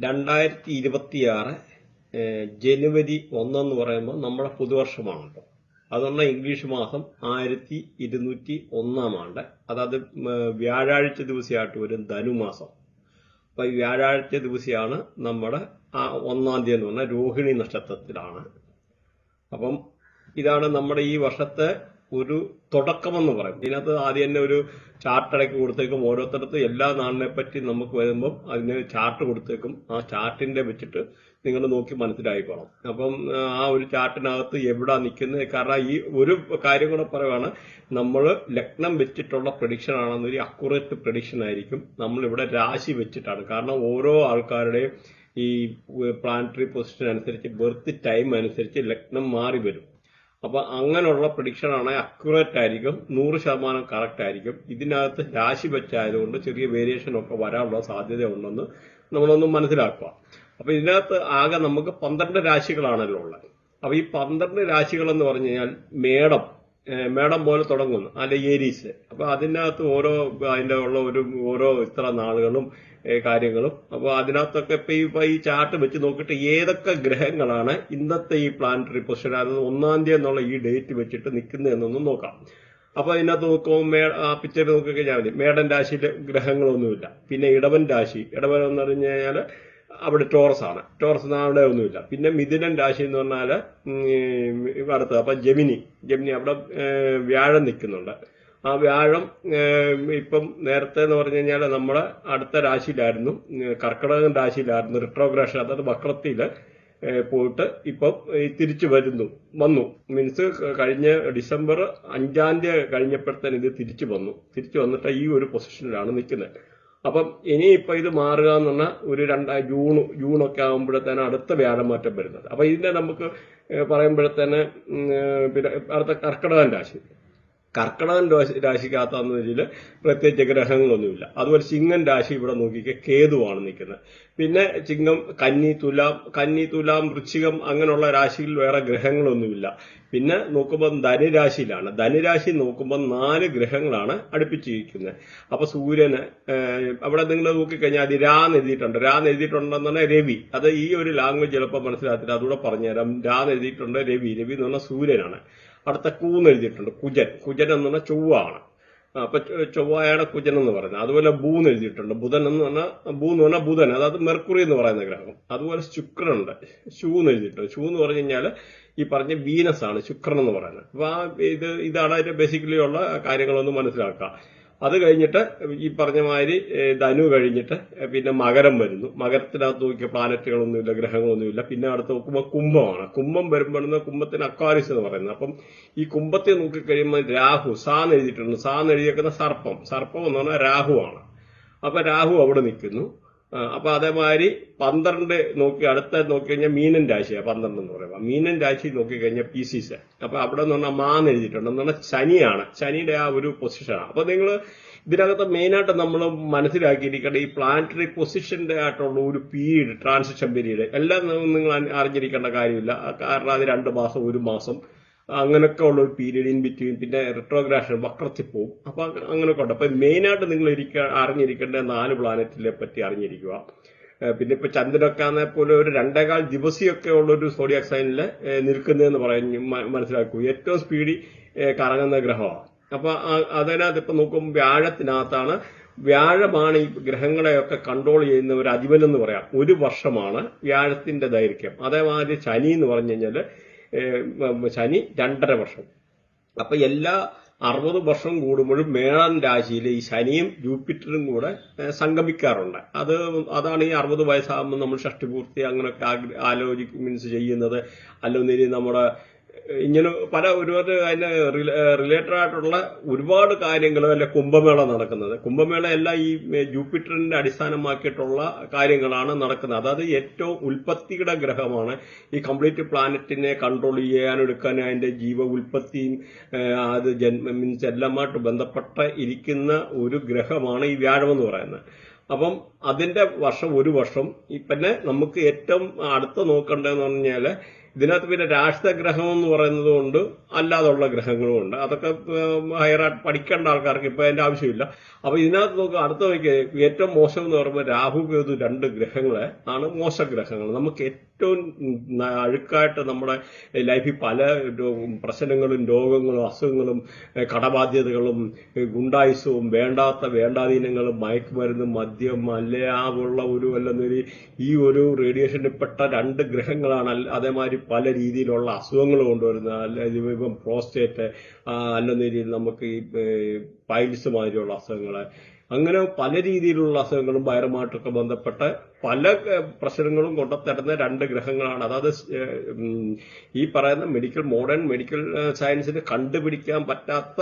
2026 ജനുവരി 1 എന്ന് പറയുമ്പോൾ നമ്മുടെ പുതുവർഷമാണല്ലോ. അതുകൊണ്ട് ഇംഗ്ലീഷ് മാസം 1201 ആണ്ട്. അതായത് വ്യാഴാഴ്ച ദിവസമായിട്ട് വരും ധനുമാസം. അപ്പൊ ഈ വ്യാഴാഴ്ച ദിവസമാണ് നമ്മുടെ 1-ാം തീയതി എന്ന് പറഞ്ഞാൽ രോഹിണി നക്ഷത്രത്തിലാണ്. അപ്പം ഇതാണ് നമ്മുടെ ഈ വർഷത്തെ ഒരു തുടക്കമെന്ന് പറയും. ഇതിനകത്ത് ആദ്യം തന്നെ ഒരു ചാർട്ട് ഇടയ്ക്ക് കൊടുത്തേക്കും. ഓരോരുത്തരത്ത് എല്ലാ നാളിനെ പറ്റി നമുക്ക് വരുമ്പം അതിന് ചാർട്ട് കൊടുത്തേക്കും. ആ ചാർട്ടിന്റെ വെച്ചിട്ട് നിങ്ങൾ നോക്കി മനസ്സിലായിക്കോണം. അപ്പം ആ ഒരു ചാർട്ടിനകത്ത് എവിടാ നിൽക്കുന്നത്, കാരണം ഈ ഒരു കാര്യം കൂടെ പറയുവാണ്, നമ്മൾ ലഗ്നം വെച്ചിട്ടുള്ള പ്രഡിക്ഷൻ ആണെന്നൊരു അക്യുറേറ്റ് പ്രഡിക്ഷൻ ആയിരിക്കും. നമ്മളിവിടെ രാശി വെച്ചിട്ടാണ്. കാരണം ഓരോ ആൾക്കാരുടെയും ഈ പ്ലാനറ്ററി പൊസിഷൻ അനുസരിച്ച്, ബർത്ത് ടൈം അനുസരിച്ച് ലഗ്നം മാറി വരും. അപ്പൊ അങ്ങനെയുള്ള പ്രഡിക്ഷൻ ആണ് അക്യുറേറ്റ് ആയിരിക്കും, 100% കറക്റ്റ് ആയിരിക്കും. ഇതിനകത്ത് രാശി വെച്ചായതുകൊണ്ട് ചെറിയ വേരിയേഷൻ ഒക്കെ വരാനുള്ള സാധ്യത ഉണ്ടെന്ന് നമ്മളൊന്ന് മനസ്സിലാക്കുക. അപ്പൊ ഇതിനകത്ത് ആകെ നമുക്ക് 12 രാശികളാണല്ലോ ഉള്ളത്. അപ്പൊ ഈ 12 രാശികൾ എന്ന് പറഞ്ഞു കഴിഞ്ഞാൽ മേടം പോലെ തുടങ്ങുന്നു, അല്ല ഏരീസ്. അപ്പൊ അതിനകത്ത് അതിന്റെ ഉള്ള ഓരോ ഇത്ര നാളുകളും കാര്യങ്ങളും. അപ്പൊ അതിനകത്തൊക്കെ ഇപ്പൊ ഈ ചാർട്ട് വെച്ച് നോക്കിയിട്ട് ഏതൊക്കെ ഗ്രഹങ്ങളാണ് ഇന്നത്തെ ഈ പ്ലാനറ്ററി പൊസിഷൻ, അതായത് 1-ാം തീയതി എന്നുള്ള ഈ ഡേറ്റ് വെച്ചിട്ട് നിൽക്കുന്നതെന്നൊന്നും നോക്കാം. അപ്പൊ അതിനകത്ത് നോക്കുമ്പോൾ ആ പിക്ചർ നോക്കിക്കഴിഞ്ഞാൽ മതി. മേടൻ രാശിയിലെ ഗ്രഹങ്ങളൊന്നുമില്ല. പിന്നെ ഇടവൻ രാശി, ഇടവൻ എന്ന് പറഞ്ഞു കഴിഞ്ഞാൽ അവിടെ ടോറസ് ആണ്, ടോറസ് അവിടെ ഒന്നുമില്ല. പിന്നെ മിഥുനൻ രാശി എന്ന് പറഞ്ഞാല് അടുത്തത് അപ്പൊ ജെമിനി അവിടെ വ്യാഴം നിൽക്കുന്നുണ്ട്. ആ വ്യാഴം ഇപ്പം നേരത്തെ എന്ന് പറഞ്ഞു കഴിഞ്ഞാൽ നമ്മുടെ അടുത്ത രാശിയിലായിരുന്നു, കർക്കിടകൻ രാശിയിലായിരുന്നു റിട്രോഗ്രേഷൻ, അതായത് വക്രത്തില് പോയിട്ട് ഇപ്പം തിരിച്ചു വന്നു. മീൻസ് കഴിഞ്ഞ ഡിസംബർ 5-ാം തീയതി കഴിഞ്ഞപ്പോഴത്തേന് ഇത് തിരിച്ചു വന്നിട്ട് ഈ ഒരു പൊസിഷനിലാണ് നിൽക്കുന്നത്. അപ്പം ഇനിയിപ്പൊ ഇത് മാറുക എന്ന് പറഞ്ഞാൽ ഒരു ജൂണൊക്കെ ആകുമ്പോഴത്തേന് അടുത്ത വ്യാഴമാറ്റം വരുന്നത്. അപ്പൊ ഇതിനെ നമുക്ക് പറയുമ്പോഴത്തേന് പിന്നെ അടുത്ത കർക്കിടകൻ രാശിക്കകത്താന്ന് വെച്ചാൽ പ്രത്യേകിച്ച് ഗ്രഹങ്ങളൊന്നുമില്ല. അതുപോലെ ചിങ്ങൻ രാശി ഇവിടെ നോക്കിക്കുക, കേതുവാണ് നിൽക്കുന്നത്. പിന്നെ ചിങ്ങം, കന്നി, തുലാം, വൃശ്ചികം അങ്ങനെയുള്ള രാശിയിൽ വേറെ ഗ്രഹങ്ങളൊന്നുമില്ല. പിന്നെ നോക്കുമ്പോൾ ധനുരാശിയിലാണ്. ധനുരാശി നോക്കുമ്പോൾ 4 ഗ്രഹങ്ങളാണ് അടുപ്പിച്ചിരിക്കുന്നത്. അപ്പൊ സൂര്യന് അവിടെ നിങ്ങൾ നോക്കിക്കഴിഞ്ഞാൽ അത് എഴുതിയിട്ടുണ്ടെന്നാണ് രവി. അത് ഈ ഒരു ലാംഗ്വേജ് ചിലപ്പോൾ മനസ്സിലാക്കില്ല, അതുകൂടെ പറഞ്ഞുതരാം. എഴുതിയിട്ടുണ്ട് രവി എന്ന് പറഞ്ഞാൽ സൂര്യനാണ്. അടുത്ത കൂന്ന് എഴുതിയിട്ടുണ്ട് കുജൻ എന്ന് പറഞ്ഞാൽ ചൊവ്വാണ്. അപ്പൊ ചൊവ്വയാണ് കുജൻ എന്ന് പറയുന്നത്. അതുപോലെ ബൂന്ന് എഴുതിയിട്ടുണ്ട്, ബുധൻ എന്ന് പറഞ്ഞാൽ ബുധൻ, അതായത് മെർക്കുറി എന്ന് പറയുന്ന ഗ്രഹം. അതുപോലെ ശുക്രനുണ്ട്, ഷൂന്ന് എഴുതിയിട്ടുണ്ട്. ഷൂ എന്ന് പറഞ്ഞു കഴിഞ്ഞാൽ ഈ പറഞ്ഞ വീനസ് ആണ് ശുക്രൻ എന്ന് പറയുന്നത്. അപ്പൊ ഇതാണ് അതിന്റെ ബേസിക്കലി ഉള്ള കാര്യങ്ങളൊന്ന് മനസ്സിലാക്കുക. അത് കഴിഞ്ഞിട്ട് ഈ പറഞ്ഞ മാതിരി ധനു കഴിഞ്ഞിട്ട് പിന്നെ മകരം വരുന്നു. മകരത്തിനകത്ത് നോക്കിയ പ്ലാനറ്റുകളൊന്നുമില്ല, ഗ്രഹങ്ങളൊന്നുമില്ല. പിന്നെ അടുത്ത് നോക്കുമ്പോൾ കുംഭമാണ്. കുംഭം വരുമ്പോഴെന്ന് കുംഭത്തിന് അക്വാരിസ് എന്ന് പറയുന്നത്. അപ്പം ഈ കുംഭത്തെ നോക്കിക്കഴിയുമ്പോൾ രാഹു, സാന്ന് എഴുതിയിട്ടുണ്ട്. സാന്ന് എഴുതിയേക്കുന്ന സർപ്പം എന്ന് പറഞ്ഞാൽ രാഹുവാണ്. അപ്പൊ രാഹു അവിടെ നിൽക്കുന്നു. അപ്പൊ അതേമാതിരി 12 അടുത്ത നോക്കിക്കഴിഞ്ഞാൽ മീനൻ രാശിയാണ് 12 എന്ന് പറയുമ്പോൾ. മീനൻ രാശി നോക്കിക്കഴിഞ്ഞാൽ പീസീസ്. അപ്പൊ അവിടെ എന്ന് പറഞ്ഞാൽ മാന്ന് എഴുതിയിട്ടുണ്ട്, എന്ന് പറഞ്ഞാൽ ശനിയാണ്, ശനിയുടെ ആ ഒരു പൊസിഷനാണ്. അപ്പൊ നിങ്ങൾ ഇതിനകത്ത് മെയിനായിട്ട് നമ്മൾ മനസ്സിലാക്കിയിരിക്കേണ്ട ഈ പ്ലാനറ്ററി പൊസിഷന്റെ ആയിട്ടുള്ള ഒരു പീരീഡ്, ട്രാൻസിഷൻ പീരീഡ് എല്ലാം നിങ്ങൾ അറിഞ്ഞിരിക്കേണ്ട കാര്യമില്ല. കാരണം അത് 2 മാസം 1 മാസം അങ്ങനെയൊക്കെ ഉള്ള ഒരു പീരീഡ് ഇൻ ബിറ്റ്വീൻ. പിന്നെ റിട്രോഗ്രേഷൻ വക്രത്തിൽ പോകും. അപ്പൊ അങ്ങനെയൊക്കെ ഉണ്ട്. അപ്പൊ മെയിനായിട്ട് നിങ്ങൾ അറിഞ്ഞിരിക്കേണ്ട 4 പ്ലാനറ്റിനെ പറ്റി അറിഞ്ഞിരിക്കുക. പിന്നെ ഇപ്പൊ ചന്ദ്രനൊക്കെ ആണെങ്കിൽ പോലെ ഒരു 2.25 ദിവസമൊക്കെ ഉള്ള ഒരു സോഡിയാക് സൈനില് നിൽക്കുന്നതെന്ന് മനസ്സിലാക്കൂ. ഏറ്റവും സ്പീഡിൽ കറങ്ങുന്ന ഗ്രഹമാണ്. അപ്പൊ അതിനകത്ത് ഇപ്പൊ നോക്കുമ്പോൾ വ്യാഴമാണ് ഈ ഗ്രഹങ്ങളെയൊക്കെ കൺട്രോൾ ചെയ്യുന്ന ഒരു അധിപനെന്ന് പറയാം. 1 വർഷമാണ് വ്യാഴത്തിന്റെ ദൈർഘ്യം. അതേമാതിരി ശനി എന്ന് പറഞ്ഞു കഴിഞ്ഞാല് ശനി 2.5 വർഷം. അപ്പൊ എല്ലാ 60 വർഷം കൂടുമ്പോഴും മേടൻ രാശിയിൽ ഈ ശനിയും ജൂപ്പിറ്ററും കൂടെ സംഗമിക്കാറുണ്ട്. അതാണ് ഈ 60 വയസ്സാകുമ്പോൾ നമ്മൾ ഷഷ്ടിപൂർത്തി അങ്ങനെയൊക്കെ മീൻസ് ചെയ്യുന്നത്. അല്ലെങ്കിൽ നമ്മുടെ ഇങ്ങനെ ഒരുപാട് അതിന് റിലേറ്റഡ് ആയിട്ടുള്ള ഒരുപാട് കാര്യങ്ങൾ. അല്ലെ കുംഭമേള നടക്കുന്നത്, കുംഭമേള എല്ലാം ഈ ജൂപ്പിറ്ററിന്റെ അടിസ്ഥാനമാക്കിയിട്ടുള്ള കാര്യങ്ങളാണ് നടക്കുന്നത്. അതായത് ഏറ്റവും ഉൽപ്പത്തിയുടെ ഗ്രഹമാണ്. ഈ കംപ്ലീറ്റ് പ്ലാനറ്റിനെ കൺട്രോൾ ചെയ്യാനെടുക്കാൻ അതിന്റെ ഉൽപ്പത്തിയും അത് മീൻസ് എല്ലാമായിട്ട് ബന്ധപ്പെട്ട ഇരിക്കുന്ന ഒരു ഗ്രഹമാണ് ഈ വ്യാഴം എന്ന് പറയുന്നത്. അപ്പം അതിന്റെ 1 വർഷം. പിന്നെ നമുക്ക് ഏറ്റവും അടുത്ത് നോക്കേണ്ടതെന്ന് പറഞ്ഞാല് ഇതിനകത്ത് പിന്നെ രാഷ്ട്രഗ്രഹം എന്ന് പറയുന്നത് കൊണ്ട് അല്ലാതുള്ള ഗ്രഹങ്ങളും ഉണ്ട്. അതൊക്കെ ഹയറായിട്ട് പഠിക്കേണ്ട ആൾക്കാർക്ക് ഇപ്പൊ അതിന്റെ ആവശ്യമില്ല. അപ്പൊ ഇതിനകത്ത് നോക്കുക, അടുത്ത നോക്കിയ ഏറ്റവും മോശം എന്ന് പറയുമ്പോൾ രാഹു കേതു 2 ഗ്രഹങ്ങളെ ആണ് മോശഗ്രഹങ്ങൾ. നമുക്ക് ഏറ്റവും അഴുക്കായിട്ട് നമ്മുടെ ലൈഫിൽ പല പ്രശ്നങ്ങളും രോഗങ്ങളും അസുഖങ്ങളും കടബാധ്യതകളും ഗുണ്ടായുസവും വേണ്ടാധീനങ്ങളും മയക്കുമരുന്നും മദ്യം അല്ലാതുള്ള അല്ലെന്നൊരു ഈ ഒരു റേഡിയേഷനിൽപ്പെട്ട 2 ഗ്രഹങ്ങളാണ് അതേമാതിരി പല രീതിയിലുള്ള അസുഖങ്ങൾ കൊണ്ടുവരുന്നത്. അല്ല പ്രോസ്റ്റേറ്റ് അല്ലെന്നൊരു നമുക്ക് ഈ പൈൽസ് മാതിരിയുള്ള അസുഖങ്ങള്, അങ്ങനെ പല രീതിയിലുള്ള അസുഖങ്ങളും വയറുമായിട്ടൊക്കെ ബന്ധപ്പെട്ട് പല പ്രശ്നങ്ങളും കൊണ്ടുത്തരുന്ന 2 ഗ്രഹങ്ങളാണ്. അതായത് ഈ പറയുന്ന മോഡേൺ മെഡിക്കൽ സയൻസിന് കണ്ടുപിടിക്കാൻ പറ്റാത്ത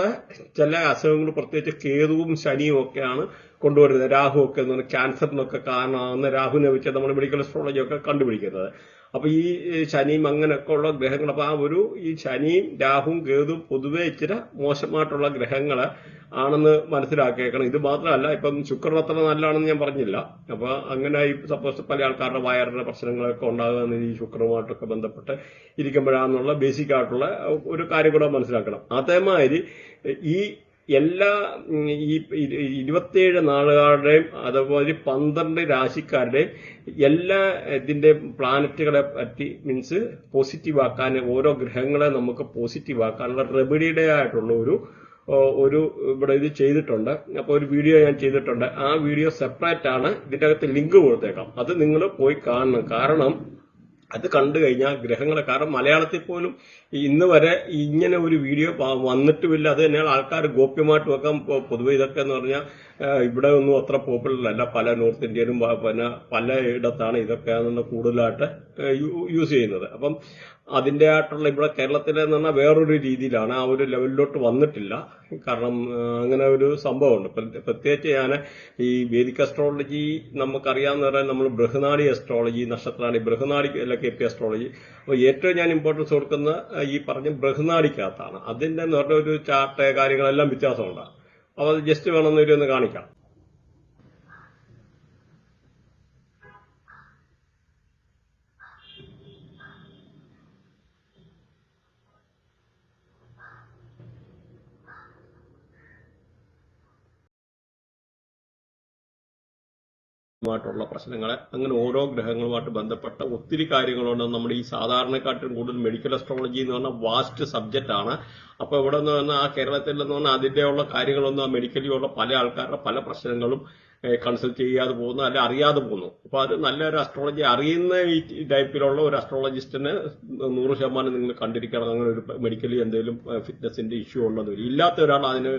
ചില അസുഖങ്ങൾ, പ്രത്യേകിച്ച് കേതുവും ശനിയും ഒക്കെയാണ് കൊണ്ടുവരുന്നത്. രാഹു ഒക്കെ എന്ന് പറഞ്ഞാൽ ക്യാൻസറിനൊക്കെ കാരണമാകുന്ന രാഹുവിനെ വെച്ച് നമ്മൾ മെഡിക്കൽ അസ്ട്രോളജി ഒക്കെ കണ്ടുപിടിക്കുന്നത്. അപ്പൊ ഈ ശനിയും അങ്ങനെയൊക്കെ ഉള്ള ഗ്രഹങ്ങൾ, അപ്പൊ ഈ ശനിയും രാഹുവും കേതുവും പൊതുവെ ഇച്ചിരി മോശമായിട്ടുള്ള ഗ്രഹങ്ങള് ആണെന്ന് മനസ്സിലാക്കിയേക്കണം. ഇത് മാത്രമല്ല, ഇപ്പം ശുക്രൻ അത്ര നല്ലതാണെന്ന് ഞാൻ പറഞ്ഞില്ല. അപ്പൊ അങ്ങനെ സപ്പോസ് പല ആൾക്കാരുടെ വയറിന്റെ പ്രശ്നങ്ങളൊക്കെ ഉണ്ടാകുന്ന ഈ ശുക്രനുമായിട്ടൊക്കെ ബന്ധപ്പെട്ട് ഇരിക്കുമ്പോഴാണെന്നുള്ള ബേസിക് ആയിട്ടുള്ള ഒരു കാര്യം കൂടെ മനസ്സിലാക്കണം. അതേമാതിരി ഈ എല്ലാ ഈ 27 നാളുകാരുടെയും അതുപോലെ 12 രാശിക്കാരുടെയും എല്ലാ ഇതിന്റെ പ്ലാനറ്റുകളെ പറ്റി മീൻസ് പോസിറ്റീവ് ആക്കാൻ, ഓരോ ഗ്രഹങ്ങളെ നമുക്ക് പോസിറ്റീവ് ആക്കാനുള്ള റെമഡിയുടെ ആയിട്ടുള്ള ഒരു ഇവിടെ ഇത് ചെയ്തിട്ടുണ്ട്. അപ്പൊ ഒരു വീഡിയോ ഞാൻ ചെയ്തിട്ടുണ്ട്. ആ വീഡിയോ സെപ്പറേറ്റ് ആണ്, ഇതിന്റെ അകത്ത് ലിങ്ക് കൊടുത്തേക്കാം. അത് നിങ്ങൾ പോയി കാണണം. കാരണം അത് കണ്ടു കഴിഞ്ഞാൽ ഗ്രഹങ്ങളെ, കാരണം മലയാളത്തിൽ പോലും ഇന്ന് വരെ ഇങ്ങനെ ഒരു വീഡിയോ വന്നിട്ടുമില്ല. അത് തന്നെയാണ് ആൾക്കാർ ഗോപ്യമായിട്ട് വെക്കാൻ. പൊതുവെ ഇതൊക്കെ എന്ന് പറഞ്ഞാൽ ഇവിടെ ഒന്നും അത്ര പോപ്പുലർ അല്ല. പല നോർത്ത് ഇന്ത്യയിലും പിന്നെ പലയിടത്താണ് ഇതൊക്കെ കൂടുതലായിട്ട് യൂസ് ചെയ്യുന്നത്. അപ്പം അതിന്റെ ആയിട്ടുള്ള ഇവിടെ കേരളത്തിലെ എന്ന് പറഞ്ഞാൽ വേറൊരു രീതിയിലാണ്, ആ ഒരു ലെവലിലോട്ട് വന്നിട്ടില്ല. കാരണം അങ്ങനെ ഒരു സംഭവമുണ്ട്. പ്രത്യേകിച്ച് ഞാൻ ഈ വേദിക് അസ്ട്രോളജി നമുക്കറിയാവുന്ന പറഞ്ഞാൽ നമ്മൾ ബൃഹനാടി അസ്ട്രോളജി, നക്ഷത്രാണി, ബൃഹനാടി KP അസ്ട്രോളജി. അപ്പോൾ ഏറ്റവും ഞാൻ ഇമ്പോർട്ടൻസ് കൊടുക്കുന്ന ഈ പറഞ്ഞ ബൃഹനാടിക്കകത്താണ്. അതിന്റെ എന്ന് പറഞ്ഞ ഒരു ചാർട്ട് കാര്യങ്ങളെല്ലാം വ്യത്യാസമുണ്ട്. അപ്പോൾ അത് ജസ്റ്റ് വേണമെന്നൊരു ഒന്ന് കാണിക്കാം. ായിട്ടുള്ള പ്രശ്നങ്ങളെ അങ്ങനെ ഓരോ ഗ്രഹങ്ങളുമായിട്ട് ബന്ധപ്പെട്ട ഒത്തിരി കാര്യങ്ങളുണ്ട്. നമ്മുടെ ഈ സാധാരണക്കാട്ടിലും കൂടുതൽ മെഡിക്കൽ അസ്ട്രോളജി എന്ന് പറഞ്ഞാൽ വാസ്റ്റ് സബ്ജക്റ്റ് ആണ്. അപ്പൊ ഇവിടെ നിന്ന് പറഞ്ഞാൽ ആ കേരളത്തിൽ എന്ന് പറഞ്ഞാൽ അതിന്റെയുള്ള കാര്യങ്ങളൊന്നും ആ മെഡിക്കലിലുള്ള പല ആൾക്കാരുടെ പല പ്രശ്നങ്ങളും കൺസൾട്ട് ചെയ്യാതെ പോകുന്നു, അല്ലെ അറിയാതെ പോകുന്നു. അപ്പൊ അത് നല്ലൊരു അസ്ട്രോളജി അറിയുന്ന ഈ ടൈപ്പിലുള്ള ഒരു അസ്ട്രോളജിസ്റ്റിന് 100% നിങ്ങൾ കണ്ടിരിക്കണം. അങ്ങനെ ഒരു മെഡിക്കലി എന്തെങ്കിലും ഫിറ്റ്നസിന്റെ ഇഷ്യൂ ഉണ്ടെന്ന് വരും. ഇല്ലാത്ത ഒരാൾ അതിന്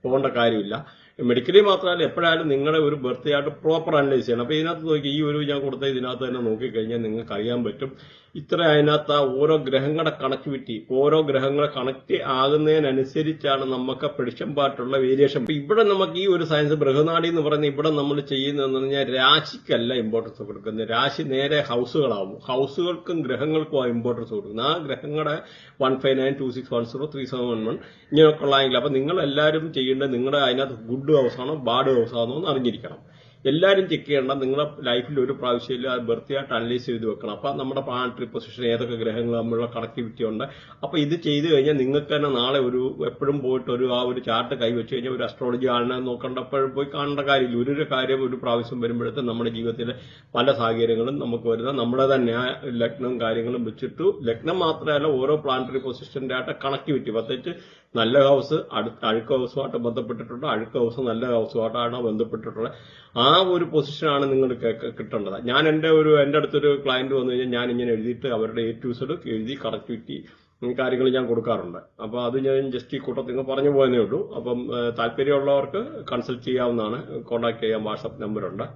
പോകേണ്ട കാര്യമില്ല. മെഡിക്കലി മാത്രമല്ല, എപ്പോഴായാലും നിങ്ങളുടെ ഒരു ബർത്ത് ചാർട്ട് പ്രോപ്പർ അനലൈസ് ചെയ്യണം. അപ്പൊ ഇതിനകത്ത് നോക്കി, ഈ ഒരു ഞാൻ കൊടുത്ത ഇതിനകത്ത് തന്നെ നോക്കിക്കഴിഞ്ഞാൽ നിങ്ങൾക്ക് അറിയാൻ പറ്റും ഇത്ര അതിനകത്ത് ആ ഓരോ ഗ്രഹങ്ങളുടെ കണക്ടിവിറ്റി, ഓരോ ഗ്രഹങ്ങളെ കണക്ട് ആകുന്നതിനനുസരിച്ചാണ് നമുക്ക് പ്രഡിക്ഷൻ പാർട്ടുള്ള വേരിയേഷൻ. അപ്പൊ ഇവിടെ നമുക്ക് ഈ ഒരു സയൻസ് ബൃഹനാടി എന്ന് പറയുന്നത് ഇവിടെ നമ്മൾ ചെയ്യുന്നതെന്ന് പറഞ്ഞാൽ രാശിക്കല്ല ഇമ്പോർട്ടൻസ് കൊടുക്കുന്നത്. രാശി നേരെ ഹൗസുകളാവും. ഹൗസുകൾക്കും ഗ്രഹങ്ങൾക്കും ആ ഇമ്പോർട്ടൻസ് കൊടുക്കുന്നത്. ആ ഗ്രഹങ്ങളുടെ 15926103711 ഇങ്ങനെയൊക്കെ ഉള്ളതെങ്കിൽ അപ്പൊ നിങ്ങൾ എല്ലാവരും ചെയ്യേണ്ടത് നിങ്ങളുടെ അതിനകത്ത് ഗുഡ് ഹൗസ് ആണോ ബാഡ് ഹൗസ് ആണോ എന്ന് അറിഞ്ഞിരിക്കണം. എല്ലാവരും ചെക്ക് ചെയ്യേണ്ട. നിങ്ങളുടെ ലൈഫിൽ ഒരു പ്രാവശ്യം അത് ബർത്തിയായിട്ട് അനലൈസ് ചെയ്ത് വെക്കണം. അപ്പൊ നമ്മുടെ പ്ലാനറ്ററി പൊസിഷൻ ഏതൊക്കെ ഗ്രഹങ്ങൾ തമ്മിലുള്ള കണക്ടിവിറ്റി ഉണ്ട്. അപ്പൊ ഇത് ചെയ്ത് കഴിഞ്ഞാൽ നിങ്ങൾക്ക് തന്നെ നാളെ എപ്പോഴും പോയിട്ട് ആ ഒരു ചാർട്ട് കൈവച്ച് കഴിഞ്ഞാൽ ഒരു അസ്ട്രോളജി ആളിനെ നോക്കേണ്ട, എപ്പോഴും പോയി കാണേണ്ട കാര്യമില്ല. ഒരു കാര്യം ഒരു പ്രാവശ്യം വരുമ്പോഴത്തെ നമ്മുടെ ജീവിതത്തിലെ പല സാഹചര്യങ്ങളും നമുക്ക് വരുന്ന നമ്മുടെ തന്നെ ലഗ്നം കാര്യങ്ങളും വെച്ചിട്ട്, ലഗ്നം മാത്രമല്ല ഓരോ പ്ലാനറ്ററി പൊസിഷന്റെ ആയിട്ട് കണക്ടിവിറ്റി, പ്രത്യേകിച്ച് നല്ല ഹൗസ് അഴുക്ക് ഹൗസുമായിട്ട് ബന്ധപ്പെട്ടിട്ടുണ്ട്, അഴുക്ക് ഹൗസ് നല്ല ഹൗസുമായിട്ടാണ് ബന്ധപ്പെട്ടിട്ടുള്ളത്. ആ ഒരു പൊസിഷനാണ് നിങ്ങൾ കിട്ടേണ്ടത്. ഞാൻ എന്റെ അടുത്തൊരു ക്ലയന്റ് വന്നു കഴിഞ്ഞാൽ ഞാൻ ഇങ്ങനെ എഴുതിയിട്ട് അവരുടെ A to Z എഴുതി കണക്ടിവിറ്റി കാര്യങ്ങൾ ഞാൻ കൊടുക്കാറുണ്ട്. അപ്പൊ അത് ഞാൻ ജസ്റ്റ് ഈ കൂട്ടത്തിൽ നിങ്ങൾ പറഞ്ഞു പോയതേ ഉള്ളൂ. അപ്പം താല്പര്യമുള്ളവർക്ക് കൺസൾട്ട് ചെയ്യാവുന്നതാണ്. കോൺടാക്ട് ചെയ്യാൻ വാട്സ്ആപ്പ് നമ്പറുണ്ട്.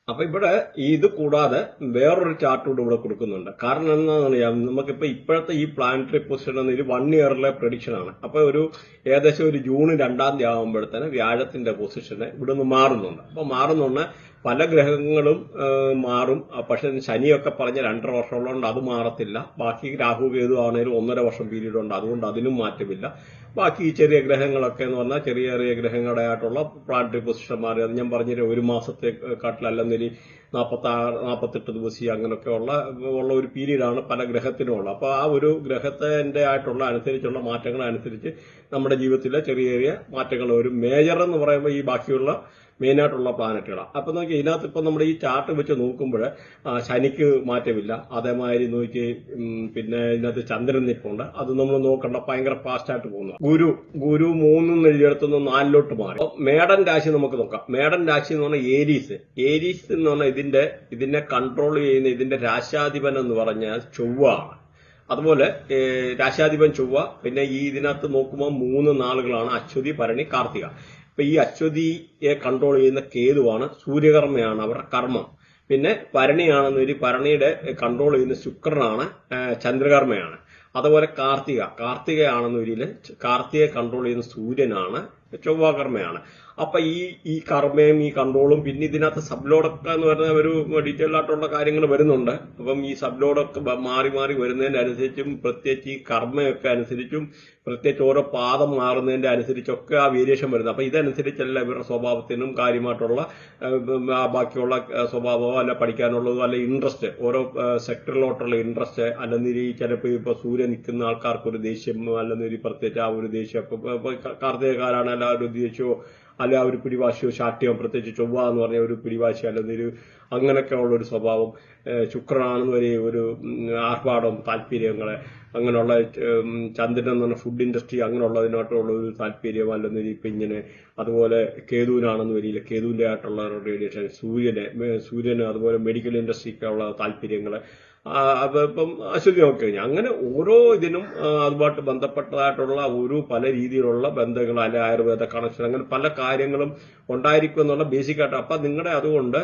അപ്പൊ ഇവിടെ ഇത് കൂടാതെ വേറൊരു ചാർട്ട് കൂടെ ഇവിടെ കൊടുക്കുന്നുണ്ട്. കാരണം എന്താണെന്നറിയാം, നമുക്കിപ്പോ ഇപ്പോഴത്തെ ഈ പ്ലാനറ്ററി പൊസിഷൻ ഒരു 1 ഇയറിലെ പ്രഡിക്ഷൻ ആണ്. അപ്പൊ ഏകദേശം ഒരു ജൂൺ 2 ആകുമ്പോഴത്തേന് വ്യാഴത്തിന്റെ പൊസിഷന് ഇവിടെ നിന്ന് മാറുന്നുണ്ട്. അപ്പൊ മാറുന്നുണ്ട് പല ഗ്രഹങ്ങളും മാറും. പക്ഷെ ശനിയൊക്കെ പറഞ്ഞ 2.5 വർഷമുള്ളതുകൊണ്ട് അത് മാറത്തില്ല. ബാക്കി രാഹു കേതു ആണെങ്കിലും 1.5 വർഷം പീരീഡ് ഉണ്ട്, അതുകൊണ്ട് അതിനും മാറ്റമില്ല. ബാക്കി ഈ ചെറിയ ഗ്രഹങ്ങളൊക്കെ എന്ന് പറഞ്ഞാൽ ചെറിയ ചെറിയ ഗ്രഹങ്ങളുടെ ആയിട്ടുള്ള പ്ലാനറ്ററി പൊസിഷൻ മാറി, അത് ഞാൻ പറഞ്ഞ ഒരു മാസത്തെ കാട്ടിലല്ലെന്നൊരു 48 ദിവസം അങ്ങനെയൊക്കെ ഉള്ള ഒരു പീരീഡാണ് പല ഗ്രഹത്തിനും ഉള്ളത്. അപ്പോൾ ആ ഒരു ഗ്രഹത്തിന്റെ ആയിട്ടുള്ള അനുസരിച്ചുള്ള മാറ്റങ്ങൾ അനുസരിച്ച് നമ്മുടെ ജീവിതത്തിലെ ചെറിയ ചെറിയ മാറ്റങ്ങൾ വരും. മേജർ എന്ന് പറയുമ്പോൾ ഈ ബാക്കിയുള്ള മെയിനായിട്ടുള്ള പ്ലാനറ്റുകളാണ്. അപ്പൊ നോക്കി ഇതിനകത്ത് ഇപ്പൊ നമ്മുടെ ഈ ചാർട്ട് വെച്ച് നോക്കുമ്പോൾ ശനിക്ക് മാറ്റമില്ല. അതേമാതിരി നോക്കി പിന്നെ ഇതിനകത്ത് ചന്ദ്രൻ നിൽപ്പുണ്ട്, അത് നമ്മൾ നോക്കണ്ട, ഭയങ്കര ഫാസ്റ്റായിട്ട് പോകുന്നു. ഗുരു 3 എഴുതിയെടുത്തുനിന്ന് 4 മാറി. മേടൻ രാശി നമുക്ക് നോക്കാം. മേടൻ രാശി എന്ന് പറഞ്ഞാൽ ഏരീസ് എന്ന് പറഞ്ഞാൽ ഇതിനെ കൺട്രോൾ ചെയ്യുന്ന ഇതിന്റെ രാശാധിപൻ എന്ന് പറഞ്ഞാൽ ചൊവ്വ ആണ്. അതുപോലെ രാശാധിപൻ ചൊവ്വ. പിന്നെ ഈ ഇതിനകത്ത് നോക്കുമ്പോൾ 3 നാളുകളാണ് അശ്വതി, ഭരണി, കാർത്തിക. ഇപ്പൊ ഈ അശ്വതിയെ കൺട്രോൾ ചെയ്യുന്ന കേതുവാണ്, സൂര്യകർമ്മയാണ് അവരുടെ കർമ്മം. പിന്നെ ഭരണിയാണെന്ന് ഭരണിയുടെ കൺട്രോൾ ചെയ്യുന്ന ശുക്രനാണ്, ചന്ദ്രകർമ്മയാണ്. അതുപോലെ കാർത്തികയാണെന്ന് കാർത്തികയെ കൺട്രോൾ ചെയ്യുന്ന സൂര്യനാണ്, ചൊവ്വാകർമ്മയാണ്. അപ്പൊ ഈ കർമ്മയും ഈ കൺട്രോളും പിന്നെ ഇതിനകത്ത് സബ്ലോഡൊക്കെ എന്ന് പറഞ്ഞ ഒരു ഡീറ്റെയിൽ ആയിട്ടുള്ള കാര്യങ്ങൾ വരുന്നുണ്ട്. അപ്പം ഈ സബ്ലോഡൊക്കെ മാറി മാറി വരുന്നതിനനുസരിച്ചും പ്രത്യേകിച്ച് ഈ കർമ്മയൊക്കെ അനുസരിച്ചും പ്രത്യേകിച്ച് ഓരോ പാദം മാറുന്നതിന്റെ അനുസരിച്ചൊക്കെ ആ വേരിയേഷൻ വരുന്നത്. അപ്പൊ ഇതനുസരിച്ചല്ല ഇവരുടെ സ്വഭാവത്തിനും കാര്യമായിട്ടുള്ള ബാക്കിയുള്ള സ്വഭാവമോ അല്ല പഠിക്കാനുള്ളതോ അല്ല ഇൻട്രസ്റ്റ്, ഓരോ സെക്ടറിലോട്ടുള്ള ഇൻട്രസ്റ്റ്, അല്ലെങ്കിൽ ചിലപ്പോൾ ഇപ്പൊ സൂര്യൻ നിൽക്കുന്ന ആൾക്കാർക്ക് ഒരു ദേഷ്യം, അല്ലെങ്കിൽ പ്രത്യേകിച്ച് ആ ഒരു ദേഷ്യം, കാർത്തികക്കാരാണ് അല്ല ഒരു ദേഷ്യമോ അല്ല ഒരു പിടിവാശിയോ ശാഠ്യമോ, പ്രത്യേകിച്ച് ചൊവ്വ എന്ന് പറഞ്ഞ ഒരു പിടിവാശി അല്ലെങ്കിൽ അങ്ങനെയൊക്കെ ഉള്ള ഒരു സ്വഭാവം, ശുക്രനാണെന്ന് വരെ ഒരു ആർഭാടം, താല്പര്യങ്ങളെ അങ്ങനെയുള്ള, ചന്ദ്രൻ എന്ന് പറഞ്ഞ ഫുഡ് ഇൻഡസ്ട്രി അങ്ങനെയുള്ളതിനായിട്ടുള്ള ഒരു താല്പര്യം അല്ലെങ്കിൽ ഇപ്പൊ ഇങ്ങനെ. അതുപോലെ കേതുവിനാണെന്ന് വരില്ല, കേതുവിന്റെ ആയിട്ടുള്ള റേഡിയേഷൻ, സൂര്യന് അതുപോലെ മെഡിക്കൽ ഇൻഡസ്ട്രിക്കുള്ള താല്പര്യങ്ങള്, ഇപ്പം അശ്വതി നോക്കി കഴിഞ്ഞാൽ അങ്ങനെ ഓരോ ഇതിനും അതുമായിട്ട് ബന്ധപ്പെട്ടതായിട്ടുള്ള ഒരു പല രീതിയിലുള്ള ബന്ധങ്ങൾ അല്ലെ ആയുർവേദ കണക്ഷൻ അങ്ങനെ പല കാര്യങ്ങളും ഉണ്ടായിരിക്കും എന്നുള്ള ബേസിക്കായിട്ട്. അപ്പൊ നിങ്ങളുടെ അതുകൊണ്ട്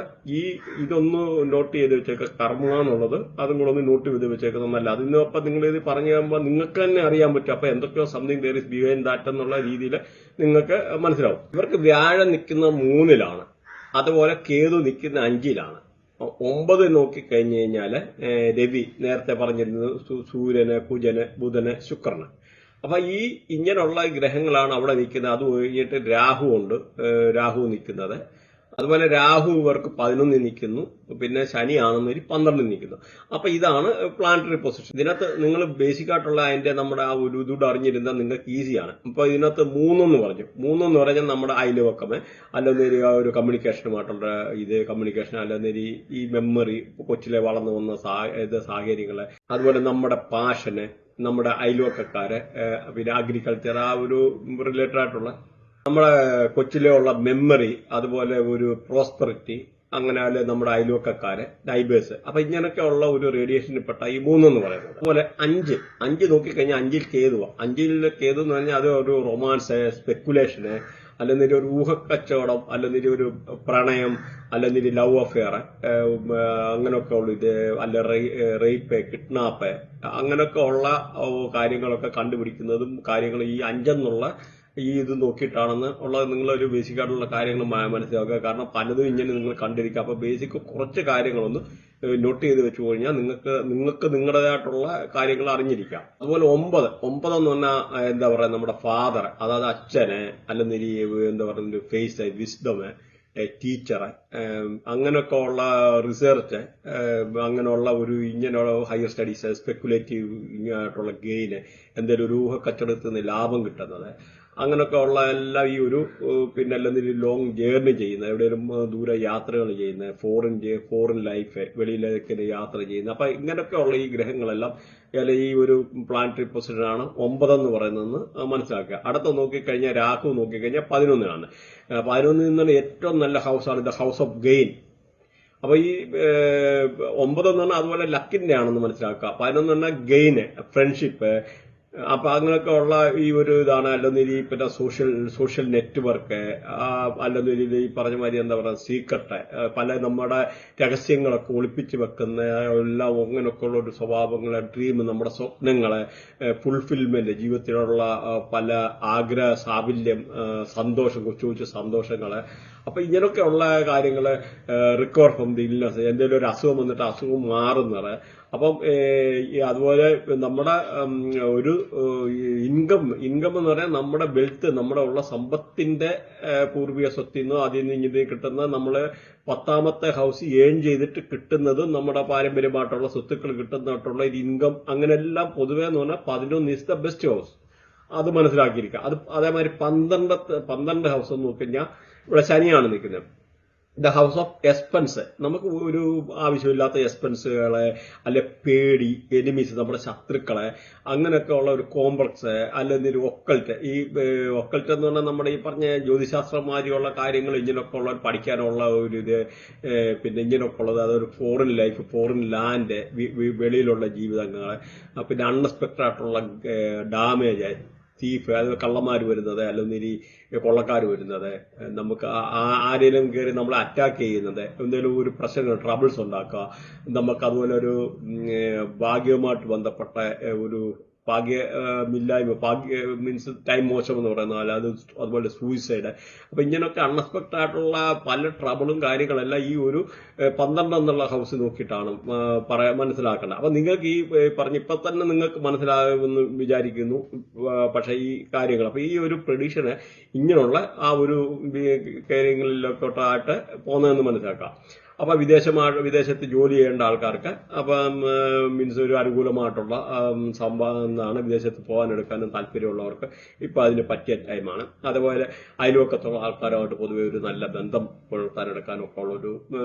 ഇതൊന്ന് നോട്ട് ചെയ്ത് വെച്ചേക്കുക, കർമ്മ എന്നുള്ളത് അതും കൂടെ ഒന്ന് നോട്ട് ചെയ്ത് വെച്ചേക്കുന്നതല്ല. അതിനൊപ്പം നിങ്ങൾ ഇത് പറഞ്ഞു കഴിയുമ്പോൾ നിങ്ങൾക്ക് തന്നെ അറിയാൻ പറ്റും. അപ്പൊ എന്തൊക്കെയോ something there is behind that എന്നുള്ള രീതിയിൽ നിങ്ങൾക്ക് മനസ്സിലാവും. ഇവർക്ക് വ്യാഴം നിൽക്കുന്ന 3-ലാണ്, അതുപോലെ കേതു നിൽക്കുന്ന 5-ലാണ്. 9 നോക്കിക്കഴിഞ്ഞു കഴിഞ്ഞാല് രവി നേരത്തെ പറഞ്ഞിരുന്നത്, സൂര്യന്, കുജന്, ബുധന്, ശുക്രന്. അപ്പൊ ഇങ്ങനെയുള്ള ഗ്രഹങ്ങളാണ് അവിടെ നിൽക്കുന്നത്. അത് കഴിഞ്ഞിട്ട് രാഹു നിൽക്കുന്നത്. അതുപോലെ രാഹു ഇവർക്ക് 11 നിൽക്കുന്നു. പിന്നെ ശനിയാണെന്ന് 12 നിൽക്കുന്നു. അപ്പൊ ഇതാണ് പ്ലാനറ്ററി പൊസിഷൻ. ഇതിനകത്ത് നിങ്ങൾ ബേസിക് ആയിട്ടുള്ള അതിന്റെ നമ്മുടെ ആ ഒരു ഇതൂടെ അറിഞ്ഞിരുന്നാൽ നിങ്ങൾക്ക് ഈസിയാണ്. ഇപ്പൊ ഇതിനകത്ത് 3 എന്ന് പറഞ്ഞാൽ നമ്മുടെ അയൽവക്കമേ അല്ലെങ്കിൽ ഒരു കമ്മ്യൂണിക്കേഷനുമായിട്ടുള്ള കമ്മ്യൂണിക്കേഷൻ അല്ലെങ്കിൽ ഈ മെമ്മറി, കൊച്ചിലെ വളർന്നു വന്ന സാഹചര്യങ്ങള്, അതുപോലെ നമ്മുടെ പാഷന്, നമ്മുടെ അയൽവക്കക്കാര്, പിന്നെ അഗ്രികൾച്ചർ ആ ഒരു റിലേറ്റഡ് ആയിട്ടുള്ള നമ്മുടെ കൊച്ചിലെ ഉള്ള മെമ്മറി, അതുപോലെ ഒരു പ്രോസ്പെറിറ്റി, അങ്ങനെ അല്ലെ നമ്മുടെ അയൽവക്കക്കാര്, നൈബേഴ്സ്. അപ്പൊ ഇങ്ങനെയൊക്കെ ഉള്ള ഒരു റേഡിയേഷനിൽ പെട്ട ഈ 3 എന്ന് പറയുന്നത്. അതുപോലെ 5 നോക്കിക്കഴിഞ്ഞാൽ 5-ൽ കേതുവാ. 5-ൽ കേതു എന്ന് പറഞ്ഞാൽ അത് ഒരു റൊമാൻസ്, സ്പെക്കുലേഷന്, അല്ലെങ്കിൽ ഒരു ഊഹക്കച്ചവടം, അല്ലെങ്കിൽ ഒരു പ്രണയം, അല്ലെങ്കിൽ ലവ് അഫെയർ, അങ്ങനെയൊക്കെ ഉള്ള അല്ല റേപ്പ്, കിഡ്നാപ്പ്, അങ്ങനെയൊക്കെ ഉള്ള കാര്യങ്ങളൊക്കെ കണ്ടുപിടിക്കുന്നതും കാര്യങ്ങൾ ഈ 5 ഇത് നോക്കിയിട്ടാണെന്ന് ഉള്ളത് നിങ്ങളൊരു ബേസിക് ആയിട്ടുള്ള കാര്യങ്ങൾ മനസ്സിലാക്കുക. കാരണം പലതും ഇങ്ങനെ നിങ്ങൾ കണ്ടിരിക്കുക. അപ്പൊ ബേസിക് കുറച്ച് കാര്യങ്ങളൊന്ന് നോട്ട് ചെയ്ത് വെച്ചു കഴിഞ്ഞാൽ നിങ്ങൾക്ക് നിങ്ങളുടേതായിട്ടുള്ള കാര്യങ്ങൾ അറിഞ്ഞിരിക്കാം. അതുപോലെ 9 എന്ന് പറഞ്ഞാൽ എന്താ പറയാ, നമ്മുടെ ഫാദർ, അതായത് അച്ഛന്, അല്ലെങ്കിൽ എന്താ പറയുക ഫേസ്, വിസ്ഡം, ടീച്ചറ്, അങ്ങനെയൊക്കെ ഉള്ള റിസർച്ച്, അങ്ങനെയുള്ള ഒരു ഇങ്ങനെയുള്ള ഹയർ സ്റ്റഡീസ്, സ്പെക്കുലേറ്റീവ് ആയിട്ടുള്ള ഗെയിന്, എന്തെങ്കിലും ഒരു ഊഹക്കച്ചവടത്തിൽ നിന്ന് ലാഭം കിട്ടുന്നത്, അങ്ങനെയൊക്കെ ഉള്ള എല്ലാം ഈ ഒരു പിന്നെ അല്ലെങ്കിൽ ലോങ് ജേർണി ചെയ്യുന്നത്, എവിടെയും ദൂരെ യാത്രകൾ ചെയ്യുന്നത്, ഫോറിൻ ലൈഫ്, വെളിയിലേക്ക് യാത്ര ചെയ്യുന്നത്. അപ്പൊ ഇങ്ങനെയൊക്കെ ഉള്ള ഈ ഗ്രഹങ്ങളെല്ലാം ഈ ഒരു പ്ലാനറ്ററി പൊസിഷനാണ് 9 എന്ന് പറയുന്നതെന്ന് മനസ്സിലാക്കുക. അടുത്ത നോക്കിക്കഴിഞ്ഞാൽ രാഹു നോക്കിക്കഴിഞ്ഞാൽ 11-ലാണ്. 11-ൽ നിന്നാണ് ഏറ്റവും നല്ല ഹൗസാണ് ദ ഹൗസ് ഓഫ് ഗെയിൻ. അപ്പൊ ഈ 9 എന്ന് പറഞ്ഞാൽ അതുപോലെ ലക്കിന്റെ ആണെന്ന് മനസ്സിലാക്കുക. 11 എന്ന് പറഞ്ഞാൽ ഗെയിന്, ഫ്രണ്ട്ഷിപ്പ്, അപ്പൊ അങ്ങനെയൊക്കെ ഉള്ള ഈ ഒരു ഇതാണ്. അല്ലെങ്കിൽ ഈ പിന്നെ സോഷ്യൽ നെറ്റ്വർക്ക്, അല്ലെങ്കിൽ ഈ പറഞ്ഞ മാതിരി എന്താ പറയുക സീക്രട്ട്, പല നമ്മുടെ രഹസ്യങ്ങളൊക്കെ ഒളിപ്പിച്ച് വെക്കുന്ന എല്ലാം അങ്ങനെയൊക്കെ ഉള്ള ഒരു സ്വഭാവങ്ങളെ, ഡ്രീം, നമ്മുടെ സ്വപ്നങ്ങളെ ഫുൾഫിൽമെന്റ്, ജീവിതത്തിലുള്ള പല ആഗ്രഹ സാഫല്യം, സന്തോഷം, കൊച്ചു കൊച്ചു സന്തോഷങ്ങള്, അപ്പൊ ഇങ്ങനെയൊക്കെയുള്ള കാര്യങ്ങൾ റിക്കവർ ഫ്രം ദി ഇൽനെസ്, എന്തെങ്കിലും ഒരു അസുഖം വന്നിട്ട് അസുഖം മാറുന്നത്. അപ്പം അതുപോലെ നമ്മുടെ ഒരു ഇൻകം എന്ന് പറയാൻ നമ്മുടെ വെൽത്ത്, നമ്മുടെ ഉള്ള സമ്പത്തിന്റെ പൂർവിക സ്വത്തിൽ നിന്നോ അതിൽ നിന്ന് ഇങ്ങനെ കിട്ടുന്ന നമ്മള് 10ാമത്തെ ഹൗസ് ഏൺ ചെയ്തിട്ട് കിട്ടുന്നത് നമ്മുടെ പാരമ്പര്യമായിട്ടുള്ള സ്വത്തുക്കൾ കിട്ടുന്നതായിട്ടുള്ള ഒരു ഇൻകം, അങ്ങനെല്ലാം പൊതുവെ എന്ന് പറഞ്ഞാൽ 11 ഈസ് ദ ബെസ്റ്റ് ഹൗസ്. അത് മനസ്സിലാക്കിയിരിക്കുക. അത് അതേമാതിരി 12 ഹൗസ് എന്ന് നോക്കിക്കഴിഞ്ഞാൽ ഇവിടെ ശനിയാണ് നിൽക്കുന്നത്. ദ ഹൗസ് ഓഫ് എക്സ്പെൻസ്, നമുക്ക് ഒരു ആവശ്യമില്ലാത്ത എക്സ്പെൻസുകളെ അല്ലെ പേടി, എനിമീസ്, നമ്മുടെ ശത്രുക്കളെ, അങ്ങനെയൊക്കെ ഉള്ള ഒരു കോംപ്ലക്സ്, അല്ലെങ്കിൽ ഒരു ഒക്കൾട്ട്. ഈ ഒക്കൾട്ട് എന്ന് പറഞ്ഞാൽ നമ്മുടെ ഈ പറഞ്ഞ ജ്യോതിശാസ്ത്രമാതിരിയുള്ള കാര്യങ്ങൾ ഇങ്ങനെയൊക്കെ ഉള്ള പഠിക്കാനുള്ള ഒരു ഇത്, പിന്നെ ഇങ്ങനെയൊക്കെ ഉള്ളത്, അതൊരു ഫോറിൻ ലൈഫ്, ഫോറിൻ ലാൻഡ്, വെളിയിലുള്ള ജീവിതങ്ങളെ, പിന്നെ അൺഎക്സ്പെക്ടഡ് ആയിട്ടുള്ള ഡാമേജ്, തീഫ്, അത് കള്ളന്മാർ വരുന്നത്, അല്ലെങ്കിൽ കൊള്ളക്കാർ വരുന്നത്, നമുക്ക് ആരെങ്കിലും കയറി നമ്മളെ അറ്റാക്ക് ചെയ്യുന്നത്, എന്തെങ്കിലും ഒരു പ്രശ്നങ്ങൾ, ട്രബിൾസ് ഉണ്ടാക്കുക, നമുക്ക് അതുപോലെ ഒരു ഭാഗ്യവുമായിട്ട് ബന്ധപ്പെട്ട ഒരു ഭാഗ്യമില്ലായ്മ, മീൻസ് ടൈം മോശം എന്ന് പറയുന്നത്, അല്ലാതെ അതുപോലെ സൂയിസൈഡ്. അപ്പൊ ഇങ്ങനെയൊക്കെ അൺഎക്സ്പെക്ടഡ് ആയിട്ടുള്ള പല ട്രബിളും കാര്യങ്ങളെല്ലാം ഈ ഒരു 12 എന്നുള്ള ഹൗസ് നോക്കിയിട്ടാണ് മനസ്സിലാക്കേണ്ടത്. അപ്പൊ നിങ്ങൾക്ക് ഈ പറഞ്ഞ ഇപ്പൊ തന്നെ നിങ്ങൾക്ക് മനസ്സിലാകുമെന്ന് വിചാരിക്കുന്നു. പക്ഷെ ഈ കാര്യങ്ങൾ, അപ്പൊ ഈ ഒരു പ്രഡിക്ഷന് ഇങ്ങനെയുള്ള ആ ഒരു കാര്യങ്ങളിലൊക്കെയായിട്ട് പോകുന്നതെന്ന് മനസ്സിലാക്കാം. അപ്പൊ വിദേശത്ത് ജോലി ചെയ്യേണ്ട ആൾക്കാർക്ക് അപ്പം മീൻസ് ഒരു അനുകൂലമായിട്ടുള്ള സംഭവമാണ്. വിദേശത്ത് പോകാനെടുക്കാനും താല്പര്യമുള്ളവർക്ക് ഇപ്പൊ അതിന് പറ്റിയ ടൈമാണ്. അതുപോലെ അയൽവക്കത്തുള്ള ആൾക്കാരുമായിട്ട് പൊതുവെ ഒരു നല്ല ബന്ധം പുലർത്താനെടുക്കാനും ഒക്കെ ഉള്ളൊരു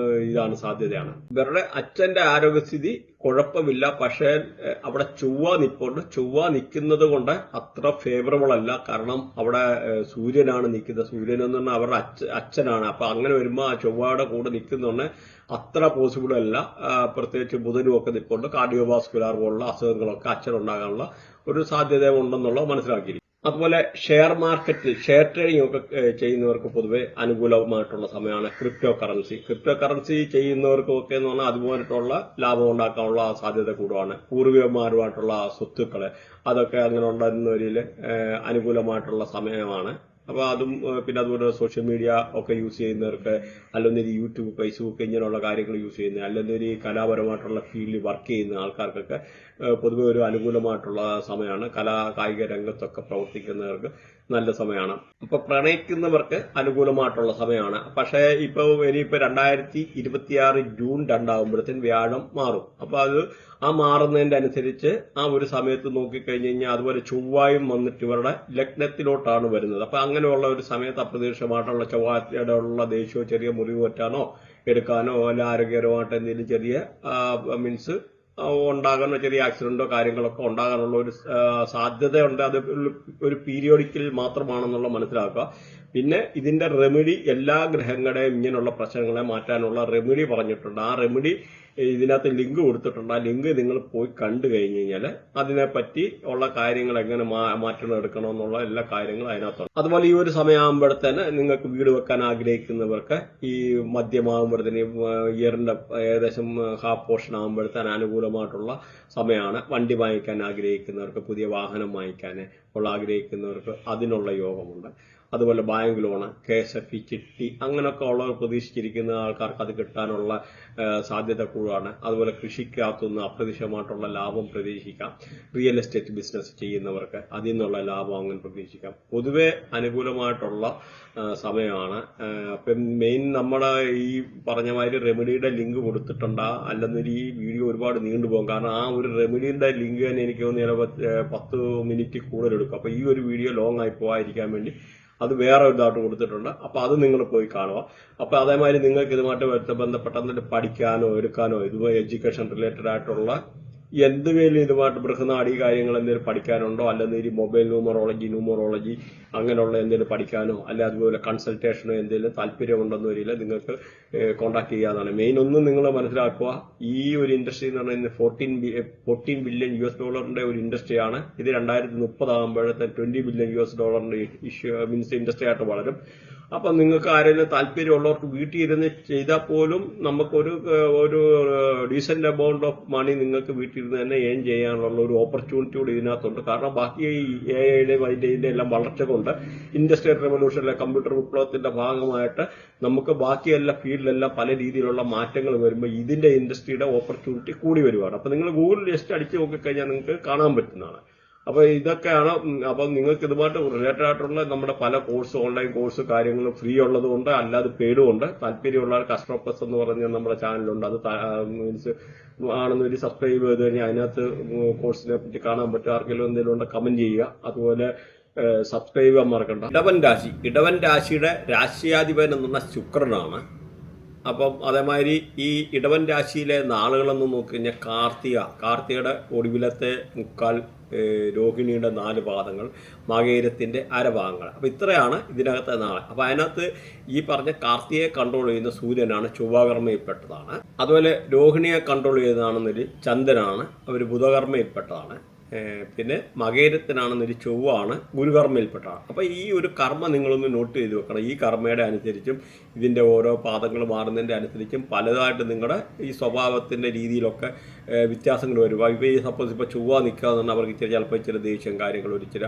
ഇതാണ്, സാധ്യതയാണ്. ഇവരുടെ അച്ഛന്റെ ആരോഗ്യസ്ഥിതി കുഴപ്പമില്ല, പക്ഷേ അവിടെ ചൊവ്വ നിൽപ്പുണ്ട്. ചൊവ്വ നിൽക്കുന്നത് കൊണ്ട് അത്ര ഫേവറബിൾ അല്ല. കാരണം അവിടെ സൂര്യനാണ് നിൽക്കുന്നത്. സൂര്യൻ എന്ന് പറഞ്ഞാൽ അവരുടെ അച്ഛനാണ്. അപ്പൊ അങ്ങനെ വരുമ്പോൾ ആ ചൊവ്വയുടെ കൂടെ നിൽക്കുന്നതുകൊണ്ട് അത്ര പോസിബിൾ അല്ല. പ്രത്യേകിച്ച് ബുധനും ഒക്കെ നിൽപ്പുണ്ട്. കാർഡിയോവാസ്കുലാർ പോലുള്ള അസുഖങ്ങളൊക്കെ അച്ഛനുണ്ടാകാനുള്ള ഒരു സാധ്യത ഉണ്ടെന്നുള്ളത് മനസ്സിലാക്കിയിരിക്കും. അതുപോലെ ഷെയർ മാർക്കറ്റിൽ ഷെയർ ട്രേഡിംഗ് ഒക്കെ ചെയ്യുന്നവർക്ക് പൊതുവെ അനുകൂലമായിട്ടുള്ള സമയമാണ്. ക്രിപ്റ്റോ കറൻസി ചെയ്യുന്നവർക്കൊക്കെ എന്ന് പറഞ്ഞാൽ അതുപോലെയുള്ള ലാഭം ഉണ്ടാക്കാനുള്ള സാധ്യത കൂടുതലാണ്. പൂർവികന്മാരുമായിട്ടുള്ള സ്വത്തുക്കള് അതൊക്കെ അങ്ങനെ ഉണ്ടാകുന്നവരിൽ അനുകൂലമായിട്ടുള്ള സമയമാണ്. അപ്പൊ അതും പിന്നെ അതുപോലെ സോഷ്യൽ മീഡിയ ഒക്കെ യൂസ് ചെയ്യുന്നവർക്ക്, അല്ലെങ്കിൽ യൂട്യൂബ്, ഫേസ്ബുക്ക് ഇങ്ങനെയുള്ള കാര്യങ്ങൾ യൂസ് ചെയ്യുന്ന, അല്ലെങ്കിൽ കലാപരമായിട്ടുള്ള ഫീൽഡിൽ വർക്ക് ചെയ്യുന്ന ആൾക്കാർക്കൊക്കെ പൊതുവെ ഒരു അനുകൂലമായിട്ടുള്ള സമയമാണ്. കായിക രംഗത്തൊക്കെ പ്രവർത്തിക്കുന്നവർക്ക് നല്ല സമയമാണ്. അപ്പൊ പ്രണയിക്കുന്നവർക്ക് അനുകൂലമായിട്ടുള്ള സമയമാണ്. പക്ഷേ ഇനിയിപ്പോ 2026 ജൂൺ 2 ആകുമ്പോഴത്തേന് വ്യാഴം മാറും. അപ്പൊ അത് ആ മാറുന്നതിന്റെ അനുസരിച്ച് ആ ഒരു സമയത്ത് നോക്കിക്കഴിഞ്ഞ് കഴിഞ്ഞാൽ അതുപോലെ ചൊവ്വായും വന്നിട്ട് ഇവരുടെ ലഗ്നത്തിലോട്ടാണ് വരുന്നത്. അപ്പൊ അങ്ങനെയുള്ള ഒരു സമയത്ത് അപ്രതീക്ഷിതമായിട്ടുള്ള ചൊവ്വായുടെ ഉള്ള ദേഷ്യമോ ചെറിയ മുറിവ് പറ്റാനോ എടുക്കാനോ അല്ല ആരോഗ്യപരമായിട്ട് എന്തെങ്കിലും ചെറിയ മീൻസ് ഉണ്ടാകുന്ന ചെറിയ ആക്സിഡന്റോ കാര്യങ്ങളൊക്കെ ഉണ്ടാകാനുള്ള ഒരു സാധ്യതയുണ്ട്. അത് ഒരു പീരിയോഡിക്കൽ മാത്രമാണെന്നുള്ള മനസ്സിലാക്കുക. പിന്നെ ഇതിന്റെ റെമഡി, എല്ലാ ഗ്രഹങ്ങളുടെയും ഇങ്ങനെയുള്ള പ്രശ്നങ്ങളെ മാറ്റാനുള്ള റെമഡി പറഞ്ഞിട്ടുണ്ട്. ആ റെമഡി ഇതിനകത്ത് ലിങ്ക് കൊടുത്തിട്ടുണ്ട്. ആ ലിങ്ക് നിങ്ങൾ പോയി കണ്ടു കഴിഞ്ഞു കഴിഞ്ഞാൽ അതിനെപ്പറ്റി ഉള്ള കാര്യങ്ങൾ എങ്ങനെ മാറ്റം എടുക്കണമെന്നുള്ള എല്ലാ കാര്യങ്ങളും അതിനകത്തുണ്ട്. അതുപോലെ ഈ ഒരു സമയമാകുമ്പോഴത്തേന് നിങ്ങൾക്ക് വീട് വെക്കാൻ ആഗ്രഹിക്കുന്നവർക്ക് ഈ മധ്യമാകുമ്പോഴത്തേന് ഇയറിന്റെ ഏകദേശം ഹാഫ് പോർഷൻ ആകുമ്പോഴത്തേന് അനുകൂലമായിട്ടുള്ള സമയമാണ്. വണ്ടി വാങ്ങിക്കാൻ ആഗ്രഹിക്കുന്നവർക്ക്, പുതിയ വാഹനം വാങ്ങിക്കാൻ ഉള്ള ആഗ്രഹിക്കുന്നവർക്ക് അതിനുള്ള യോഗമുണ്ട്. അതുപോലെ ബാങ്ക് ലോണ്, KSF, ചിട്ടി അങ്ങനെയൊക്കെ ഉള്ളവർ പ്രതീക്ഷിച്ചിരിക്കുന്ന ആൾക്കാർക്ക് അത് കിട്ടാനുള്ള സാധ്യത കൂടുതലാണ്. അതുപോലെ കൃഷിക്കകത്തുനിന്ന് അപ്രതീക്ഷിതമായിട്ടുള്ള ലാഭം പ്രതീക്ഷിക്കാം. റിയൽ എസ്റ്റേറ്റ് ബിസിനസ് ചെയ്യുന്നവർക്ക് അതിൽ നിന്നുള്ള ലാഭം അങ്ങനെ പ്രതീക്ഷിക്കാം. പൊതുവെ അനുകൂലമായിട്ടുള്ള സമയമാണ്. അപ്പം മെയിൻ നമ്മുടെ ഈ പറഞ്ഞ മാതിരി റെമഡിയുടെ ലിങ്ക് കൊടുത്തിട്ടുണ്ട്. അല്ലെന്നൊരു ഈ വീഡിയോ ഒരുപാട് നീണ്ടുപോകും. കാരണം ആ ഒരു റെമഡിയുടെ ലിങ്ക് തന്നെ എനിക്ക് തോന്നുന്നു 10 മിനിറ്റ് കൂടുതൽ എടുക്കും. അപ്പൊ ഈ ഒരു വീഡിയോ ലോങ് ആയി പോകാതിരിക്കാൻ വേണ്ടി അത് വേറെ ഇതായിട്ട് കൊടുത്തിട്ടുണ്ട്. അപ്പൊ അത് നിങ്ങൾ പോയി കാണുക. അപ്പൊ അതേമാതിരി നിങ്ങൾക്ക് ഇതുമായിട്ട് ബന്ധപ്പെട്ട എന്തെങ്കിലും പഠിക്കാനോ എടുക്കാനോ ഇതുപോലെ എഡ്യൂക്കേഷൻ റിലേറ്റഡ് ആയിട്ടുള്ള എന്തെങ്കിലും ഇതുമായിട്ട് ബൃഹനാടി കാര്യങ്ങൾ എന്തെങ്കിലും പഠിക്കാനുണ്ടോ, അല്ലെങ്കിൽ മൊബൈൽ ന്യൂമറോളജി അങ്ങനെയുള്ള എന്തെങ്കിലും പഠിക്കാനോ അല്ലെ അതുപോലെ കൺസൾട്ടേഷനോ എന്തെങ്കിലും താല്പര്യമുണ്ടെന്ന് വരില്ല നിങ്ങൾക്ക് കോൺടാക്ട് ചെയ്യാന്നാണ്. മെയിൻ ഒന്നും നിങ്ങൾ മനസ്സിലാക്കുക, ഈ ഒരു ഇൻഡസ്ട്രി എന്ന് പറയുന്നത് $14 ബില്യൺ ഒരു ഇൻഡസ്ട്രിയാണ്. ഇത് 2030 ആകുമ്പോഴത്തെ $20 ബില്യൺ മീൻസ് ഇൻഡസ്ട്രി ആയിട്ട് വളരും. അപ്പം നിങ്ങൾക്ക് ആരെങ്കിലും താല്പര്യമുള്ളവർക്ക് വീട്ടിൽ ഇരുന്ന് ചെയ്താൽ പോലും നമുക്കൊരു ഒരു ഡീസന്റ് എമൗണ്ട് ഓഫ് മണി നിങ്ങൾക്ക് വീട്ടിൽ ഇരുന്ന് തന്നെ ഏൺ ചെയ്യാനുള്ള ഒരു ഓപ്പർച്യൂണിറ്റി കൂടി ഇതിനകത്തുണ്ട്. കാരണം ബാക്കി AI-യുടെയും ഇതിന്റെ എല്ലാം വളർച്ച കൊണ്ട് ഇൻഡസ്ട്രിയൽ റെവല്യൂഷനിലെ കമ്പ്യൂട്ടർ വിപ്ലവത്തിന്റെ ഭാഗമായിട്ട് നമുക്ക് ബാക്കിയെല്ലാം ഫീൽഡിലെല്ലാം പല രീതിയിലുള്ള മാറ്റങ്ങൾ വരുമ്പോൾ ഇതിന്റെ ഇൻഡസ്ട്രിയുടെ ഓപ്പർച്യൂണിറ്റി കൂടി വരുവാണ്. അപ്പൊ നിങ്ങൾ ഗൂഗിളിൽ ജസ്റ്റ് അടിച്ചു നോക്കിക്കഴിഞ്ഞാൽ നിങ്ങൾക്ക് കാണാൻ പറ്റുന്നതാണ്. അപ്പൊ ഇതൊക്കെയാണ്. അപ്പൊ നിങ്ങൾക്ക് ഇതുമായിട്ട് റിലേറ്റഡ് ആയിട്ടുള്ള നമ്മുടെ പല കോഴ്സ്, ഓൺലൈൻ കോഴ്സ് കാര്യങ്ങളും ഫ്രീ ഉള്ളതുകൊണ്ട് അല്ലാതെ പെയ്ഡും ഉണ്ട്. താല്പര്യമുള്ള കസ്റ്റമർ പ്ലസ് എന്ന് പറഞ്ഞ നമ്മുടെ ചാനലുണ്ട്. അത് മീൻസ് ആണെന്നൊരു സബ്സ്ക്രൈബ് ചെയ്ത് കഴിഞ്ഞാൽ അതിനകത്ത് കോഴ്സിനെ പറ്റി കാണാൻ പറ്റും. ആർക്കെങ്കിലും എന്തെങ്കിലും ഉണ്ട് കമന്റ് ചെയ്യുക. അതുപോലെ സബ്സ്ക്രൈബ് ചെയ്യാൻ മറക്കണ്ട. ഇടവൻ രാശിയുടെ രാശിയാധിപൻ എന്നുള്ള ശുക്രനാണ്. അപ്പം അതേമാതിരി ഈ ഇടവൻ രാശിയിലെ നാളുകളെന്ന് നോക്കി കഴിഞ്ഞാൽ കാർത്തികയുടെ ഒടുവിലത്തെ മുക്കാൽ, രോഹിണിയുടെ 4 പാദങ്ങൾ, മകയിരത്തിൻ്റെ അരഭാഗങ്ങൾ. അപ്പോൾ ഇത്രയാണ് ഇതിനകത്തെ നാളെ. അപ്പോൾ അതിനകത്ത് ഈ പറഞ്ഞ കാർത്തികയെ കൺട്രോൾ ചെയ്യുന്ന സൂര്യനാണ്, ചൊവ്വാകർമ്മയിൽപ്പെട്ടതാണ്. അതുപോലെ രോഹിണിയെ കൺട്രോൾ ചെയ്യുന്നതാണെന്നൊരു ചന്ദ്രനാണ്, അവർ ബുധകർമ്മയിൽപ്പെട്ടതാണ്. പിന്നെ മകേരത്തിനാണെന്നൊരു ചൊവ്വാണ്, ഗുരുകർമ്മയിൽപ്പെട്ടതാണ്. അപ്പോൾ ഈ ഒരു കർമ്മ നിങ്ങളൊന്ന് നോട്ട് ചെയ്ത് വെക്കണം. ഈ കർമ്മയുടെ അനുസരിച്ചും ഇതിൻ്റെ ഓരോ പാദങ്ങൾ മാറുന്നതിൻ്റെ അനുസരിച്ചും പലതായിട്ട് നിങ്ങളുടെ ഈ സ്വഭാവത്തിൻ്റെ രീതിയിലൊക്കെ വ്യത്യാസങ്ങൾ വരും. ഇപ്പോൾ ഈ സപ്പോസ് ഇപ്പോൾ ചൊവ്വ നിൽക്കുക എന്ന് പറഞ്ഞാൽ അവർക്ക് ചിലപ്പോൾ ഇച്ചിരി ദേഷ്യം കാര്യങ്ങൾ ഒരിച്ചിരി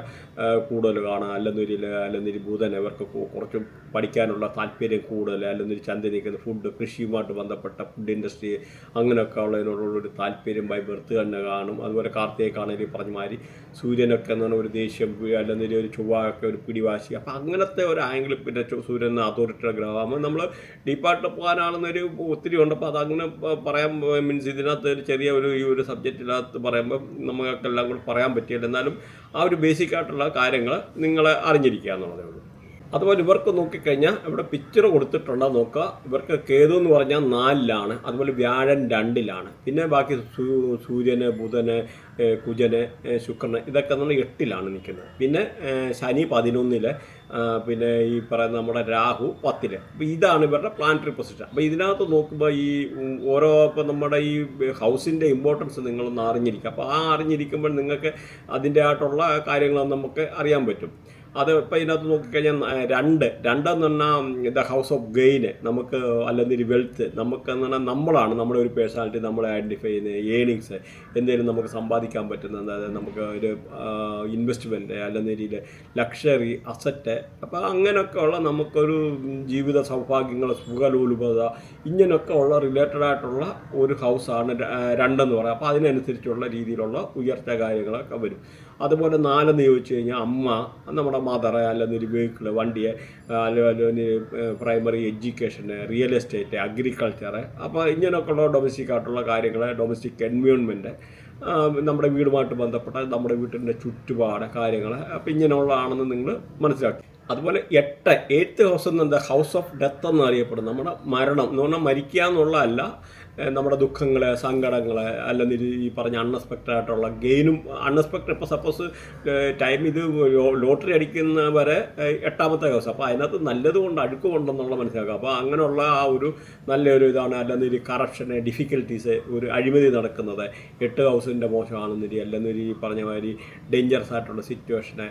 കൂടുതൽ കാണാം. അല്ലെന്നൊരു ബുധൻ അവർക്ക് കുറച്ചും പഠിക്കാനുള്ള താല്പര്യം കൂടുതൽ, അല്ലെന്നൊരു ചന്ദ്രൻ നിൽക്കുന്ന ഫുഡ്, കൃഷിയുമായിട്ട് ബന്ധപ്പെട്ട ഫുഡ് ഇൻഡസ്ട്രി അങ്ങനെയൊക്കെ ഉള്ളതിനോടുള്ളൊരു താല്പര്യം ബൈ ബർത്ത് തന്നെ കാണും. അതുപോലെ കാർത്തികയ്ക്കാണെങ്കിൽ പറഞ്ഞ മാതിരി സൂര്യനൊക്കെ എന്ന് പറഞ്ഞാൽ ഒരു ദേഷ്യം, അല്ലെങ്കിൽ ഒരു ചൊവ്വയൊക്കെ ഒരു പിടിവാശി. അപ്പം അങ്ങനത്തെ ഒരു ആംഗിൾ. പിന്നെ സൂര്യൻ അതോറിറ്റിയുടെ ഗ്രഹമാകുമ്പോൾ നമ്മൾ ഡീപ്പായിട്ട് പോകാനാണെന്നൊരു ഒത്തിരി ഉണ്ട്. അപ്പോൾ അതങ്ങനെ പറയാൻ മീൻസ് ഇതിനകത്ത് ഒരു ചെറിയ ഈ ഒരു സബ്ജക്റ്റിനകത്ത് പറയുമ്പോൾ നമുക്കെല്ലാം കൂടെ പറയാൻ പറ്റിയില്ല. എന്നാലും ആ ഒരു ബേസിക് ആയിട്ടുള്ള കാര്യങ്ങൾ നിങ്ങൾ അറിഞ്ഞിരിക്കുക എന്നുള്ളതേ ഉള്ളൂ. അതുപോലെ ഇവർക്ക് നോക്കിക്കഴിഞ്ഞാൽ ഇവിടെ പിക്ചർ കൊടുത്തിട്ടുണ്ടോ നോക്കുക. ഇവർക്ക് കേതു എന്ന് പറഞ്ഞാൽ 4-ലാണ്, അതുപോലെ വ്യാഴൻ 2-ലാണ്, പിന്നെ ബാക്കി സൂര്യന്, ബുധന്, കുജന്, ശുക്രന് ഇതൊക്കെ നമ്മൾ 8-ലാണ് നിൽക്കുന്നത്. പിന്നെ ശനി 11-ല്, പിന്നെ ഈ പറയുന്ന നമ്മുടെ രാഹു 10-ല്. അപ്പോൾ ഇതാണ് ഇവരുടെ പ്ലാനറ്ററി പൊസിഷൻ. അപ്പോൾ ഇതിനകത്ത് നോക്കുമ്പോൾ ഈ ഓരോ ഇപ്പം നമ്മുടെ ഈ ഹൗസിൻ്റെ ഇമ്പോർട്ടൻസ് നിങ്ങളൊന്ന് അറിഞ്ഞിരിക്കുക. അപ്പോൾ ആ അറിഞ്ഞിരിക്കുമ്പോൾ നിങ്ങൾക്ക് അതിൻ്റെ ആയിട്ടുള്ള കാര്യങ്ങൾ നമുക്ക് അറിയാൻ പറ്റും. അത് ഇപ്പം ഇതിനകത്ത് നോക്കിക്കഴിഞ്ഞാൽ 2 എന്ന് പറഞ്ഞാൽ ദ ഹൗസ് ഓഫ് ഗെയിന്, നമുക്ക് അല്ലെങ്കിൽ വെൽത്ത്, നമുക്കെന്ന് പറഞ്ഞാൽ നമ്മളാണ് നമ്മുടെ ഒരു പേഴ്സണാലിറ്റി നമ്മളെ ഐഡൻറ്റിഫൈ ചെയ്യുന്നത്. ഏണിങ്സ് എന്തെങ്കിലും നമുക്ക് സമ്പാദിക്കാൻ പറ്റുന്ന, അതായത് നമുക്ക് ഒരു ഇൻവെസ്റ്റ്മെൻറ്റ് അല്ലെങ്കിൽ ലക്ഷറി അസറ്റ്. അപ്പോൾ അങ്ങനെയൊക്കെ ഉള്ള നമുക്കൊരു ജീവിത സൗഭാഗ്യങ്ങൾ, സുഖലോലുപത ഇങ്ങനെയൊക്കെ ഉള്ള റിലേറ്റഡ് ആയിട്ടുള്ള ഒരു ഹൗസാണ് 2 എന്ന് പറയുക. അപ്പോൾ അതിനനുസരിച്ചുള്ള രീതിയിലുള്ള ഉയർച്ച കാര്യങ്ങളൊക്കെ വരും. അതുപോലെ 4 എന്ന് ചോദിച്ചു കഴിഞ്ഞാൽ അമ്മ, നമ്മുടെ മദർ, അല്ലെങ്കിൽ വെഹിക്കിൾ, വണ്ടിയെ, അല്ലെങ്കിൽ പ്രൈമറി എഡ്യൂക്കേഷന്, റിയൽ എസ്റ്റേറ്റ്, അഗ്രികൾച്ചർ. അപ്പോൾ ഇങ്ങനെയൊക്കെയുള്ള ഡൊമസ്റ്റിക് ആയിട്ടുള്ള കാര്യങ്ങൾ, ഡൊമസ്റ്റിക് എൻവയോൺമെൻറ്റ്, നമ്മുടെ വീടുമായിട്ട് ബന്ധപ്പെട്ട നമ്മുടെ വീട്ടിൻ്റെ ചുറ്റുപാട് കാര്യങ്ങൾ. അപ്പോൾ ഇങ്ങനെയുള്ളതാണെന്ന് നിങ്ങൾ മനസ്സിലാക്കി. അതുപോലെ 8th ഹൗസ് എന്നത് ഹൗസ് ഓഫ് ഡെത്ത് എന്നറിയപ്പെടും. നമ്മുടെ മരണം എന്ന് പറഞ്ഞാൽ മരിക്കുക എന്നുള്ളതല്ല, നമ്മുടെ ദുഃഖങ്ങൾ, സങ്കടങ്ങൾ, അല്ലെങ്കിൽ ഈ പറഞ്ഞ അൺഎക്സ്പെക്റ്റഡ് ആയിട്ടുള്ള ഗെയിനും. അൺഎക്സ്പെക്റ്റഡ് ഇപ്പോൾ സപ്പോസ് ടൈം ഇത് ലോട്ടറി അടിക്കുന്നവരെ 8ാമത്തെ ഹൗസ്. അപ്പോൾ അതിനകത്ത് നല്ലതുകൊണ്ട് അഴുക്കുകൊണ്ടെന്നുള്ള മനസ്സിലാക്കുക. അപ്പോൾ അങ്ങനെയുള്ള ആ ഒരു നല്ലൊരു ഇതാണ്. അല്ലെങ്കിൽ കറപ്ഷന്, ഡിഫിക്കൽട്ടീസ്, ഒരു അഴിമതി നടക്കുന്നത് 8 ഹൗസിൻ്റെ മോശമാണെന്നൊരു, അല്ലെങ്കിൽ ഈ പറഞ്ഞ മാതിരി ഡേഞ്ചറസ് ആയിട്ടുള്ള സിറ്റുവേഷന്,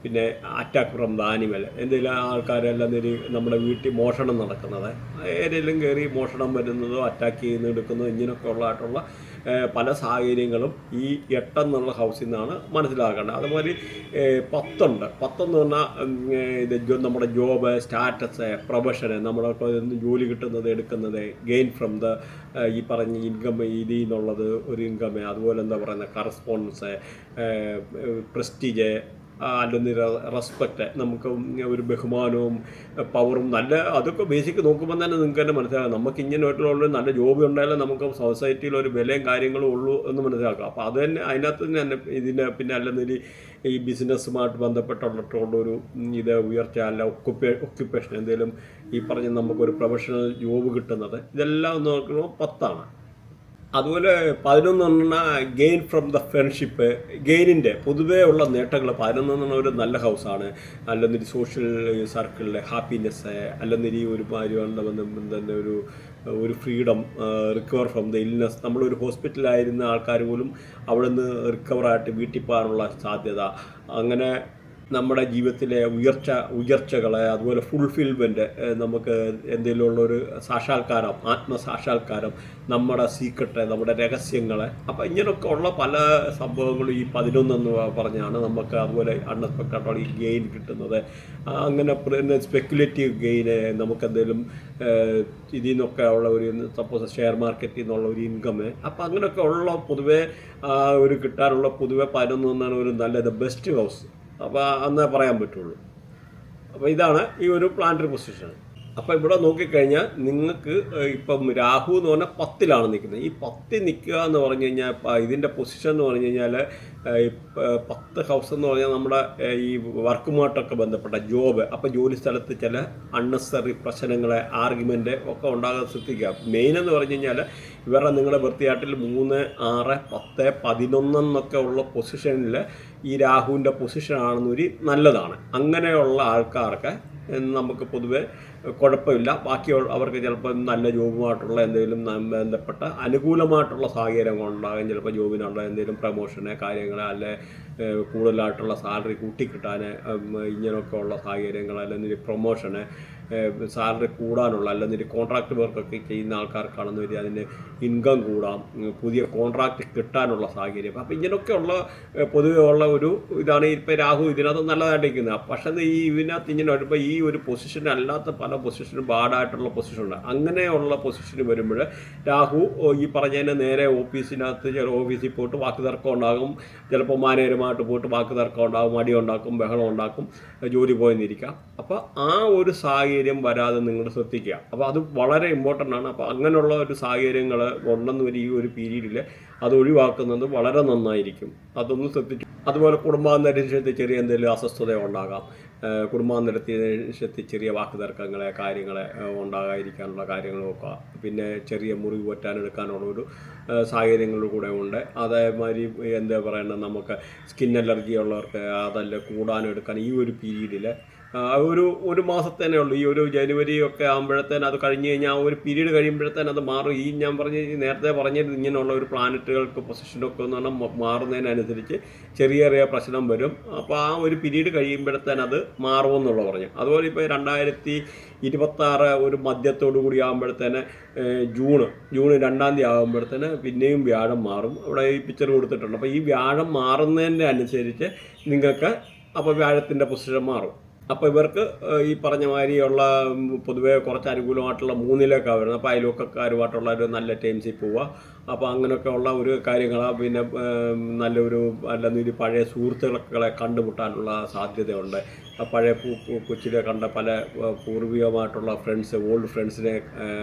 പിന്നെ അറ്റാക്ക് ഫ്രം ദ ആനിമൽ, എന്തെങ്കിലും ആൾക്കാരെല്ലാം നമ്മുടെ വീട്ടിൽ മോഷണം നടക്കുന്നത്, ഏതെങ്കിലും കയറി മോഷണം വരുന്നതോ അറ്റാക്ക് ചെയ്യുന്നതോ എടുക്കുന്നതോ ഇങ്ങനെയൊക്കെ ഉള്ളതായിട്ടുള്ള പല സാഹചര്യങ്ങളും ഈ 8 എന്നുള്ള ഹൗസിൽ നിന്നാണ് മനസ്സിലാക്കേണ്ടത്. അതുപോലെ 10 ഉണ്ട്. 10 എന്ന് പറഞ്ഞാൽ ഇത് നമ്മുടെ ജോബ്, സ്റ്റാറ്റസ്, പ്രൊഫഷന്, നമ്മളിപ്പോൾ ജോലി കിട്ടുന്നത്, എടുക്കുന്നത്, ഗെയിൻ ഫ്രം ദ ഈ പറഞ്ഞ ഇൻകം, ഇതിൽ നിന്നുള്ളത് ഒരു ഇൻകം. അതുപോലെ എന്താ പറയുന്നത്, കറസ്പോണ്ടൻസ്, പ്രസ്റ്റീജ്, അല്ലെങ്കിൽ റെസ്പെക്റ്റ്, നമുക്ക് ഒരു ബഹുമാനവും പവറും നല്ല, അതൊക്കെ ബേസിക് നോക്കുമ്പോൾ തന്നെ നിങ്ങൾക്ക് തന്നെ മനസ്സിലാക്കാം. നമുക്ക് ഇങ്ങനെയായിട്ടുള്ള നല്ല ജോബ് ഉണ്ടായാലും നമുക്ക് സൊസൈറ്റിയിൽ ഒരു വിലയും കാര്യങ്ങളും ഉള്ളൂ എന്ന് മനസ്സിലാക്കാം. അപ്പോൾ അത് തന്നെ അതിനകത്ത് തന്നെ ഇതിന് പിന്നെ അല്ലെങ്കിൽ ഈ ബിസിനസ്സുമായിട്ട് ബന്ധപ്പെട്ടുള്ളൊരു ഇത് ഉയർച്ച, അല്ല ഒക്യുപ്പേഷൻ, എന്തെങ്കിലും ഈ പറഞ്ഞ നമുക്കൊരു പ്രൊഫഷണൽ ജോബ് കിട്ടുന്നത്, ഇതെല്ലാം നോക്കുമ്പോൾ 10-ആണ്. അതുപോലെ 11 പറഞ്ഞാൽ ഗെയിൻ ഫ്രം ദ ഫ്രണ്ട്ഷിപ്പ്, ഗെയിനിൻ്റെ പൊതുവേ ഉള്ള നേട്ടങ്ങൾ. 11 എന്ന് പറഞ്ഞാൽ ഒരു നല്ല ഹൗസാണ്. അല്ലെങ്കിൽ സോഷ്യൽ സർക്കിളിലെ ഹാപ്പിനെസ്, അല്ലെങ്കിൽ ഒരു തന്നെ ഒരു freedom, recover from the illness. നമ്മളൊരു ഹോസ്പിറ്റലായിരുന്ന ആൾക്കാർ പോലും അവിടെ നിന്ന് റിക്കവറായിട്ട് വീട്ടിൽ പോകാനുള്ള സാധ്യത. അങ്ങനെ നമ്മുടെ ജീവിതത്തിലെ ഉയർച്ചകളെ അതുപോലെ ഫുൾഫിൽമെൻറ്റ്, നമുക്ക് എന്തെങ്കിലുമുള്ളൊരു സാക്ഷാത്കാരം, ആത്മസാക്ഷാത്കാരം, നമ്മുടെ സീക്രട്ട്, നമ്മുടെ രഹസ്യങ്ങളെ, അപ്പം ഇങ്ങനെയൊക്കെ ഉള്ള പല സംഭവങ്ങളും ഈ 11 പറഞ്ഞാണ് നമുക്ക് അതുപോലെ അൺഎക്സ്പെക്റ്റഡ് ഈ ഗെയിൻ കിട്ടുന്നത്. അങ്ങനെ സ്പെക്കുലേറ്റീവ് ഗെയിന്, നമുക്കെന്തെങ്കിലും ഇതിൽ നിന്നൊക്കെ ഉള്ള ഒരു സപ്പോസ് ഷെയർ മാർക്കറ്റിൽ നിന്നുള്ള ഒരു ഇൻകം, അപ്പം അങ്ങനെയൊക്കെ ഉള്ള പൊതുവേ ഒരു കിട്ടാനുള്ള പൊതുവെ 11 ഒരു നല്ല ബെസ്റ്റ് ഹൗസ്. അപ്പോൾ അന്നേ പറയാൻ പറ്റുള്ളൂ. അപ്പോൾ ഇതാണ് ഈ ഒരു പ്ലാനറ്ററി പൊസിഷൻ. അപ്പോൾ ഇവിടെ നോക്കിക്കഴിഞ്ഞാൽ നിങ്ങൾക്ക് ഇപ്പം രാഹു എന്ന് പറഞ്ഞാൽ 10ലാണ് നിൽക്കുന്നത്. ഈ 10 നിൽക്കുക എന്ന് പറഞ്ഞു കഴിഞ്ഞാൽ ഇതിൻ്റെ പൊസിഷൻ എന്ന് പറഞ്ഞു കഴിഞ്ഞാൽ 10 ഹൗസ് എന്ന് പറഞ്ഞാൽ നമ്മുടെ ഈ വർക്കുമായിട്ടൊക്കെ ബന്ധപ്പെട്ട ജോബ്. അപ്പോൾ ജോലി സ്ഥലത്ത് ചില അൺനെസറി പ്രശ്നങ്ങൾ, ആർഗ്യുമെൻ്റ് ഒക്കെ ഉണ്ടാകാൻ ശ്രദ്ധിക്കുക. മെയിൻ എന്ന് പറഞ്ഞു കഴിഞ്ഞാൽ ഇവരുടെ നിങ്ങളുടെ വൃത്തിയാട്ടിൽ 3, 6, 10, 11 എന്നൊക്കെ ഉള്ള പൊസിഷനിൽ ഈ രാഹുവിൻ്റെ പൊസിഷനാണെന്നൊരു നല്ലതാണ്. അങ്ങനെയുള്ള ആൾക്കാർക്ക് നമുക്ക് പൊതുവെ കുഴപ്പമില്ല. ബാക്കി അവർക്ക് ചിലപ്പോൾ നല്ല ജോബുമായിട്ടുള്ള എന്തെങ്കിലും ബന്ധപ്പെട്ട അനുകൂലമായിട്ടുള്ള സാഹചര്യങ്ങൾ ഉണ്ടാകും. ചിലപ്പോൾ ജോബിനുള്ള എന്തെങ്കിലും പ്രമോഷന് കാര്യങ്ങൾ, അല്ലെ കൂടുതലായിട്ടുള്ള സാലറി കൂട്ടിക്കിട്ടാൻ ഇങ്ങനെയൊക്കെ ഉള്ള സാഹചര്യങ്ങൾ, അല്ലെങ്കിൽ പ്രൊമോഷന്, സാലറി കൂടാനുള്ള, അല്ലെങ്കിൽ കോൺട്രാക്ട് വർക്കൊക്കെ ചെയ്യുന്ന ആൾക്കാർക്കാണെന്ന് വരിക അതിന് ഇൻകം കൂടാം, പുതിയ കോൺട്രാക്റ്റ് കിട്ടാനുള്ള സാഹചര്യം. അപ്പം ഇങ്ങനെയൊക്കെയുള്ള പൊതുവെ ഉള്ള ഒരു ഇതാണ്. ഇപ്പോൾ രാഹു ഇതിനകത്ത് നല്ലതായിട്ടിരിക്കുന്നത്. പക്ഷേ ഇതിനകത്ത് ഇങ്ങനെ വരുമ്പോൾ ഈ ഒരു പൊസിഷൻ അല്ലാത്ത പല പൊസിഷനും ബാഡായിട്ടുള്ള പൊസിഷനുണ്ട്. അങ്ങനെയുള്ള പൊസിഷന് വരുമ്പോൾ രാഹു ഈ പറഞ്ഞതിന് നേരെ ഓഫീസിനകത്ത് ചില ഓഫീസിൽ പോയിട്ട് വാക്ക് തർക്കം ഉണ്ടാകും, ചിലപ്പോൾ മാനേജരുമായിട്ട് പോയിട്ട് വാക്ക് തർക്കം ഉണ്ടാകും, അടി ഉണ്ടാക്കും, ബഹളം ഉണ്ടാക്കും, ജോലി പോയെന്നിരിക്കാം. അപ്പോൾ ആ ഒരു സാഹചര്യം വരാതെ നിങ്ങൾ ശ്രദ്ധിക്കുക. അപ്പോൾ അത് വളരെ ഇമ്പോർട്ടൻ്റ് ആണ്. അപ്പോൾ അങ്ങനെയുള്ള ഒരു സാഹചര്യങ്ങൾ ഉണ്ടെന്ന് വരെ ഈ ഒരു പീരീഡിൽ അത് ഒഴിവാക്കുന്നത് വളരെ നന്നായിരിക്കും. അതൊന്ന് ശ്രദ്ധിച്ചു. അതുപോലെ കുടുംബാന്തരീക്ഷത്തിൽ ചെറിയ എന്തെങ്കിലും അസ്വസ്ഥത ഉണ്ടാകാം. കുടുംബാന്തരീക്ഷത്തിൽ ചെറിയ വാക്ക് തർക്കങ്ങളെ, കാര്യങ്ങളെ ഉണ്ടാകാതിരിക്കാനുള്ള കാര്യങ്ങൾ നോക്കുക. പിന്നെ ചെറിയ മുറിവ് പറ്റാനെടുക്കാനുള്ള ഒരു സാഹചര്യങ്ങളിൽ കൂടെ ഉണ്ട്. അതേമാതിരി എന്താ പറയുന്നത്, നമുക്ക് സ്കിൻ അലർജി ഉള്ളവർക്ക് അതല്ല കൂടാനെടുക്കാൻ ഈ ഒരു പീരീഡിൽ ഒരു മാസത്തേനേ ഉള്ളൂ. ഈ ഒരു ജനുവരി ഒക്കെ ആകുമ്പോഴത്തേന് അത് കഴിഞ്ഞ് കഴിഞ്ഞാൽ ആ ഒരു പീരീഡ് കഴിയുമ്പോഴത്തേന് അത് മാറും. ഈ ഞാൻ നേരത്തെ പറഞ്ഞത് ഇങ്ങനെയുള്ള ഒരു പ്ലാനറ്റുകൾക്ക് പൊസിഷനൊക്കെ എന്ന് പറഞ്ഞാൽ മാറുന്നതിനനുസരിച്ച് ചെറിയ ചെറിയ പ്രശ്നം വരും. അപ്പോൾ ആ ഒരു പീരീഡ് കഴിയുമ്പോഴത്തേന് അത് മാറുമെന്നുള്ള പറഞ്ഞു. അതുപോലെ ഇപ്പോൾ 2026 ഒരു മധ്യത്തോടു കൂടി ആകുമ്പോഴത്തേന് ജൂൺ 2-ാം തീയതി ആകുമ്പോഴത്തേന് പിന്നെയും വ്യാഴം മാറും. അവിടെ ഈ പിക്ചർ കൊടുത്തിട്ടുണ്ട്. അപ്പോൾ ഈ വ്യാഴം മാറുന്നതിൻ്റെ അനുസരിച്ച് നിങ്ങൾക്ക് അപ്പോൾ വ്യാഴത്തിൻ്റെ പൊസിഷൻ മാറും. അപ്പോൾ ഇവർക്ക് ഈ പറഞ്ഞ മാതിരിയുള്ള പൊതുവേ കുറച്ച് അനുകൂലമായിട്ടുള്ള 3-ലേക്കാണ് വരുന്നത്. അപ്പോൾ അയൽവക്കക്കാരുമായിട്ടുള്ള ഒരു നല്ല ടൈംസിൽ പോവുക. അപ്പോൾ അങ്ങനെയൊക്കെ ഉള്ള ഒരു കാര്യങ്ങളാണ്. പിന്നെ നല്ലൊരു അല്ലെങ്കിൽ പഴയ സുഹൃത്തുക്കളെ കണ്ടുമുട്ടാനുള്ള സാധ്യതയുണ്ട്. പഴയ കൊച്ചിലെ കണ്ട പല പൂർവികമായിട്ടുള്ള ഫ്രണ്ട്സ്, ഓൾഡ് ഫ്രണ്ട്സിനെ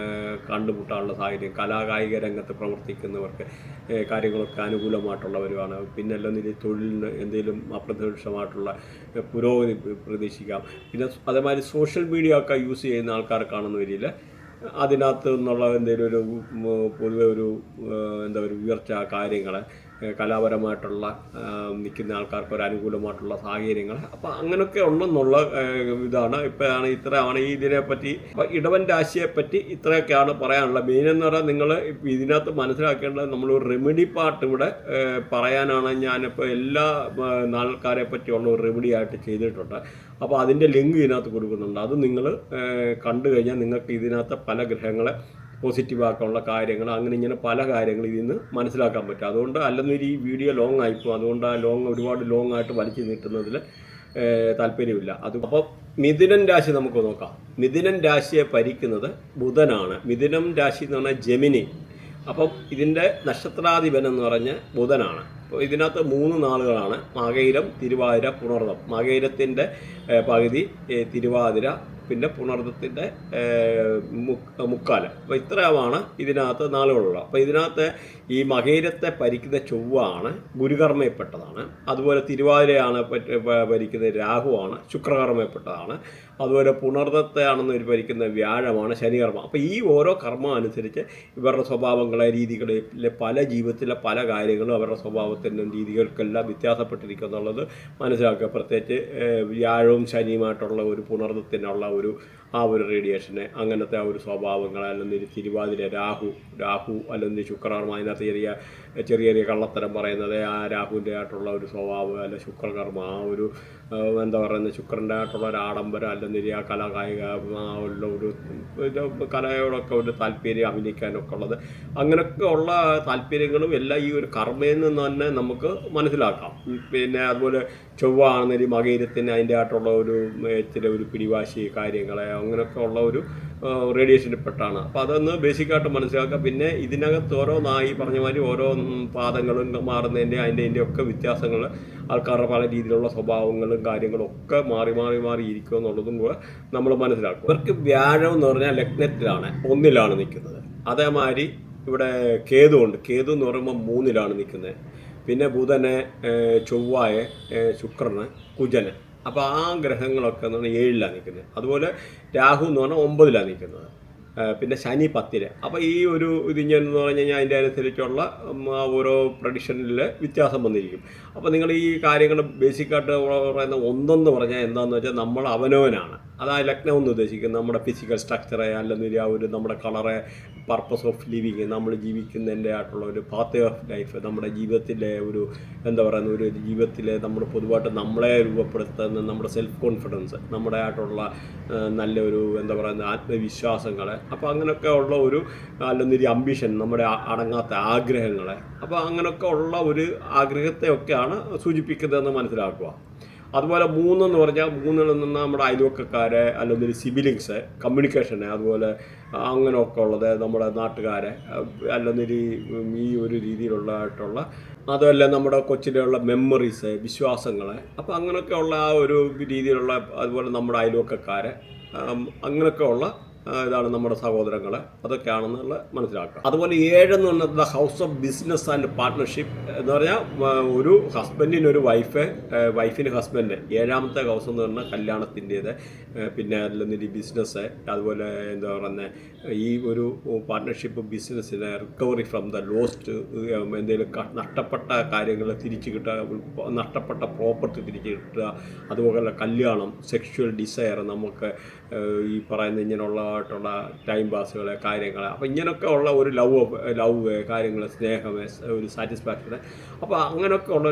കണ്ടുമുട്ടാനുള്ള സാഹചര്യം. കലാകായിക രംഗത്ത് പ്രവർത്തിക്കുന്നവർക്ക് കാര്യങ്ങളൊക്കെ അനുകൂലമായിട്ടുള്ളവരുമാണ്. പിന്നെ അല്ലെങ്കിൽ തൊഴിലിന് എന്തെങ്കിലും അപ്രത്യക്ഷമായിട്ടുള്ള പുരോഗതി പ്രതീക്ഷിക്കാം. പിന്നെ അതേമാതിരി സോഷ്യൽ മീഡിയ ഒക്കെ യൂസ് ചെയ്യുന്ന ആൾക്കാർക്കാണെന്ന് വരില്ല. അതിനകത്ത് നിന്നുള്ള എന്തെങ്കിലും ഒരു പൊതുവെ ഒരു എന്താ പറയുക ഉയർച്ച കാര്യങ്ങൾ, കലാപരമായിട്ടുള്ള നിൽക്കുന്ന ആൾക്കാർക്ക് ഒരു അനുകൂലമായിട്ടുള്ള സാഹചര്യങ്ങൾ. അപ്പോൾ അങ്ങനെയൊക്കെ ഉണ്ടെന്നുള്ള ഇതാണ്. ഇപ്പോഴാണ് ഇത്രയാണ് ഈ ഇതിനെപ്പറ്റി. അപ്പോൾ ഇടവൻ രാശിയെപ്പറ്റി ഇത്രയൊക്കെയാണ് പറയാനുള്ളത്. മെയിൻ എന്ന് പറഞ്ഞാൽ നിങ്ങൾ ഇതിനകത്ത് മനസ്സിലാക്കേണ്ടത് നമ്മളൊരു റെമഡി പാർട്ട് ഇവിടെ പറയാനാണ്. ഞാനിപ്പോൾ എല്ലാ ആൾക്കാരെ പറ്റിയുള്ള ഒരു റെമഡി ആയിട്ട് ചെയ്തിട്ടുണ്ട്. അപ്പോൾ അതിൻ്റെ ലിങ്ക് ഇതിനകത്ത് കൊടുക്കുന്നുണ്ട്. അത് നിങ്ങൾ കണ്ടു കഴിഞ്ഞാൽ നിങ്ങൾക്ക് ഇതിനകത്ത് പല ഗ്രഹങ്ങളെ പോസിറ്റീവാക്കാനുള്ള കാര്യങ്ങൾ, അങ്ങനെ ഇങ്ങനെ പല കാര്യങ്ങൾ ഇതിൽ നിന്ന് മനസ്സിലാക്കാൻ പറ്റും. അതുകൊണ്ട് അല്ലെന്നൊരു ഈ വീഡിയോ ലോങ് ആയിപ്പോൾ, അതുകൊണ്ട് ആ ഒരുപാട് ലോങ് ആയിട്ട് വലിച്ചു നീട്ടുന്നതിൽ താല്പര്യമില്ല. അപ്പോൾ മിഥുനൻ രാശി നമുക്ക് നോക്കാം. മിഥുനൻ രാശിയെ ഭരിക്കുന്നത് ബുധനാണ്. മിഥുനം രാശി എന്ന് പറഞ്ഞാൽ ജെമിനി. അപ്പം ഇതിൻ്റെ നക്ഷത്രാധിപൻ എന്ന് പറഞ്ഞ് ബുധനാണ്. അപ്പോൾ ഇതിനകത്ത് 3 നാളുകളാണ്: മകയിരം, തിരുവാതിര, പുണർദം. മകയിരത്തിൻ്റെ പകുതി, തിരുവാതിര, പിന്നെ പുണർദത്തിൻ്റെ മുക്കാല്. അപ്പോൾ ഇത്രയുമാണ് ഇതിനകത്ത് നാളുകളുള്ളത്. അപ്പോൾ ഇതിനകത്ത് ഈ മകയിരത്തെ ഭരിക്കുന്ന ചൊവ്വാണ്, ഗുരുകർമ്മയിൽപ്പെട്ടതാണ്. അതുപോലെ തിരുവാതിരയാണ് ഭരിക്കുന്നത് രാഹുവാണ്, ശുക്രകർമ്മയിൽപ്പെട്ടതാണ്. അതുപോലെ പുണർദത്തെ ആണെന്ന് ഭരിക്കുന്ന വ്യാഴമാണ്, ശനികർമ്മ. അപ്പോൾ ഈ ഓരോ കർമ്മം അനുസരിച്ച് ഇവരുടെ സ്വഭാവങ്ങളെ, രീതികളെ, പല ജീവിതത്തിലെ പല കാര്യങ്ങളും അവരുടെ സ്വഭാവത്തിൻ്റെ രീതികൾക്കെല്ലാം വ്യത്യാസപ്പെട്ടിരിക്കുന്നുള്ളത് മനസ്സിലാക്കുക. പ്രത്യേകിച്ച് വ്യാഴവും ശനിയുമായിട്ടുള്ള ഒരു പുണർദത്തിനുള്ള ആ ഒരു റേഡിയേഷന്, അങ്ങനത്തെ ആ ഒരു സ്വഭാവങ്ങൾ, അല്ലെങ്കിൽ തിരുവാതിര രാഹു അല്ലെങ്കിൽ ശുക്രകർമ്മ, അതിനകത്ത് ചെറിയ ചെറിയ ചെറിയ കള്ളത്തരം പറയുന്നത്, ആ രാഹുവിൻ്റെ ആയിട്ടുള്ള ഒരു സ്വഭാവം, അല്ല ശുക്രകർമ്മ, ആ ഒരു എന്താ പറയുന്നത്, ശുക്രൻ്റെ ആയിട്ടുള്ള ഒരു ആഡംബരം, അല്ലെങ്കിൽ ആ കലാകായിക ഉള്ള ഒരു കലയോടൊക്കെ ഒരു താല്പര്യം, അഭിനയിക്കാനൊക്കെ ഉള്ളത്, അങ്ങനെയൊക്കെ ഉള്ള താല്പര്യങ്ങളും എല്ലാം ഈ ഒരു കർമ്മയിൽ നിന്ന് തന്നെ നമുക്ക് മനസ്സിലാക്കാം. പിന്നെ അതുപോലെ ചൊവ്വ ആണെന്നൊരു മകയിരത്തിന് അതിൻ്റെ ആയിട്ടുള്ള ഒരു ചില ഒരു പിടിവാശി കാര്യങ്ങളെ അങ്ങനെയൊക്കെ ഉള്ള ഒരു റേഡിയേഷനിൽ പെട്ടാണ്. അപ്പോൾ അതൊന്ന് ബേസിക്കായിട്ട് മനസ്സിലാക്കുക. പിന്നെ ഇതിനകത്ത് ഓരോന്നായി പറഞ്ഞ മാതിരി ഓരോ പാദങ്ങളും മാറുന്നതിൻ്റെ അതിൻ്റെ ഒക്കെ വ്യത്യാസങ്ങൾ, ആൾക്കാരുടെ പല രീതിയിലുള്ള സ്വഭാവങ്ങളും കാര്യങ്ങളും ഒക്കെ മാറി ഇരിക്കും എന്നുള്ളതും കൂടെ നമ്മൾ മനസ്സിലാക്കും. ഇവർക്ക് വ്യാഴം എന്ന് പറഞ്ഞാൽ ലഗ്നത്തിലാണ്, 1-ലാണ് നിൽക്കുന്നത്. അതേമാതിരി ഇവിടെ കേതു ഉണ്ട്. കേതു എന്ന് പറയുമ്പോൾ 3-ലാണ് നിൽക്കുന്നത്. പിന്നെ ബുധന്, ചൊവ്വായ, ശുക്രന്, കുജന്. അപ്പോൾ ആ ഗ്രഹങ്ങളൊക്കെ എന്ന് പറഞ്ഞാൽ 7-ലാണ് നിൽക്കുന്നത്. അതുപോലെ രാഹു എന്ന് പറഞ്ഞാൽ 9-ലാണ് നിൽക്കുന്നത്. പിന്നെ ശനി 10-ല്. അപ്പോൾ ഈ ഒരു ഇതിഞ്ഞെന്ന് പറഞ്ഞു കഴിഞ്ഞാൽ അതിൻ്റെ അനുസരിച്ചുള്ള ഓരോ പ്രഡിക്ഷനിൽ വ്യത്യാസം വന്നിരിക്കും. അപ്പോൾ നിങ്ങൾ ഈ കാര്യങ്ങൾ ബേസിക്കായിട്ട് പറയുന്ന ഒന്നെന്ന് പറഞ്ഞാൽ എന്താണെന്ന് വെച്ചാൽ നമ്മൾ അവനവനാണ്. അതായത് ലഗ്നം എന്ന് ഉദ്ദേശിക്കുന്നത് നമ്മുടെ ഫിസിക്കൽ സ്ട്രക്ചറെ, അല്ലെങ്കിൽ ആ ഒരു നമ്മുടെ കളറെ, പർപ്പസ് ഓഫ് ലിവിങ്, നമ്മൾ ജീവിക്കുന്നതിൻ്റെ ആയിട്ടുള്ള ഒരു പാത്ത് ഓഫ് ലൈഫ്, നമ്മുടെ ജീവിതത്തിലെ ഒരു എന്താ പറയുന്ന ഒരു ജീവിതത്തിലെ നമ്മൾ പൊതുവായിട്ട് നമ്മളെ രൂപപ്പെടുത്തുന്ന നമ്മുടെ സെൽഫ് കോൺഫിഡൻസ്, നമ്മുടെ ആയിട്ടുള്ള നല്ലൊരു എന്താ പറയുന്ന ആത്മവിശ്വാസങ്ങളെ, അപ്പോൾ അങ്ങനെയൊക്കെ ഉള്ള ഒരു അല്ലെന്നൊരു അംബിഷൻ, നമ്മുടെ അടങ്ങാത്ത ആഗ്രഹങ്ങളെ, അപ്പോൾ അങ്ങനെയൊക്കെ ഉള്ള ഒരു ആഗ്രഹത്തെയൊക്കെയാണ് സൂചിപ്പിക്കുന്നതെന്ന് മനസ്സിലാക്കുക. അതുപോലെ 3 എന്ന് പറഞ്ഞാൽ 3-ൽ നിന്ന് നമ്മുടെ അയൽവക്കക്കാരെ, അല്ലെങ്കിൽ സിബിലിങ്സ്, കമ്മ്യൂണിക്കേഷന്, അതുപോലെ അങ്ങനെയൊക്കെ ഉള്ളത് നമ്മുടെ നാട്ടുകാരെ, അല്ലെങ്കിൽ ഈ ഒരു രീതിയിലുള്ളതായിട്ടുള്ള അതുമല്ല നമ്മുടെ കൊച്ചിലുള്ള മെമ്മറീസ്, വിശ്വാസങ്ങളെ, അപ്പോൾ അങ്ങനെയൊക്കെ ഉള്ള ആ ഒരു രീതിയിലുള്ള, അതുപോലെ നമ്മുടെ അയൽവക്കക്കാരെ, അങ്ങനെയൊക്കെ ഉള്ള ഇതാണ് നമ്മുടെ സഹോദരങ്ങൾ, അതൊക്കെയാണെന്നുള്ള മനസ്സിലാക്കുക. അതുപോലെ 7 എന്ന് പറഞ്ഞാൽ house of business and partnership എന്ന് പറഞ്ഞാൽ ഒരു ഹസ്ബൻഡിനൊരു വൈഫിന് ഹസ്ബൻഡ്. 7-ാമത്തെ ഹൗസ് എന്ന് പറഞ്ഞാൽ കല്യാണത്തിൻ്റേത്, പിന്നെ അല്ലെങ്കിൽ ബിസിനസ്, അതുപോലെ എന്താ പറയുന്നത് ഈ ഒരു പാർട്ട്ണർഷിപ്പ് ബിസിനസ്സിന് റിക്കവറി ഫ്രം ദ ലോസ്റ്റ്, എന്തെങ്കിലും നഷ്ടപ്പെട്ട കാര്യങ്ങൾ തിരിച്ചു കിട്ടുക, നഷ്ടപ്പെട്ട പ്രോപ്പർട്ടി തിരിച്ചു കിട്ടുക, അതുപോലെ കല്യാണം, സെക്ഷുവൽ ഡിസയർ, നമുക്ക് ഈ പറയുന്ന ഇങ്ങനെയുള്ളതായിട്ടുള്ള ടൈം പാസുകൾ, കാര്യങ്ങൾ, അപ്പോൾ ഇങ്ങനെയൊക്കെ ഉള്ള ഒരു ലവ് കാര്യങ്ങൾ, സ്നേഹം, ഒരു സാറ്റിസ്ഫാക്ഷൻ, അപ്പോൾ അങ്ങനെയൊക്കെ ഉള്ള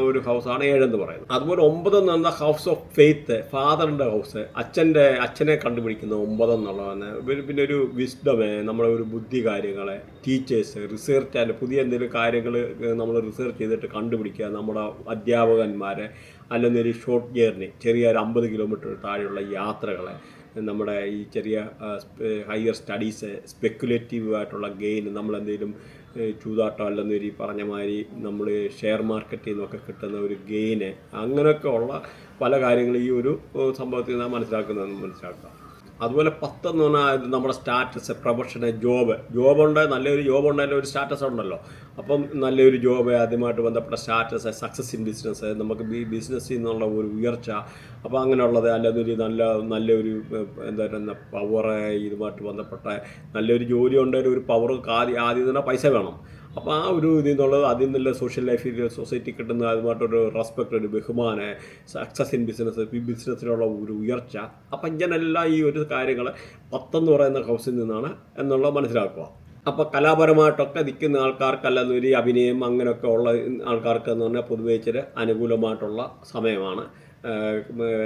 ഒരു ഹൗസാണ് 7 എന്ന് പറയുന്നത്. അതുപോലെ 9 എന്ന് പറഞ്ഞാൽ ഹൗസ് ഓഫ് ഫെയ്ത്ത്, ഫാദറിൻ്റെ ഹൗസ്, അച്ഛനെ കണ്ടുപിടിക്കുന്ന 9 എന്നുള്ളതാണ്. പിന്നെ ഒരു വിസ്ഡമേ, നമ്മുടെ ഒരു ബുദ്ധി കാര്യങ്ങളെ, ടീച്ചേഴ്സ്, റിസർച്ച് ആൻഡ് പുതിയ എന്തെങ്കിലും കാര്യങ്ങൾ നമ്മൾ റിസർച്ച് ചെയ്തിട്ട് കണ്ടുപിടിക്കുക, നമ്മുടെ അധ്യാപകന്മാരെ, അല്ലെങ്കിൽ ഒരു ഷോർട്ട് ജേർണി, ചെറിയ ഒരു 50 കിലോമീറ്റർ താഴെയുള്ള യാത്രകളെ, നമ്മുടെ ഈ ചെറിയ ഹയർ സ്റ്റഡീസ്, സ്പെക്കുലേറ്റീവ് ആയിട്ടുള്ള ഗെയിൻ, നമ്മളെന്തെങ്കിലും ചൂതാട്ടം, അല്ലെങ്കിൽ ഈ പറഞ്ഞ മാതിരി നമ്മൾ ഷെയർ മാർക്കറ്റിൽ നിന്നൊക്കെ കിട്ടുന്ന ഒരു ഗെയിന്, അങ്ങനെയൊക്കെ ഉള്ള പല കാര്യങ്ങളും ഈ ഒരു സംഭവത്തിൽ നിന്ന് മനസ്സിലാക്കുക. അതുപോലെ 10 എന്ന് പറഞ്ഞാൽ നമ്മുടെ സ്റ്റാറ്റസ്, പ്രൊഫഷന്, ജോബുണ്ട്. നല്ലൊരു ജോബ് ഉണ്ടായാലും ഒരു സ്റ്റാറ്റസ് ഉണ്ടല്ലോ. അപ്പം നല്ലൊരു ജോബ്, ആദ്യമായിട്ട് ബന്ധപ്പെട്ട സ്റ്റാറ്റസ്, സക്സസ് ഇൻ ബിസിനസ്, നമുക്ക് ഈ ബിസിനസ്സിൽ നിന്നുള്ള ഒരു ഉയർച്ച, അപ്പോൾ അങ്ങനെയുള്ളത്, അല്ലെങ്കിൽ നല്ലൊരു എന്താ പറയുക പവർ, ഇതുമായിട്ട് ബന്ധപ്പെട്ട നല്ലൊരു ജോലി ഉണ്ടായാലും ഒരു പവർക്ക് ആദ്യം തന്നെ പൈസ വേണം. അപ്പോൾ ആ ഒരു ഇതിൽ നിന്നുള്ളത്, അതിൽ നിന്നുള്ള സോഷ്യൽ ലൈഫിൽ സൊസൈറ്റി കിട്ടുന്ന അതുമായിട്ടൊരു റെസ്പെക്ട്, ഒരു ബഹുമാനം, സക്സസ് ഇൻ ബിസിനസ്, ഈ ബിസിനസ്സിലുള്ള ഒരു ഉയർച്ച, അപ്പം ഇങ്ങനെല്ലാം ഈ ഒരു കാര്യങ്ങൾ 10 എന്ന് പറയുന്ന ഹൗസിൽ നിന്നാണ് എന്നുള്ളത് മനസ്സിലാക്കുക. അപ്പോൾ കലാപരമായിട്ടൊക്കെ നിൽക്കുന്ന ആൾക്കാർക്കല്ലെന്നൊരു അഭിനയം അങ്ങനെയൊക്കെ ഉള്ള ആൾക്കാർക്ക് എന്ന് പറഞ്ഞാൽ പൊതുവെ ഇച്ചിരി അനുകൂലമായിട്ടുള്ള സമയമാണ്.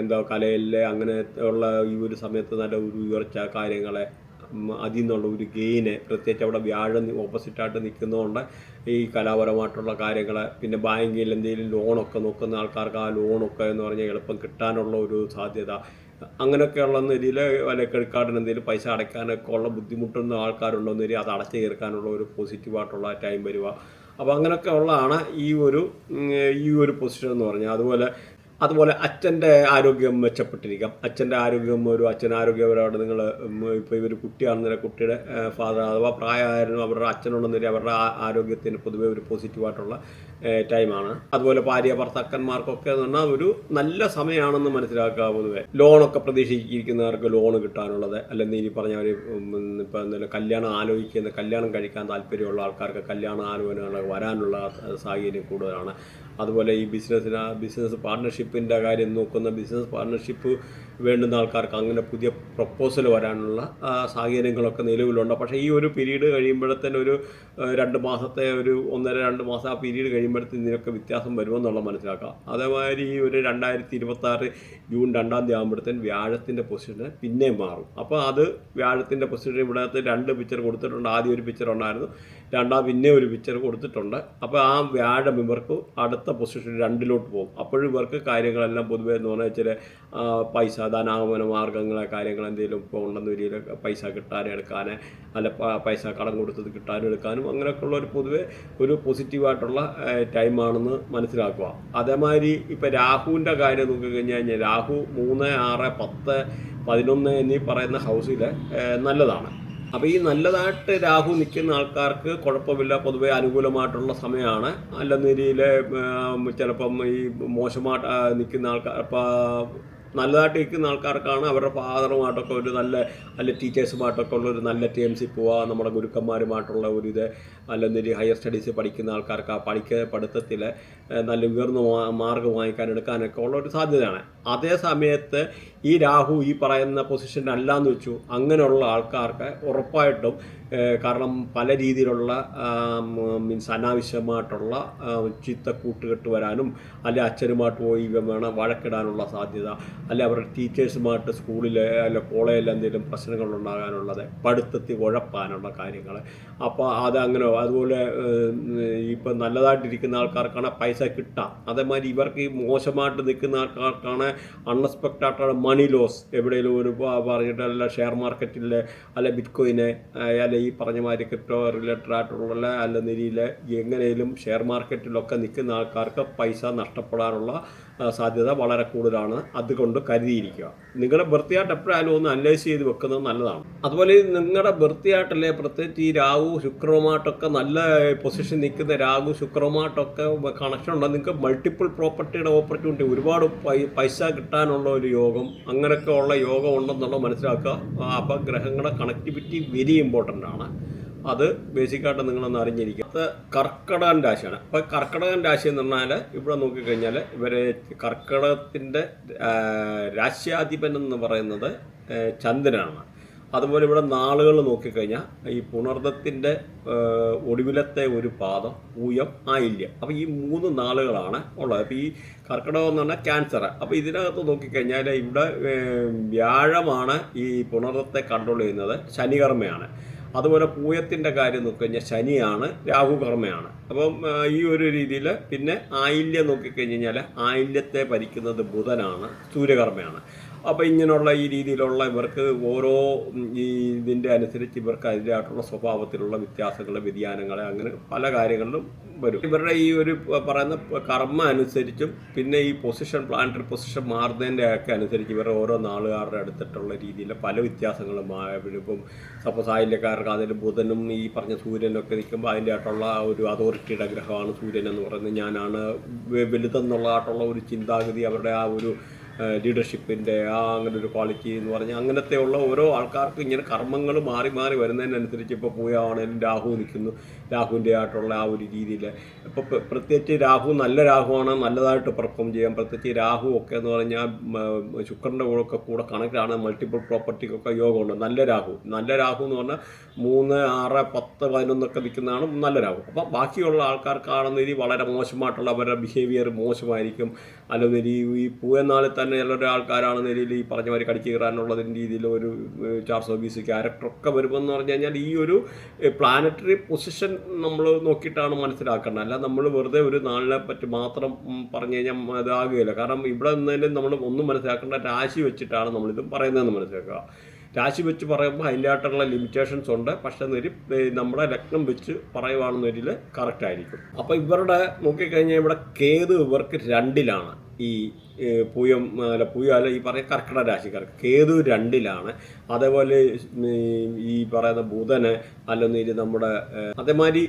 എന്താ കലയിലെ അങ്ങനെ ഉള്ള ഈ ഒരു സമയത്ത് നല്ല ഒരു ഉയർച്ച കാര്യങ്ങളെ, അതിൽ നിന്നുള്ള ഒരു ഗെയിന്, പ്രത്യേകിച്ച് അവിടെ വ്യാഴം ഓപ്പോസിറ്റായിട്ട് നിൽക്കുന്നതുകൊണ്ട് ഈ കലാപരമായിട്ടുള്ള കാര്യങ്ങൾ, പിന്നെ ബാങ്കിൽ എന്തെങ്കിലും ലോണൊക്കെ നോക്കുന്ന ആൾക്കാർക്ക് ആ ലോണൊക്കെ എന്ന് പറഞ്ഞാൽ എളുപ്പം കിട്ടാനുള്ള ഒരു സാധ്യത, അങ്ങനെയൊക്കെയുള്ള രീതിയിൽ വല്ല ക്രെഡിറ്റ് കാർഡിന് എന്തെങ്കിലും പൈസ അടയ്ക്കാനൊക്കെ ഉള്ള ബുദ്ധിമുട്ടുന്ന ആൾക്കാരുണ്ടെന്ന് വരിക, അത് അടച്ചു തീർക്കാനുള്ള ഒരു പോസിറ്റീവായിട്ടുള്ള ടൈം വരിക. അപ്പോൾ അങ്ങനെയൊക്കെ ഉള്ളതാണ് ഈ ഒരു പൊസിഷൻ എന്ന് പറഞ്ഞാൽ. അതുപോലെ അച്ഛൻ്റെ ആരോഗ്യം മെച്ചപ്പെട്ടിരിക്കാം. അച്ഛൻ്റെ ആരോഗ്യം, അച്ഛൻ ആരോഗ്യപരമായിട്ട് നിങ്ങൾ ഇപ്പോൾ ഇവർ കുട്ടിയാണെന്നൊരു കുട്ടിയുടെ ഫാദർ അഥവാ പ്രായമായിരുന്നു അവരുടെ അച്ഛനുണ്ടെന്നൊരു അവരുടെ ആരോഗ്യത്തിന് പൊതുവെ ഒരു പോസിറ്റീവായിട്ടുള്ള ടൈമാണ്. അതുപോലെ ഭാര്യ ഭർത്താക്കന്മാർക്കൊക്കെ എന്ന് പറഞ്ഞാൽ ഒരു നല്ല സമയമാണെന്ന് മനസ്സിലാക്കുക. പൊതുവെ ലോണൊക്കെ പ്രതീക്ഷിച്ചിരിക്കുന്നവർക്ക് ലോൺ കിട്ടാനുള്ളത്, അല്ലെങ്കിൽ ഇനി പറഞ്ഞവർ ഇപ്പോൾ എന്തെങ്കിലും കല്യാണം കഴിക്കാൻ താല്പര്യമുള്ള ആൾക്കാർക്ക് കല്യാണ ആലോചനകൾ വരാനുള്ള സാഹചര്യം കൂടുതലാണ്. അതുപോലെ ഈ ബിസിനസ് പാർട്ട്ണർഷിപ്പിൻ്റെ കാര്യം നോക്കുന്ന ബിസിനസ് പാർട്ട്ണർഷിപ്പ് വേണ്ടുന്ന ആൾക്കാർക്ക് അങ്ങനെ പുതിയ പ്രപ്പോസൽ വരാനുള്ള സാഹചര്യങ്ങളൊക്കെ നിലവിലുണ്ട്. പക്ഷേ ഈ ഒരു പീരീഡ് കഴിയുമ്പോഴത്തേന് ഒരു 2 മാസത്തെ ഒരു 1.5-2 മാസം ആ പീരീഡ് കഴിയുമ്പോഴത്തേന് ഇതിനൊക്കെ വ്യത്യാസം വരുമെന്നുള്ള മനസ്സിലാക്കാം. അതേമാതിരി ഈ ഒരു 2026 ജൂൺ 2-ാം തീയതി ആകുമ്പോഴത്തേന് വ്യാഴത്തിൻ്റെ പൊസിഷന് പിന്നെയും മാറും. അപ്പോൾ അത് വ്യാഴത്തിൻ്റെ പൊസിഷൻ ഇവിടത്തെ 2 പിക്ചർ കൊടുത്തിട്ടുണ്ട്. ആദ്യം ഒരു പിക്ചർ ഉണ്ടായിരുന്നു, രണ്ടാം പിന്നെ ഒരു പിക്ചർ കൊടുത്തിട്ടുണ്ട്. അപ്പോൾ ആ വ്യാഴം ഇവർക്ക് അടുത്ത പൊസിഷൻ 2-ലോട്ട് പോകും. അപ്പോഴും ഇവർക്ക് കാര്യങ്ങളെല്ലാം പൊതുവേ എന്ന് പറഞ്ഞാൽ ചില പൈസ ധനാഗമന മാർഗ്ഗങ്ങളെ കാര്യങ്ങൾ എന്തെങ്കിലും ഇപ്പോൾ ഉണ്ടെന്ന് വരിക പൈസ കിട്ടാനും എടുക്കാൻ, അല്ല പൈസ കടം കൊടുത്തത് കിട്ടാനും എടുക്കാനും അങ്ങനെയൊക്കെയുള്ള ഒരു പൊതുവെ ഒരു പോസിറ്റീവായിട്ടുള്ള ടൈമാണെന്ന് മനസ്സിലാക്കുക. അതേമാതിരി ഇപ്പോൾ രാഹുവിൻ്റെ കാര്യം നോക്കിക്കഴിഞ്ഞാൽ രാഹു 3, 6, 10, 11 എന്നീ പറയുന്ന ഹൗസിൽ നല്ലതാണ്. അപ്പോൾ ഈ നല്ലതായിട്ട് രാഹു നിൽക്കുന്ന ആൾക്കാർക്ക് കുഴപ്പമില്ല, പൊതുവെ അനുകൂലമായിട്ടുള്ള സമയമാണ്. അല്ല നിലയിൽ ചിലപ്പം ഈ മോശമായിട്ട് നിൽക്കുന്ന ആൾക്കാർ നല്ലതായിട്ട് നിൽക്കുന്ന ആൾക്കാർക്കാണ് അവരുടെ ഫാദറുമായിട്ടൊക്കെ ഒരു നല്ല ടീച്ചേഴ്സുമായിട്ടൊക്കെ ഉള്ള ഒരു നല്ല ടേംസിൽ പോവുക, നമ്മുടെ ഗുരുക്കന്മാരുമായിട്ടുള്ള ഒരു ഇത്, അല്ലെന്നൊരു ഹയർ സ്റ്റഡീസ് പഠിക്കുന്ന ആൾക്കാർക്ക് ആ പഠിത്തത്തിൽ നല്ല ഉയർന്ന മാർഗ്ഗം എടുക്കാനൊക്കെ ഉള്ള ഒരു സാധ്യതയാണ്. അതേ സമയത്ത് ഈ രാഹു ഈ പറയുന്ന പൊസിഷനിലല്ലാന്ന് വെച്ചു അങ്ങനെയുള്ള ആൾക്കാർക്ക് ഉറപ്പായിട്ടും കാരണം പല രീതിയിലുള്ള മീൻസ് അനാവശ്യമായിട്ടുള്ള ചീത്ത കൂട്ടുകെട്ട് വരാനും, അല്ലെ അച്ഛനുമായിട്ട് പോയി വേണം വഴക്കിടാനുള്ള സാധ്യത, അല്ലെ അവരുടെ ടീച്ചേഴ്സുമായിട്ട് സ്കൂളിൽ അല്ല കോളേജിൽ എന്തെങ്കിലും പ്രശ്നങ്ങളുണ്ടാകാനുള്ളത്, പഠിത്തത്തിൽ ഉഴപ്പാനുള്ള കാര്യങ്ങൾ. അപ്പോൾ അതങ്ങനെ അതുപോലെ ഇപ്പം നല്ലതായിട്ടിരിക്കുന്ന ആൾക്കാർക്കാണ് പൈസ കിട്ടാം. അതേമാതിരി ഇവർക്ക് ഈ മോശമായിട്ട് നിൽക്കുന്ന ആൾക്കാർക്കാണ് അൺഎക്സ്പെക്റ്റഡ് ആയിട്ടുള്ള മണി ലോസ്. എവിടെയെങ്കിലും ഒരു പറഞ്ഞിട്ട് അല്ല ഷെയർ മാർക്കറ്റിൽ അല്ലെ ബിറ്റ്കോയിന് അല്ലെ ഈ പറഞ്ഞ മാതിരി ക്രിപ്റ്റോ റിലേറ്റഡ് ആയിട്ടുള്ള അല്ല നിലയിൽ എങ്ങനെയും ഷെയർ മാർക്കറ്റിലൊക്കെ നിൽക്കുന്ന ആൾക്കാർക്ക് പൈസ നഷ്ടപ്പെടാനുള്ള സാധ്യത വളരെ കൂടുതലാണ്. അതുകൊണ്ട് കരുതിയിരിക്കുക. നിങ്ങളുടെ ബർത്തിയായിട്ട് എപ്പോഴായാലും ഒന്ന് അനലൈസ് ചെയ്ത് വെക്കുന്നത് നല്ലതാണ്. അതുപോലെ നിങ്ങളുടെ ബർത്തിയായിട്ടല്ലേ പ്രത്യേകിച്ച് ഈ രാഹു ശുക്രവുമായിട്ടൊക്കെ നല്ല പൊസിഷൻ നിൽക്കുന്ന രാഹു ശുക്രവുമായിട്ടൊക്കെ കണക്ഷൻ ഉണ്ട്. നിങ്ങൾക്ക് മൾട്ടിപ്പിൾ പ്രോപ്പർട്ടിയുടെ ഓപ്പർച്യൂണിറ്റി, ഒരുപാട് പൈസ കിട്ടാനുള്ള ഒരു യോഗം, അങ്ങനെയൊക്കെ ഉള്ള യോഗം ഉണ്ടെന്നുള്ളത് മനസ്സിലാക്കുക. അപ്പോൾ ഗ്രഹങ്ങളുടെ കണക്ടിവിറ്റി വെരി ഇമ്പോർട്ടൻ്റ് ആണ്. അത് ബേസിക്കായിട്ട് നിങ്ങളൊന്ന് അറിഞ്ഞിരിക്കുക. അത് കർക്കിടകൻ രാശിയാണ്. അപ്പോൾ കർക്കിടകൻ രാശി എന്ന് പറഞ്ഞാൽ ഇവിടെ നോക്കിക്കഴിഞ്ഞാൽ ഇവരെ കർക്കിടകത്തിൻ്റെ രാശ്യാധിപൻ എന്ന് പറയുന്നത് ചന്ദ്രനാണ്. അതുപോലെ ഇവിടെ നാളുകൾ നോക്കിക്കഴിഞ്ഞാൽ ഈ പുണർദത്തിൻ്റെ ഒടുവിലത്തെ ഒരു പാദം പൂയം ആയില്യം. അപ്പോൾ ഈ 3 നാളുകളാണ് ഉള്ളത്. അപ്പോൾ ഈ കർക്കിടകം എന്ന് പറഞ്ഞാൽ ക്യാൻസർ. അപ്പോൾ ഇതിനകത്ത് നോക്കിക്കഴിഞ്ഞാൽ ഇവിടെ വ്യാഴമാണ് ഈ പുണർദത്തെ കൺട്രോൾ ചെയ്യുന്നത്, ശനികർമ്മയാണ്. അതുപോലെ പൂയത്തിൻ്റെ കാര്യം നോക്കിക്കഴിഞ്ഞാൽ ശനിയാണ്, രാഹു കർമ്മയാണ്. അപ്പം ഈ ഒരു രീതിയിൽ പിന്നെ ആയില്യം നോക്കിക്കഴിഞ്ഞാൽ ആയില്യത്തെ ഭരിക്കുന്നത് ബുധനാണ്, സൂര്യകർമ്മയാണ്. അപ്പോൾ ഇങ്ങനെയുള്ള ഈ രീതിയിലുള്ള ഇവർക്ക് ഓരോ ഈ ഇതിൻ്റെ അനുസരിച്ച് ഇവർക്ക് അതിൻ്റെതായിട്ടുള്ള സ്വഭാവത്തിലുള്ള വ്യത്യാസങ്ങൾ, വ്യതിയാനങ്ങൾ, അങ്ങനെ പല കാര്യങ്ങളിലും വരും. ഇവരുടെ ഈ ഒരു പറയുന്ന കർമ്മ അനുസരിച്ചും പിന്നെ ഈ പൊസിഷൻ പ്ലാനറ്ററി പൊസിഷൻ മാറുന്നതിൻ്റെ ഒക്കെ അനുസരിച്ച് ഇവരുടെ ഓരോ നാളുകാരുടെ അടുത്തിട്ടുള്ള രീതിയിൽ പല വ്യത്യാസങ്ങളും ഇപ്പം സപ്പോസ് ആയില്യക്കാർക്ക് അതിൽ ബുധനും ഈ പറഞ്ഞ സൂര്യനൊക്കെ നിൽക്കുമ്പോൾ അതിൻ്റെ ആയിട്ടുള്ള ഒരു അതോറിറ്റിയുടെ ഗ്രഹമാണ് സൂര്യൻ എന്ന് പറയുന്നത്. ഞാനാണ് വലുതെന്നുള്ളതായിട്ടുള്ള ഒരു ചിന്താഗതി, അവരുടെ ആ ഒരു ലീഡർഷിപ്പിൻ്റെ അങ്ങനെ ഒരു ക്വാളിറ്റി എന്ന് പറഞ്ഞാൽ അങ്ങനത്തെയുള്ള ഓരോ ആൾക്കാർക്കും ഇങ്ങനെ കർമ്മങ്ങൾ മാറി മാറി വരുന്നതിനനുസരിച്ച് ഇപ്പോൾ പൂയാണെങ്കിലും രാഹു നിൽക്കുന്നു, രാഹുവിൻ്റെ ആയിട്ടുള്ള ആ ഒരു രീതിയിൽ. ഇപ്പോൾ പ്രത്യേകിച്ച് രാഹു നല്ല രാഹുവാണ്, നല്ലതായിട്ട് പെർഫോം ചെയ്യാം. പ്രത്യേകിച്ച് രാഹു ഒക്കെ എന്ന് പറഞ്ഞാൽ ശുക്രൻ്റെ കൂടെ കണക്റ്റാണ്, മൾട്ടിപ്പിൾ പ്രോപ്പർട്ടിക്കൊക്കെ യോഗമുണ്ട്. നല്ല രാഹു എന്ന് പറഞ്ഞാൽ 3, 6, 10, 11 നിൽക്കുന്നതാണ് നല്ല രാഹു. അപ്പം ബാക്കിയുള്ള ആൾക്കാർക്കാണെന്ന രീതി വളരെ മോശമായിട്ടുള്ള അവരുടെ ബിഹേവിയർ മോശമായിരിക്കും. അല്ലെങ്കിൽ ഈ പൂയനാളിൽ തന്നെ ചിലരുടെ ആൾക്കാരാണെന്ന രീതിയിൽ ഈ പറഞ്ഞ മാതിരി കടിച്ചു കയറാനുള്ളതിൻ്റെ രീതിയിൽ ഒരു 420 ക്യാരക്ടറൊക്കെ വരുമെന്ന് പറഞ്ഞു കഴിഞ്ഞാൽ ഈ ഒരു പ്ലാനറ്ററി പൊസിഷൻ നമ്മൾ നോക്കിയിട്ടാണ് മനസ്സിലാക്കേണ്ടത്. അല്ല നമ്മൾ വെറുതെ ഒരു നാളിനെ പറ്റി മാത്രം പറഞ്ഞു കഴിഞ്ഞാൽ ഇതാകുകയില്ല. കാരണം ഇവിടെ നിന്നതിലും നമ്മൾ ഒന്നും മനസ്സിലാക്കേണ്ട രാശി വെച്ചിട്ടാണ് നമ്മളിതും പറയുന്നതെന്ന് മനസ്സിലാക്കുക. രാശി വെച്ച് പറയുമ്പോൾ അതിൻ്റെതായിട്ടുള്ള ലിമിറ്റേഷൻസ് ഉണ്ട്. പക്ഷേ നമ്മുടെ ലഗ്നം വെച്ച് പറയുവാണെന്നൊരിൽ കറക്റ്റ് ആയിരിക്കും. അപ്പോൾ ഇവരുടെ നോക്കിക്കഴിഞ്ഞാൽ ഇവിടെ കേതു ഇവർക്ക് 2-ലാണ്. ഈ പൂയം ഈ പറയുന്ന കർക്കിടക രാശിക്കാർക്ക് കേതു 2-ലാണ്. അതേപോലെ ഈ പറയുന്ന ബുധന് അല്ലെന്നിരി നമ്മുടെ അതേമാതിരി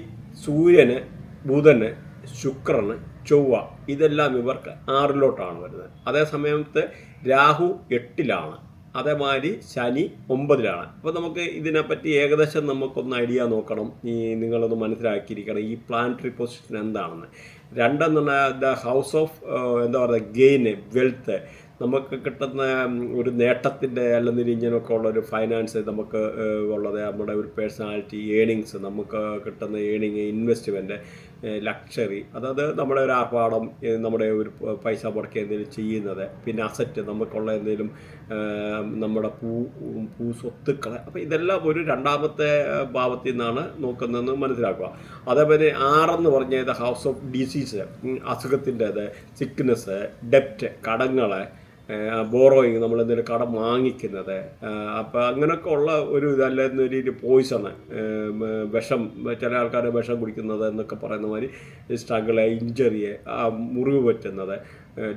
സൂര്യന്, ബുധന്, ശുക്രന്, ചൊവ്വ ഇതെല്ലാം ഇവർക്ക് 6-ലോട്ടാണ് വരുന്നത്. അതേ സമയത്ത് രാഹു 8-ലാണ്. അതേമാതിരി ശനി 9-ലാണ്. അപ്പോൾ നമുക്ക് ഇതിനെപ്പറ്റി ഏകദേശം നമുക്കൊന്ന് ഐഡിയ നോക്കണം. നിങ്ങളൊന്ന് മനസ്സിലാക്കിയിരിക്കണം ഈ പ്ലാനറ്ററി പൊസിഷൻ എന്താണെന്ന്. 2 എന്ന് പറഞ്ഞാൽ ദ ഹൗസ് ഓഫ് എന്താ പറയുക ഗെയിന്, വെൽത്ത്, നമുക്ക് കിട്ടുന്ന ഒരു നേട്ടത്തിൻ്റെ അല്ലെങ്കിൽ ഇങ്ങനെയൊക്കെ ഉള്ളൊരു ഫൈനാൻസ് നമുക്ക് ഉള്ളത്, നമ്മുടെ ഒരു പേഴ്സണാലിറ്റി, ഏണിങ്സ്, നമുക്ക് കിട്ടുന്ന ഏണിങ്, ഇൻവെസ്റ്റ്മെൻറ്റ്, ലക്ഷറി, അതായത് നമ്മുടെ ഒരു ആർഭാടം, നമ്മുടെ ഒരു പൈസ മുടക്കി എന്തെങ്കിലും ചെയ്യുന്നത്, പിന്നെ അസറ്റ്, നമുക്കുള്ള എന്തെങ്കിലും നമ്മുടെ സ്വത്തുക്കൾ. അപ്പോൾ ഇതെല്ലാം ഒരു 2ാമത്തെ ഭാവത്തിൽ നിന്നാണ് നോക്കുന്നതെന്ന് മനസ്സിലാക്കുക. അതേപോലെ 6 എന്ന് പറഞ്ഞത് ഹൗസ് ഓഫ് ഡിസീസ്, അസുഖത്തിൻ്റേത്, സിക്നെസ്, ഡെപ്റ്റ്, കടങ്ങൾ, ബോറോയിങ്, നമ്മൾ എന്തെങ്കിലും കടം വാങ്ങിക്കുന്നത്. അപ്പോൾ അങ്ങനെയൊക്കെ ഉള്ള ഒരു ഇതല്ലെന്ന രീതിയിൽ പോയിസണ്, വിഷം, ചില ആൾക്കാർ വിഷം കുടിക്കുന്നത് എന്നൊക്കെ പറയുന്ന മാതിരി സ്ട്രഗിള്, ഇഞ്ചറിയെ, മുറിവ് പറ്റുന്നത്,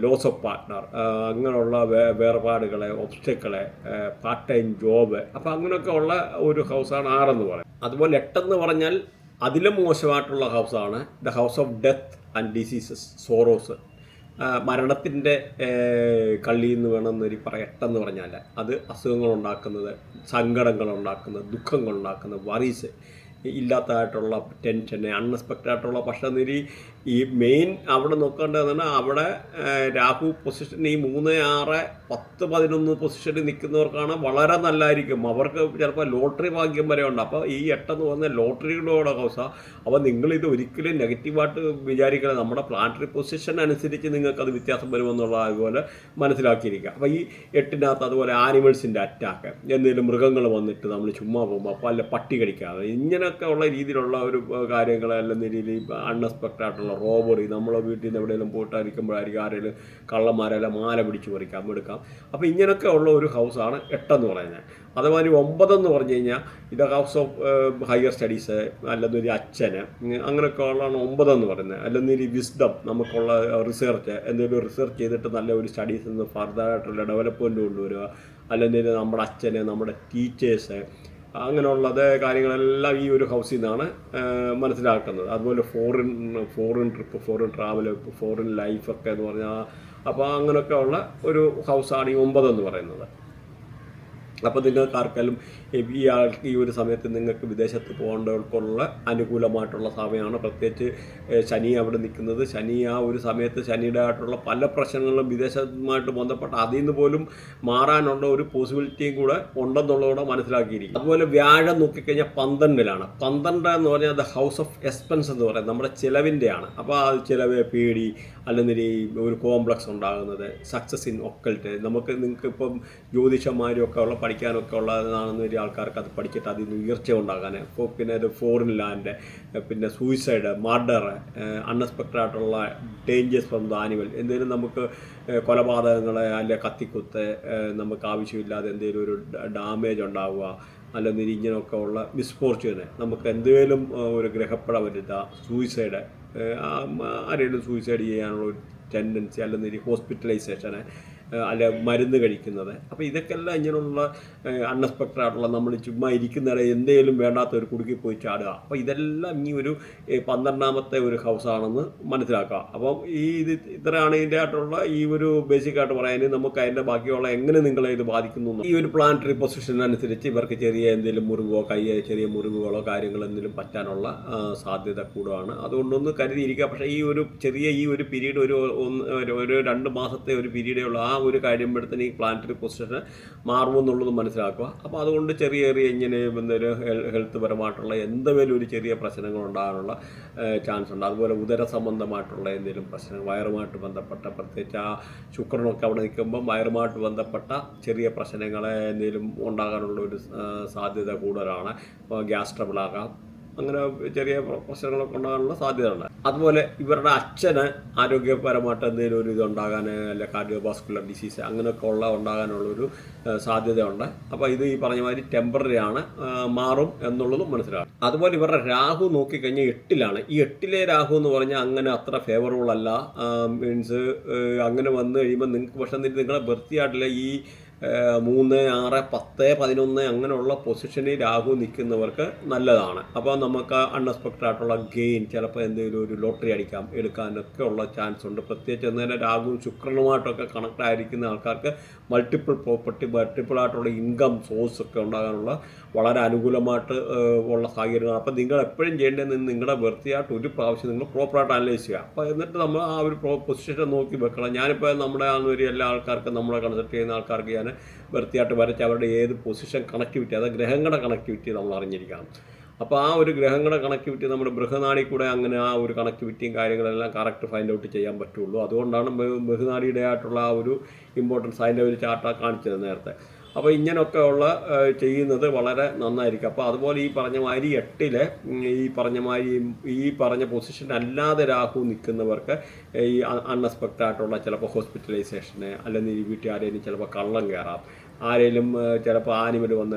ലോസ് ഓഫ് പാർട്ട്ണർ, അങ്ങനെയുള്ള വേർപാടുകളെ, ഒബ്സ്റ്റക്കിളെ, പാർട്ട് ടൈം ജോബ്. അപ്പോൾ അങ്ങനെയൊക്കെ ഉള്ള ഒരു ഹൗസാണ് 6 എന്ന് പറയുന്നത്. അതുപോലെ 8 എന്ന് പറഞ്ഞാൽ അതിലും മോശമായിട്ടുള്ള ഹൗസാണ് the house of death and diseases, sorrows, മരണത്തിൻ്റെ കള്ളിയിൽ നിന്ന് വേണമെന്നൊരു പറയാം. 8 എന്ന് പറഞ്ഞാൽ അത് അസുഖങ്ങളുണ്ടാക്കുന്നത്, സങ്കടങ്ങളുണ്ടാക്കുന്നത്, ദുഃഖങ്ങളുണ്ടാക്കുന്നത്, വറീസ്, ഇല്ലാത്തതായിട്ടുള്ള ടെൻഷന്, അൺഎക്സ്പെക്റ്റഡ് ആയിട്ടുള്ള. പക്ഷേ ഈ മെയിൻ അവിടെ നോക്കേണ്ടതെന്ന് അവിടെ രാഹു പൊസിഷൻ ഈ 3, 6, 10, 11 പൊസിഷനിൽ നിൽക്കുന്നവർക്കാണ് വളരെ നല്ലതായിരിക്കും. അവർക്ക് ചിലപ്പോൾ ലോട്ടറി ഭാഗ്യം വരെ ഉണ്ട്. അപ്പോൾ ഈ 8 എന്ന് പറഞ്ഞാൽ ലോട്ടറിയുടെ ഹൗസാണ്. അപ്പോൾ നിങ്ങളിത് ഒരിക്കലും നെഗറ്റീവായിട്ട് വിചാരിക്കണം. നമ്മുടെ പ്ലാനറ്ററി പൊസിഷൻ അനുസരിച്ച് നിങ്ങൾക്കത് വ്യത്യാസം വരുമെന്നുള്ള അതുപോലെ മനസ്സിലാക്കിയിരിക്കുക. അപ്പോൾ ഈ 8-നകത്ത് അതുപോലെ ആനിമൽസിൻ്റെ അറ്റാക്ക്, എന്തെങ്കിലും മൃഗങ്ങൾ വന്നിട്ട് നമ്മൾ ചുമ്മാ പോകുമ്പോൾ അപ്പോൾ അല്ല പട്ടി കടിക്കാതെ, ഇങ്ങനെയൊക്കെ ഉള്ള രീതിയിലുള്ള ഒരു കാര്യങ്ങൾ, അല്ലെങ്കിൽ രീതിയിൽ അൺഎക്സ്പെക്റ്റഡ് ആയിട്ടുള്ള റോബറി, നമ്മളെ വീട്ടിൽ നിന്ന് എവിടെയെങ്കിലും പോയിട്ടായിരിക്കുമ്പോഴായിരിക്കും ആരെങ്കിലും കള്ളന്മാരെല്ലാം മാല പിടിച്ച് പറിക്കാം, എടുക്കാം. അപ്പോൾ ഇങ്ങനെയൊക്കെ ഉള്ള ഒരു ഹൗസാണ് 8 എന്ന് പറയുന്നത്. അതുമാതിരി 9 എന്ന് പറഞ്ഞു കഴിഞ്ഞാൽ ഇത് ഹൗസ് ഓഫ് ഹയർ സ്റ്റഡീസ്, അല്ലെങ്കിൽ ഒരു അച്ഛന്, അങ്ങനെയൊക്കെ ഉള്ളതാണ് 9 എന്ന് പറയുന്നത്. അല്ലെങ്കിൽ ഒരു വിസ്ഡം, നമുക്കുള്ള റിസർച്ച്, എന്തെങ്കിലും റിസർച്ച് ചെയ്തിട്ട് നല്ല ഒരു സ്റ്റഡീസിൽ നിന്ന് ഫർദറായിട്ടുള്ള ഡെവലപ്മെൻറ്റ് കൊണ്ടുവരിക, അല്ലെങ്കിൽ നമ്മുടെ അച്ഛന്, നമ്മുടെ ടീച്ചേഴ്സ്, അങ്ങനെയുള്ളത് കാര്യങ്ങളെല്ലാം ഈ ഒരു ഹൗസിൽ നിന്നാണ് മനസ്സിലാക്കുന്നത്. അതുപോലെ foreign trip, foreign travel, foreign ലൈഫൊക്കെ എന്ന് പറഞ്ഞാൽ, അപ്പോൾ അങ്ങനെയൊക്കെ ഉള്ള ഒരു ഹൗസാണ് ഈ 9 എന്ന് പറയുന്നത്. അപ്പോൾ നിങ്ങൾക്ക് ആർക്കെങ്കിലും ഈ ഒരു സമയത്ത് നിങ്ങൾക്ക് വിദേശത്ത് പോകേണ്ടവർക്കുള്ള അനുകൂലമായിട്ടുള്ള സമയമാണ്. പ്രത്യേകിച്ച് ശനി അവിടെ നിൽക്കുന്നത്. ശനി ആ ഒരു സമയത്ത് ശനിയുടെ ആയിട്ടുള്ള പല പ്രശ്നങ്ങളും വിദേശവുമായിട്ട് ബന്ധപ്പെട്ട് അതിൽ നിന്ന് പോലും മാറാനുള്ള ഒരു പോസിബിലിറ്റിയും കൂടെ ഉണ്ടെന്നുള്ളതോടെ മനസ്സിലാക്കിയിരിക്കും. അതുപോലെ വ്യാഴം നോക്കിക്കഴിഞ്ഞാൽ 12-ലാണ്. 12 എന്ന് പറഞ്ഞാൽ ദ ഹൗസ് ഓഫ് എക്സ്പെൻസ് എന്ന് പറയുന്നത് നമ്മുടെ ചിലവിൻ്റെയാണ്. അപ്പോൾ ആ ചിലവ്, പേടി, അല്ലെങ്കിൽ ഒരു കോംപ്ലക്സ് ഉണ്ടാകുന്നത്, സക്സസ് ഇൻ ഒക്കൾട്ട്, നിങ്ങൾക്ക് ഇപ്പം ജ്യോതിഷന്മാരും ഒക്കെ ഉള്ള പഠിക്കാനൊക്കെ ഉള്ളതാണെന്ന് ഒരു ആൾക്കാർക്ക് അത് പഠിച്ചിട്ട് അതിൽ നിന്ന് ഉയർച്ച ഉണ്ടാകാൻ. ഇപ്പോൾ പിന്നെ ഒരു ഫോറിൻ ലാൻഡ്, പിന്നെ സൂയിസൈഡ്, മർഡർ, അൺഎക്സ്പെക്റ്റഡ് ആയിട്ടുള്ള ഡേഞ്ചേഴ്സ് ഫ്രം ദ ആനിമൽ, എന്തെങ്കിലും നമുക്ക് കൊലപാതകങ്ങൾ, അല്ലെ കത്തിക്കുത്ത്, നമുക്ക് ആവശ്യമില്ലാതെ എന്തെങ്കിലും ഒരു ഡാമേജ് ഉണ്ടാവുക, അല്ലെങ്കിൽ ഇങ്ങനെയൊക്കെ ഉള്ള മിസ്ഫോർച്യൂന്, നമുക്ക് എന്തെങ്കിലും ഒരു ഗ്രഹപ്പഴ വരുത്തുക, സൂയിസൈഡ്, ആരെങ്കിലും സൂയിസൈഡ് ചെയ്യാനുള്ള ഒരു ടെൻഡൻസി, അല്ലെങ്കിൽ ഹോസ്പിറ്റലൈസേഷന്, അല്ലെ മരുന്ന് കഴിക്കുന്നത്. അപ്പോൾ ഇതൊക്കെല്ലാം ഇങ്ങനെയുള്ള അൺഎക്സ്പെക്റ്റഡ് ആയിട്ടുള്ള, നമ്മൾ ചുമ്മാ ഇരിക്കുന്നിടെ എന്തെങ്കിലും വേണ്ടാത്ത ഒരു കുടുക്കി പോയി ചാടുക. അപ്പോൾ ഇതെല്ലാം ഈ ഒരു 12-ാമത്തെ ഒരു ഹൗസാണെന്ന് മനസ്സിലാക്കുക. അപ്പം ഇത്രയാണ് ഇതിൻ്റെ ആയിട്ടുള്ള ഈ ഒരു ബേസിക്കായിട്ട് പറയാൻ. നമുക്ക് അതിൻ്റെ ബാക്കിയുള്ള എങ്ങനെ നിങ്ങളെ ഇത് ബാധിക്കുന്നു, ഈ ഒരു പ്ലാനറ്ററി പൊസിഷൻ അനുസരിച്ച് ഇവർക്ക് ചെറിയ എന്തെങ്കിലും മുറിവോ, ചെറിയ മുറിവുകളോ കാര്യങ്ങൾ എന്തെങ്കിലും പറ്റാനുള്ള സാധ്യത കൂടുതലാണ്. അതുകൊണ്ടൊന്ന് കരുതിയിരിക്കുക. പക്ഷേ ഈ ഒരു പീരീഡ് ഒരു 2 മാസത്തെ ഒരു പീരീഡേ ഉള്ളൂ. ആ ഒരു കാര്യം പെടുത്തുന്ന ഈ പ്ലാനറ്ററി പൊസിഷൻ മാറുമെന്നുള്ളത് മനസ്സിലാക്കുക. അപ്പോൾ അതുകൊണ്ട് ചെറിയ ഇങ്ങനെ എന്തെങ്കിലും ഹെൽത്ത് പരമായിട്ടുള്ള എന്തെങ്കിലും ഒരു ചെറിയ പ്രശ്നങ്ങൾ ഉണ്ടാകാനുള്ള ചാൻസ് ഉണ്ട്. അതുപോലെ ഉദര സംബന്ധമായിട്ടുള്ള എന്തെങ്കിലും പ്രശ്നങ്ങൾ, വയറുമായിട്ട് ബന്ധപ്പെട്ട, പ്രത്യേകിച്ച് ആ ശുക്രനൊക്കെ അവിടെ നിൽക്കുമ്പം വയറുമായിട്ട് ബന്ധപ്പെട്ട ചെറിയ പ്രശ്നങ്ങളെ എന്തെങ്കിലും ഉണ്ടാകാനുള്ള ഒരു സാധ്യത കൂടുതലാണ്. ഗ്യാസ് ട്രബിൾ ആകാം, അങ്ങനെ ചെറിയ പ്രശ്നങ്ങളൊക്കെ ഉണ്ടാകാനുള്ള സാധ്യതയുണ്ട്. അതുപോലെ ഇവരുടെ അച്ഛന് ആരോഗ്യപരമായിട്ട് എന്തെങ്കിലും ഒരു ഇതുണ്ടാകാൻ, അല്ലെ കാർഡിയോവാസ്കുലർ ഡിസീസ് അങ്ങനെയൊക്കെ ഉണ്ടാകാനുള്ളൊരു സാധ്യതയുണ്ട്. അപ്പോൾ ഇത് ഈ പറഞ്ഞ മാതിരി ടെമ്പററി ആണ്, മാറും എന്നുള്ളതും മനസ്സിലാകും. അതുപോലെ ഇവരുടെ രാഹു നോക്കിക്കഴിഞ്ഞാൽ 8-ലാണ്. ഈ 8-ലെ രാഹു എന്ന് പറഞ്ഞാൽ അങ്ങനെ അത്ര ഫേവറബിൾ അല്ല. മീൻസ് അങ്ങനെ വന്നു കഴിയുമ്പോൾ നിങ്ങൾക്ക് പക്ഷേ നിങ്ങളെ വൃത്തിയായിട്ടില്ല ഈ 3, 6, 10, 11 അങ്ങനെയുള്ള പൊസിഷനിൽ രാഹു നിൽക്കുന്നവർക്ക് നല്ലതാണ്. അപ്പോൾ നമുക്ക് അൺഎക്സ്പെക്റ്റഡ് ആയിട്ടുള്ള ഗെയിൻ, ചിലപ്പോൾ എന്തെങ്കിലും ഒരു ലോട്ടറി എടുക്കാനൊക്കെ ഉള്ള ചാൻസ് ഉണ്ട്. പ്രത്യേകിച്ച് എന്നേരം രാഹുവും ശുക്രനുമായിട്ടൊക്കെ കണക്ട് ആയിരിക്കുന്ന ആൾക്കാർക്ക് മൾട്ടിപ്പിൾ പ്രോപ്പർട്ടി, മൾട്ടിപ്പിൾ ആയിട്ടുള്ള ഇൻകം സോഴ്സ് ഒക്കെ ഉണ്ടാകാനുള്ള വളരെ അനുകൂലമായിട്ട് ഉള്ള സാഹചര്യങ്ങൾ. അപ്പോൾ നിങ്ങൾ എപ്പോഴും ചെയ്യേണ്ടത് നിങ്ങളുടെ വൃത്തിയായിട്ട് ഒരു പ്രാവശ്യം നിങ്ങൾ പ്രോപ്പറായിട്ട് അനലൈസ് ചെയ്യുക. അപ്പോൾ എന്നിട്ട് നമ്മൾ ആ ഒരു പൊസിഷൻ നോക്കി വെക്കണം. ഞാനിപ്പോൾ നമ്മുടെ ഒരു എല്ലാ ആൾക്കാർക്കും നമ്മളെ കൺസൾട്ട് ചെയ്യുന്ന ആൾക്കാർക്ക് ഞാൻ വൃത്തിയായിട്ട് വരച്ച് അവരുടെ ഏത് പൊസിഷൻ കണക്ടിവിറ്റി, അതായത് ഗ്രഹങ്ങളുടെ കണക്ടിവിറ്റി നമ്മൾ അറിഞ്ഞിരിക്കണം. അപ്പോൾ ആ ഒരു ഗ്രഹങ്ങളുടെ കണക്ടിവിറ്റി നമ്മുടെ ബൃഹനാടി കൂടെ അങ്ങനെ ആ ഒരു കണക്ടിവിറ്റിയും കാര്യങ്ങളെല്ലാം കറക്റ്റ് ഫൈൻഡ് ഔട്ട് ചെയ്യാൻ പറ്റുള്ളൂ. അതുകൊണ്ടാണ് ബൃഹനാടിയുടെ ആയിട്ടുള്ള ആ ഒരു ഇമ്പോർട്ടൻസ് അതിൻ്റെ ഒരു ചാർട്ടാണ് കാണിച്ചത് നേരത്തെ. അപ്പോൾ ഇങ്ങനെയൊക്കെ ഉള്ള ചെയ്യുന്നത് വളരെ നന്നായിരിക്കും. അപ്പോൾ അതുപോലെ ഈ പറഞ്ഞ മാതിരി 8-ലെ ഈ പറഞ്ഞ പൊസിഷൻ അല്ലാതെ രാഹു നിൽക്കുന്നവർക്ക് ഈ അൺഎക്സ്പെക്റ്റഡ് ആയിട്ടുള്ള ചിലപ്പോൾ ഹോസ്പിറ്റലൈസേഷന്, അല്ലെങ്കിൽ വീട്ടിൽ ആരെങ്കിലും ചിലപ്പോൾ കള്ളം കയറാം, ആരെങ്കിലും ചിലപ്പോൾ ആനിമൽ വന്ന്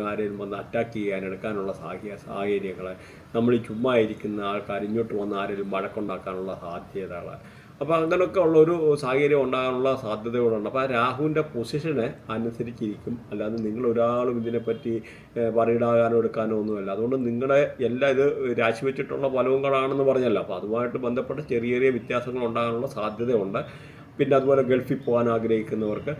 ആരെങ്കിലും വന്ന് അറ്റാക്ക് എടുക്കാനുള്ള സാഹചര്യങ്ങൾ, നമ്മൾ ഈ ചുമ്മാ ഇരിക്കുന്ന ആൾക്കാർ ഇങ്ങോട്ട് വന്ന് ആരെങ്കിലും വഴക്കുണ്ടാക്കാനുള്ള സാധ്യതകൾ, അപ്പോൾ അങ്ങനെയൊക്കെ ഉള്ളൊരു സാഹചര്യം ഉണ്ടാകാനുള്ള സാധ്യതകളുണ്ട്. അപ്പോൾ ആ രാഹുവിൻ്റെ പൊസിഷനെ അനുസരിച്ചിരിക്കും. അല്ലാതെ നിങ്ങൾ ഒരാളും ഇതിനെപ്പറ്റി പറയിടാകാനോ എടുക്കാനോ ഒന്നുമല്ല. അതുകൊണ്ട് നിങ്ങളുടെ എല്ലാം ഇത് രാശി വെച്ചിട്ടുള്ള ഫലങ്ങളാണെന്ന് പറഞ്ഞല്ലോ. അപ്പോൾ അതുമായിട്ട് ബന്ധപ്പെട്ട് ചെറിയ ചെറിയ വ്യത്യാസങ്ങൾ ഉണ്ടാകാനുള്ള സാധ്യതയുണ്ട്. പിന്നെ അതുപോലെ ഗൾഫിൽ പോകാൻ ആഗ്രഹിക്കുന്നവർക്ക്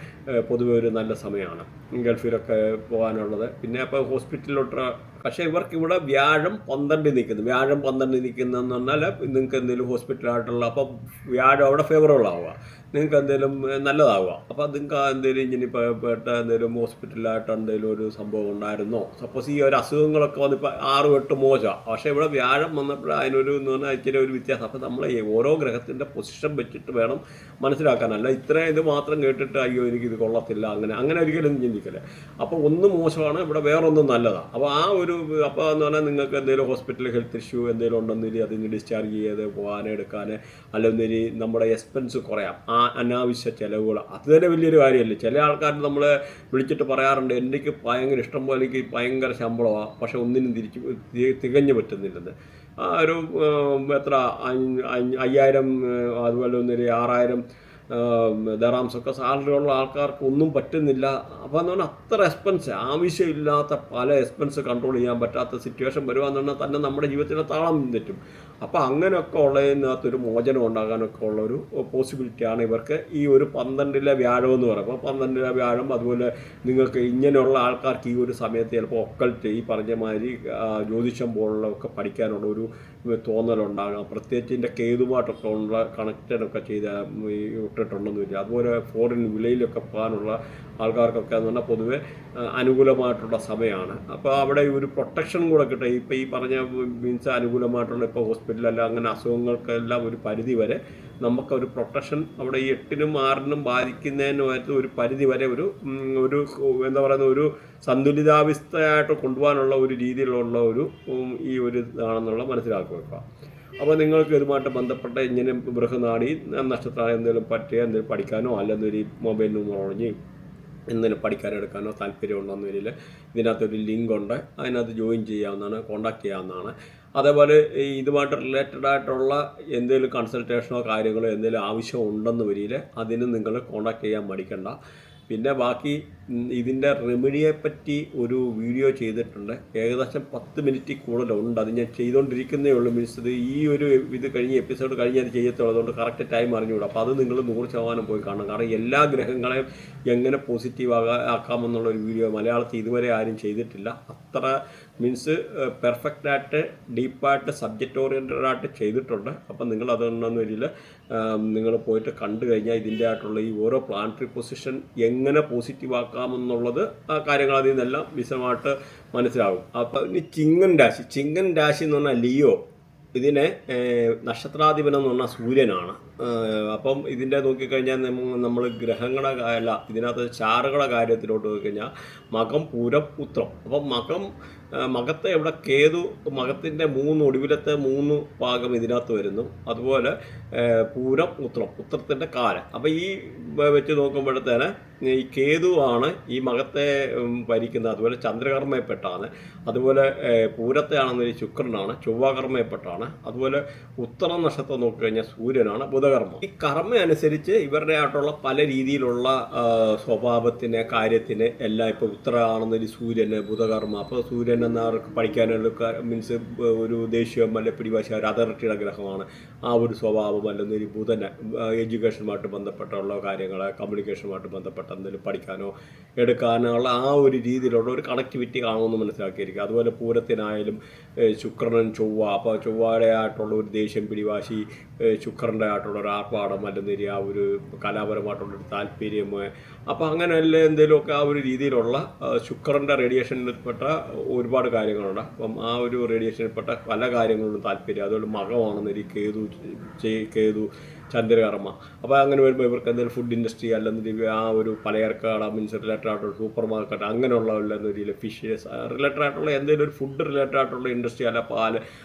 പൊതുവെ ഒരു നല്ല സമയമാണ് ഗൾഫിലൊക്കെ പോകാനുള്ളത്. പിന്നെ അപ്പോൾ ഹോസ്പിറ്റലിലോട്ട്, പക്ഷേ ഇവർക്ക് ഇവിടെ വ്യാഴം 12 നിൽക്കുന്നു. വ്യാഴം 12 നിൽക്കുന്നതെന്ന് പറഞ്ഞാൽ നിങ്ങൾക്ക് എന്തെങ്കിലും ഹോസ്പിറ്റലായിട്ടുള്ള, അപ്പം വ്യാഴം അവിടെ ഫേവറബിൾ ആവുക, നിങ്ങൾക്ക് എന്തെങ്കിലും നല്ലതാവുക. അപ്പോൾ നിങ്ങൾക്ക് എന്തെങ്കിലും ഇങ്ങനെ പെട്ട എന്തെങ്കിലും ഹോസ്പിറ്റലായിട്ട് എന്തെങ്കിലും ഒരു സംഭവം ഉണ്ടായിരുന്നോ, സപ്പോസ് ഈ ഒരു അസുഖങ്ങളൊക്കെ വന്നിപ്പോൾ 6, 8 മോശമാണ്. പക്ഷേ ഇവിടെ വ്യാഴം വന്നപ്പോൾ അതിനൊരു എന്ന് പറഞ്ഞാൽ ഇച്ചിരി ഒരു വ്യത്യാസം. അപ്പോൾ നമ്മൾ ഓരോ ഗ്രഹത്തിൻ്റെ പൊസിഷൻ വെച്ചിട്ട് വേണം മനസ്സിലാക്കാനല്ല ഇത്രയും ഇത് മാത്രം കേട്ടിട്ട് അയ്യോ എനിക്കിത് കൊള്ളത്തില്ല അങ്ങനെ ഒരിക്കലും ചിന്തിക്കില്ല. അപ്പോൾ ഒന്ന് മോശമാണ്, ഇവിടെ വേറൊന്നും നല്ലതാണ്. അപ്പോൾ ആ ഒരു അപ്പോൾ എന്ന് പറഞ്ഞാൽ നിങ്ങൾക്ക് എന്തെങ്കിലും ഹോസ്പിറ്റൽ ഹെൽത്ത് ഇഷ്യൂ എന്തെങ്കിലും ഉണ്ടെന്നില്ല അതിന് ഡിസ്ചാർജ് ചെയ്ത് പോകാനെടുക്കാൻ, അല്ലെങ്കിൽ നമ്മുടെ എക്സ്പെൻസ് കുറയാം, ആ അനാവശ്യ ചിലവുകൾ, അത് തന്നെ വലിയൊരു കാര്യമല്ലേ. ചില ആൾക്കാർ നമ്മൾ വിളിച്ചിട്ട് പറയാറുണ്ട് എനിക്ക് ഭയങ്കര ഇഷ്ടം പോലെ, എനിക്ക് ഭയങ്കര ശമ്പളമാണ്, പക്ഷെ ഒന്നിനും തികഞ്ഞു പറ്റുന്നില്ലെന്ന്. ആ ഒരു എത്ര 5000 അതുപോലെ 6000 ദറാംസൊക്കെ സാലറി ഉള്ള ആൾക്കാർക്ക് ഒന്നും പറ്റുന്നില്ല. അപ്പോൾ എന്ന് പറഞ്ഞാൽ അത്ര എക്സ്പെൻസ്, ആവശ്യമില്ലാത്ത പല എക്സ്പെൻസ് കൺട്രോൾ ചെയ്യാൻ പറ്റാത്ത സിറ്റുവേഷൻ വരുവാന്ന് പറഞ്ഞാൽ തന്നെ നമ്മുടെ ജീവിതത്തിലെ താളം തെറ്റും. അപ്പോൾ അങ്ങനെയൊക്കെ ഉള്ളതിനകത്തൊരു മോചനം ഉണ്ടാകാനൊക്കെ ഉള്ളൊരു പോസിബിലിറ്റിയാണ് ഇവർക്ക് ഈ ഒരു 12-ലെ വ്യാഴം എന്ന് പറയുമ്പോൾ. 12-ലെ വ്യാഴം അതുപോലെ നിങ്ങൾക്ക് ഇങ്ങനെയുള്ള ആൾക്കാർക്ക് ഈ ഒരു സമയത്ത് ചിലപ്പോൾ ഒക്കൽറ്റ്, ഈ പറഞ്ഞ മാതിരി ജ്യോതിഷം പോലുള്ളതൊക്കെ പഠിക്കാനുള്ള ഒരു തോന്നലുണ്ടാകാം. പ്രത്യേകിച്ച് ഇതിൻ്റെ കേതുമായിട്ടൊക്കെ ഉള്ള കണക്റ്റഡൊക്കെ ചെയ്ത് ഇട്ടിട്ടുണ്ടെന്ന് വരിക. അതുപോലെ ഫോറിൻ വിലയിലൊക്കെ പോകാനുള്ള ആൾക്കാർക്കൊക്കെ എന്ന് പറഞ്ഞാൽ പൊതുവെ അനുകൂലമായിട്ടുള്ള സമയമാണ്. അപ്പോൾ അവിടെ ഒരു പ്രൊട്ടക്ഷൻ കൂടെ കിട്ടുക. ഇപ്പോൾ ഈ പറഞ്ഞ മീൻസ് അനുകൂലമായിട്ടുള്ള ഇപ്പോൾ ഹോസ്പിറ്റലല്ല അങ്ങനെ അസുഖങ്ങൾക്കെല്ലാം ഒരു പരിധി വരെ നമുക്കൊരു പ്രൊട്ടക്ഷൻ അവിടെ ഈ 8-നും 6-നും ബാധിക്കുന്നതിനുമായിട്ട് ഒരു പരിധി വരെ ഒരു എന്താ പറയുന്ന ഒരു സന്തുലിതാവസ്ഥയായിട്ട് കൊണ്ടുപോകാനുള്ള ഒരു രീതിയിലുള്ള ഈ ഒരു ഇതാണെന്നുള്ള മനസ്സിലാക്കി വെക്കുക. അപ്പോൾ നിങ്ങൾക്ക് ഇതുമായിട്ട് ബന്ധപ്പെട്ട ഇങ്ങനെ ബൃഹനാടി നക്ഷത്രം എന്തെങ്കിലും എന്തെങ്കിലും പഠിക്കാനോ അല്ലെങ്കിൽ മൊബൈലിൽ നിന്ന് ഉറങ്ങി എന്തെങ്കിലും പഠിക്കാനെടുക്കാനോ താല്പര്യമുണ്ടെന്ന് വരില്ല, ഇതിനകത്തൊരു ലിങ്ക് ഉണ്ട്, അതിനകത്ത് ജോയിൻ ചെയ്യാവുന്നതാണ്, കോൺടാക്ട് ചെയ്യാവുന്നതാണ്. അതേപോലെ ഇതുമായിട്ട് റിലേറ്റഡ് ആയിട്ടുള്ള എന്തെങ്കിലും കൺസൾട്ടേഷനോ കാര്യങ്ങളോ എന്തെങ്കിലും ആവശ്യം ഉണ്ടെന്ന് വരില്ല, അതിന് നിങ്ങൾ കോൺടാക്ട് ചെയ്യാൻ മടിക്കണ്ട. പിന്നെ ബാക്കി ഇതിൻ്റെ റെമഡിയെപ്പറ്റി ഒരു വീഡിയോ ചെയ്തിട്ടുണ്ട്, ഏകദേശം 10 മിനിറ്റ് കൂടുതലുണ്ട്. അത് ഞാൻ ചെയ്തുകൊണ്ടിരിക്കുന്നേ ഉള്ളൂ. മീൻസ് ഈ ഒരു ഇത് എപ്പിസോഡ് കഴിഞ്ഞ് അത് ചെയ്യത്തുള്ളൂ. അതുകൊണ്ട് കറക്റ്റ് ടൈം അറിഞ്ഞുകൂടാ. അപ്പോൾ അത് നിങ്ങൾ 100% പോയി കാണണം. കാരണം എല്ലാ ഗ്രഹങ്ങളെയും എങ്ങനെ പോസിറ്റീവ് ആക്കാമെന്നുള്ളൊരു വീഡിയോ മലയാളത്തിൽ ഇതുവരെ ആരും ചെയ്തിട്ടില്ല. അത്ര മീൻസ് പെർഫെക്റ്റായിട്ട് ഡീപ്പായിട്ട് സബ്ജക്റ്റ് ഓറിയൻറ്റഡായിട്ട് ചെയ്തിട്ടുണ്ട്. അപ്പം നിങ്ങൾ അതൊന്നും വരില്ല, നിങ്ങൾ പോയിട്ട് കണ്ടു കഴിഞ്ഞാൽ ഇതിൻ്റെ ആയിട്ടുള്ള ഈ ഓരോ പ്ലാനറ്ററി പൊസിഷൻ എങ്ങനെ പോസിറ്റീവ് ആക്കാമെന്നുള്ളത് ആ കാര്യങ്ങൾ അതിൽ നിന്നെല്ലാം വിശദമായിട്ട് മനസ്സിലാകും. അപ്പോൾ ഇനി ചിങ്ങൻ രാശി എന്ന് പറഞ്ഞാൽ ലിയോ, ഇതിനെ നക്ഷത്രാധിപനം എന്ന് പറഞ്ഞാൽ സൂര്യനാണ്. അപ്പം ഇതിൻ്റെ നോക്കിക്കഴിഞ്ഞാൽ നമ്മൾ ഗ്രഹങ്ങളുടെ ഇതിനകത്ത് ചാറുകളുടെ കാര്യത്തിലോട്ട് നോക്കിക്കഴിഞ്ഞാൽ മകം, പൂരം, ഉത്രം. അപ്പം മകം മകത്തെ ഇവിടെ കേതു, മകത്തിൻ്റെ 3 ഒടുവിലത്തെ 3 ഭാഗം ഇതിനകത്ത് വരുന്നു. അതുപോലെ പൂരം, ഉത്രത്തിൻ്റെ കാല്. അപ്പം ഈ വെച്ച് നോക്കുമ്പോഴത്തേന് ഈ കേതുവാണ് ഈ മകത്തെ ഭരിക്കുന്നത്. അതുപോലെ ചന്ദ്രകർമ്മയിൽപ്പെട്ടാണ്. അതുപോലെ പൂരത്തെ ആണെന്നൊരു ശുക്രനാണ്, ചൊവ്വാകർമ്മയിൽപ്പെട്ടാണ്. അതുപോലെ ഉത്തര നക്ഷത്രം നോക്കിക്കഴിഞ്ഞാൽ സൂര്യനാണ്, ബുധകർമ്മം. ഈ കർമ്മ അനുസരിച്ച് ഇവരുടെ ആയിട്ടുള്ള പല രീതിയിലുള്ള സ്വഭാവത്തിന്, കാര്യത്തിന് എല്ലാം. ഇപ്പോൾ ഉത്തര ആണെന്നൊരു സൂര്യന്, ബുധകർമ്മ. അപ്പോൾ സൂര്യൻ എന്നവർക്ക് പഠിക്കാനുള്ള മീൻസ് ഒരു ദേഷ്യം അല്ലെ പിടിവാശി, ഒരു അതോറിറ്റിയുടെ ഗ്രഹമാണ്. ആ ഒരു സ്വഭാവം അല്ലെന്നൊരു ബുധന് എഡ്യൂക്കേഷനുമായിട്ട് ബന്ധപ്പെട്ടുള്ള കാര്യങ്ങൾ, കമ്മ്യൂണിക്കേഷനുമായിട്ട് ബന്ധപ്പെട്ട എന്തെങ്കിലും പഠിക്കാനോ എടുക്കാനോ ഉള്ള ആ ഒരു രീതിയിലുള്ള ഒരു കണക്ടിവിറ്റി കാണുമെന്ന് മനസ്സിലാക്കിയിരിക്കുക. അതുപോലെ പൂരത്തിനായാലും ശുക്രനും ചൊവ്വ. അപ്പോൾ ചൊവ്വയുടെ ആയിട്ടുള്ള ഒരു ദേഷ്യം, പിടിവാശി, ശുക്രൻ്റെ ആയിട്ടുള്ള ഒരു ആർപ്പാടം അല്ലെന്നൊരു ആ ഒരു കലാപരമായിട്ടുള്ളൊരു താല്പര്യം. അപ്പോൾ അങ്ങനെയല്ലേ എന്തെങ്കിലുമൊക്കെ ആ ഒരു രീതിയിലുള്ള ശുക്രൻ്റെ റേഡിയേഷനിൽപ്പെട്ട ഒരുപാട് കാര്യങ്ങളുണ്ട്. അപ്പം ആ ഒരു റേഡിയേഷനിൽപ്പെട്ട പല കാര്യങ്ങളിലും താല്പര്യം. അതുപോലെ മകമാണെന്നൊരു കേതു ചന്ദ്രകർമ്മ. അപ്പോൾ അങ്ങനെ വരുമ്പോൾ ഇവർക്ക് എന്തെങ്കിലും ഫുഡ് ഇൻഡസ്ട്രി അല്ലെന്നൊരു ആ ഒരു പലചരക്കട, മീൻസ് റിലേറ്റഡ് ആയിട്ടുള്ള സൂപ്പർ മാർക്കറ്റ്, അങ്ങനെയുള്ള രീതിയിൽ ഫിഷസ് റിലേറ്റഡ് ആയിട്ടുള്ള എന്തെങ്കിലും ഒരു ഫുഡ് റിലേറ്റഡ് ആയിട്ടുള്ള ഇൻഡസ്ട്രി, അല്ല പാല്,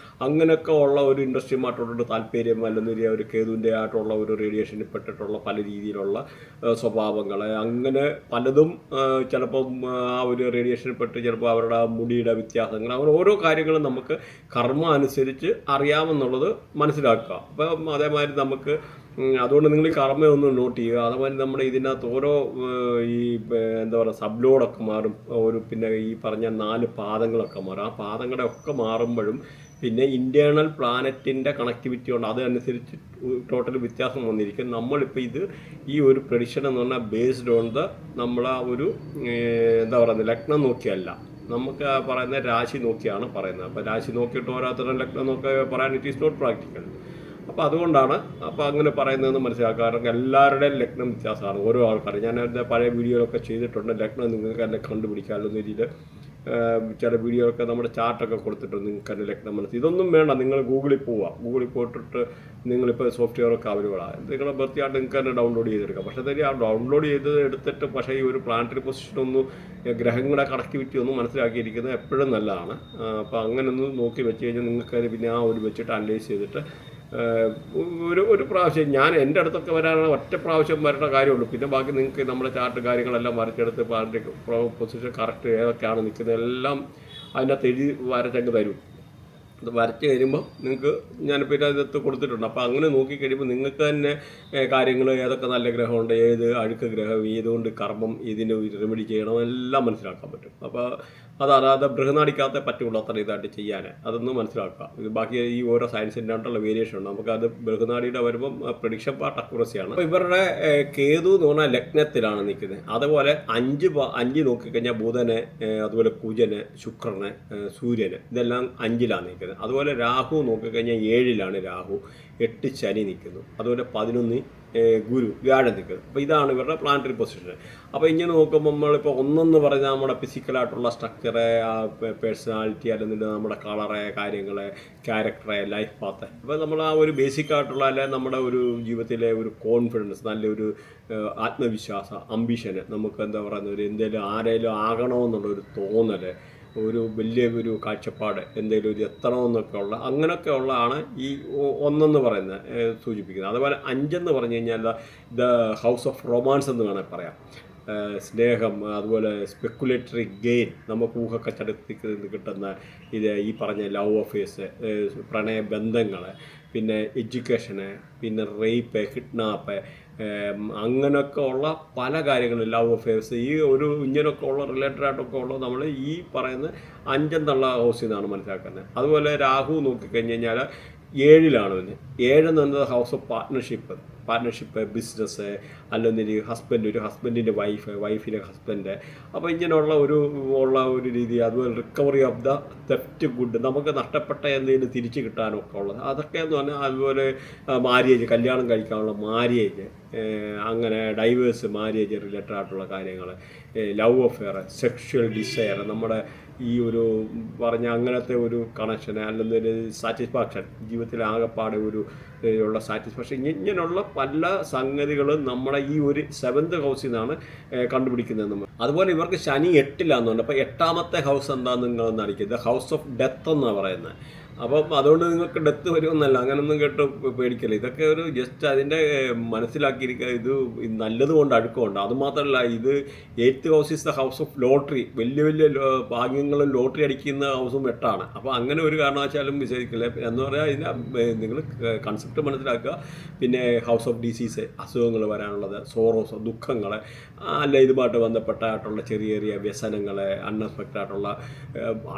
അങ്ങനെയൊക്കെ ഉള്ള ഒരു ഇൻഡസ്ട്രിയുമായിട്ടുള്ള താല്പര്യം അല്ലെന്നൊരു ഒരു കേതുവിൻ്റെ ആയിട്ടുള്ള ഒരു റേഡിയേഷനിൽ പെട്ടിട്ടുള്ള പല രീതിയിലുള്ള സ്വഭാവങ്ങൾ, അങ്ങനെ പലതും ചിലപ്പം ആ ഒരു റേഡിയേഷനിൽ പെട്ട് ചിലപ്പോൾ അവരുടെ മുടിയുടെ വ്യത്യാസങ്ങൾ, അങ്ങനെ ഓരോ കാര്യങ്ങളും നമുക്ക് കർമ്മ അനുസരിച്ച് അറിയാമെന്നുള്ളത് മനസ്സിലാക്കുക. അപ്പം അതേമാതിരി നമുക്ക് അതുകൊണ്ട് നിങ്ങൾ ഈ കർമ്മയൊന്ന് നോട്ട് ചെയ്യുക. അതുപോലെ നമ്മുടെ ഇതിനകത്ത് ഓരോ ഈ എന്താ പറയുക സബ്ലോഡൊക്കെ മാറും. പിന്നെ ഈ പറഞ്ഞ 4 പാദങ്ങളൊക്കെ മാറും. ആ പാദങ്ങളുടെ ഒക്കെ മാറുമ്പോഴും പിന്നെ ഇൻറ്റേർണൽ പ്ലാനറ്റിൻ്റെ കണക്ടിവിറ്റി ഉണ്ട്. അതനുസരിച്ച് ടോട്ടൽ വ്യത്യാസം വന്നിരിക്കും. നമ്മളിപ്പോൾ ഈ ഒരു പ്രഡിക്ഷൻ എന്ന് പറഞ്ഞാൽ ബേസ്ഡ് ഓൺ നമ്മളാ ഒരു എന്താ പറയുന്നത് ലഗ്നം നോക്കിയല്ല, നമുക്ക് പറയുന്ന രാശി നോക്കിയാണ് പറയുന്നത്. അപ്പോൾ രാശി നോക്കിയിട്ട് ഓരോരുത്തരും ലഗ്നം നോക്കി പറയാൻ ഇറ്റ് ഈസ് നോട്ട് പ്രാക്ടിക്കൽ. അപ്പോൾ അതുകൊണ്ടാണ് അപ്പോൾ അങ്ങനെ പറയുന്നതെന്ന് മനസ്സിലാക്കുക. കാരണം എല്ലാവരുടെയും ലഗ്നം വ്യത്യാസമാണ് ഓരോ ആൾക്കാർ. ഞാൻ എൻ്റെ പഴയ വീഡിയോയിലൊക്കെ ചെയ്തിട്ടുണ്ട്. ലഗ്നം നിങ്ങൾക്ക് എന്നെ കണ്ടുപിടിക്കാമെന്ന രീതിയിൽ ചില വീഡിയോയൊക്കെ നമ്മുടെ ചാർട്ടൊക്കെ കൊടുത്തിട്ടുണ്ട്. നിങ്ങൾക്ക് എൻ്റെ ലഗ്നം മനസ്സിൽ ഇതൊന്നും വേണ്ട. നിങ്ങൾ ഗൂഗിളിൽ പോവുക. ഗൂഗിളിൽ പോയിട്ടിട്ട് നിങ്ങളിപ്പോൾ സോഫ്റ്റ്വെയറൊക്കെ അവൈലബിളാണ്. നിങ്ങളുടെ വൃത്തിയായിട്ട് നിങ്ങൾക്ക് തന്നെ ഡൗൺലോഡ് ചെയ്തെടുക്കാം. പക്ഷേ ആ ഡൗൺലോഡ് എടുത്തിട്ട് പക്ഷേ ഈ ഒരു പ്ലാനറ്ററി പൊസിഷനൊന്നും ഗ്രഹങ്ങളുടെ കണക്ടിവിറ്റി ഒന്നും മനസ്സിലാക്കിയിരിക്കുന്നത് എപ്പോഴും നല്ലതാണ്. അപ്പോൾ അങ്ങനെ ഒന്ന് നോക്കി വെച്ച് കഴിഞ്ഞാൽ നിങ്ങൾക്ക് പിന്നെ ആ ഒരു വെച്ചിട്ട് അനലൈസ് ചെയ്തിട്ട് ഒരു പ്രാവശ്യം ഞാൻ എൻ്റെ അടുത്തൊക്കെ വരാനുള്ള ഒറ്റ പ്രാവശ്യം വരേണ്ട കാര്യമുള്ളൂ. പിന്നെ ബാക്കി നിങ്ങൾക്ക് നമ്മുടെ ചാർട്ട് കാര്യങ്ങളെല്ലാം വരച്ചെടുത്ത് പ്ലാനറ്ററി പൊസിഷൻ കറക്റ്റ് ഏതൊക്കെയാണ് നിൽക്കുന്നത് എല്ലാം അതിനകത്ത് എഴുതി വരച്ചങ്ങ് തരും. അത് വരച്ച് കഴിയുമ്പോൾ നിങ്ങൾക്ക് ഞാനിപ്പോൾ ഇതിനകത്ത് കൊടുത്തിട്ടുണ്ട്. അപ്പോൾ അങ്ങനെ നോക്കിക്കഴിയുമ്പോൾ നിങ്ങൾക്ക് തന്നെ കാര്യങ്ങൾ ഏതൊക്കെ നല്ല ഗ്രഹമുണ്ട്, ഏത് അഴുക്ക് ഗ്രഹം, ഏതുകൊണ്ട് കർമ്മം, ഇതിന് റെമഡി ചെയ്യണം എല്ലാം മനസ്സിലാക്കാൻ പറ്റും. അപ്പോൾ അതായത് ബൃഹനാടിക്കകത്തെ പറ്റുള്ളൂ അത്ര ഇതായിട്ട് ചെയ്യാൻ. അതൊന്ന് മനസ്സിലാക്കുക. ഇത് ബാക്കി ഈ ഓരോ സയൻസിൻ്റെ ആയിട്ടുള്ള വേരിയേഷൻ ഉണ്ട്. നമുക്കത് ബൃഹനാടിയുടെ വരുമ്പം പ്രഡിക്ഷൻ പാർട്ട് അക്യുറസിയാണ്. അപ്പോൾ ഇവരുടെ കേതു എന്ന് പറഞ്ഞാൽ ലഗ്നത്തിലാണ് നിൽക്കുന്നത്. അതുപോലെ 5 നോക്കിക്കഴിഞ്ഞാൽ ബുധന്, അതുപോലെ കുജന്, ശുക്രന്, സൂര്യന്, ഇതെല്ലാം 5ലാണ് നിൽക്കുന്നത്. അതുപോലെ രാഹു നോക്കിക്കഴിഞ്ഞാൽ 7ലാണ് രാഹു, 8 ശനി നിൽക്കുന്നു. അതുപോലെ 11 ഗുരു, വ്യാഴം നിൽക്കുന്നത്. അപ്പോൾ ഇതാണ് ഇവരുടെ പ്ലാനറ്ററി പൊസിഷൻ. അപ്പോൾ ഇങ്ങനെ നോക്കുമ്പോൾ നമ്മളിപ്പോൾ ഒന്നെന്ന് പറഞ്ഞാൽ നമ്മുടെ ഫിസിക്കലായിട്ടുള്ള സ്ട്രക്ചറ്, പേഴ്സണാലിറ്റി, അല്ലെങ്കിൽ നമ്മുടെ കളറ്, കാര്യങ്ങൾ, ക്യാരക്ടറ്, ലൈഫ് പാത്ത്. അപ്പോൾ നമ്മൾ ആ ഒരു ബേസിക് ആയിട്ടുള്ള അല്ലെങ്കിൽ നമ്മുടെ ഒരു ജീവിതത്തിലെ ഒരു കോൺഫിഡൻസ്, നല്ലൊരു ആത്മവിശ്വാസം, അംബിഷന്, നമുക്ക് എന്താ പറയുന്നത് എന്തെങ്കിലും ആരെങ്കിലും ആകണമെന്നുള്ളൊരു തോന്നൽ, ഒരു വലിയ ഒരു കാഴ്ചപ്പാട്, എന്തെങ്കിലും ഒരു എത്തണമെന്നൊക്കെ ഉള്ള അങ്ങനെയൊക്കെ ഉള്ളതാണ് ഈ 1 പറയുന്നത് സൂചിപ്പിക്കുന്നത്. അതുപോലെ 5 പറഞ്ഞു കഴിഞ്ഞാൽ ദ ഹൗസ് ഓഫ് റൊമാൻസ് എന്ന് വേണമെങ്കിൽ പറയാം. സ്നേഹം, അതുപോലെ സ്പെക്കുലേറ്ററി ഗെയിൻ, നമുക്ക് ഊഹക്കച്ചടത്തിൽ കിട്ടുന്ന ഈ പറഞ്ഞ ലവ് അഫെയർസ്, പ്രണയബന്ധങ്ങൾ, പിന്നെ എഡ്യൂക്കേഷന്, പിന്നെ റേപ്പ്, കിഡ്നാപ്പ്, അങ്ങനെയൊക്കെ ഉള്ള പല കാര്യങ്ങളും, ലവ് അഫെയർസ്, ഈ ഒരു ഇങ്ങനെയൊക്കെ ഉള്ള റിലേറ്റഡ് ആയിട്ടൊക്കെ ഉള്ള നമ്മൾ ഈ പറയുന്ന 5 എന്നുള്ള ഹൗസിൽ നിന്നാണ് മനസ്സിലാക്കുന്നത്. അതുപോലെ രാഹു നോക്കിക്കഴിഞ്ഞ് കഴിഞ്ഞാൽ 7ലാണ് വരുന്നത്. 7 എന്ന് പറയുന്നത് ഹൗസ് ഓഫ് പാർട്ട്ണർഷിപ്പ്, ബിസിനസ്, അല്ലെങ്കിൽ ഒരു ഹസ്ബൻഡിൻ്റെ വൈഫിൻ്റെ ഹസ്ബൻഡ്. അപ്പോൾ ഇങ്ങനെയുള്ള ഒരു രീതി. അതുപോലെ recovery of the theft good, നമുക്ക് നഷ്ടപ്പെട്ട എന്തെങ്കിലും തിരിച്ചു കിട്ടാനൊക്കെ ഉള്ളത് അതൊക്കെ എന്ന് പറഞ്ഞാൽ. അതുപോലെ മാര്യേജ്, കല്യാണം കഴിക്കാനുള്ള മാര്യേജ്, അങ്ങനെ ഡൈവേഴ്സ്, മാര്യേജ് റിലേറ്റഡ് ആയിട്ടുള്ള കാര്യങ്ങൾ, ലവ് അഫെയർ, സെക്ഷൽ ഡിസയർ, നമ്മുടെ ഈ ഒരു പറഞ്ഞ അങ്ങനത്തെ ഒരു കണക്ഷൻ അല്ലെങ്കിൽ ഒരു സാറ്റിസ്ഫാക്ഷൻ, ജീവിതത്തിൽ ആകെപ്പാടെ ഒരു ഉള്ള സാറ്റിസ്ഫാക്ഷൻ, ഇങ്ങനെയുള്ള പല സംഗതികളും നമ്മുടെ ഈ ഒരു 7th ഹൗസിൽ നിന്നാണ് കണ്ടുപിടിക്കുന്നത് നമ്മൾ. അതുപോലെ ഇവർക്ക് ശനി 8-ലാണെന്നുണ്ട്. അപ്പോൾ 8ാമത്തെ ഹൗസ് എന്താണെന്ന് നിങ്ങളൊന്ന് അടിക്കുക. ഹൗസ് ഓഫ് ഡെത്ത് എന്നാണ് പറയുന്നത്. അപ്പം അതുകൊണ്ട് നിങ്ങൾക്ക് ഡെത്ത് വരുമെന്നല്ല, അങ്ങനൊന്നും കേട്ട് പേടിക്കല്ല. ഇതൊക്കെ ഒരു ജസ്റ്റ് അതിൻ്റെ മനസ്സിലാക്കിയിരിക്കുക. ഇത് നല്ലത് കൊണ്ട് അഴുക്കമുണ്ട്. അതുമാത്രമല്ല, ഇത് 8th house is the house of lottery. വലിയ വലിയ ഭാഗ്യങ്ങളും ലോട്ടറി അടിക്കുന്ന ഹൗസും 8ആണ്. അപ്പോൾ അങ്ങനെ ഒരു കാരണവശാലും വിശ്വസിക്കില്ല എന്ന് പറഞ്ഞാൽ ഇതിന് നിങ്ങൾ കൺസെപ്റ്റ് മനസ്സിലാക്കുക. പിന്നെ ഹൗസ് ഓഫ് ഡിസീസ്, അസുഖങ്ങൾ വരാനുള്ളത്, സോറോസ്, ദുഃഖങ്ങൾ, അല്ല ഇതുമായിട്ട് ബന്ധപ്പെട്ടായിട്ടുള്ള ചെറിയ ചെറിയ വ്യസനങ്ങൾ,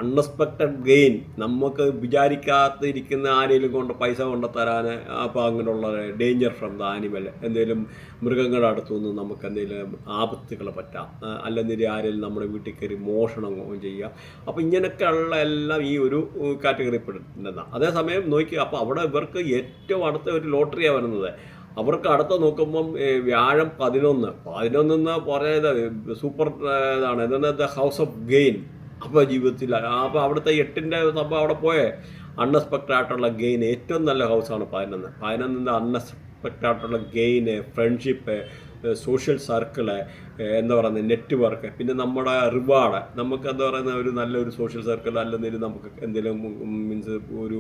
അൺഎക്സ്പെക്റ്റഡ് ഗെയിൻ, നമുക്ക് വിചാരിക്കാതിരിക്കുന്ന ആരെങ്കിലും കൊണ്ട് പൈസ കൊണ്ടുതരാൻ. അപ്പോൾ അങ്ങനെയുള്ള ഡേഞ്ചർ ഫ്രം ദ ആനിമൽ, എന്തെങ്കിലും മൃഗങ്ങളുടെ അടുത്തുനിന്ന് നമുക്ക് എന്തെങ്കിലും ആപത്തുകൾ പറ്റാം, അല്ലെന്നിട്ട് ആരെങ്കിലും നമ്മുടെ വീട്ടിൽ കയറി മോഷണം ചെയ്യുക. അപ്പോൾ ഇങ്ങനെയൊക്കെയുള്ള എല്ലാം ഈ ഒരു കാറ്റഗറി പെടുന്നതാണ്. അതേസമയം നോക്കി, അപ്പോൾ അവിടെ ഇവർക്ക് ഏറ്റവും അടുത്ത ഒരു ലോട്ടറിയാണ് വരുന്നത്. അവർക്ക് അടുത്ത നോക്കുമ്പം വ്യാഴം 11 എന്ന് പറയുന്നത് സൂപ്പർ ഇതാണ്. എന്താണ് ദ ഹൗസ് ഓഫ് ഗെയിൻ. അപ്പോൾ ജീവിതത്തിൽ അപ്പോൾ അവിടുത്തെ 8ൻ്റെ സംഭവം അവിടെ പോയേ അൺഎക്സ്പെക്റ്റഡ് ആയിട്ടുള്ള ഗെയിൻ. ഏറ്റവും നല്ല ഹൗസാണ് 11 അൺഎക്സ്പെക്റ്റഡ് ആയിട്ടുള്ള ഗെയിന്, ഫ്രണ്ട്ഷിപ്പ്, സോഷ്യൽ സർക്കിള്, എന്താ പറയുന്നത്, നെറ്റ്വർക്ക്, പിന്നെ നമ്മുടെ റിവാർഡ്. നമുക്ക് എന്താ പറയുന്നത്, ഒരു നല്ലൊരു സോഷ്യൽ സർക്കിൾ അല്ലെന്നൊരു നമുക്ക് എന്തെങ്കിലും മീൻസ് ഒരു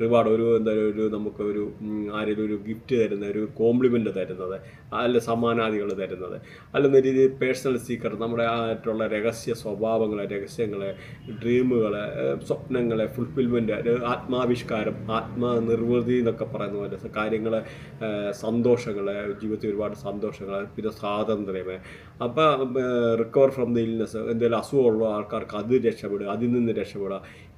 റിവാർഡ്, ഒരു എന്തായാലും ഒരു നമുക്ക് ഒരു ആരെങ്കിലും ഒരു ഗിഫ്റ്റ് തരുന്നത്, ഒരു കോംപ്ലിമെൻ്റ് തരുന്നത്, അല്ല സമ്മാനാദികൾ തരുന്നത്, അല്ലെന്ന രീതി പേഴ്സണൽ സീക്രട്ട്, നമ്മുടെ ആയിട്ടുള്ള രഹസ്യ സ്വഭാവങ്ങൾ, രഹസ്യങ്ങൾ, ഡ്രീമുകൾ, സ്വപ്നങ്ങൾ, ഫുൾഫിൽമെൻറ്റ്, ആത്മാവിഷ്കാരം, ആത്മനിർവൃതി എന്നൊക്കെ പറയുന്ന പോലെ കാര്യങ്ങൾ, സന്തോഷങ്ങൾ, ജീവിതത്തിൽ ഒരുപാട് സന്തോഷങ്ങൾ, പിന്നെ സ്വാതന്ത്ര്യം. അപ്പോൾ റിക്കവർ ഫ്രം ദ ഇൽനെസ്, എന്തെങ്കിലും അസുഖമുള്ള ആൾക്കാർക്ക് അത് രക്ഷപ്പെടുക, അതിൽ നിന്ന് രക്ഷപ്പെടുക.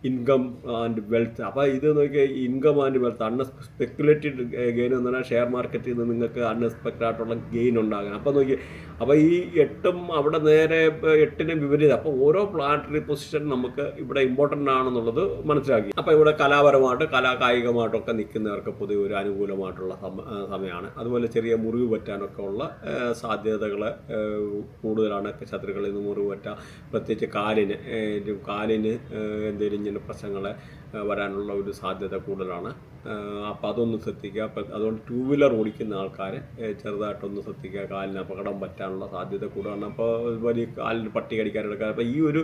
Income and wealth. അപ്പോൾ ഇത് നോക്കിയാൽ income and wealth, speculated gain എന്ന് പറഞ്ഞാൽ ഷെയർ മാർക്കറ്റിൽ നിന്ന് നിങ്ങൾക്ക് അൺഎക്സ്പെക്റ്റഡ് ആയിട്ടുള്ള ഗെയിൻ ഉണ്ടാകാം. അപ്പോൾ നോക്കി, അപ്പോൾ ഈ 8ഉം അവിടെ നേരെ 8ന് വിപരീതം. അപ്പോൾ ഓരോ പ്ലാനറ്ററി പൊസിഷൻ നമുക്ക് ഇവിടെ ഇമ്പോർട്ടൻ്റ് ആണെന്നുള്ളത് മനസ്സിലാക്കി. അപ്പോൾ ഇവിടെ കലാപരമായിട്ട് കായികമായിട്ടൊക്കെ നിൽക്കുന്നവർക്ക് പൊതുവെ ഒരു അനുകൂലമായിട്ടുള്ള സമയമാണ്. അതുപോലെ ചെറിയ മുറിവ് പറ്റാനൊക്കെ ഉള്ള സാധ്യതകൾ കൂടുതലാണ്. ശത്രുക്കളിൽ നിന്ന് മുറിവ് പറ്റാം, പ്രത്യേകിച്ച് കാലിന് എന്തെങ്കിലും ഇങ്ങനെ പ്രശ്നങ്ങൾ വരാനുള്ള ഒരു സാധ്യത കൂടുതലാണ്. അപ്പോൾ അതൊന്ന് ശ്രദ്ധിക്കുക. അപ്പം അതുകൊണ്ട് 2 വീലർ ഓടിക്കുന്ന ആൾക്കാർ ചെറുതായിട്ടൊന്ന് ശ്രദ്ധിക്കുക. കാലിന് അപകടം പറ്റാനുള്ള സാധ്യത കൂടുതലാണ്. അപ്പോൾ വലിയ കാലിന് പട്ടി കടിക്കാനെടുക്കുക. അപ്പോൾ ഈ ഒരു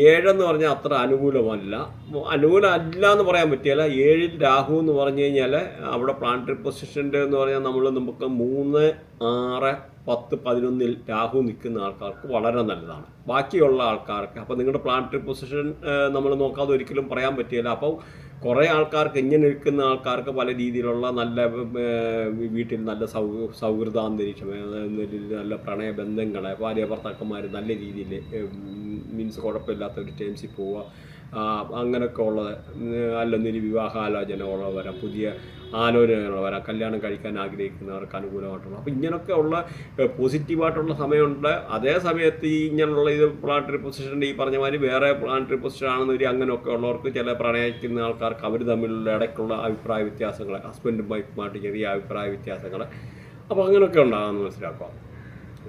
7 എന്ന് പറഞ്ഞാൽ അത്ര അനുകൂലമല്ല എന്ന് പറയാൻ പറ്റില്ല. 7ൽ രാഹു എന്ന് പറഞ്ഞു കഴിഞ്ഞാൽ അവിടെ പ്ലാനറ്ററി പൊസിഷൻ്റെ എന്ന് പറഞ്ഞാൽ നമുക്ക് 3, 6, 10, 11 രാഹു നിൽക്കുന്ന ആൾക്കാർക്ക് വളരെ നല്ലതാണ്. ബാക്കിയുള്ള ആൾക്കാർക്ക് അപ്പോൾ നിങ്ങളുടെ പ്ലാനറ്ററി പൊസിഷൻ നമ്മൾ നോക്കാതെ ഒരിക്കലും പറയാൻ പറ്റില്ല. അപ്പോൾ കുറേ ആൾക്കാർക്ക് ഇങ്ങനെ നിൽക്കുന്ന ആൾക്കാർക്ക് പല രീതിയിലുള്ള നല്ല വീട്ടിൽ നല്ല സൗഹൃദാന്തരീക്ഷം, നല്ല പ്രണയബന്ധങ്ങൾ, ഭാര്യ ഭർത്താക്കന്മാർ നല്ല രീതിയിൽ മീൻസ് കുഴപ്പമില്ലാത്ത ഒരു ടേംസിൽ പോവുക, അങ്ങനെയൊക്കെ ഉള്ളത്, അല്ലെന്നൊരു വിവാഹാലോചനകൾ വരാം, പുതിയ ആലോചനകൾ വരാം, കല്യാണം കഴിക്കാൻ ആഗ്രഹിക്കുന്നവർക്ക് അനുകൂലമായിട്ടുള്ള. അപ്പോൾ ഇങ്ങനെയൊക്കെ ഉള്ള പോസിറ്റീവായിട്ടുള്ള സമയമുണ്ട്. അതേ സമയത്ത് ഈ ഇങ്ങനെയുള്ള ഇത് പ്ലാനറ്ററി പൊസിഷൻ്റെ ഈ പറഞ്ഞ മാതിരി വേറെ പ്ലാനറ്ററി പൊസിഷൻ ആണെന്നൊരു അങ്ങനെയൊക്കെ ഉള്ളവർക്ക് ചില പ്രണയിക്കുന്ന ആൾക്കാർക്ക് അവർ തമ്മിലുള്ള ഇടയ്ക്കുള്ള അഭിപ്രായ വ്യത്യാസങ്ങൾ, ഹസ്ബൻഡും വൈഫുമായിട്ട് ചെറിയ അഭിപ്രായ വ്യത്യാസങ്ങൾ, അപ്പോൾ അങ്ങനെയൊക്കെ ഉണ്ടാകാമെന്ന് മനസ്സിലാക്കുക.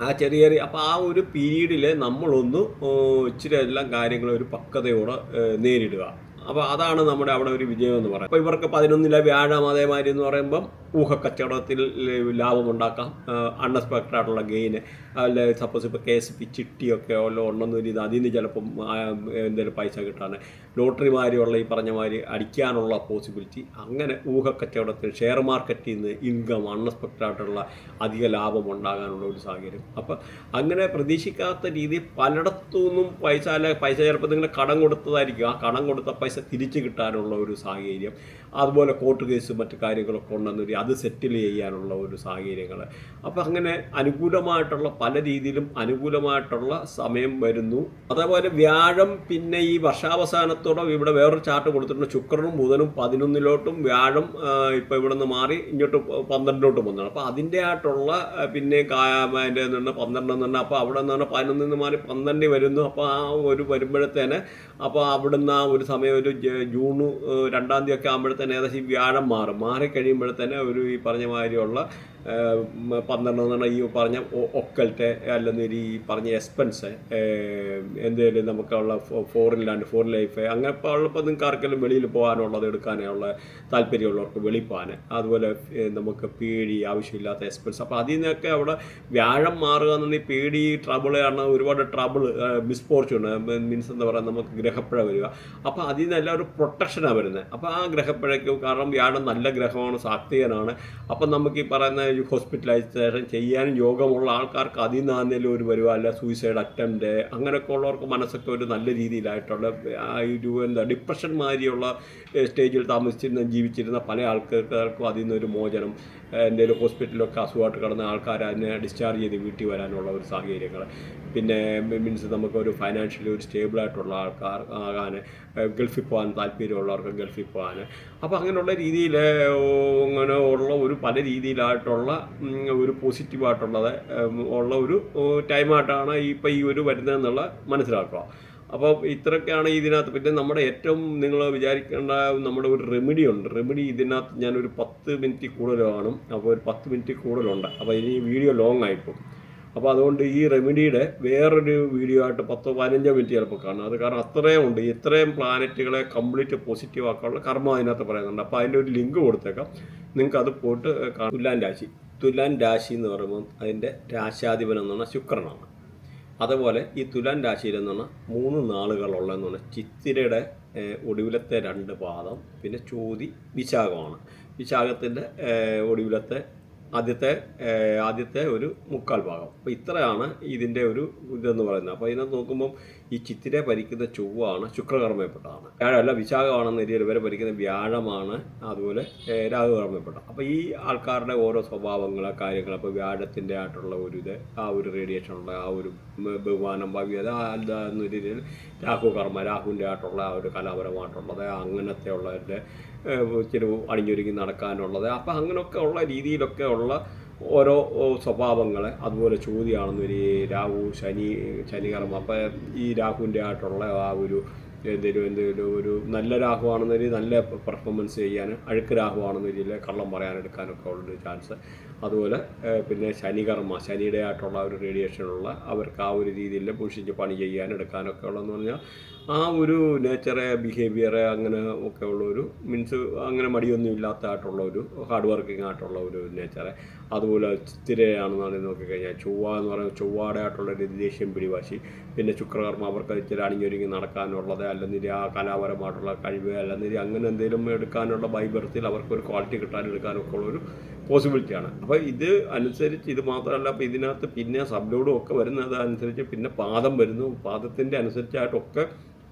ആ ചെറിയ അപ്പോൾ ആ ഒരു പീരീഡിൽ നമ്മളൊന്ന് ഇച്ചിരി എല്ലാം കാര്യങ്ങളും ഒരു പക്വതയോടെ നേരിടുക. അപ്പോൾ അതാണ് നമ്മുടെ അവിടെ ഒരു വിജയം എന്ന് പറയുന്നത്. അപ്പോൾ ഇവർക്ക് 11 വ്യാഴം അതേമാതിരി എന്ന് പറയുമ്പം ഊഹക്കച്ചവടത്തിൽ ലാഭമുണ്ടാക്കാം, അൺഎക്സ്പെക്റ്റഡ് ആയിട്ടുള്ള ഗെയിന്, അല്ലെ സപ്പോസ് ഇപ്പോൾ KSP ചിട്ടിയൊക്കെ ഉണ്ടെന്ന് ഇത് അതിൽ നിന്ന് ചിലപ്പം എന്തെങ്കിലും പൈസ കിട്ടാൻ, ലോട്ടറി മാതിരിയുള്ള ഈ പറഞ്ഞ മാതിരി അടിക്കാനുള്ള പോസിബിലിറ്റി, അങ്ങനെ ഊഹക്കച്ചവടത്തിൽ ഷെയർ മാർക്കറ്റിൽ നിന്ന് ഇൻകം, അൺഎക്സ്പെക്റ്റഡ് ആയിട്ടുള്ള അധിക ലാഭം ഉണ്ടാകാനുള്ള ഒരു സാഹചര്യം. അപ്പം അങ്ങനെ പ്രതീക്ഷിക്കാത്ത രീതിയിൽ പലയിടത്തു നിന്നും പൈസ ചിലപ്പോൾ നിങ്ങൾ കടം കൊടുത്തതായിരിക്കും, ആ കടം കൊടുത്ത പൈസ തിരിച്ചു കിട്ടാനുള്ള ഒരു സാഹചര്യം. അതുപോലെ കോർട്ട് കേസ് മറ്റു കാര്യങ്ങളൊക്കെ ഉണ്ടെന്നൊരു അത് സെറ്റിൽ ചെയ്യാനുള്ള ഒരു സാഹചര്യങ്ങൾ. അപ്പോൾ അങ്ങനെ അനുകൂലമായിട്ടുള്ള പല രീതിയിലും അനുകൂലമായിട്ടുള്ള സമയം വരുന്നു. അതേപോലെ വ്യാഴം പിന്നെ ഈ വർഷാവസാനത്തോടെ ഇവിടെ വേറൊരു ചാർട്ട് കൊടുത്തിട്ടുണ്ട്. ശുക്രനും ബുധനും 11 വ്യാഴം ഇപ്പോൾ ഇവിടെ നിന്ന് മാറി ഇങ്ങോട്ട് 12 വന്നതാണ്. അപ്പോൾ അതിൻ്റെ ആയിട്ടുള്ള പിന്നെ അതിൻ്റെ 12 എന്ന് പറഞ്ഞാൽ അപ്പോൾ അവിടെ നിന്ന് 11 മാറി 12 വരുന്നു. അപ്പോൾ ആ ഒരു വരുമ്പോഴത്തേന് അപ്പോൾ അവിടുന്ന് ആ ഒരു സമയം ഒരു ജൂൺ 2 തീയതി ഒക്കെ ആകുമ്പോഴത്തേന് ഏകദേശം വ്യാഴം മാറിക്കഴിയുമ്പോഴത്തേന് ഒരു ഈ പറഞ്ഞ മാതിരിയുള്ള 12 എന്ന് പറഞ്ഞാൽ ഈ പറഞ്ഞ ഒക്കൽറ്റെ അല്ലെങ്കിൽ ഈ പറഞ്ഞ എക്സ്പെൻസ് എന്തെങ്കിലും നമുക്കുള്ള ഫോറിൻ ലാൻഡ് ഫോറിൻ ലൈഫ് അങ്ങനെ ഉള്ളപ്പോൾ നിങ്ങൾക്ക് ആർക്കെങ്കിലും വെളിയിൽ പോകാനുള്ളത് എടുക്കാനുള്ള താല്പര്യമുള്ളവർക്ക് വെളിയിൽ പോകാൻ, അതുപോലെ നമുക്ക് പേടി ആവശ്യമില്ലാത്ത എക്സ്പെൻസ്. അപ്പോൾ അതിൽ നിന്നൊക്കെ അവിടെ വ്യാഴം മാറുക എന്നുണ്ടെങ്കിൽ പേടി ട്രബിളാണ്, ഒരുപാട് ട്രബിൾ മിസ്ഫോർച്യൂൺ മീൻസ് എന്താ പറയുക നമുക്ക് ഗ്രഹപ്പിഴ വരിക. അപ്പോൾ അതിൽ നിന്നെല്ലാം ഒരു പ്രൊട്ടക്ഷനാണ് വരുന്നത്. അപ്പോൾ ആ ഗ്രഹപ്പിഴയ്ക്ക് കാരണം വ്യാഴം നല്ല ഗ്രഹമാണ്, സാത്വികനാണ്. അപ്പം നമുക്ക് ഈ പറയുന്ന ഹോസ്പിറ്റലൈസേഷൻ ചെയ്യാനും യോഗമുള്ള ആൾക്കാർക്ക് അതിൽ നിന്നാണെങ്കിലും ഒരു വരുക, അല്ല സൂയിസൈഡ് അറ്റംപ്റ്റ് അങ്ങനെയൊക്കെ ഉള്ളവർക്ക് മനസ്സൊക്കെ ഒരു നല്ല രീതിയിലായിട്ടുള്ള ഒരു എന്താ ഡിപ്രഷൻ മാതിരിയുള്ള സ്റ്റേജിൽ ജീവിച്ചിരുന്ന പല ആൾക്കാർക്കും അതിൽ നിന്നൊരു മോചനം, എന്തെങ്കിലും ഹോസ്പിറ്റലിലൊക്കെ അസുഖമായിട്ട് കിടന്ന ആൾക്കാർ അതിനെ ഡിസ്ചാർജ് ചെയ്ത് വീട്ടിൽ വരാനുള്ള ഒരു സാഹചര്യങ്ങൾ. പിന്നെ മീൻസ് നമുക്കൊരു ഫൈനാൻഷ്യലി ഒരു സ്റ്റേബിളായിട്ടുള്ള ആൾക്കാർ ആകാൻ, ഗൾഫിൽ പോകാൻ താല്പര്യമുള്ളവർക്ക് ഗൾഫിൽ പോകാൻ. അപ്പോൾ അങ്ങനെയുള്ള രീതിയിൽ അങ്ങനെ ഉള്ള ഒരു പല രീതിയിലായിട്ടുള്ള ഒരു പോസിറ്റീവായിട്ടുള്ളത് ഉള്ള ഒരു ടൈമായിട്ടാണ് ഇപ്പോൾ ഈ ഒരു വരുന്നതെന്നുള്ള മനസ്സിലാക്കുക. അപ്പോൾ ഇത്രയൊക്കെയാണ് ഇതിനകത്ത്. പിന്നെ നമ്മുടെ ഏറ്റവും നിങ്ങൾ വിചാരിക്കേണ്ട നമ്മുടെ ഒരു റെമഡി ഉണ്ട്. റെമഡി ഇതിനകത്ത് ഞാനൊരു 10 മിനിറ്റ് കൂടുതൽ കാണും. അപ്പോൾ ഒരു 10 മിനിറ്റ് കൂടുതലുണ്ട്. അപ്പോൾ ഇനി വീഡിയോ ലോങ് ആയിപ്പോൾ. അപ്പോൾ അതുകൊണ്ട് ഈ റെമഡിയുടെ വേറൊരു വീഡിയോ ആയിട്ട് 10-15 മിനിറ്റ് ചിലപ്പോൾ കാണും. അത് കാരണം അത്രയും ഉണ്ട്. ഇത്രയും പ്ലാനറ്റുകളെ കംപ്ലീറ്റ് പോസിറ്റീവ് ആക്കാനുള്ള കർമ്മം അതിനകത്ത് പറയുന്നുണ്ട്. അപ്പോൾ അതിൻ്റെ ഒരു ലിങ്ക് കൊടുത്തേക്കാം, നിങ്ങൾക്ക് അത് പോയിട്ട് കാണാം. തുലാൻ രാശി. തുലാൻ രാശി എന്ന് പറയുമ്പോൾ അതിൻ്റെ രാശാധിപൻ എന്ന് പറഞ്ഞാൽ ശുക്രനാണ്. അതുപോലെ ഈ തുലാൻ രാശിയിൽ എന്ന് പറഞ്ഞാൽ 3 നാളുകളുള്ളതെന്ന് പറഞ്ഞാൽ ചിത്തിരയുടെ ഒടുവിലത്തെ 2 പാദം, പിന്നെ ചോതി വിശാഖമാണ്. വിശാഖത്തിൻ്റെ ഒടുവിലത്തെ ആദ്യത്തെ ഒരു 3/4 ഭാഗം. അപ്പോൾ ഇത്രയാണ് ഇതിൻ്റെ ഒരു ഇതെന്ന് പറയുന്നത്. അപ്പോൾ ഇതിനകത്ത് നോക്കുമ്പം ഈ ചിത്തിരെ ഭരിക്കുന്ന ചൊവ്വാണ്, ശുക്രകർമ്മയപ്പെട്ടതാണ്. വ്യാഴമല്ല, വിശാഖമാണെന്ന് ഏരിയയിൽ വരെ ഭരിക്കുന്ന വ്യാഴമാണ്, അതുപോലെ രാഹുകർമ്മയപ്പെട്ട. അപ്പോൾ ഈ ആൾക്കാരുടെ ഓരോ സ്വഭാവങ്ങൾ കാര്യങ്ങൾ, അപ്പോൾ വ്യാഴത്തിൻ്റെ ആയിട്ടുള്ള ഒരു ഇത്, ആ ഒരു റേഡിയേഷനുള്ള ആ ഒരു ബഹുമാനം ഭവ്യത എന്നൊരു രീതിയിൽ രാഹുവിൻ്റെ ആയിട്ടുള്ള ആ ഒരു കലാപരമായിട്ടുള്ളത്, അങ്ങനത്തെ ഉള്ളതിൻ്റെ ഇച്ചിരി അണിഞ്ഞൊരുങ്ങി നടക്കാനുള്ളത്. അപ്പം അങ്ങനെയൊക്കെ ഉള്ള രീതിയിലൊക്കെ ഉള്ള ഓരോ സ്വഭാവങ്ങൾ. അതുപോലെ ചോദ്യമാണെന്നൊരു രാഹു ശനികർമ്മം. അപ്പം ഈ രാഹുവിൻ്റെ ആയിട്ടുള്ള ആ ഒരു എന്തെങ്കിലും ഒരു നല്ല രാഹുവാണെന്നൊരു നല്ല പെർഫോമൻസ് ചെയ്യാൻ, അഴുക്ക് രാഹുവാണെന്നൊരു കള്ളം പറയാനെടുക്കാനൊക്കെ ഉള്ളൊരു ചാൻസ്. അതുപോലെ പിന്നെ ശനിയുടെ ആയിട്ടുള്ള ഒരു റേഡിയേഷനുള്ള അവർക്ക് ആ ഒരു രീതിയിൽ പുഷിച്ച് പണി എടുക്കാനൊക്കെ ഉള്ളതെന്ന് പറഞ്ഞാൽ ആ ഒരു നേച്ചറെ ബിഹേവിയറ് അങ്ങനെ ഒക്കെ ഉള്ളൊരു മീൻസ് അങ്ങനെ മടിയൊന്നും ഇല്ലാത്തതായിട്ടുള്ള ഒരു ഹാർഡ് വർക്കിംഗ് ആയിട്ടുള്ള ഒരു നേച്ചറെ. അതുപോലെ ചിത്തിരയാണെന്നാണ് നോക്കിക്കഴിഞ്ഞാൽ ചൊവ്വ എന്ന് പറയുന്നത് ചൊവ്വയുടെ ആയിട്ടുള്ള ഒരു ദേഷ്യം പിടിവാശി. പിന്നെ ശുക്രകർമ്മ അവർക്ക് ഇച്ചിരി അണിഞ്ഞൊരുങ്ങി നടക്കാനുള്ളത്, അല്ലെങ്കിൽ ആ കലാപരമായിട്ടുള്ള കഴിവ്, അല്ലെങ്കിൽ അങ്ങനെ എന്തെങ്കിലും എടുക്കാനുള്ള ബൈബർത്തിൽ അവർക്കൊരു ക്വാളിറ്റി കിട്ടാനെടുക്കാനൊക്കെ ഉള്ളൊരു പോസിബിലിറ്റിയാണ്. അപ്പോൾ ഇത് അനുസരിച്ച് ഇത് മാത്രമല്ല, അപ്പോൾ ഇതിനകത്ത് പിന്നെ സബ്ലോഡും ഒക്കെ വരുന്നത് അനുസരിച്ച് പിന്നെ പാദം വരുന്നു. പാദത്തിൻ്റെ അനുസരിച്ചായിട്ടൊക്കെ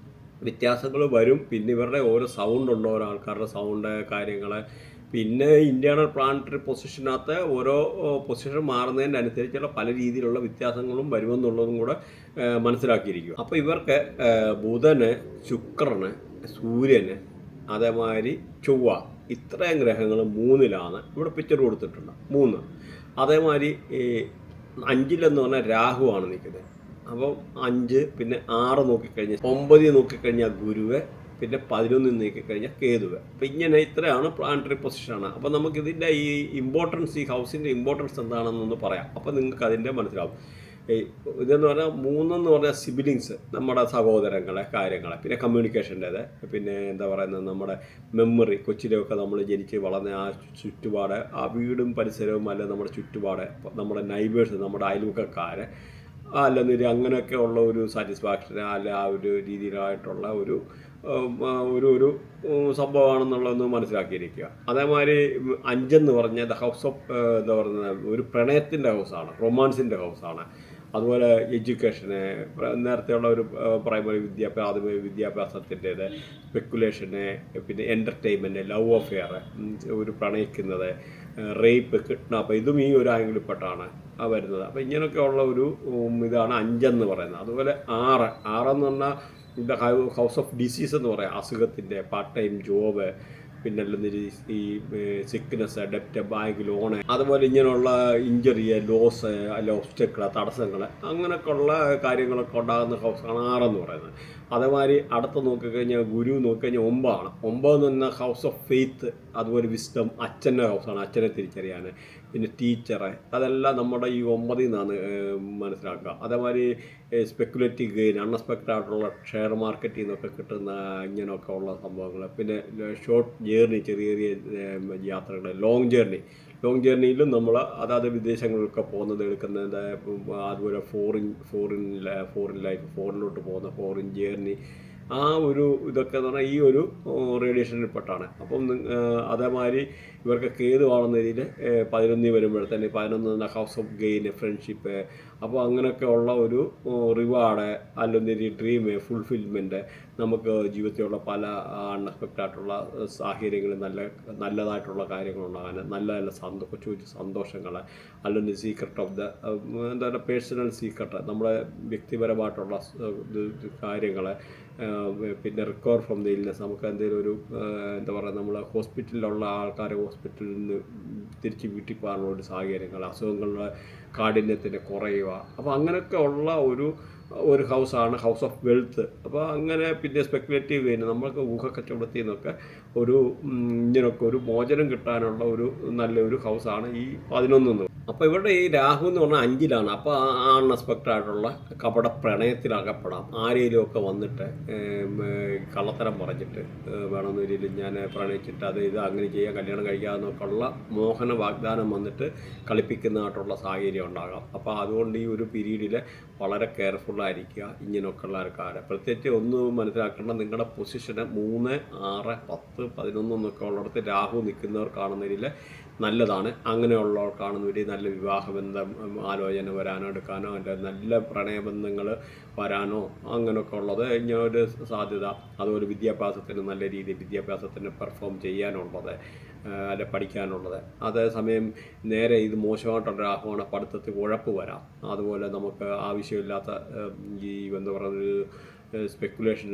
വ്യത്യാസങ്ങൾ വരും. പിന്നെ ഇവരുടെ ഓരോ സൗണ്ട് ഉണ്ടോ, ഓരോ ആൾക്കാരുടെ സൗണ്ട് കാര്യങ്ങൾ. പിന്നെ ഇൻറ്റേർണൽ പ്ലാനറ്ററി പൊസിഷനകത്ത് ഓരോ പൊസിഷൻ മാറുന്നതിൻ്റെ അനുസരിച്ചുള്ള പല രീതിയിലുള്ള വ്യത്യാസങ്ങളും വരുമെന്നുള്ളതും കൂടെ മനസ്സിലാക്കിയിരിക്കും. അപ്പോൾ ഇവർക്ക് ബുധന്, ശുക്രന്, സൂര്യന്, അതേമാതിരി ചൊവ്വ, ഇത്രയും ഗ്രഹങ്ങൾ 3ലാണ് ഇവിടെ പിക്ചർ കൊടുത്തിട്ടുണ്ട്. 3. അതേമാതിരി 5 പറഞ്ഞാൽ രാഹുവാണ് നിൽക്കുന്നത്. അപ്പോൾ 5, പിന്നെ 6 നോക്കിക്കഴിഞ്ഞാൽ 9 നോക്കിക്കഴിഞ്ഞാൽ ഗുരുവ്, പിന്നെ 11 നോക്കിക്കഴിഞ്ഞാൽ കേതുവ്. അപ്പോൾ ഇങ്ങനെ ഇത്രയാണ് പ്ലാനറ്ററി പൊസിഷനാണ്. അപ്പോൾ നമുക്കിതിൻ്റെ ഈ ഇമ്പോർട്ടൻസ്, ഈ ഹൗസിൻ്റെ ഇമ്പോർട്ടൻസ് എന്താണെന്നൊന്ന് പറയാം. അപ്പോൾ നിങ്ങൾക്ക് അതിൻ്റെ മനസ്സിലാവും. ഇതെന്ന് പറഞ്ഞാൽ 3 പറഞ്ഞാൽ സിബിലിങ്സ്, നമ്മുടെ സഹോദരങ്ങളെ കാര്യങ്ങളെ, പിന്നെ കമ്മ്യൂണിക്കേഷൻ്റേത്, പിന്നെ എന്താ പറയുന്നത് നമ്മുടെ മെമ്മറി, കൊച്ചിലെയൊക്കെ നമ്മൾ ജനിച്ച് വളർന്ന ആ ചുറ്റുപാട്, ആ വീടും പരിസരവും, അല്ല നമ്മുടെ ചുറ്റുപാട്, നമ്മുടെ നൈബേഴ്സ്, നമ്മുടെ അയൽവക്കക്കാർ, അല്ലെന്നൊരു അങ്ങനെയൊക്കെ ഉള്ള ഒരു സാറ്റിസ്ഫാക്ഷൻ, അല്ല ആ ഒരു രീതിയിലായിട്ടുള്ള ഒരു ഒരു സംഭവമാണെന്നുള്ളതൊന്ന് മനസ്സിലാക്കിയിരിക്കുക. അതേമാതിരി 5 പറഞ്ഞാൽ ദ ഹൗസ് ഓഫ് എന്താ പറയുന്നത് ഒരു പ്രണയത്തിൻ്റെ ഹൗസാണ്, റൊമാൻസിൻ്റെ ഹൗസാണ്. അതുപോലെ എഡ്യൂക്കേഷന്, നേരത്തെയുള്ള ഒരു പ്രൈമറി പ്രാഥമിക വിദ്യാഭ്യാസത്തിൻ്റേത്, സ്പെക്കുലേഷന്, പിന്നെ എൻ്റർടൈൻമെൻറ്റ്, ലവ് അഫെയർ, ഒരു പ്രണയിക്കുന്നത്, റേപ്പ്, കിഡ്നാപ്പ്, ഇതും ഈ ഒരു ആംഗിളിൽപ്പെട്ടാണ് വരുന്നത്. അപ്പോൾ ഇങ്ങനെയൊക്കെ ഉള്ള ഒരു ഇതാണ് 5 പറയുന്നത്. അതുപോലെ 6 എന്ന് പറഞ്ഞാൽ ഇത് ഹൗസ് ഓഫ് ഡിസീസ് എന്ന് പറയാം, അസുഖത്തിൻ്റെ, പാർട്ട് ടൈം ജോബ്, പിന്നെ അല്ലെങ്കിൽ ഈ സിക്നെസ്, ഡെപ്റ്റ്, ബാങ്ക് ലോണ്, അതുപോലെ ഇങ്ങനെയുള്ള ഇഞ്ചറി, ലോസ്, അല്ല ഒബ്സ്റ്റക്കിൾ, തടസ്സങ്ങൾ, അങ്ങനെയൊക്കെ ഉള്ള കാര്യങ്ങളൊക്കെ ഉണ്ടാകുന്ന ഹൗസാണ് 6 പറയുന്നത്. അതേമാതിരി അടുത്ത് നോക്കിക്കഴിഞ്ഞാൽ ഗുരു നോക്കിക്കഴിഞ്ഞാൽ 9 എന്ന് പറഞ്ഞാൽ ഹൗസ് ഓഫ് ഫെയ്ത്ത്, അതുപോലെ വിസ്ഡം അച്ഛൻ്റെ ഹൗസാണ്, അച്ഛനെ തിരിച്ചറിയാൻ. പിന്നെ ടീച്ചറെ, അതെല്ലാം നമ്മുടെ ഈ 9 നിന്നാണ് മനസ്സിലാക്കുക. അതേമാതിരി സ്പെക്കുലേറ്റീവ് ഗെയിൻ, അൺഎക്സ്പെക്റ്റഡ് ആയിട്ടുള്ള ഷെയർ മാർക്കറ്റിൽ നിന്നൊക്കെ കിട്ടുന്ന ഇങ്ങനെയൊക്കെ ഉള്ള സംഭവങ്ങൾ. പിന്നെ ഷോർട്ട് ജേർണി, ചെറിയ ചെറിയ യാത്രകൾ, ലോങ് ജേർണിയിലും നമ്മൾ അതാത് വിദേശങ്ങളിലൊക്കെ പോകുന്നത് എടുക്കുന്നത്. അതുപോലെ ഫോറിൻ ലൈഫ്, ഫോറിനിലോട്ട് പോകുന്ന ഫോറിൻ ജേർണി, ആ ഒരു ഇതൊക്കെ എന്ന് പറഞ്ഞാൽ ഈ ഒരു റേഡിയേഷനിൽപ്പെട്ടാണ്. അപ്പം അതേമാതിരി ഇവർക്കൊക്കെ ഏതുവാണെന്ന രീതിയിൽ 11 വരുമ്പോഴത്തേന് 11 ഹൗസ് ഓഫ് ഗെയിൻ, ഫ്രണ്ട്ഷിപ്പ്. അപ്പോൾ അങ്ങനെയൊക്കെ ഉള്ള ഒരു റിവാർഡ്, അല്ലെങ്കിൽ ഡ്രീം ഫുൾഫിൽമെൻറ്റ്, നമുക്ക് ജീവിതത്തിലുള്ള പല അൺഎക്സ്പെക്റ്റഡ് ആയിട്ടുള്ള സാഹചര്യങ്ങളിൽ നല്ലതായിട്ടുള്ള കാര്യങ്ങളുണ്ടാകാൻ, നല്ല കൊച്ചു കൊച്ചു സന്തോഷങ്ങൾ, അല്ലെങ്കിൽ സീക്രട്ട് ഓഫ് എന്താ പറയുക, പേഴ്സണൽ സീക്രട്ട്, നമ്മുടെ വ്യക്തിപരമായിട്ടുള്ള കാര്യങ്ങൾ. പിന്നെ റിക്കവർ ഫ്രം ദ ഇൽനെസ്, നമുക്ക് എന്തെങ്കിലും ഒരു എന്താ പറയുക, നമ്മൾ ഹോസ്പിറ്റലിലുള്ള ആൾക്കാരെ ഹോസ്പിറ്റലിൽ നിന്ന് തിരിച്ച് വീട്ടിൽ പോകാനുള്ള ഒരു സാഹചര്യങ്ങൾ, അസുഖങ്ങളുടെ കാഠിന്യത്തിന് കുറയുക. അപ്പോൾ അങ്ങനെയൊക്കെ ഉള്ള ഒരു ഹൗസാണ് ഹൗസ് ഓഫ് വെൽത്ത്. അപ്പോൾ അങ്ങനെ പിന്നെ സ്പെക്കുലേറ്റീവ് ഗെയിൻ, നമ്മൾക്ക് ഊഹക്കച്ചവടത്തിൽ നിന്നൊക്കെ ഇങ്ങനൊക്കെ ഒരു മോചനം കിട്ടാനുള്ള നല്ലൊരു ഹൗസാണ് ഈ 11. അപ്പോൾ ഇവരുടെ ഈ രാഹു എന്ന് പറഞ്ഞാൽ 5-ലാണ്. അപ്പോൾ അൺഎക്സ്പെക്റ്റഡ് ആയിട്ടുള്ള കപട പ്രണയത്തിലകപ്പെടാം. ആരെങ്കിലും ഒക്കെ വന്നിട്ട് കള്ളത്തരം പറഞ്ഞിട്ട് വേണമെന്ന രീതിയിൽ ഞാൻ പ്രണയിച്ചിട്ട് ഇത് അങ്ങനെ ചെയ്യാൻ, കല്യാണം കഴിക്കാമെന്നൊക്കെ ഉള്ള മോഹന വാഗ്ദാനം വന്നിട്ട് കളിപ്പിക്കുന്നതായിട്ടുള്ള സാഹചര്യം ഉണ്ടാകാം. അപ്പോൾ അതുകൊണ്ട് ഈ ഒരു പീരീഡിൽ വളരെ കെയർഫുള്ളായിരിക്കുക ഇങ്ങനെയൊക്കെ ഉള്ള ആൾക്കാരെ. പ്രത്യേകിച്ച് ഒന്ന് മനസ്സിലാക്കേണ്ട, നിങ്ങളുടെ പൊസിഷന് 3, 6, 10, 11 എന്നൊക്കെ ഉള്ളിടത്ത് രാഹു നിൽക്കുന്നവർക്കാണെന്നതിൽ നല്ലതാണ്. അങ്ങനെയുള്ളവർക്കാണെന്നതിൽ നല്ല വിവാഹബന്ധം ആലോചന വരാനോ എടുക്കാനോ, എൻ്റെ നല്ല പ്രണയബന്ധങ്ങൾ വരാനോ അങ്ങനെയൊക്കെ ഉള്ളത് ഇങ്ങനൊരു സാധ്യത. അതുപോലെ വിദ്യാഭ്യാസത്തിന് നല്ല രീതിയിൽ വിദ്യാഭ്യാസത്തിന് പെർഫോം ചെയ്യാനുള്ളത്, അല്ലെ പഠിക്കാനുള്ളത്. അതേസമയം നേരെ ഇത് മോശമായിട്ടുള്ള രാഹുവാണ്, പഠിത്തത്തിൽ ഉഴപ്പ് വരാം. അതുപോലെ നമുക്ക് ആവശ്യമില്ലാത്ത ഈ എന്താ പറയുന്നത് സ്പെക്കുലേഷൻ,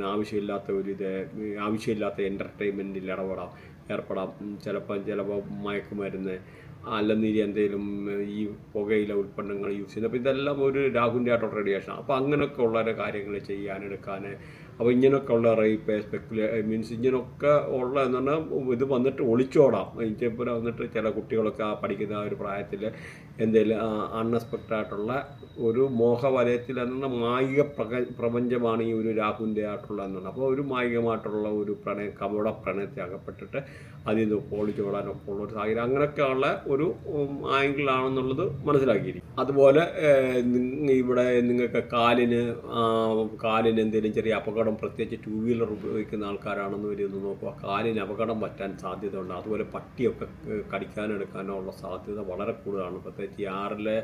ആവശ്യമില്ലാത്ത എൻ്റർടൈൻമെൻറ്റിൽ ഏർപ്പെടാം. ചിലപ്പോൾ മയക്കുമരുന്ന്, അല്ലെന്നിരി എന്തെങ്കിലും ഈ പുകയില ഉൽപ്പന്നങ്ങൾ യൂസ് ചെയ്യുന്നത്. അപ്പോൾ ഇതെല്ലാം ഒരു രാഹുവിൻ്റെ ആയിട്ടുള്ള റേഡിയേഷനാണ്. അപ്പോൾ അങ്ങനെയൊക്കെ ഉള്ള കാര്യങ്ങൾ ചെയ്യാനെടുക്കാൻ. അപ്പോൾ ഇങ്ങനെയൊക്കെ ഉള്ള റേപ്പ്, മീൻസ് ഇങ്ങനെയൊക്കെ ഉള്ള എന്ന് പറഞ്ഞാൽ ഇത് വന്നിട്ട് ഒളിച്ചോടാം. ഇപ്പോൾ വന്നിട്ട് ചില കുട്ടികളൊക്കെ പഠിക്കുന്ന ഒരു പ്രായത്തിൽ എന്തെങ്കിലും അൺഎക്സ്പെക്റ്റഡ് ആയിട്ടുള്ള ഒരു മോഹവലയത്തിൽ എന്നുള്ള മായിക പ്രപഞ്ചമാണ് ഈ ഒരു രാഹുവിൻ്റെ ആയിട്ടുള്ള എന്നാണ്. അപ്പോൾ ഒരു മായികമായിട്ടുള്ള ഒരു കപട പ്രണയത്തെ അകപ്പെട്ടിട്ട് അതിൽ നിന്ന് ഒളിച്ചോടാനൊക്കെ ഉള്ള ഒരു സാഹചര്യം, അങ്ങനെയൊക്കെയുള്ള ഒരു ആംഗിളാണെന്നുള്ളത് മനസ്സിലാക്കിയിരിക്കും. അതുപോലെ ഇവിടെ നിങ്ങൾക്ക് കാലിന് എന്തെങ്കിലും ചെറിയ അപകടം, പ്രത്യേകിച്ച് 2 വീലർ ഉപയോഗിക്കുന്ന ആൾക്കാരാണെന്ന് വരുന്നത് നോക്കുക, കാലിന് അപകടം പറ്റാൻ സാധ്യതയുണ്ട്. അതുപോലെ പട്ടിയൊക്കെ കടിക്കാനെടുക്കാനോ ഉള്ള സാധ്യത വളരെ കൂടുതലാണ്. പ്രത്യേകിച്ച് ഈ 6-ലെ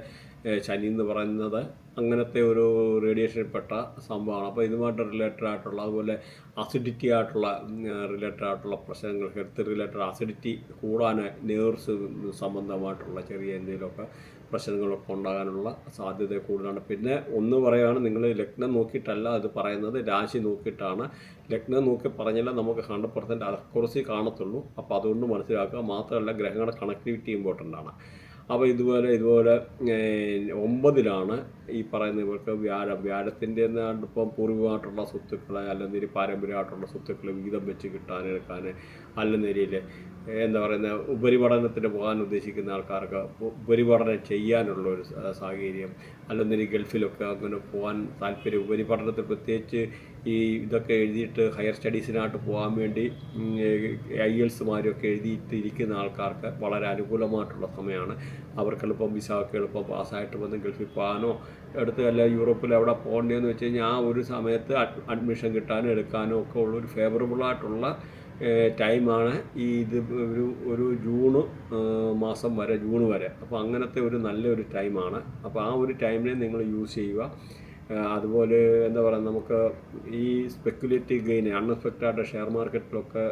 ശനി എന്ന് പറയുന്നത് അങ്ങനത്തെ ഒരു റേഡിയേഷനിൽപ്പെട്ട സംഭവമാണ്. അപ്പോൾ ഇതുമായിട്ട് റിലേറ്റഡ് ആയിട്ടുള്ള, അതുപോലെ അസിഡിറ്റി ആയിട്ടുള്ള റിലേറ്റഡ് ആയിട്ടുള്ള പ്രശ്നങ്ങൾ, ഹെൽത്ത് റിലേറ്റഡ് അസിഡിറ്റി കൂടാൻ, നേഴ്സ് സംബന്ധമായിട്ടുള്ള ചെറിയ എന്തെങ്കിലുമൊക്കെ പ്രശ്നങ്ങളൊക്കെ ഉണ്ടാകാനുള്ള സാധ്യത കൂടുതലാണ്. പിന്നെ ഒന്ന് പറയുകയാണ്, നിങ്ങൾ ലഗ്നം നോക്കിയിട്ടല്ല അത് പറയുന്നത്, രാശി നോക്കിയിട്ടാണ്. ലഗ്നം നോക്കി പറഞ്ഞാൽ നമുക്ക് 100% അക്യുറസി കാണത്തുള്ളൂ. അപ്പോൾ അതുകൊണ്ട് മനസ്സിലാക്കുക. മാത്രമല്ല ഗ്രഹങ്ങളുടെ കണക്ടിവിറ്റി ഇമ്പോർട്ടൻ്റ് ആണ്. അപ്പോൾ ഇതുപോലെ 9-ലാണ് ഈ പറയുന്ന ഇവർക്ക് വ്യാഴത്തിൻ്റെ ഇപ്പം പൂർവികമായിട്ടുള്ള സ്വത്തുക്കൾ, അല്ലെങ്കിൽ പാരമ്പര്യമായിട്ടുള്ള സ്വത്തുക്കൾ വിഹിതം വെച്ച് കിട്ടാനെടുക്കാൻ, അല്ലെന്നരിയിൽ എന്താ പറയുന്ന ഉപരിപഠനത്തിന് പോകാൻ ഉദ്ദേശിക്കുന്ന ആൾക്കാർക്ക് ഉപരിപഠനം ചെയ്യാനുള്ളൊരു സാഹചര്യം, അല്ലെന്നരി ഗൾഫിലൊക്കെ അങ്ങനെ പോകാൻ താല്പര്യം, ഉപരിപഠനത്തിൽ പ്രത്യേകിച്ച് ഈ ഇതൊക്കെ എഴുതിയിട്ട് ഹയർ സ്റ്റഡീസിനായിട്ട് പോകാൻ വേണ്ടി IELTS എഴുതിയിട്ട് ഇരിക്കുന്ന ആൾക്കാർക്ക് വളരെ അനുകൂലമായിട്ടുള്ള സമയമാണ്. അവർക്ക് എളുപ്പം വിസയൊക്കെ എളുപ്പം പാസ്സായിട്ട് വന്ന് ഗൾഫിൽ പോകാനോ എടുത്ത് അല്ല യൂറോപ്പിൽ എവിടെ പോകേണ്ടതെന്ന് വെച്ച് കഴിഞ്ഞാൽ ആ ഒരു സമയത്ത് അഡ്മിഷൻ കിട്ടാനും എടുക്കാനും ഒക്കെ ഉള്ളൊരു ഫേവറബിളായിട്ടുള്ള ടൈമാണ് ഇത് ഒരു മാസം വരെ, ജൂൺ വരെ. അപ്പോൾ അങ്ങനത്തെ ഒരു നല്ലൊരു ടൈമാണ്. അപ്പോൾ ആ ഒരു ടൈമിനെ നിങ്ങൾ യൂസ് ചെയ്യുക. അതുപോലെ എന്താ പറയുക, നമുക്ക് ഈ സ്പെക്കുലേറ്റീവ് ഗെയിൻ, അൺഎക്സ്പെക്റ്റഡ് ആയിട്ട് ഷെയർ മാർക്കറ്റിലൊക്കെ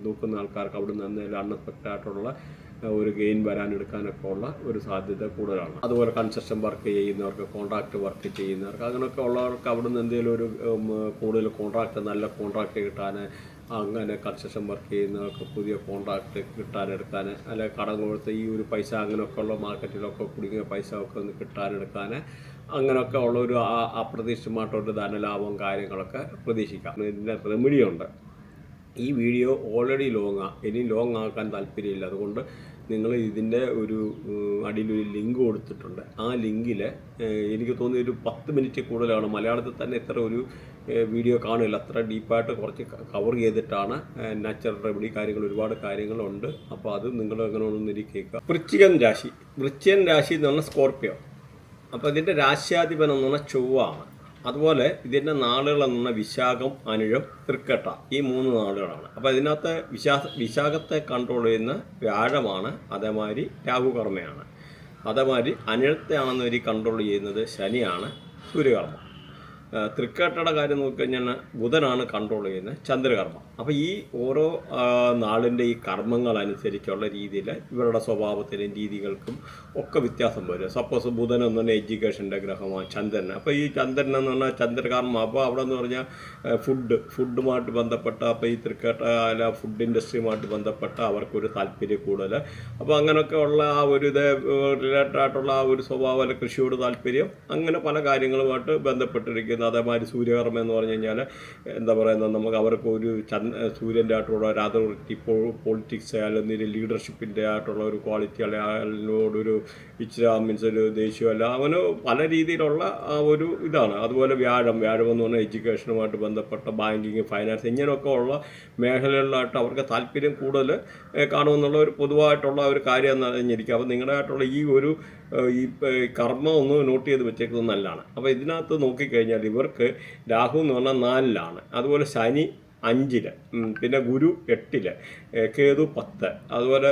നോക്കുന്ന ആൾക്കാർക്ക് അവിടെ നിന്ന് എന്തെങ്കിലും അൺഎക്സ്പെക്റ്റഡ് ആയിട്ടുള്ള ഒരു ഗെയിൻ വരാനെടുക്കാനൊക്കെ ഉള്ള ഒരു സാധ്യത കൂടുതലാണ്. അതുപോലെ കൺസ്ട്രക്ഷൻ വർക്ക് ചെയ്യുന്നവർക്ക്, കോൺട്രാക്ട് വർക്ക് ചെയ്യുന്നവർക്ക്, അങ്ങനെയൊക്കെ ഉള്ളവർക്ക് അവിടെ നിന്ന് എന്തെങ്കിലും ഒരു കൂടുതൽ നല്ല കോൺട്രാക്ട് കിട്ടാൻ, അങ്ങനെ കൺസ്ട്രക്ഷൻ വർക്ക് ചെയ്യുന്നവർക്ക് പുതിയ കോൺട്രാക്ട് കിട്ടാനെടുക്കാൻ, അല്ലെ കടം കൊടുത്ത് ഈ ഒരു പൈസ അങ്ങനെയൊക്കെ ഉള്ള മാർക്കറ്റിലൊക്കെ കുടുങ്ങിയ പൈസ ഒക്കെ ഒന്ന് കിട്ടാനെടുക്കാൻ, അങ്ങനെയൊക്കെ ഉള്ളൊരു അപ്രതീക്ഷിതമായിട്ടൊരു ധനലാഭം കാര്യങ്ങളൊക്കെ പ്രതീക്ഷിക്കാം. ഇതിൻ്റെ റെമഡിയുണ്ട്. ഈ വീഡിയോ ഓൾറെഡി ഇനി ലോങ് ആക്കാൻ താല്പര്യമില്ല. അതുകൊണ്ട് നിങ്ങൾ ഇതിൻ്റെ ഒരു അടിയിലൊരു ലിങ്ക് കൊടുത്തിട്ടുണ്ട്. ആ ലിങ്കിൽ എനിക്ക് തോന്നി ഒരു 10 മിനിറ്റ് കൂടുതലാണ്. മലയാളത്തിൽ തന്നെ ഇത്ര ഒരു വീഡിയോ കാണില്ല. അത്ര ഡീപ്പായിട്ട് കുറച്ച് കവർ ചെയ്തിട്ടാണ് നാച്ചുറൽ റെമഡി ഒരുപാട് കാര്യങ്ങളുണ്ട്. അപ്പോൾ അത് നിങ്ങൾ അങ്ങനെ ഒന്നും കേൾക്കുക. വൃശ്ചികൻ രാശി എന്ന് പറഞ്ഞാൽ സ്കോർപ്പിയോ. അപ്പോൾ ഇതിൻ്റെ രാശ്യാധിപൻ എന്ന് പറഞ്ഞാൽ ചൊവ്വാണ്. അതുപോലെ ഇതിൻ്റെ നാളുകളെന്ന് പറഞ്ഞാൽ വിശാഖം, അനിഴം, തൃക്കട്ട, ഈ 3 നാളുകളാണ്. അപ്പോൾ ഇതിനകത്ത് വിശാഖത്തെ കൺട്രോൾ ചെയ്യുന്ന വ്യാഴമാണ്. അതേമാതിരി രാഹുകർമ്മയാണ്. അതേമാതിരി അനിഴത്തെയാണെന്ന് കൺട്രോൾ ചെയ്യുന്നത് ശനിയാണ്, സൂര്യകർമ്മ. തൃക്കേട്ടയുടെ കാര്യം നോക്കിക്കഴിഞ്ഞാൽ ബുധനാണ് കൺട്രോൾ ചെയ്യുന്നത്, ചന്ദ്രകർമ്മ. അപ്പോൾ ഈ ഓരോ നാളിൻ്റെ ഈ കർമ്മങ്ങൾ അനുസരിച്ചുള്ള രീതിയിൽ ഇവരുടെ സ്വഭാവത്തിനും രീതികൾക്കും ഒക്കെ വ്യത്യാസം വരും. സപ്പോസ് ബുധൻ എന്ന് പറഞ്ഞാൽ എഡ്യൂക്കേഷൻ്റെ ഗ്രഹമാണ്, ചന്ദ്രൻ. അപ്പോൾ ഈ ചന്ദ്രൻ എന്ന് പറഞ്ഞാൽ ചന്ദ്രകർമ്മ. അപ്പോൾ അവിടെ എന്ന് പറഞ്ഞാൽ ഫുഡുമായിട്ട് ബന്ധപ്പെട്ട, അപ്പോൾ ഈ തൃക്കേട്ട അല്ല ഫുഡ് ഇൻഡസ്ട്രിയുമായിട്ട് ബന്ധപ്പെട്ട അവർക്കൊരു താല്പര്യം കൂടുതൽ. അപ്പോൾ അങ്ങനെയൊക്കെ ഉള്ള ആ ഒരു ഇത് റിലേറ്റഡ് ആയിട്ടുള്ള ആ ഒരു സ്വഭാവം, അല്ല കൃഷിയോട് താല്പര്യം, അങ്ങനെ പല കാര്യങ്ങളുമായിട്ട് ബന്ധപ്പെട്ടിരിക്കുന്നു. അതേമാതിരി സൂര്യകർമ്മ എന്ന് പറഞ്ഞു കഴിഞ്ഞാൽ എന്താ പറയുന്നത്, നമുക്ക് അവർക്ക് ഒരു സൂര്യൻ്റെ ആയിട്ടുള്ള ഒരു അതോറിറ്റി, പൊളിറ്റിക്സ്, അല്ലെങ്കിൽ ലീഡർഷിപ്പിൻ്റെ ആയിട്ടുള്ള ഒരു ക്വാളിറ്റി, അല്ലെങ്കിൽ അതിനോടൊരു മീൻസ് ഒരു ദേഷ്യമല്ല, അങ്ങനെ പല രീതിയിലുള്ള ആ ഒരു ഇതാണ്. അതുപോലെ വ്യാഴം എന്ന് പറഞ്ഞാൽ എഡ്യൂക്കേഷനുമായിട്ട് ബന്ധപ്പെട്ട ബാങ്കിങ്, ഫൈനാൻസ്, ഇങ്ങനെയൊക്കെ ഉള്ള മേഖലകളിലായിട്ട് അവർക്ക് താല്പര്യം കൂടുതൽ കാണുമെന്നുള്ള ഒരു പൊതുവായിട്ടുള്ള ഒരു കാര്യം എന്ന് പറഞ്ഞിരിക്കും. അപ്പോൾ നിങ്ങളുടേതായിട്ടുള്ള ഈ കർമ്മം ഒന്ന് നോട്ട് ചെയ്ത് വെച്ചേക്കുന്നത് നല്ലതാണ്. അപ്പോൾ ഇതിനകത്ത് നോക്കിക്കഴിഞ്ഞാൽ ഇവർക്ക് രാഹു എന്ന് പറഞ്ഞാൽ 4-ലാണ്, അതുപോലെ ശനി 5-ല്, പിന്നെ ഗുരു 8-ല്, കേതു 10, അതുപോലെ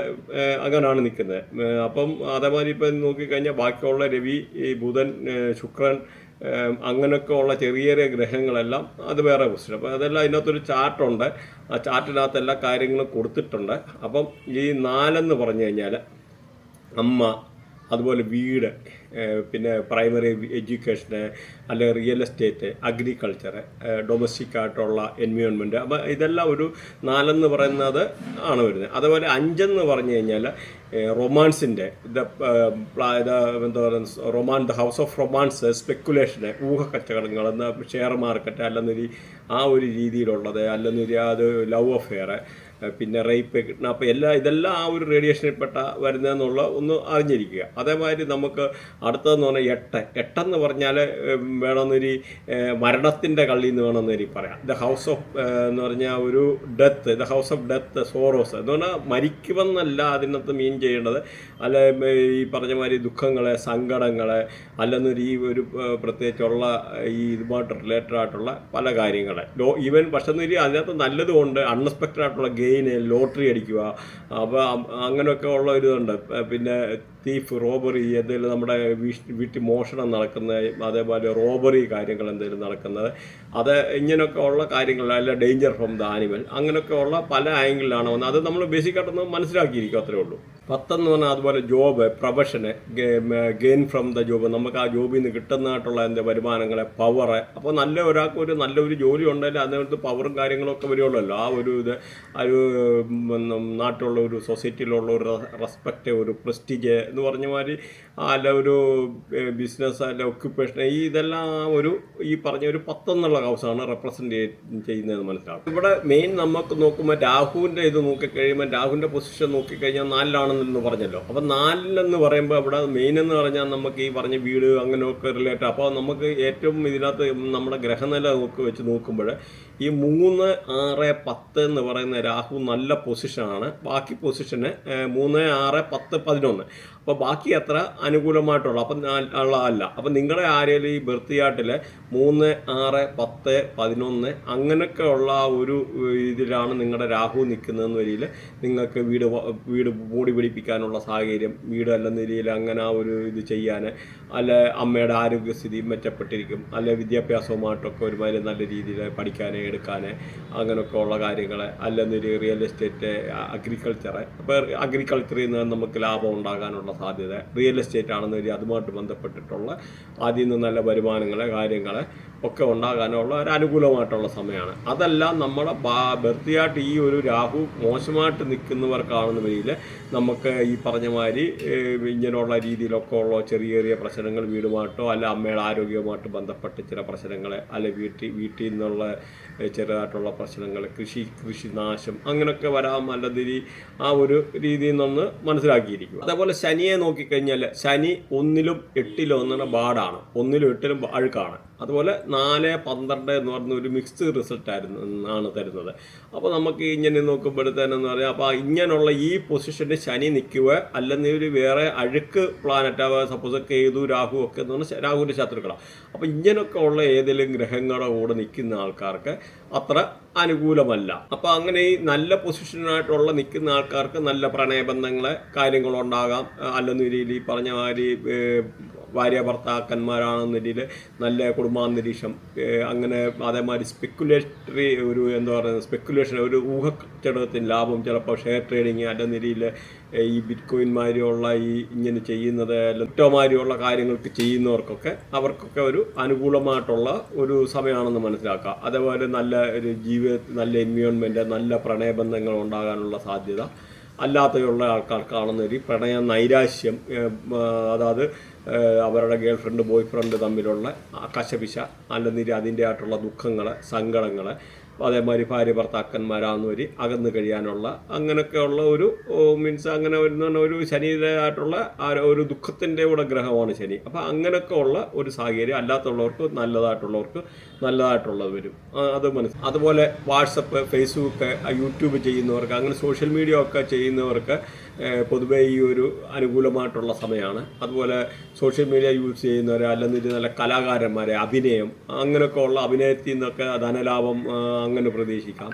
അങ്ങനെയാണ് നിൽക്കുന്നത്. അപ്പം അതേമാതിരി ഇപ്പം നോക്കിക്കഴിഞ്ഞാൽ ബാക്കിയുള്ള രവി, ബുധൻ, ശുക്രൻ, അങ്ങനെയൊക്കെ ഉള്ള ചെറിയ ചെറിയ ഗ്രഹങ്ങളെല്ലാം അത് വേറെ ക്വസ്റ്റ്യൻ. അപ്പോൾ അതെല്ലാം ഇതിനകത്തൊരു ചാർട്ടുണ്ട്. ആ ചാർട്ടിനകത്ത് എല്ലാ കാര്യങ്ങളും കൊടുത്തിട്ടുണ്ട്. അപ്പം ഈ 4 പറഞ്ഞു കഴിഞ്ഞാൽ അമ്മ, അതുപോലെ വീട്, പിന്നെ പ്രൈമറി എഡ്യൂക്കേഷന്, അല്ലെങ്കിൽ റിയൽ എസ്റ്റേറ്റ്, അഗ്രികൾച്ചർ, ഡൊമസ്റ്റിക് ആയിട്ടുള്ള എൻവയോൺമെൻറ്റ്. അപ്പോൾ ഇതെല്ലാം ഒരു 4 പറയുന്നത് ആണ് വരുന്നത്. അതുപോലെ 5 പറഞ്ഞു കഴിഞ്ഞാൽ റൊമാൻസിൻ്റെ എന്താ പറയുക, the house of romance, speculation, ഊഹക്കച്ചവടങ്ങൾ, ഷെയർ മാർക്കറ്റ്, അല്ലെന്നൊരു ആ ഒരു രീതിയിലുള്ളത്, അല്ലെന്നൊരു അത് ലവ് അഫെയർ, പിന്നെ റേപ്പ്, കിഡ്നാപ്പ്, ഇതെല്ലാം ആ ഒരു റേഡിയേഷനിൽപ്പെട്ട വരുന്നതെന്നുള്ള ഒന്ന് അറിഞ്ഞിരിക്കുക. അതേമാതിരി നമുക്ക് അടുത്തതെന്ന് പറഞ്ഞാൽ 8 പറഞ്ഞാൽ വേണമെന്നൊരു മരണത്തിൻ്റെ കള്ളി എന്ന് വേണമെന്നൊരു പറയാം. ദ ഹൗസ് ഓഫ് എന്ന് പറഞ്ഞാൽ ഒരു death, the house of death, sorrows എന്ന് പറഞ്ഞാൽ മരിക്കുമെന്നല്ല അതിനകത്ത് മീൻ ചെയ്യേണ്ടത്. അല്ല ഈ പറഞ്ഞ മാതിരി ദുഃഖങ്ങളെ, സങ്കടങ്ങളെ, അല്ലെന്നൊരു ഈ ഒരു പ്രത്യേകിച്ചുള്ള ഈ ഇതുമായിട്ട് റിലേറ്റഡ് ആയിട്ടുള്ള പല കാര്യങ്ങളെ ഈവൻ. പക്ഷെ അതിനകത്ത് നല്ലതുകൊണ്ട് അൺഎക്സ്പെക്റ്റഡ് ആയിട്ടുള്ള ഗെയിന്, ലോട്ടറി അടിക്കുക, അപ്പോൾ അങ്ങനെയൊക്കെ ഉള്ള ഒരു ഇതുണ്ട്. പിന്നെ തീഫ്, റോബറി, എന്തെങ്കിലും നമ്മുടെ വീട്ടിൽ മോഷണം നടക്കുന്നത്, അതേപോലെ റോബറി കാര്യങ്ങൾ എന്തെങ്കിലും നടക്കുന്നത്, അത് ഇങ്ങനെയൊക്കെ ഉള്ള കാര്യങ്ങൾ, അല്ല ഡേഞ്ചർ ഫ്രം ദ ആനിമൽ, അങ്ങനെയൊക്കെ ഉള്ള പല ആംഗിളിലാണ് വന്നത്. അത് നമ്മൾ ബേസിക്കായിട്ടൊന്ന് മനസ്സിലാക്കിയിരിക്കും, അത്രേ ഉള്ളൂ. 10 പറഞ്ഞാൽ അതുപോലെ job, profession, gain from the job, നമുക്ക് ആ ജോബിൽ നിന്ന് കിട്ടുന്നതായിട്ടുള്ള എന്താ വരുമാനങ്ങളെ, പവറ്. അപ്പോൾ ഒരാൾക്ക് നല്ലൊരു ജോലി ഉണ്ടെങ്കിൽ അതിനകത്ത് പവറും കാര്യങ്ങളൊക്കെ വരുള്ളല്ലോ. ആ ഒരു ഇത് ഒരു നാട്ടിലുള്ള ഒരു സൊസൈറ്റിയിലുള്ള ഒരു റെസ്പെക്റ്റ്, ഒരു പ്രസ്റ്റീജ് എന്ന് പറഞ്ഞ മാതിരി, അല്ല ഒരു ബിസിനസ്, അല്ല ഒക്യുപ്പേഷൻ, ഇതെല്ലാം ഈ പറഞ്ഞ ഒരു 10 എന്നുള്ള ഹൗസാണ് റെപ്രസെൻറ്റ് ചെയ്യുന്നത് മനസ്സിലാവും. ഇവിടെ മെയിൻ നമുക്ക് നോക്കുമ്പോൾ രാഹുവിൻ്റെ ഇത് നോക്കിക്കഴിയുമ്പോൾ, രാഹുവിൻ്റെ പൊസിഷൻ നോക്കിക്കഴിഞ്ഞാൽ 4-ആണെന്ന് പറഞ്ഞല്ലോ. അപ്പോൾ 4 പറയുമ്പോൾ ഇവിടെ മെയിൻ എന്ന് പറഞ്ഞാൽ നമുക്ക് ഈ പറഞ്ഞ വീട് അങ്ങനെയൊക്കെ റിലേറ്റഡ്. അപ്പോൾ നമുക്ക് ഏറ്റവും ഇതിനകത്ത് നമ്മുടെ ഗ്രഹനില വെച്ച് നോക്കുമ്പോൾ ഈ 3, 6, 10 എന്ന് പറയുന്ന രാഹു നല്ല പൊസിഷനാണ്. ബാക്കി പൊസിഷന് 3, 6, 10, 11. അപ്പോൾ ബാക്കി അത്ര അനുകൂലമായിട്ടുള്ള അപ്പം അല്ല. അപ്പം നിങ്ങളുടെ ആരെയും ഈ ബർത്ത് ചാർട്ടിൽ 3, 6, 10, 11 അങ്ങനെയൊക്കെ ഉള്ള ഒരു ഇതിലാണ് നിങ്ങളുടെ രാഹു നിൽക്കുന്നതെന്ന് വരിയിൽ നിങ്ങൾക്ക് വീട് മൂടി പിടിപ്പിക്കാനുള്ള സാഹചര്യം, വീട് അല്ലെന്ന രീതിയിൽ അങ്ങനെ ആ ഒരു ഇത് ചെയ്യാൻ, അല്ല അമ്മയുടെ ആരോഗ്യസ്ഥിതി മെച്ചപ്പെട്ടിരിക്കും, അല്ല വിദ്യാഭ്യാസവുമായിട്ടൊക്കെ ഒരുമാതിരി നല്ല രീതിയിൽ പഠിക്കാൻ, എടുക്കാൻ, അങ്ങനെയൊക്കെ ഉള്ള കാര്യങ്ങൾ, അല്ലെന്നൊരു റിയൽ എസ്റ്റേറ്റ്, അഗ്രികൾച്ചർ. അപ്പോൾ അഗ്രികൾച്ചറിൽ നിന്ന് നമുക്ക് ലാഭം ഉണ്ടാകാനുള്ള സാധ്യത, റിയൽ എസ്റ്റേറ്റ് ആണെന്ന് വരിക അതുമായിട്ട് ബന്ധപ്പെട്ടിട്ടുള്ള ആദ്യം നിന്ന് നല്ല വരുമാനങ്ങൾ, കാര്യങ്ങൾ, ഒക്കെ ഉണ്ടാകാനുള്ള ഒരു അനുകൂലമായിട്ടുള്ള സമയമാണ്. അതെല്ലാം നമ്മുടെ ബർത്തിയായിട്ട് ഈ ഒരു രാഹു മോശമായിട്ട് നിൽക്കുന്നവർക്കാണെന്നുണ്ടെങ്കിൽ നമുക്ക് ഈ പറഞ്ഞ മാതിരി ഇങ്ങനെയുള്ള രീതിയിലൊക്കെ ഉള്ള ചെറിയ ചെറിയ പ്രശ്നങ്ങൾ വീടുമായിട്ടോ അല്ല അമ്മയുടെ ആരോഗ്യവുമായിട്ട് ബന്ധപ്പെട്ട് ചില പ്രശ്നങ്ങൾ അല്ലെ വീട്ടിൽ നിന്നുള്ള ചെറുതായിട്ടുള്ള പ്രശ്നങ്ങൾ കൃഷിനാശം അങ്ങനെയൊക്കെ വരാം അല്ലെങ്കിൽ ആ ഒരു രീതിയിൽ നിന്ന് മനസ്സിലാക്കിയിരിക്കും. അതേപോലെ ശനിയെ നോക്കിക്കഴിഞ്ഞാൽ ശനി 1-ലും 8-ലും ഒന്നിന് ബാഡാണ്, 1-ലും 8-ലും അഴുക്കാണ്. അതുപോലെ 4-12 എന്ന് പറഞ്ഞ ഒരു മിക്സ്ഡ് റിസൾട്ടാണ് തരുന്നത്. അപ്പോൾ നമുക്ക് ഇങ്ങനെ നോക്കുമ്പോഴത്തേനെന്ന് പറയാം, അപ്പോൾ ഇങ്ങനെയുള്ള ഈ പൊസിഷനിൽ ശനി നിൽക്കുക അല്ലെങ്കിൽ ഒരു വേറെ അഴുക്ക് പ്ലാനറ്റ് സപ്പോസ് കേതു രാഹു ഒക്കെ എന്ന് പറഞ്ഞാൽ രാഹുവിൻ്റെ ശത്രുക്കളാണ്. അപ്പോൾ ഇങ്ങനെയൊക്കെ ഉള്ള ഏതെങ്കിലും ഗ്രഹങ്ങളുടെ കൂടെ നിൽക്കുന്ന ആൾക്കാർക്ക് അത്ര അനുകൂലമല്ല. അപ്പോൾ അങ്ങനെ ഈ നല്ല പൊസിഷനായിട്ടുള്ള നിൽക്കുന്ന ആൾക്കാർക്ക് നല്ല പ്രണയബന്ധങ്ങളെ കാര്യങ്ങളുണ്ടാകാം, അല്ലെന്ന രീതിയിൽ ഈ പറഞ്ഞ മാതിരി ഭാര്യ ഭർത്താക്കന്മാരാണെന്ന രീതിയിൽ നല്ല കുടുംബാന്തരീക്ഷം, അങ്ങനെ അതേമാതിരി സ്പെക്കുലേറ്ററി ഒരു എന്താ പറയുക സ്പെക്കുലേഷൻ ഒരു ഊഹക്കച്ചവടത്തിന് ലാഭം, ചിലപ്പോൾ ഷെയർ ട്രേഡിങ് അല്ലെന്ന രീതിയിൽ ഈ ബിറ്റ് കോയിൻമാരിയുള്ള ഈ ഇങ്ങനെ ചെയ്യുന്നത് ലെപ്റ്റോമാരിയുള്ള കാര്യങ്ങൾക്ക് ചെയ്യുന്നവർക്കൊക്കെ അവർക്കൊക്കെ ഒരു അനുകൂലമായിട്ടുള്ള ഒരു സമയമാണെന്ന് മനസ്സിലാക്കുക. അതേപോലെ നല്ല ഒരു ജീവിതത്തിൽ നല്ല എൻവയോൺമെൻറ്റ്, നല്ല പ്രണയബന്ധങ്ങൾ ഉണ്ടാകാനുള്ള സാധ്യത. അല്ലാതെയുള്ള ആൾക്കാർക്കാണെന്ന ഒരു പ്രണയ നൈരാശ്യം, അതായത് അവരുടെ ഗേൾ ഫ്രണ്ട് ബോയ് ഫ്രണ്ട് തമ്മിലുള്ള കശപിശ അല്ലെങ്കിൽ അതിൻ്റെ ആയിട്ടുള്ള ദുഃഖങ്ങൾ സങ്കടങ്ങൾ, അതേമാതിരി ഭാര്യ ഭർത്താക്കന്മാരാകുന്നവർ അകന്നു കഴിയാനുള്ള അങ്ങനെയൊക്കെയുള്ള ഒരു മീൻസ് അങ്ങനെ ഒരു ശനിയുടേതായിട്ടുള്ള ഒരു ദുഃഖത്തിൻ്റെ കൂടെ ഗ്രഹമാണ് ശനി. അപ്പോൾ അങ്ങനെയൊക്കെ ഉള്ള ഒരു സാഹചര്യം അല്ലാത്തുള്ളവർക്ക് നല്ലതായിട്ടുള്ളത് വരും, അത് മനസ്സിലാക്കും. അതുപോലെ വാട്സപ്പ്, ഫേസ്ബുക്ക്, യൂട്യൂബ് ചെയ്യുന്നവർക്ക്, അങ്ങനെ സോഷ്യൽ മീഡിയ ഒക്കെ ചെയ്യുന്നവർക്ക് പൊതുവേ ഈ ഒരു അനുകൂലമായിട്ടുള്ള സമയമാണ്. അതുപോലെ സോഷ്യൽ മീഡിയ യൂസ് ചെയ്യുന്നവർ അല്ലെങ്കിൽ നല്ല കലാകാരന്മാരെ, അഭിനയം അങ്ങനെയൊക്കെ ഉള്ള അഭിനയത്തിൽ നിന്നൊക്കെ ധനലാഭം അങ്ങനെ പ്രതീക്ഷിക്കാം.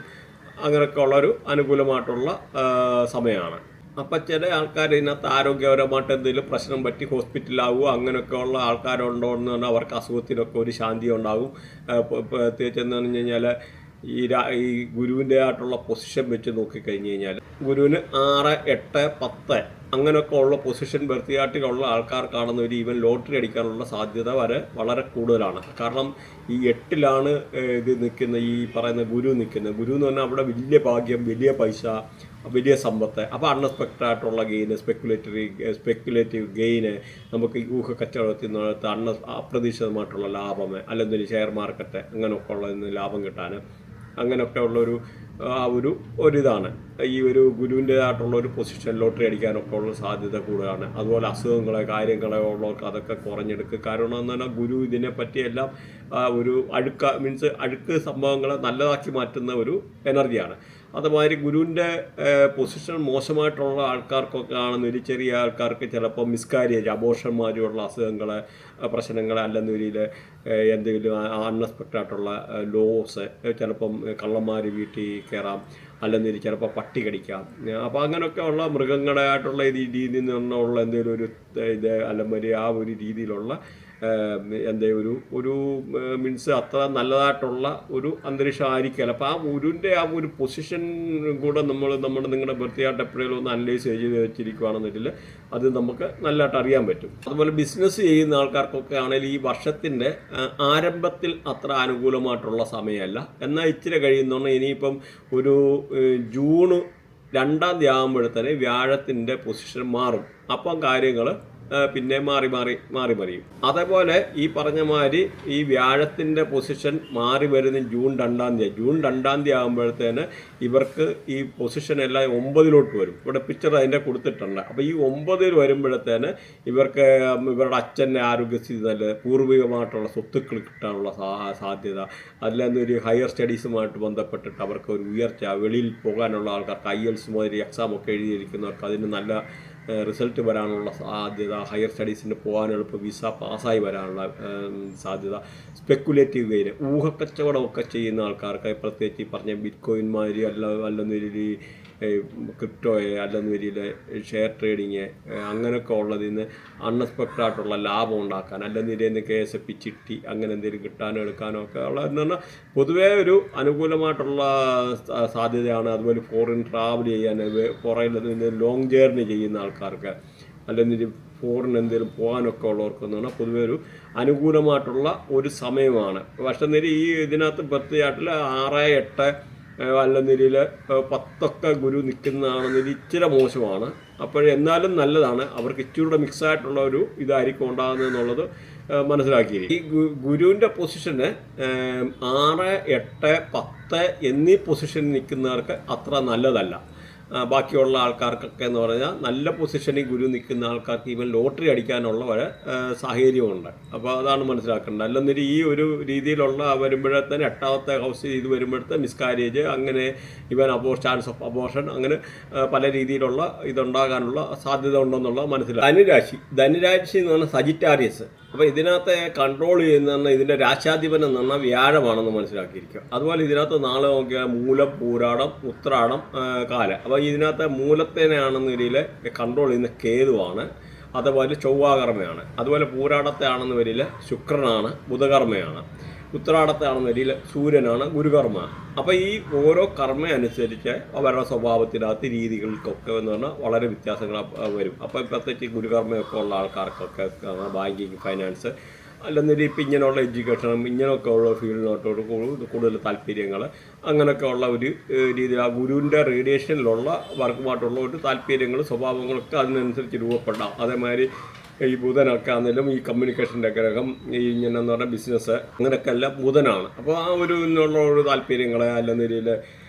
അങ്ങനെയൊക്കെ ഉള്ളൊരു അനുകൂലമായിട്ടുള്ള സമയമാണ്. അപ്പം ചില ആൾക്കാർ ഇതിനകത്ത് ആരോഗ്യപരമായിട്ട് എന്തെങ്കിലും പ്രശ്നം പറ്റി ഹോസ്പിറ്റലാവുക അങ്ങനെയൊക്കെ ഉള്ള ആൾക്കാരുണ്ടോ എന്ന് പറഞ്ഞാൽ അവർക്ക് അസുഖത്തിനൊക്കെ ഒരു ശാന്തി ഉണ്ടാകും. പ്രത്യേകിച്ച് എന്ന് പറഞ്ഞു കഴിഞ്ഞാൽ ഈ ഗുരുവിൻ്റെ ആയിട്ടുള്ള പൊസിഷൻ വെച്ച് നോക്കിക്കഴിഞ്ഞ് കഴിഞ്ഞാൽ ഗുരുവിന് 6, 8, 10 അങ്ങനെയൊക്കെ ഉള്ള പൊസിഷൻ ബർത്തിയാട്ടിലുള്ള ആൾക്കാർക്കാണെന്ന് ഒരു ഈവൻ ലോട്ടറി അടിക്കാനുള്ള സാധ്യത വളരെ കൂടുതലാണ്. കാരണം ഈ 8-ലാണ് ഇത് നിൽക്കുന്ന ഈ പറയുന്ന ഗുരു നിൽക്കുന്നത്. ഗുരു എന്ന് പറഞ്ഞാൽ അവിടെ വലിയ ഭാഗ്യം, വലിയ പൈസ, വലിയ സമ്പത്ത്. അപ്പോൾ അൺഎക്സ്പെക്റ്റഡ് ആയിട്ടുള്ള ഗെയിന്, സ്പെക്കുലേറ്റീവ് ഗെയിന്, നമുക്ക് ഈ ഊഹക്കച്ചവടത്തിൽ നിന്ന് അപ്രതീക്ഷിതമായിട്ടുള്ള ലാഭം, അല്ലെങ്കിൽ ഷെയർ മാർക്കറ്റ് അങ്ങനെയൊക്കെ ഉള്ളതിന് ലാഭം കിട്ടാൻ അങ്ങനെയൊക്കെ ഉള്ളൊരു ഒരിതാണ് ഈ ഒരു ഗുരുവിൻ്റെതായിട്ടുള്ള ഒരു പൊസിഷൻ ലോട്ടറി അടിക്കാനൊക്കെ ഉള്ള സാധ്യത കൂടുതലാണ്. അതുപോലെ അസുഖങ്ങളെ കാര്യങ്ങളെ ഉള്ളവർക്ക് അതൊക്കെ കുറഞ്ഞെടുക്കുക. കാരണം എന്ന് പറഞ്ഞാൽ ഗുരു ഇതിനെപ്പറ്റിയെല്ലാം ഒരു അഴുക്ക് സംഭവങ്ങളെ നല്ലതാക്കി മാറ്റുന്ന ഒരു എനർജിയാണ്. അതുമാതിരി ഗുരുവിൻ്റെ പൊസിഷൻ മോശമായിട്ടുള്ള ആൾക്കാർക്കൊക്കെ ആണെന്നൊരു ചെറിയ ആൾക്കാർക്ക് ചിലപ്പോൾ മിസ്കാരേജ്, അബോർഷന്മാരുള്ള അസുഖങ്ങൾ, പ്രശ്നങ്ങൾ, അല്ലെന്നൊരിയിൽ എന്തെങ്കിലും അൺഎക്സ്പെക്റ്റഡ് ആയിട്ടുള്ള ലോസ്, ചിലപ്പം കള്ളന്മാർ വീട്ടിൽ കയറാം, അല്ലെന്നൊരു ചിലപ്പോൾ പട്ടി കടിക്കാം. അപ്പോൾ അങ്ങനെയൊക്കെ ഉള്ള മൃഗങ്ങളുടെ ആയിട്ടുള്ള രീതിയിൽ നിന്നുള്ള എന്തെങ്കിലും ഒരു ഇത് അല്ലെങ്കിൽ ആ ഒരു രീതിയിലുള്ള ഒരു മീൻസ് അത്ര നല്ലതായിട്ടുള്ള ഒരു അന്തരീക്ഷം ആയിരിക്കില്ല. അപ്പോൾ ആ ഗുരുവിൻ്റെ ആ ഒരു പൊസിഷൻ കൂടെ നിങ്ങളുടെ ബർത്തിയായിട്ട് എപ്പോഴെങ്കിലും ഒന്ന് അനലൈസ് ചെയ്ത് വെച്ചിരിക്കുകയാണെന്നുണ്ടെങ്കിൽ അത് നമുക്ക് നല്ലതായിട്ട് അറിയാൻ പറ്റും. അതുപോലെ ബിസിനസ് ചെയ്യുന്ന ആൾക്കാർക്കൊക്കെ ആണെങ്കിൽ ഈ വർഷത്തിൻ്റെ ആരംഭത്തിൽ അത്ര അനുകൂലമായിട്ടുള്ള സമയമല്ല. എന്നാൽ ഇച്ചിരി കഴിയുന്നോണ്ട് ഇനിയിപ്പം ഒരു ജൂൺ 2-ാം തീയതി ആകുമ്പോഴത്തേന് വ്യാഴത്തിൻ്റെ പൊസിഷൻ മാറും. അപ്പം കാര്യങ്ങൾ പിന്നെ മാറി മറിയും. അതേപോലെ ഈ പറഞ്ഞ മാതിരി ഈ വ്യാഴത്തിൻ്റെ പൊസിഷൻ മാറി വരുന്ന ജൂൺ 2-ാം തീയതി ആകുമ്പോഴത്തേന് ഇവർക്ക് ഈ പൊസിഷൻ എല്ലാം 9-ലോട്ട് വരും. ഇവിടെ പിക്ചർ അതിൻ്റെ കൊടുത്തിട്ടുണ്ട്. അപ്പോൾ ഈ 9-ൽ വരുമ്പോഴത്തേന് ഇവർക്ക് ഇവരുടെ അച്ഛൻ്റെ ആരോഗ്യസ്ഥിതി നല്ല പൂർവികമായിട്ടുള്ള സ്വത്തുക്കൾ കിട്ടാനുള്ള സാധ്യത, അല്ലെങ്കിൽ ഒരു ഹയർ സ്റ്റഡീസുമായിട്ട് ബന്ധപ്പെട്ടിട്ട് അവർക്ക് ഒരു ഉയർച്ച, വെളിയിൽ പോകാനുള്ള ആൾക്കാർക്ക് IELTS മാതിരി എക്സാമൊക്കെ എഴുതിയിരിക്കുന്നവർക്ക് അതിന് നല്ല റിസൾട്ട് വരാനുള്ള സാധ്യത, ഹയർ സ്റ്റഡീസിന് പോകാൻ എളുപ്പം വിസ പാസ്സായി വരാനുള്ള സാധ്യത, സ്പെക്കുലേറ്റീവ് ഗെയിൻ, ഊഹക്കച്ചവടമൊക്കെ ചെയ്യുന്ന ആൾക്കാർക്ക് പ്രത്യേകിച്ച് ഈ പറഞ്ഞ ബിറ്റ് കോയിൻമാരി അല്ലെന്നൊരു ക്രിപ്റ്റോയെ അല്ലെന്നൊരു ഷെയർ ട്രേഡിങ് അങ്ങനെയൊക്കെ ഉള്ളതിൽ നിന്ന് അൺഎക്സ്പെക്റ്റഡ് ആയിട്ടുള്ള ലാഭം ഉണ്ടാക്കാൻ, അല്ലെങ്കിൽ ഇതിന് KSF ചിട്ടി അങ്ങനെ എന്തെങ്കിലും കിട്ടാനോ എടുക്കാനോ ഒക്കെ ഉള്ളതെന്ന് പറഞ്ഞാൽ പൊതുവേ ഒരു അനുകൂലമായിട്ടുള്ള സാധ്യതയാണ്. അതുപോലെ ഫോറിൻ ട്രാവൽ ചെയ്യാൻ, പുറകിൽ നിന്ന് ലോങ് ജേർണി ചെയ്യുന്ന ആൾക്കാർക്ക്, അല്ലെങ്കിൽ ഫോറിൻ എന്തെങ്കിലും പോകാനൊക്കെ ഉള്ളവർക്കെന്ന് പറഞ്ഞാൽ പൊതുവെ ഒരു അനുകൂലമായിട്ടുള്ള ഒരു സമയമാണ്. പക്ഷേ ഈ ഇതിനകത്ത് പ്രത്യേകമായിട്ടുള്ള 6, 8 അല്ല നിലയിൽ 10 ഗുരു നിൽക്കുന്നതാണെന്നൊരു ഇച്ചിരി മോശമാണ്. എന്നാലും നല്ലതാണ്. അവർക്ക് ഇച്ചിരി മിക്സായിട്ടുള്ള ഒരു ഇതായിരിക്കും ഉണ്ടാകുന്നത് എന്നുള്ളത് മനസ്സിലാക്കിയിരിക്കും. ഈ ഗുരുവിൻ്റെ പൊസിഷന് 6, 8, 10 എന്നീ പൊസിഷനിൽ നിൽക്കുന്നവർക്ക് അത്ര നല്ലതല്ല. ബാക്കിയുള്ള ആൾക്കാർക്കൊക്കെ എന്ന് പറഞ്ഞാൽ നല്ല പൊസിഷനിൽ ഗുരു നിൽക്കുന്ന ആൾക്കാർക്ക് ഈവൻ ലോട്ടറി അടിക്കാനുള്ള ഒരു സാഹചര്യമുണ്ട്. അപ്പോൾ അതാണ് മനസ്സിലാക്കേണ്ടത്. അല്ലെന്നൊരു ഈ ഒരു രീതിയിലുള്ള വരുമ്പോഴത്തേന് 8ാമത്തെ ഹൗസിൽ ഇത് വരുമ്പോഴത്തെ മിസ്കാരേജ്, അങ്ങനെ ഈവൻ ചാൻസ് ഓഫ് അബോർഷൻ, അങ്ങനെ പല രീതിയിലുള്ള ഇതുണ്ടാകാനുള്ള സാധ്യത ഉണ്ടെന്നുള്ളത് മനസ്സിലാക്കും. ധനുരാശി എന്ന് പറഞ്ഞാൽ സജിറ്റാരിയസ്. അപ്പോൾ ഇതിനകത്ത് കൺട്രോൾ ചെയ്യുന്ന ഇതിൻ്റെ രാശാധിപൻ എന്ന് പറഞ്ഞാൽ വ്യാഴമാണെന്ന് മനസ്സിലാക്കിയിരിക്കുക. അതുപോലെ ഇതിനകത്ത് നാളെ നോക്കിയാൽ മൂലം, പൂരാടം, ഉത്രാടം, കാല. അപ്പോൾ ഇതിനകത്ത് മൂലത്തേനെയാണെന്ന രീതിയിൽ കൺട്രോൾ ചെയ്യുന്ന കേതുവാണ്. അതുപോലെ ചൊവ്വാകർമ്മയാണ്. അതുപോലെ പൂരാടത്തെ ആണെന്ന് വരിയിൽ ശുക്രനാണ്, ബുധകർമ്മയാണ്. ഉത്രാടത്തെ ആണെന്ന രീതിയിൽ സൂര്യനാണ്, ഗുരുകർമ്മ. അപ്പോൾ ഈ ഓരോ കർമ്മ അനുസരിച്ച് അവരുടെ സ്വഭാവത്തിനകത്ത് രീതികൾക്കൊക്കെ എന്ന് പറഞ്ഞാൽ വളരെ വ്യത്യാസങ്ങൾ വരും. അപ്പോൾ പ്രത്യേകിച്ച് ഗുരുകർമ്മയൊക്കെ ഉള്ള ആൾക്കാർക്കൊക്കെ ബാങ്കിങ്, ഫൈനാൻസ്, അല്ലെന്നൊരു ഇപ്പം ഇങ്ങനെയുള്ള എഡ്യൂക്കേഷനും ഇങ്ങനെയൊക്കെ ഉള്ള ഫീൽഡിനോട്ടോട് കൂടുതൽ താല്പര്യങ്ങൾ, അങ്ങനെയൊക്കെ ഉള്ള ഒരു രീതിയിൽ ആ ഗുരുവിൻ്റെ റേഡിയേഷനിലുള്ള വർക്കുമായിട്ടുള്ള ഒരു താല്പര്യങ്ങൾ, സ്വഭാവങ്ങളൊക്കെ അതിനനുസരിച്ച് രൂപപ്പെടാം. അതേമാതിരി ഈ ബുധനൊക്കെ ആണെങ്കിലും ഈ കമ്മ്യൂണിക്കേഷൻ്റെ ഗ്രഹം, ഈ ഇങ്ങനെയെന്ന് പറഞ്ഞാൽ ബിസിനസ്, അങ്ങനെയൊക്കെ എല്ലാം ബുധനാണ്. അപ്പോൾ ആ ഒരു താല്പര്യങ്ങളെ അല്ലെന്നൊരു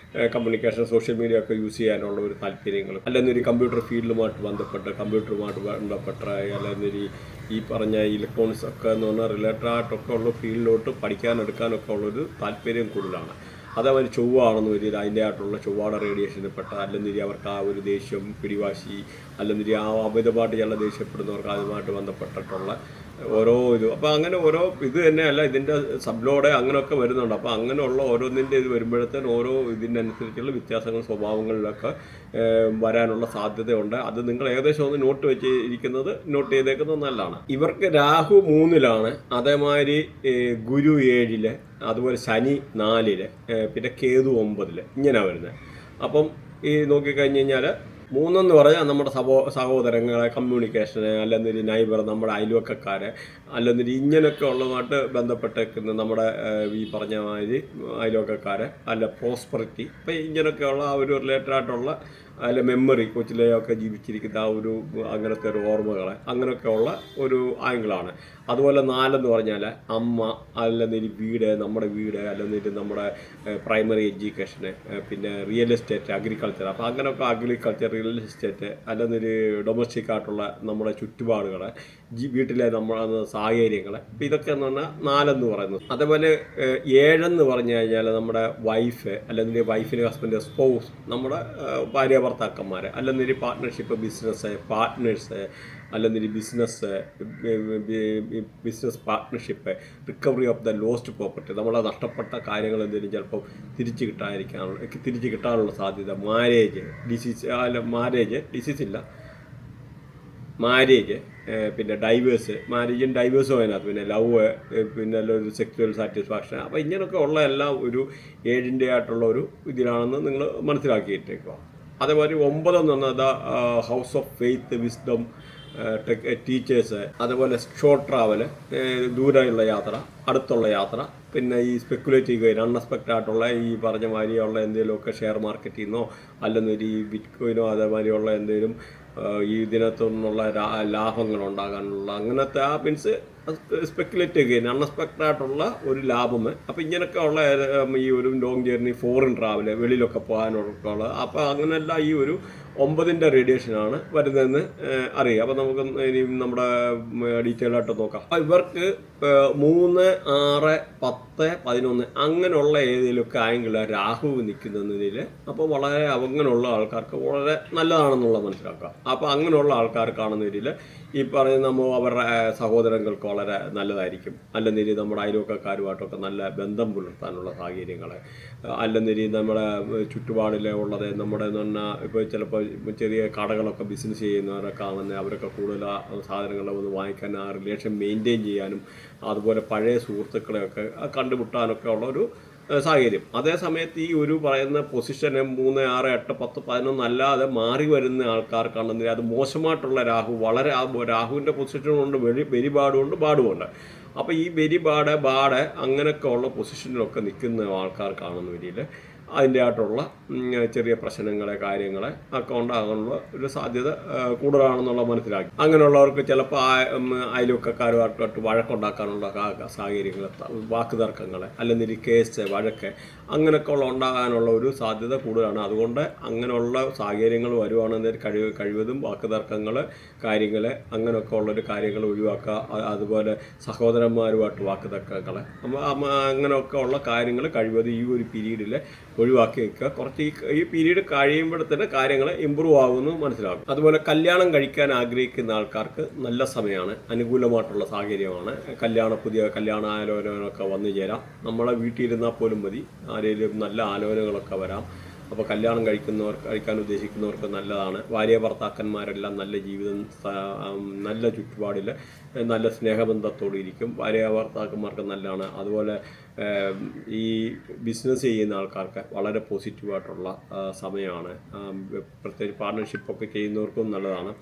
കമ്മ്യൂണിക്കേഷൻ, സോഷ്യൽ മീഡിയ ഒക്കെ യൂസ് ചെയ്യാനുള്ള ഒരു താല്പര്യങ്ങൾ, അല്ലെന്നൊരു കമ്പ്യൂട്ടർ ഫീൽഡുമായിട്ട് ബന്ധപ്പെട്ട അല്ലെന്നൊരു ഈ പറഞ്ഞ ഇലക്ട്രോണിക്സ് ഒക്കെ എന്ന് പറഞ്ഞാൽ റിലേറ്റഡ് ആയിട്ടൊക്കെ ഉള്ള ഫീൽഡിലോട്ട് പഠിക്കാനെടുക്കാനൊക്കെ ഉള്ളൊരു താല്പര്യം കൂടുതലാണ്. അതേപോലെ ചൊവ്വ ആണെന്ന് വരിക അതിൻ്റെ ആയിട്ടുള്ള ചൊവ്വയുടെ റേഡിയേഷനിൽപ്പെട്ട, അല്ലെന്നൊരു അവർക്ക് ആ ഒരു ദേഷ്യം, പിടിവാശി, അല്ലെന്നൊരു ആ അമിതമായിട്ട് ചില ദേഷ്യപ്പെടുന്നവർക്ക് അതുമായിട്ട് ബന്ധപ്പെട്ടിട്ടുള്ള ഓരോ ഇതും. അപ്പോൾ അങ്ങനെ ഓരോ ഇത് തന്നെയല്ല, ഇതിൻ്റെ സബ്ലോടെ അങ്ങനെയൊക്കെ വരുന്നുണ്ട്. അപ്പോൾ അങ്ങനെയുള്ള ഓരോന്നിൻ്റെ ഇത് വരുമ്പോഴത്തേന് ഓരോ ഇതിൻ്റെ അനുസരിച്ചുള്ള വ്യത്യാസങ്ങൾ സ്വഭാവങ്ങളിലൊക്കെ വരാനുള്ള സാധ്യതയുണ്ട്. അത് നിങ്ങൾ ഏകദേശം ഒന്ന് നോട്ട് നോട്ട് ചെയ്തേക്കുന്നത് നല്ലതാണ്. ഇവർക്ക് രാഹു 3ലാണ്, അതേമാതിരി ഗുരു 7, അതുപോലെ ശനി 4, പിന്നെ കേതു 9, ഇങ്ങനെ വരുന്നത്. അപ്പം ഈ നോക്കിക്കഴിഞ്ഞ് കഴിഞ്ഞാൽ 3 പറഞ്ഞാൽ നമ്മുടെ സഹോദരങ്ങളെ, കമ്മ്യൂണിക്കേഷന്, അല്ലെന്നൊരു നൈബർ, നമ്മുടെ അയൽവക്കക്കാരെ, അല്ലെന്നൊരു ഇങ്ങനെയൊക്കെ ഉള്ളതുമായിട്ട് ബന്ധപ്പെട്ടേക്കുന്ന നമ്മുടെ ഈ പറഞ്ഞ മാതിരി അയൽവക്കക്കാരെ, അല്ല പ്രോസ്പെറിറ്റി, ഇപ്പം ഇങ്ങനെയൊക്കെയുള്ള ആ ഒരു റിലേറ്റഡ് ആയിട്ടുള്ള അതിലെ മെമ്മറി, കൊച്ചിലെയൊക്കെ ജീവിച്ചിരിക്കുന്ന ആ ഒരു അങ്ങനത്തെ ഒരു ഓർമ്മകളെ, അങ്ങനെയൊക്കെയുള്ള ഒരു ആംഗിളാണ്. അതുപോലെ 4 പറഞ്ഞാൽ അമ്മ, അല്ലെന്നൊരു വീട്, നമ്മുടെ വീട്, അല്ലെന്നൊരു നമ്മുടെ പ്രൈമറി എഡ്യൂക്കേഷന്, പിന്നെ റിയൽ എസ്റ്റേറ്റ്, അഗ്രികൾച്ചർ. അപ്പോൾ അങ്ങനെയൊക്കെ അഗ്രികൾച്ചർ, റിയൽ എസ്റ്റേറ്റ്, അല്ലെന്നൊരു ഡൊമസ്റ്റിക് ആയിട്ടുള്ള നമ്മുടെ ചുറ്റുപാടുകൾ, വീട്ടിലെ നമ്മുടെ സാഹചര്യങ്ങൾ, അപ്പോൾ ഇതൊക്കെ എന്ന് പറഞ്ഞാൽ 4 പറയുന്നത്. അതേപോലെ 7 പറഞ്ഞു കഴിഞ്ഞാൽ നമ്മുടെ വൈഫ്, അല്ലെങ്കിൽ വൈഫിൻ്റെ ഹസ്ബൻഡ്, സ്പൗസ്, നമ്മുടെ ഭാര്യ ഭർത്താക്കന്മാർ, അല്ലെന്നൊരു പാർട്ട്ണർഷിപ്പ്, ബിസിനസ് പാർട്ട്നേഴ്സ്, അല്ലെന്നൊരു business partnership, recovery of the lost property, നമ്മളെ നഷ്ടപ്പെട്ട കാര്യങ്ങൾ എന്തെങ്കിലും ചിലപ്പോൾ തിരിച്ച് കിട്ടാനുള്ള സാധ്യത, മാരേജ്, പിന്നെ ഡൈവേഴ്സ്, മാരേജും ഡൈവേഴ്സും അതിനകത്ത്, പിന്നെ ലവ്, പിന്നെ ഒരു സെക്സ്വൽ സാറ്റിസ്ഫാക്ഷൻ. അപ്പോൾ ഇങ്ങനെയൊക്കെ ഉള്ള എല്ലാം ഒരു 7ൻ്റെ ആയിട്ടുള്ള ഒരു ഇതിലാണെന്ന് നിങ്ങൾ മനസ്സിലാക്കിയിട്ടേക്കുക. അതേപോലെ 9 എന്ന് പറഞ്ഞാൽ house of faith, wisdom, teachers, അതുപോലെ ഷോർട്ട് ട്രാവൽ, ദൂരെയുള്ള യാത്ര, അടുത്തുള്ള യാത്ര, പിന്നെ ഈ സ്പെക്കുലേറ്റീവ് ഗെയിൻ, അൺഎക്സ്പെക്റ്റഡ് ആയിട്ടുള്ള ഈ പറഞ്ഞ മാതിരിയുള്ള എന്തെങ്കിലുമൊക്കെ ഷെയർ മാർക്കറ്റിൽ നിന്നോ, അല്ലെന്നൊരു ഈ ബിറ്റ് കോയിനോ അതേമാതിരിയുള്ള എന്തെങ്കിലും ഈ ഇതിനകത്തു നിന്നുള്ള ലാഭങ്ങൾ ഉണ്ടാകാനുള്ള അങ്ങനത്തെ ആ മീൻസ് സ്പെക്കുലേറ്റീവ് ഗെയിൻ, അൺഎക്സ്പെക്റ്റഡ് ആയിട്ടുള്ള ഒരു ലാഭം. അപ്പോൾ ഇങ്ങനെയൊക്കെ ഉള്ള ഈ ഒരു ലോങ് ജേർണി, ഫോറിൻ ട്രാവൽ, വെളിയിലൊക്കെ പോകാനൊക്കെ ഉള്ളത്. അപ്പോൾ അങ്ങനെയല്ല ഈ ഒരു 9ൻ്റെ റേഡിയേഷനാണ് വരുന്നതെന്ന് അറിയാം. അപ്പോൾ നമുക്ക് ഇനി നമ്മുടെ ഡീറ്റെയിൽ ആയിട്ട് നോക്കാം. അപ്പോൾ ഇവർക്ക് 3, 6, 10, 11 അങ്ങനെയുള്ള ഏതെങ്കിലുമൊക്കെ ആയെങ്കിലും രാഹു നിൽക്കുന്നതിൽ അപ്പോൾ വളരെ അങ്ങനെയുള്ള ആൾക്കാർക്ക് വളരെ നല്ലതാണെന്നുള്ളത് മനസ്സിലാക്കുക. അപ്പോൾ അങ്ങനെയുള്ള ആൾക്കാർക്കാണെന്ന രീതിയിൽ ഈ പറയുന്ന അവരുടെ സഹോദരങ്ങൾക്ക് വളരെ നല്ലതായിരിക്കും. അല്ലെന്നേരി നമ്മുടെ അയൽവക്കക്കാരുമായിട്ടൊക്കെ നല്ല ബന്ധം പുലർത്താനുള്ള സാഹചര്യങ്ങൾ, അല്ലെന്നേരി നമ്മുടെ ചുറ്റുപാടിലെ ഉള്ളത് നമ്മുടെ എന്ന് പറഞ്ഞാൽ ഇപ്പോൾ ചിലപ്പോൾ ചെറിയ കടകളൊക്കെ ബിസിനസ് ചെയ്യുന്നവരൊക്കെ ആണെന്ന് അവരൊക്കെ കൂടുതൽ സാധനങ്ങളെ ഒന്ന് വാങ്ങിക്കാൻ, ആ റിലേഷൻ മെയിൻറ്റെയിൻ ചെയ്യാനും, അതുപോലെ പഴയ സുഹൃത്തുക്കളെയൊക്കെ കണ്ടുമുട്ടാനൊക്കെ ഉള്ളൊരു സാഹചര്യം. അതേ സമയത്ത് ഈ ഒരു പറയുന്ന പൊസിഷന് 3, 6, 8, 10, 11 അല്ലാതെ മാറി വരുന്ന ആൾക്കാർക്കാണെന്നുണ്ടെങ്കിൽ അത് മോശമായിട്ടുള്ള രാഹു വളരെ രാഹുവിൻ്റെ പൊസിഷനുണ്ട്, വെരി ബാഡുമുണ്ട്, ബാഡുമുണ്ട്. അപ്പോൾ ഈ വെരി ബാഡ് അങ്ങനെയൊക്കെ ഉള്ള പൊസിഷനിലൊക്കെ നിൽക്കുന്ന ആൾക്കാർക്കാണെന്ന് വരിയിൽ അതിൻ്റെ ആയിട്ടുള്ള ചെറിയ പ്രശ്നങ്ങളെ കാര്യങ്ങളെ ഒക്കെ ഉണ്ടാകാനുള്ള ഒരു സാധ്യത കൂടുതലാണെന്നുള്ള മനസ്സിലാക്കി. അങ്ങനെയുള്ളവർക്ക് ചിലപ്പോൾ അയൽവക്കക്കാരുമായിട്ട് വഴക്കുണ്ടാക്കാനുള്ള സാഹചര്യങ്ങൾ, വാക്കുതർക്കങ്ങൾ, അല്ലെങ്കിൽ കേസ്, വഴക്ക് അങ്ങനെയൊക്കെ ഉണ്ടാകാനുള്ള ഒരു സാധ്യത കൂടുതലാണ്. അതുകൊണ്ട് അങ്ങനെയുള്ള സാഹചര്യങ്ങൾ വരുവാണെന്നതിൽ കഴിവതും വാക്കുതർക്കങ്ങൾ, കാര്യങ്ങൾ അങ്ങനെയൊക്കെ ഉള്ളൊരു കാര്യങ്ങൾ ഒഴിവാക്കുക. അതുപോലെ സഹോദരന്മാരുമായിട്ട് വാക്കുതർക്കങ്ങൾ, അങ്ങനെയൊക്കെ ഉള്ള കാര്യങ്ങൾ കഴിവതും ഈ ഒരു പീരീഡിൽ ഒഴിവാക്കി വെക്കുക. കുറച്ച് ഈ പീരീഡ് കഴിയുമ്പോഴത്തേന് കാര്യങ്ങൾ ഇമ്പ്രൂവ് ആകുമെന്ന് മനസ്സിലാക്കും. അതുപോലെ കല്യാണം കഴിക്കാൻ ആഗ്രഹിക്കുന്ന ആൾക്കാർക്ക് നല്ല സമയമാണ്, അനുകൂലമായിട്ടുള്ള സാഹചര്യമാണ്. പുതിയ കല്യാണ ആലോചനകളൊക്കെ വന്നു ചേരാം. നമ്മളെ വീട്ടിലിരുന്നാൽ പോലും മതി, ആരെങ്കിലും നല്ല ആലോചനകളൊക്കെ വരാം. അപ്പോൾ കല്യാണം കഴിക്കാൻ ഉദ്ദേശിക്കുന്നവർക്ക് നല്ലതാണ്. ഭാര്യ ഭർത്താക്കന്മാരെല്ലാം നല്ല ജീവിതം, നല്ല ചുറ്റുപാടിൽ നല്ല സ്നേഹബന്ധത്തോടെ ഇരിക്കും. ഭാര്യ ഭർത്താക്കന്മാർക്ക് നല്ലതാണ്. അതുപോലെ ഈ ബിസിനസ് ചെയ്യുന്ന ആൾക്കാർക്ക് വളരെ പോസിറ്റീവായിട്ടുള്ള സമയമാണ്. പ്രത്യേകിച്ച് പാർട്ട്ണർഷിപ്പൊക്കെ ചെയ്യുന്നവർക്കും നല്ലതാണ്.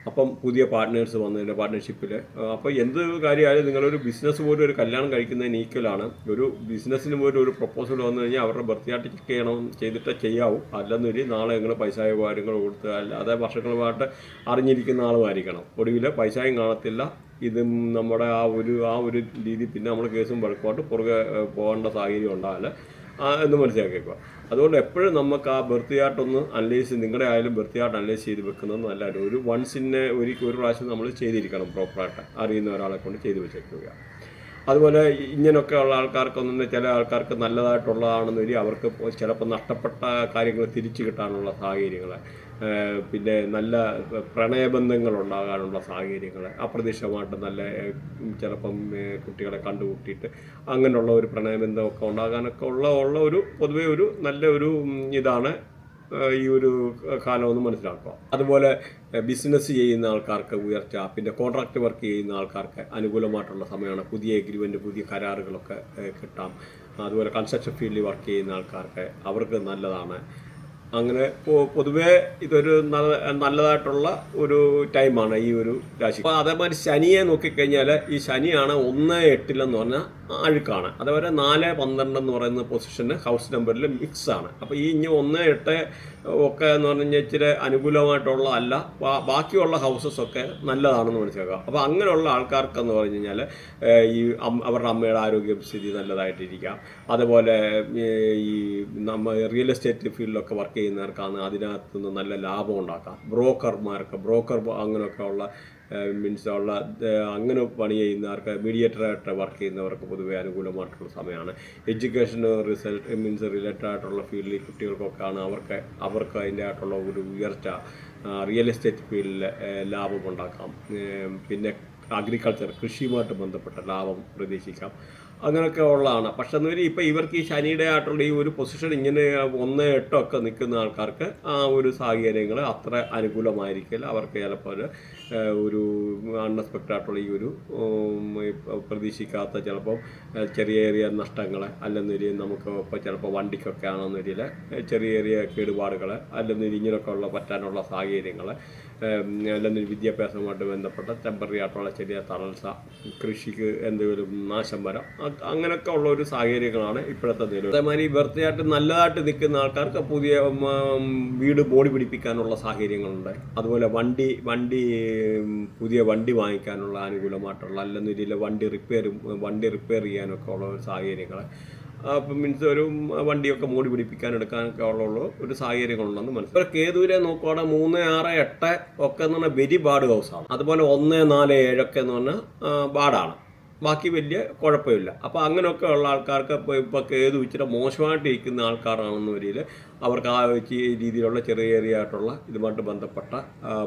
അപ്പം പുതിയ പാർട്ട്നേഴ്സ് വന്നതിൻ്റെ പാർട്ട്ണർഷിപ്പിൽ അപ്പോൾ എന്ത് കാര്യമായാലും നിങ്ങളൊരു ബിസിനസ് പോലും ഒരു കല്യാണം കഴിക്കുന്നതിന് ഈക്വലാണ്. ഒരു ബിസിനസ്സിന് പോലും ഒരു പ്രപ്പോസൽ വന്നു കഴിഞ്ഞാൽ അവരുടെ ബർത്തിയായിട്ട് ചെക്ക് ചെയ്തിട്ട് ചെയ്യാവും. അല്ലെന്നൊരു നാളെ നിങ്ങൾ പൈസയോ കാര്യങ്ങൾ കൊടുത്ത് അല്ലാതെ വർഷങ്ങളുമായിട്ട് അറിഞ്ഞിരിക്കുന്ന ആളുമായിരിക്കണം. ഒടുവിൽ പൈസയും കാണത്തില്ല. ഇതും നമ്മുടെ ആ ഒരു രീതി പിന്നെ നമ്മൾ കേസും വഴക്കുമായിട്ട് പുറകെ പോകേണ്ട സാഹചര്യം ഉണ്ടാവില്ല എന്ന് മനസ്സിലാക്കിയേക്കുക. അതുകൊണ്ട് എപ്പോഴും നമുക്ക് ആ ബർത്തിയായിട്ടൊന്ന് അനലൈസ്, നിങ്ങളുടെ ആയാലും ബർത്തിയായിട്ട് അനലൈസ് ചെയ്ത് വെക്കുന്നത് നല്ലതായിട്ട് ഒരു ഒരു പ്രാവശ്യം നമ്മൾ ചെയ്തിരിക്കണം, പ്രോപ്പറായിട്ട് അറിയുന്ന ഒരാളെ കൊണ്ട് ചെയ്ത് വെച്ചേക്കുക. അതുപോലെ ഇങ്ങനെയൊക്കെ ഉള്ള ആൾക്കാർക്കൊന്നും ചില ആൾക്കാർക്ക് നല്ലതായിട്ടുള്ളതാണെന്ന് വരി അവർക്ക് ചിലപ്പോൾ നഷ്ടപ്പെട്ട കാര്യങ്ങൾ തിരിച്ചു കിട്ടാനുള്ള സാഹചര്യങ്ങൾ, പിന്നെ നല്ല പ്രണയബന്ധങ്ങൾ ഉണ്ടാകാനുള്ള സാഹചര്യങ്ങൾ, അപ്രതീക്ഷിതമായിട്ട് നല്ല ചിലപ്പം കുട്ടികളെ കണ്ടുമുട്ടിയിട്ട് അങ്ങനെയുള്ള ഒരു പ്രണയബന്ധമൊക്കെ ഉണ്ടാകാനൊക്കെ ഉള്ള ഒരു പൊതുവേ ഒരു നല്ല ഒരു ഇതാണ് ഈ ഒരു കാലമെന്ന് മനസ്സിലാക്കുക. അതുപോലെ ബിസിനസ് ചെയ്യുന്ന ആൾക്കാർക്ക് ഉയർച്ച, പിന്നെ കോൺട്രാക്ട് വർക്ക് ചെയ്യുന്ന ആൾക്കാർക്ക് അനുകൂലമായിട്ടുള്ള സമയമാണ്. പുതിയ എഗ്രിമെൻ്റ്, പുതിയ കരാറുകളൊക്കെ കിട്ടാം. അതുപോലെ കൺസ്ട്രക്ഷൻ ഫീൽഡിൽ വർക്ക് ചെയ്യുന്ന ആൾക്കാർക്ക് അവർക്ക് നല്ലതാണ്. അങ്ങനെ പൊതുവേ ഇതൊരു നല്ലതായിട്ടുള്ള ഒരു ടൈമാണ് ഈ ഒരു രാശി. അപ്പോൾ അതേമാതിരി ശനിയെ നോക്കിക്കഴിഞ്ഞാൽ ഈ ശനിയാണ് 1-8 പറഞ്ഞാൽ അഴുക്കാണ്. അതേപോലെ 4-12 എന്ന് പറയുന്ന പൊസിഷന് ഹൗസ് നമ്പറിൽ മിക്സ് ആണ്. അപ്പോൾ ഈ 1-8 ഒക്കെ എന്ന് പറഞ്ഞു കഴിഞ്ഞാൽ ഇച്ചിരി അനുകൂലമായിട്ടുള്ള അല്ല, ബാക്കിയുള്ള ഹൗസസ് ഒക്കെ നല്ലതാണെന്ന് മനസ്സിലാക്കുക. അപ്പോൾ അങ്ങനെയുള്ള ആൾക്കാർക്കെന്ന് പറഞ്ഞു കഴിഞ്ഞാൽ ഈ അവരുടെ അമ്മയുടെ ആരോഗ്യസ്ഥിതി നല്ലതായിട്ടിരിക്കാം. അതുപോലെ ഈ റിയൽ എസ്റ്റേറ്റ് ഫീൽഡിലൊക്കെ വർക്ക് ചെയ്യുന്നവർക്കാണ് അതിനകത്ത് നിന്ന് നല്ല ലാഭം ഉണ്ടാക്കാം. ബ്രോക്കർ അങ്ങനെയൊക്കെ ഉള്ള മീൻസ് അങ്ങനെ പണി ചെയ്യുന്നവർക്ക്, മീഡിയേറ്ററായിട്ട് വർക്ക് ചെയ്യുന്നവർക്ക് പൊതുവെ അനുകൂലമായിട്ടുള്ള സമയമാണ്. എഡ്യൂക്കേഷൻ റിലേറ്റഡ് ആയിട്ടുള്ള ഫീൽഡിൽ കുട്ടികൾക്കൊക്കെയാണ് അവർക്ക് അതിൻ്റെ ആയിട്ടുള്ള ഒരു ഉയർച്ച. റിയൽ എസ്റ്റേറ്റ് ഫീൽഡിൽ ലാഭമുണ്ടാക്കാം. പിന്നെ അഗ്രികൾച്ചർ, കൃഷിയുമായിട്ട് ബന്ധപ്പെട്ട ലാഭം പ്രതീക്ഷിക്കാം. അങ്ങനെയൊക്കെ ഉള്ളതാണ്. പക്ഷെ എന്നൊരു ഇപ്പോൾ ഇവർക്ക് ഈ ശനിയുടെ ആയിട്ടുള്ള ഈ ഒരു പൊസിഷൻ ഇങ്ങനെ 1-8 ഒക്കെ നിൽക്കുന്ന ആൾക്കാർക്ക് ആ ഒരു സാഹചര്യങ്ങൾ അത്ര അനുകൂലമായിരിക്കില്ല. അവർക്ക് ചിലപ്പോൾ ഒരു അൺഎക്സ്പെക്റ്റഡ് ആയിട്ടുള്ള ഈ ഒരു പ്രതീക്ഷിക്കാത്ത ചിലപ്പം ചെറിയ നഷ്ടങ്ങൾ, അല്ലെന്നൊരു നമുക്ക് ഇപ്പോൾ ചിലപ്പോൾ വണ്ടിക്കൊക്കെ ആണെന്നൊരിൽ ചെറിയ കേടുപാടുകൾ, അല്ലെന്നൊരു ഇങ്ങനെയൊക്കെ ഉള്ള പറ്റാനുള്ള സാഹചര്യങ്ങൾ, അല്ലെങ്കിൽ വിദ്യാഭ്യാസവുമായിട്ട് ബന്ധപ്പെട്ട ടെമ്പററി ആയിട്ടുള്ള ചെറിയ തളർച്ച, കൃഷിക്ക് എന്തെങ്കിലും നാശം വരാം. അങ്ങനെയൊക്കെ ഉള്ള ഒരു സാഹചര്യങ്ങളാണ് ഇപ്പോഴത്തെ നിലവിൽ. അതേമാതിരി ബർത്തിയായിട്ട് നല്ലതായിട്ട് നിൽക്കുന്ന ആൾക്കാർക്ക് പുതിയ വീട് ബോഡി പിടിപ്പിക്കാനുള്ള സാഹചര്യങ്ങളുണ്ട്. അതുപോലെ പുതിയ വണ്ടി വാങ്ങിക്കാനുള്ള അനുകൂലമായിട്ടുള്ള, അല്ലെന്നൊരില്ല വണ്ടി റിപ്പയർ ചെയ്യാനൊക്കെ ഉള്ള സാഹചര്യങ്ങൾ, മീൻസ് ഒരു വണ്ടിയൊക്കെ മോടി പിടിപ്പിക്കാൻ എടുക്കാനൊക്കെ ഉള്ള ഒരു സാഹചര്യങ്ങളുണ്ടെന്ന് മനസ്സിലായി. കേതുവിനെ നോക്കുവാണെങ്കിൽ 3, 6, 8 ഒക്കെ എന്ന് പറഞ്ഞാൽ വെരി ബാഡ് ഹൗസാണ്. അതുപോലെ 1, 4, 7 ഒക്കെ എന്ന് പറഞ്ഞാൽ ബാഡാണ്. ബാക്കി വലിയ കുഴപ്പമില്ല. അപ്പോൾ അങ്ങനെയൊക്കെ ഉള്ള ആൾക്കാർക്ക് ഇപ്പോൾ കേതു ഇച്ചിരി മോശമായിട്ട് ഇരിക്കുന്ന ആൾക്കാരാണെന്ന് വരിയിൽ അവർക്ക് ആ രീതിയിലുള്ള ചെറിയായിട്ടുള്ള ഇതുമായിട്ട് ബന്ധപ്പെട്ട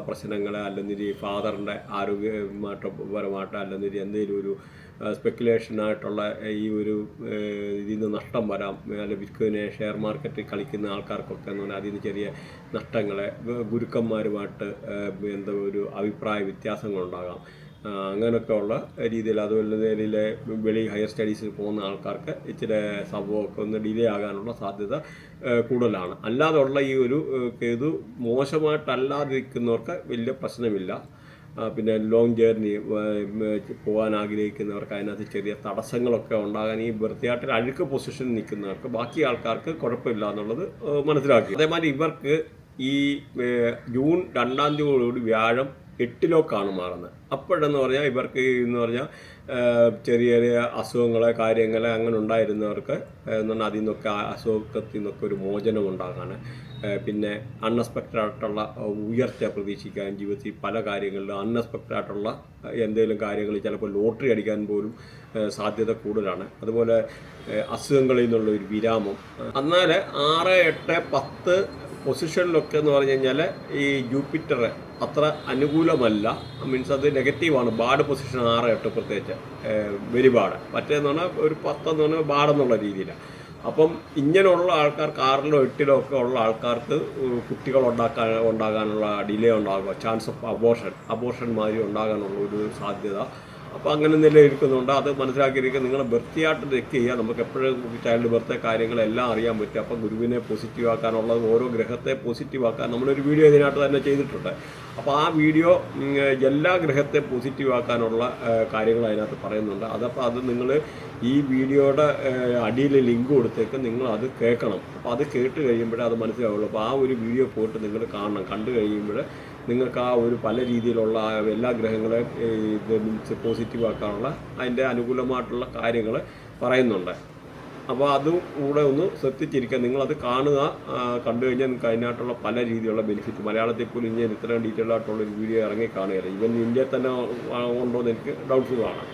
പ്രശ്നങ്ങൾ, അല്ലെങ്കിൽ ഫാദറിൻ്റെ ആരോഗ്യപരമായിട്ട്, അല്ലെങ്കിൽ എന്തെങ്കിലും ഒരു സ്പെക്കുലേഷനായിട്ടുള്ള ഈ ഒരു ഇതിൽ നിന്ന് നഷ്ടം വരാം. അല്ലെങ്കിൽ വിൽക്കുന്ന ഷെയർ മാർക്കറ്റിൽ കളിക്കുന്ന ആൾക്കാർക്കൊക്കെ എന്ന് പറഞ്ഞാൽ അതിൽ നിന്ന് ചെറിയ നഷ്ടങ്ങൾ, ഗുരുക്കന്മാരുമായിട്ട് ഒരു അഭിപ്രായ വ്യത്യാസങ്ങളുണ്ടാകാം. അങ്ങനെയൊക്കെ ഉള്ള രീതിയിൽ, അതുപോലെ രീതിയിലെ വെളി ഹയർ സ്റ്റഡീസിൽ പോകുന്ന ആൾക്കാർക്ക് ഇച്ചിരി സംഭവമൊക്കെ ഒന്ന് ഡിലേ ആകാനുള്ള സാധ്യത കൂടുതലാണ്. അല്ലാതുള്ള ഈ ഒരു കേതു മോശമായിട്ടല്ലാതിരിക്കുന്നവർക്ക് വലിയ പ്രശ്നമില്ല. പിന്നെ ലോങ് ജേർണി പോകാൻ ആഗ്രഹിക്കുന്നവർക്ക് അതിനകത്ത് ചെറിയ തടസ്സങ്ങളൊക്കെ ഉണ്ടാകാൻ ഈ വൃത്തിയായിട്ടിൽ അഴുക്ക് പൊസിഷനിൽ നിൽക്കുന്നവർക്ക് ബാക്കി ആൾക്കാർക്ക് കുഴപ്പമില്ല എന്നുള്ളത് മനസ്സിലാക്കി. അതേമാതിരി ഇവർക്ക് ഈ ജൂൺ 2-ാം തീയതിയോടുകൂടി വ്യാഴം 8-ലേക്കാണ് മാറുന്നത്. അപ്പോഴെന്ന് പറഞ്ഞാൽ ഇവർക്ക് എന്ന് പറഞ്ഞാൽ ചെറിയ ചെറിയ അസുഖങ്ങളെ കാര്യങ്ങളെ അങ്ങനെ ഉണ്ടായിരുന്നവർക്ക് എന്ന് പറഞ്ഞാൽ അതിൽ നിന്നൊക്കെ അസുഖത്തിൽ നിന്നൊക്കെ ഒരു മോചനം ഉണ്ടാകാൻ, പിന്നെ അൺഎക്സ്പെക്റ്റഡ് ആയിട്ടുള്ള ഉയർച്ച പ്രതീക്ഷിക്കാൻ, ജീവിതത്തിൽ പല കാര്യങ്ങളിലും അൺഎക്സ്പെക്റ്റഡ് ആയിട്ടുള്ള എന്തെങ്കിലും കാര്യങ്ങൾ, ചിലപ്പോൾ ലോട്ടറി അടിക്കാൻ പോലും സാധ്യത കൂടുതലാണ്. അതുപോലെ അസുഖങ്ങളിൽ നിന്നുള്ള ഒരു വിരാമം. എന്നാൽ 6, 8, 10 പൊസിഷനിലൊക്കെ എന്ന് പറഞ്ഞു കഴിഞ്ഞാൽ ഈ ജൂപ്പിറ്റർ അത്ര അനുകൂലമല്ല. മീൻസ് അത് നെഗറ്റീവാണ്. ബാഡ് പൊസിഷൻ 6, 8 പ്രത്യേകിച്ച് വെരി ബാഡ്. മറ്റേന്ന് പറഞ്ഞാൽ ഒരു 10 എന്ന് പറഞ്ഞാൽ ബാഡെന്നുള്ള രീതിയിലാണ്. അപ്പം ഇങ്ങനെയുള്ള ആൾക്കാർക്ക് 6-ലോ 8-ലോ ഒക്കെ ഉള്ള ആൾക്കാർക്ക് കുട്ടികൾ ഉണ്ടാകാനുള്ള ഡിലേ ഉണ്ടാകുക, ചാൻസ് ഓഫ് അബോർഷൻ മാതിരി ഉണ്ടാകാനുള്ള ഒരു സാധ്യത. അപ്പോൾ അങ്ങനെ നിലനിൽക്കുന്നുണ്ട്. അത് മനസ്സിലാക്കിയിരിക്കുക. നിങ്ങൾ ബർത്തിയായിട്ട് ചെക്ക് ചെയ്യുക. നമുക്ക് എപ്പോഴും ചൈൽഡ് ബർത്ത് കാര്യങ്ങളെല്ലാം അറിയാൻ പറ്റും. അപ്പോൾ ഗുരുവിനെ പോസിറ്റീവ് ആക്കാനുള്ളത്, ഓരോ ഗ്രഹത്തെ പോസിറ്റീവ് ആക്കാൻ നമ്മളൊരു വീഡിയോ ഇതിനകത്ത് തന്നെ ചെയ്തിട്ടുണ്ട്. അപ്പോൾ ആ വീഡിയോ എല്ലാ ഗ്രഹത്തെ പോസിറ്റീവ് ആക്കാനുള്ള കാര്യങ്ങൾ അതിനകത്ത് പറയുന്നുണ്ട്. അതപ്പോൾ അത് നിങ്ങൾ ഈ വീഡിയോയുടെ അടിയിൽ ലിങ്ക് കൊടുത്തേക്ക് നിങ്ങൾ അത് കേൾക്കണം. അപ്പോൾ അത് കേട്ട് കഴിയുമ്പോഴേ അത് മനസ്സിലാവുള്ളൂ. അപ്പോൾ ആ ഒരു വീഡിയോ പോയിട്ട് നിങ്ങൾ കാണണം. കണ്ടു കഴിയുമ്പോൾ നിങ്ങൾക്ക് ആ ഒരു പല രീതിയിലുള്ള എല്ലാ ഗ്രഹങ്ങളെയും ഇത് മീൻസ് പോസിറ്റീവ് ആക്കാനുള്ള അതിൻ്റെ അനുകൂലമായിട്ടുള്ള കാര്യങ്ങൾ പറയുന്നുണ്ട്. അപ്പോൾ അതും കൂടെ ഒന്ന് ശ്രദ്ധിച്ചിരിക്കുക. നിങ്ങളത് കാണുക. കണ്ടു കഴിഞ്ഞാൽ നിങ്ങൾക്ക് അതിനായിട്ടുള്ള പല രീതിയിലുള്ള ബെനിഫിറ്റ്, മലയാളത്തിൽ പോലും ഇന്ത്യയിൽ ഇത്രയും ഡീറ്റെയിൽ ആയിട്ടുള്ളൊരു വീഡിയോ ഇറങ്ങി കാണുകയില്ല. ഈവൻ ഇന്ത്യയിൽ തന്നെ ഉണ്ടോ എന്ന് എനിക്ക് ഡൗട്ട്ഫുള്ളാണ്.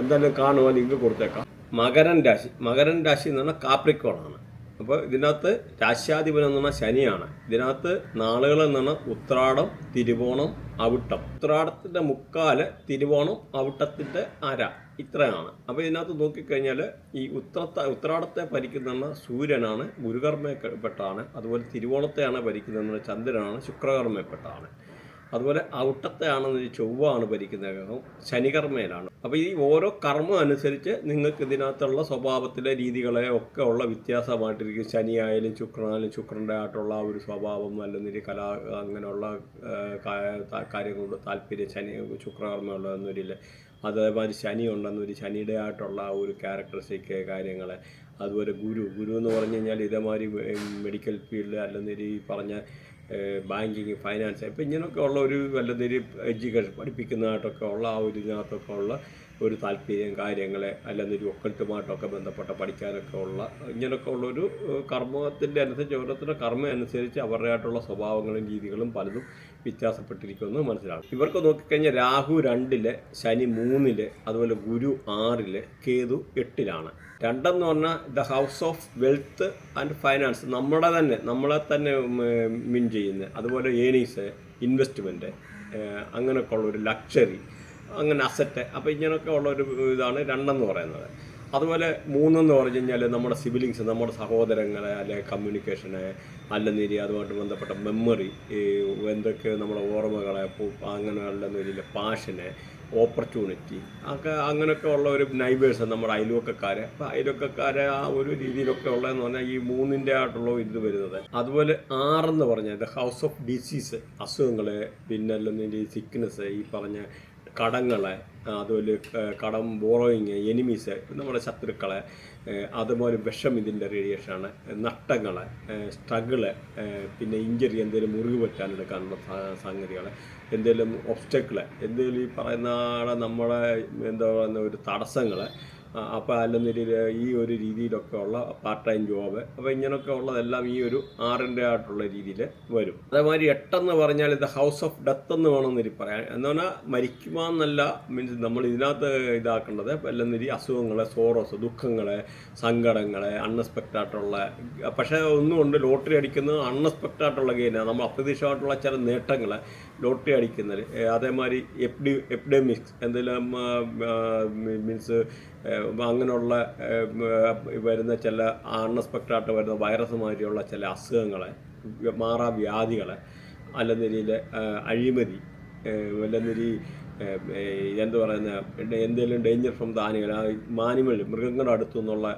എന്തായാലും കാണുക, ലിങ്ക് കൊടുത്തേക്കാം. മകരൻ രാശി എന്ന് പറഞ്ഞാൽ കാപ്രിക്കോണാണ്. അപ്പോൾ ഇതിനകത്ത് രാശ്യാധിപനം എന്ന് പറഞ്ഞാൽ ശനിയാണ്. ഇതിനകത്ത് നാളുകൾ എന്ന് പറഞ്ഞാൽ ഉത്രാടം, തിരുവോണം, അവിട്ടം. ഉത്രാടത്തിൻ്റെ 3/4, തിരുവോണം, അവിട്ടത്തിൻ്റെ 1/2, ഇത്രയാണ്. അപ്പോൾ ഇതിനകത്ത് നോക്കിക്കഴിഞ്ഞാൽ ഈ ഉത്രാടത്തെ ഭരിക്കുന്ന സൂര്യനാണ്, ഗുരുകർമ്മയിൽപ്പെട്ടാണ്. അതുപോലെ തിരുവോണത്തെയാണ് ഭരിക്കുന്നത് ചന്ദ്രനാണ്, ശുക്രകർമ്മയിൽപ്പെട്ടാണ്. അതുപോലെ ഔട്ടത്തെയാണെന്ന് ചൊവ്വാണ് ഭരിക്കുന്ന ഗ്രഹം, ശനികർമ്മയിലാണ്. അപ്പോൾ ഈ ഓരോ കർമ്മം അനുസരിച്ച് നിങ്ങൾക്ക് ഇതിനകത്തുള്ള സ്വഭാവത്തിലെ രീതികളെ ഒക്കെ ഉള്ള വ്യത്യാസമായിട്ടിരിക്കും. ശനിയായാലും ശുക്രനായാലും ശുക്രൻ്റെ ആയിട്ടുള്ള ആ ഒരു സ്വഭാവം, അല്ലെങ്കിൽ അങ്ങനെയുള്ള കാര്യങ്ങളുണ്ട് താല്പര്യം. ശുക്രകർമ്മമുള്ളതെന്നൊരില്ല. അതേമാതിരി ശനി ഉണ്ടെന്നൊരു ശനിയുടെ ആയിട്ടുള്ള ആ ഒരു ക്യാരക്ടറിസ്റ്റിക് കാര്യങ്ങൾ. അതുപോലെ ഗുരു എന്ന് പറഞ്ഞു കഴിഞ്ഞാൽ ഇതേമാതിരി മെഡിക്കൽ ഫീൽഡ്, അല്ലെങ്കിൽ ഈ പറഞ്ഞ ബാങ്കിങ്, ഫൈനാൻസ്, ഇപ്പം ഇങ്ങനെയൊക്കെ ഉള്ള ഒരു വല്ലതൊരു എഡ്യൂക്കേഷൻ പഠിപ്പിക്കുന്നതായിട്ടൊക്കെ ഉള്ള ആ ഒരു ഇതിനകത്തൊക്കെ ഉള്ള ഒരു താല്പര്യം, കാര്യങ്ങളെ അല്ലെങ്കിൽ ഒരു ഒക്കൽട്ടുമായിട്ടൊക്കെ ബന്ധപ്പെട്ട പഠിക്കാനൊക്കെ ഉള്ള ഇങ്ങനെയൊക്കെ ഉള്ളൊരു കർമ്മത്തിൻ്റെ അനുസരിച്ച്, ഓരോരുത്തരുടെ കർമ്മം അനുസരിച്ച് അവരുടേതായിട്ടുള്ള സ്വഭാവങ്ങളും രീതികളും പലതും വ്യത്യാസപ്പെട്ടിരിക്കുമെന്ന് മനസ്സിലാകും. ഇവർക്ക് നോക്കിക്കഴിഞ്ഞാൽ രാഹു 2-ല്, ശനി 3-ല്, അതുപോലെ ഗുരു 6-ല്, കേതു 8-ലാണ്. 2 എന്ന് പറഞ്ഞാൽ the house of wealth and finance, നമ്മളെ തന്നെ മീൻ ചെയ്യുന്നത്. അതുപോലെ ഏണീസ്, ഇൻവെസ്റ്റ്മെൻറ്റ്, അങ്ങനെയൊക്കെ ഉള്ളൊരു ലക്ഷറി, അങ്ങനെ അസറ്റ്. അപ്പോൾ ഇങ്ങനെയൊക്കെ ഉള്ളൊരു ഇതാണ് 2 എന്ന് പറയുന്നത്. അതുപോലെ 3 എന്ന് പറഞ്ഞു കഴിഞ്ഞാൽ നമ്മുടെ സിബിലിങ്സ്, നമ്മുടെ സഹോദരങ്ങളെ, അല്ലെങ്കിൽ കമ്മ്യൂണിക്കേഷന്, അല്ലെങ്കിൽ അതുമായിട്ട് ബന്ധപ്പെട്ട മെമ്മറി, എന്തൊക്കെ നമ്മുടെ ഓർമ്മകളെ, അങ്ങനെ അല്ലെന്നില്ല പാഷന്, ഓപ്പർച്യൂണിറ്റി ഒക്കെ അങ്ങനെയൊക്കെ ഉള്ള ഒരു നൈബേഴ്സ്, നമ്മുടെ അയൽവക്കക്കാരെ. അപ്പോൾ അയൽവക്കക്കാരെ ആ ഒരു രീതിയിലൊക്കെ ഉള്ളതെന്ന് പറഞ്ഞാൽ ഈ 3-ന്റെ ആയിട്ടുള്ള ഇത് വരുന്നത്. അതുപോലെ 6 എന്ന് പറഞ്ഞാൽ ദ ഹൗസ് ഓഫ് ഡിസീസ്, അസുഖങ്ങൾ, പിന്നെ അല്ലെങ്കിൽ സിക്നെസ്, ഈ പറഞ്ഞ കടങ്ങളെ, അതുപോലെ കടം, ബോറോയിങ്, എനിമീസ്, നമ്മുടെ ശത്രുക്കളെ, അതുപോലെ വിഷം ഇതിൻ്റെ റേഡിയേഷനാണ്, നഷ്ടങ്ങൾ, സ്ട്രഗിള്, പിന്നെ ഇഞ്ചറി, എന്തെങ്കിലും മുറിവ് പറ്റാനെടുക്കാനുള്ള സംഗതികൾ, എന്തെങ്കിലും ഒബ്സ്റ്റക്കിള്, എന്തെങ്കിലും ഈ പറയുന്ന നമ്മളെ എന്താ പറയുന്ന ഒരു തടസ്സങ്ങൾ. അപ്പോൾ അല്ലെങ്കിൽ ഈ ഒരു രീതിയിലൊക്കെ ഉള്ള പാർട്ട് ടൈം ജോബ്. അപ്പോൾ ഇങ്ങനെയൊക്കെ ഉള്ളതെല്ലാം ഈ ഒരു 6-ന്റെ ആയിട്ടുള്ള രീതിയിൽ വരും. അതേമാതിരി 8 എന്ന് പറഞ്ഞാൽ ഇത് ഹൗസ് ഓഫ് ഡെത്ത് എന്ന് വേണമെന്നിരി പറയാൻ. എന്ന് പറഞ്ഞാൽ മരിക്കുവാന്നല്ല, മീൻസ് നമ്മൾ ഇതിനകത്ത് ഇതാക്കേണ്ടത് അല്ലെങ്കിൽ അസുഖങ്ങൾ, സോറോസ്, ദുഃഖങ്ങൾ, സങ്കടങ്ങൾ, അൺഎക്സ്പെക്റ്റഡ് ആയിട്ടുള്ള. പക്ഷേ ഒന്നുകൊണ്ട് ലോട്ടറി അടിക്കുന്നത് അൺഎക്സ്പെക്റ്റഡ് ആയിട്ടുള്ള ഗെയിനാണ്. നമ്മൾ അപ്രതീക്ഷിതമായിട്ടുള്ള ചില നേട്ടങ്ങൾ ലോട്ടറി അടിക്കുന്നത്. അതേമാതിരി എപ്പിഡമിക്സ്, എന്തെങ്കിലും മീൻസ് അങ്ങനെയുള്ള വരുന്ന ചില അൺഎക്സ്പെക്റ്റഡായിട്ട് വരുന്ന വൈറസ് മാതിരിയുള്ള ചില അസുഖങ്ങളെ, മാറാവ്യാധികളെ, അല്ലെങ്കിൽ അഴിമതി, അല്ലെങ്കിൽ എന്ത് പറയുന്ന എന്തെങ്കിലും ഡേഞ്ചർ ഫ്രം ദ ആനിമൽ മൃഗങ്ങളുടെ അടുത്തു നിന്നുള്ള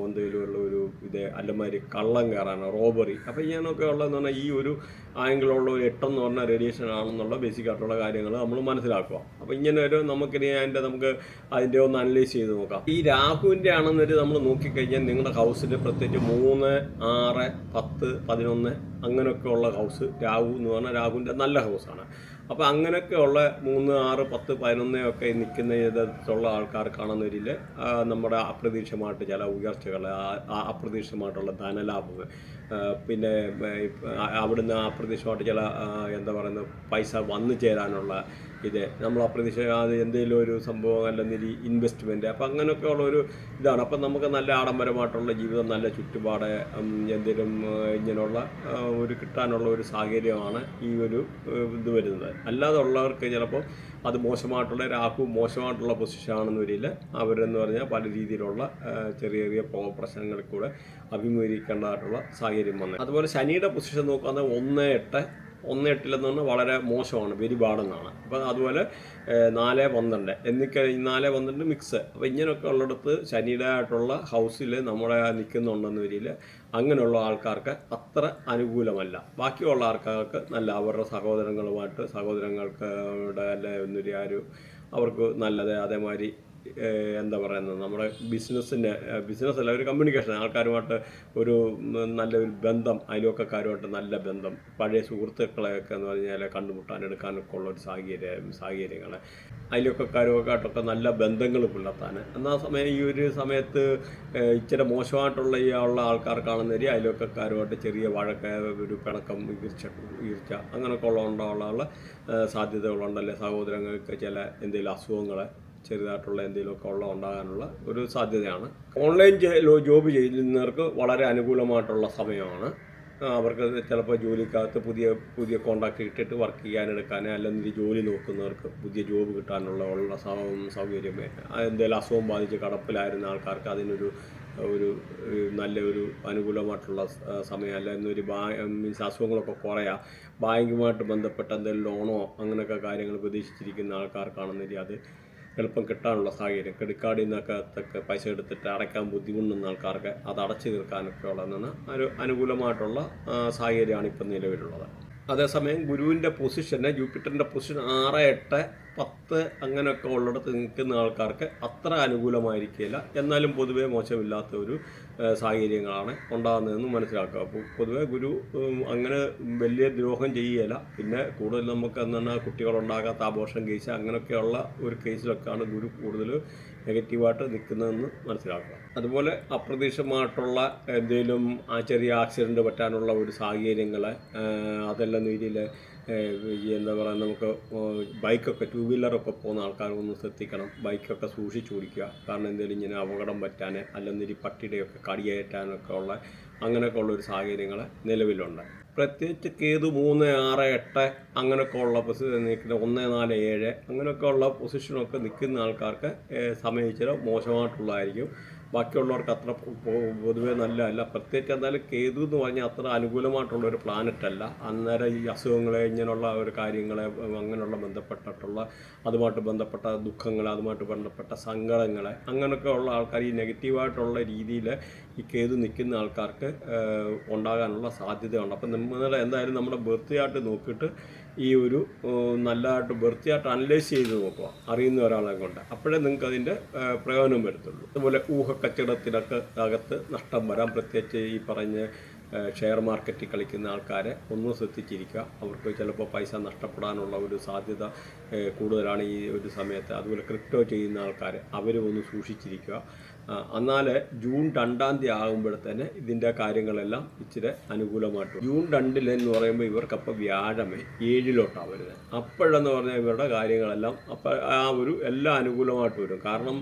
എന്തെങ്കിലും ഉള്ള ഒരു ഇത് അല്ലമാതിരി കള്ളം കയറാനോ റോബറി അപ്പോൾ ഇങ്ങനെയൊക്കെ ഉള്ളതെന്ന് പറഞ്ഞാൽ ഈ ഒരു ആംഗിളുള്ള ഒരു 8 എന്ന് പറഞ്ഞ റേഡിയേഷൻ ആണെന്നുള്ള ബേസിക് ആയിട്ടുള്ള കാര്യങ്ങൾ നമ്മൾ മനസ്സിലാക്കുക. അപ്പോൾ ഇങ്ങനെ ഒരു നമുക്കിനി നമുക്ക് അതിൻ്റെ ഒന്ന് അനലൈസ് ചെയ്ത് നോക്കാം. ഈ രാഹുവിൻ്റെ ആണെന്നൊരു നമ്മൾ നോക്കിക്കഴിഞ്ഞാൽ നിങ്ങളുടെ ഹൗസിൽ പ്രത്യേകിച്ച് 3, 6, 10, 11 അങ്ങനെയൊക്കെ ഉള്ള ഹൗസ് രാഹു എന്ന് പറഞ്ഞാൽ രാഹുവിൻ്റെ നല്ല ഹൗസാണ്. അപ്പോൾ അങ്ങനെയൊക്കെയുള്ള 3, 6, 10, 11 ഒക്കെ നിൽക്കുന്ന ഇതിലുള്ള ആൾക്കാർക്കാണെന്നൊരിൽ നമ്മുടെ അപ്രതീക്ഷിതമായിട്ട് ചില ഉയർച്ചകൾ, അപ്രതീക്ഷിതമായിട്ടുള്ള ധനലാഭങ്ങൾ, പിന്നെ അവിടുന്ന് അപ്രതീക്ഷിതമായിട്ട് ചില എന്താ പറയുന്നത് പൈസ വന്നു ചേരാനുള്ള ഇത് നമ്മൾ അപ്രതീക്ഷിത എന്തെങ്കിലും ഒരു സംഭവം അല്ലെങ്കിൽ ഇൻവെസ്റ്റ്മെൻറ്റ്, അപ്പോൾ അങ്ങനെയൊക്കെ ഉള്ളൊരു ഇതാണ്. അപ്പം നമുക്ക് നല്ല ആഡംബരമായിട്ടുള്ള ജീവിതം, നല്ല ചുറ്റുപാട്, എന്തെങ്കിലും ഇങ്ങനെയുള്ള ഒരു കിട്ടാനുള്ള ഒരു സാഹചര്യമാണ് ഈ ഒരു ഇത് വരുന്നത്. അല്ലാതെ ഉള്ളവർക്ക് ചിലപ്പോൾ അത് മോശമായിട്ടുള്ള രാഹു മോശമായിട്ടുള്ള പൊസിഷനാണെന്ന് വരില്ല. അവരെന്ന് പറഞ്ഞാൽ പല രീതിയിലുള്ള ചെറിയ ചെറിയ പ്രശ്നങ്ങളിൽ കൂടെ അഭിമുഖീകരിക്കേണ്ടതായിട്ടുള്ള സാഹചര്യം വന്നത്. അതുപോലെ ശനിയുടെ പൊസിഷൻ നോക്കുകയാണെങ്കിൽ 1-8 എന്ന് പറഞ്ഞാൽ വളരെ മോശമാണ്, വെരി ബാഡെന്നാണ്. അപ്പോൾ അതുപോലെ 4-12 എന്നൊക്കെ 4-12 മിക്സ്. അപ്പോൾ ഇങ്ങനെയൊക്കെ ഉള്ളിടത്ത് ശനിയുടെ ആയിട്ടുള്ള ഹൗസിൽ നമ്മളെ നിൽക്കുന്നുണ്ടെന്ന് വരില്ല. അങ്ങനെയുള്ള ആൾക്കാർക്ക് അത്ര അനുകൂലമല്ല. ബാക്കിയുള്ള ആൾക്കാർക്ക് നല്ല അവരുടെ സഹോദരങ്ങൾക്ക് അല്ല അവർക്ക് നല്ലത്. അതേമാതിരി എന്താ പറയുന്നത് നമ്മുടെ ബിസിനസ്സല്ല ഒരു കമ്മ്യൂണിക്കേഷൻ, ആൾക്കാരുമായിട്ട് ഒരു നല്ലൊരു ബന്ധം, അയൽവക്കക്കാരുമായിട്ട് നല്ല ബന്ധം, പഴയ സുഹൃത്തുക്കളെയൊക്കെ എന്ന് പറഞ്ഞാൽ കണ്ടുമുട്ടാനെടുക്കാനൊക്കെ ഉള്ള ഒരു സാഹചര്യങ്ങൾ, അയൽവക്കക്കാരുമായിട്ടൊക്കെ നല്ല ബന്ധങ്ങൾ പുലർത്താൻ. എന്നാൽ ഈ ഒരു സമയത്ത് ഇച്ചിരി മോശമായിട്ടുള്ള ഉള്ള ആൾക്കാർക്കാണെന്നേരി അയൽവക്കക്കാരുമായിട്ട് ചെറിയ വഴക്ക്, ഒരു പിണക്കം, ഈർച്ച അങ്ങനെയൊക്കെ ഉണ്ടാകാനുള്ള സാധ്യതകളുണ്ടല്ലേ. സഹോദരങ്ങൾക്ക് ചില എന്തെങ്കിലും അസുഖങ്ങൾ ചെറുതായിട്ടുള്ള എന്തെങ്കിലുമൊക്കെ ഉണ്ടാകാനുള്ള ഒരു സാധ്യതയാണ്. ഓൺലൈൻ ജോബ് ചെയ്യുന്നവർക്ക് വളരെ അനുകൂലമായിട്ടുള്ള സമയമാണ്. അവർക്ക് ചിലപ്പോൾ ജോലിക്കകത്ത് പുതിയ കോൺട്രാക്ട് ഇട്ടിട്ട് വർക്ക് ചെയ്യാനെടുക്കാൻ, അല്ലെങ്കിൽ ജോലി നോക്കുന്നവർക്ക് പുതിയ ജോബ് കിട്ടാനുള്ള സൗകര്യം, എന്തെങ്കിലും അസുഖം ബാധിച്ച് കടപ്പിലായിരുന്ന ആൾക്കാർക്ക് അതിനൊരു നല്ലൊരു അനുകൂലമായിട്ടുള്ള സമയം. അല്ലെങ്കിൽ മീൻസ് അസുഖങ്ങളൊക്കെ കുറയാം, ബാങ്കുമായിട്ട് ബന്ധപ്പെട്ട എന്തെങ്കിലും ലോണോ അങ്ങനെയൊക്കെ കാര്യങ്ങൾ പ്രതീക്ഷിച്ചിരിക്കുന്ന ആൾക്കാർക്കാണെന്നെങ്കിൽ അത് എളുപ്പം കിട്ടാനുള്ള സാഹചര്യം. ക്രെഡിറ്റ് കാർഡിൽ നിന്നൊക്കെ പൈസ എടുത്തിട്ട് അടയ്ക്കാൻ ബുദ്ധിമുട്ടുന്ന ആൾക്കാർക്ക് അത് അടച്ചു തീർക്കാനൊക്കെ ഉള്ളതെന്നാണ് ഒരു അനുകൂലമായിട്ടുള്ള സാഹചര്യമാണ് ഇപ്പം നിലവിലുള്ളത്. അതേസമയം ഗുരുവിൻ്റെ പൊസിഷന്, ജൂപ്പിറ്ററിൻ്റെ പൊസിഷൻ 6, 8, 10 അങ്ങനെയൊക്കെ ഉള്ളിടത്ത് നിൽക്കുന്ന ആൾക്കാർക്ക് അത്ര അനുകൂലമായിരിക്കില്ല. എന്നാലും പൊതുവേ മോശമില്ലാത്ത ഒരു സാഹചര്യങ്ങളാണ് ഉണ്ടാകുന്നതെന്ന് മനസ്സിലാക്കുക. അപ്പോൾ പൊതുവേ ഗുരു അങ്ങനെ വലിയ ദ്രോഹം ചെയ്യുകയില്ല. പിന്നെ കൂടുതൽ നമുക്ക് എന്താണ് കുട്ടികളുണ്ടാകാത്ത അബോർഷൻ കേസ് അങ്ങനെയൊക്കെയുള്ള ഒരു കേസിലൊക്കെയാണ് ഗുരു കൂടുതൽ നെഗറ്റീവായിട്ട് നിൽക്കുന്നതെന്ന് മനസ്സിലാക്കുക. അതുപോലെ അപ്രതീക്ഷിതമായിട്ടുള്ള എന്തെങ്കിലും ചെറിയ ആക്സിഡൻറ്റ് പറ്റാനുള്ള ഒരു സാഹചര്യങ്ങൾ, അതെല്ലാം രീതിയിൽ എന്താ പറയുക, നമുക്ക് ബൈക്കൊക്കെ 2 വീലറൊക്കെ പോകുന്ന ആൾക്കാരൊന്ന് ശ്രദ്ധിക്കണം. ബൈക്കൊക്കെ സൂക്ഷിച്ച് ഓടിക്കുക. കാരണം എന്തെങ്കിലും ഇങ്ങനെ അപകടം പറ്റാൻ, അല്ലെങ്കിൽ പട്ടിയുടെയൊക്കെ കടിയേറ്റാനൊക്കെ ഉള്ള അങ്ങനെയൊക്കെ ഉള്ളൊരു സാഹചര്യങ്ങൾ നിലവിലുണ്ട്. പ്രത്യേകിച്ച് കേതു 3, 6, 8 അങ്ങനെയൊക്കെ ഉള്ള പൊസിഷൻ നിൽക്കുന്ന 1, 4, 7 അങ്ങനെയൊക്കെ ഉള്ള പൊസിഷനൊക്കെ നിൽക്കുന്ന ആൾക്കാർക്ക് സമയം ഇച്ചിരി മോശമായിട്ടുള്ളതായിരിക്കും. ബാക്കിയുള്ളവർക്ക് അത്ര പൊതുവേ നല്ലതല്ല. പ്രത്യേകിച്ച് എന്തായാലും കേതു എന്ന് പറഞ്ഞാൽ അത്ര അനുകൂലമായിട്ടുള്ളൊരു പ്ലാനറ്റല്ല. അന്നേരം ഈ അസുഖങ്ങളെ, ഇങ്ങനെയുള്ള ഒരു കാര്യങ്ങളെ, അങ്ങനെയുള്ള അതുമായിട്ട് ബന്ധപ്പെട്ട ദുഃഖങ്ങൾ, അതുമായിട്ട് ബന്ധപ്പെട്ട സങ്കടങ്ങൾ അങ്ങനെയൊക്കെ ഉള്ള ആൾക്കാർ ഈ നെഗറ്റീവായിട്ടുള്ള രീതിയിൽ ഈ കേതു നിൽക്കുന്ന ആൾക്കാർക്ക് ഉണ്ടാകാനുള്ള സാധ്യതയുണ്ട്. അപ്പം നമ്മൾ എന്തായാലും നമ്മുടെ ബർത്ത് ചാർട്ട് നോക്കിയിട്ട് ഈ ഒരു നല്ലതായിട്ട് ബർത്ത് ചാർട്ട് അനലൈസ് ചെയ്ത് നോക്കുക, അറിയുന്ന ഒരാളെ കൊണ്ട്. അപ്പോഴേ നിങ്ങൾക്ക് അതിൻ്റെ പ്രയോജനം വരത്തുള്ളൂ. അതുപോലെ ഊഹക്കച്ചവടത്തിനൊക്കെ അകത്ത് നഷ്ടം വരാം. പ്രത്യേകിച്ച് ഈ പറഞ്ഞ ഷെയർ മാർക്കറ്റിൽ കളിക്കുന്ന ആൾക്കാരെ ഒന്ന് ശ്രദ്ധിച്ചിരിക്കുക. അവർക്ക് ചിലപ്പോൾ പൈസ നഷ്ടപ്പെടാനുള്ള ഒരു സാധ്യത കൂടുതലാണ് ഈ ഒരു സമയത്ത്. അതുപോലെ ക്രിപ്റ്റോ ചെയ്യുന്ന ആൾക്കാർ അവരും ഒന്ന് സൂക്ഷിച്ചിരിക്കുക. എന്നാൽ ജൂൺ 2-ാം തീയതി ആകുമ്പോഴത്തേന് ഇതിൻ്റെ കാര്യങ്ങളെല്ലാം ഇച്ചിരി അനുകൂലമായിട്ട് വരും. ജൂൺ 2 എന്ന് പറയുമ്പോൾ ഇവർക്കപ്പോൾ വ്യാഴമേ 7-ലോട്ടാണ് വരുന്നത്. അപ്പോഴെന്ന് പറഞ്ഞാൽ ഇവരുടെ കാര്യങ്ങളെല്ലാം അപ്പോൾ ഒരു എല്ലാം അനുകൂലമായിട്ട് വരും. കാരണം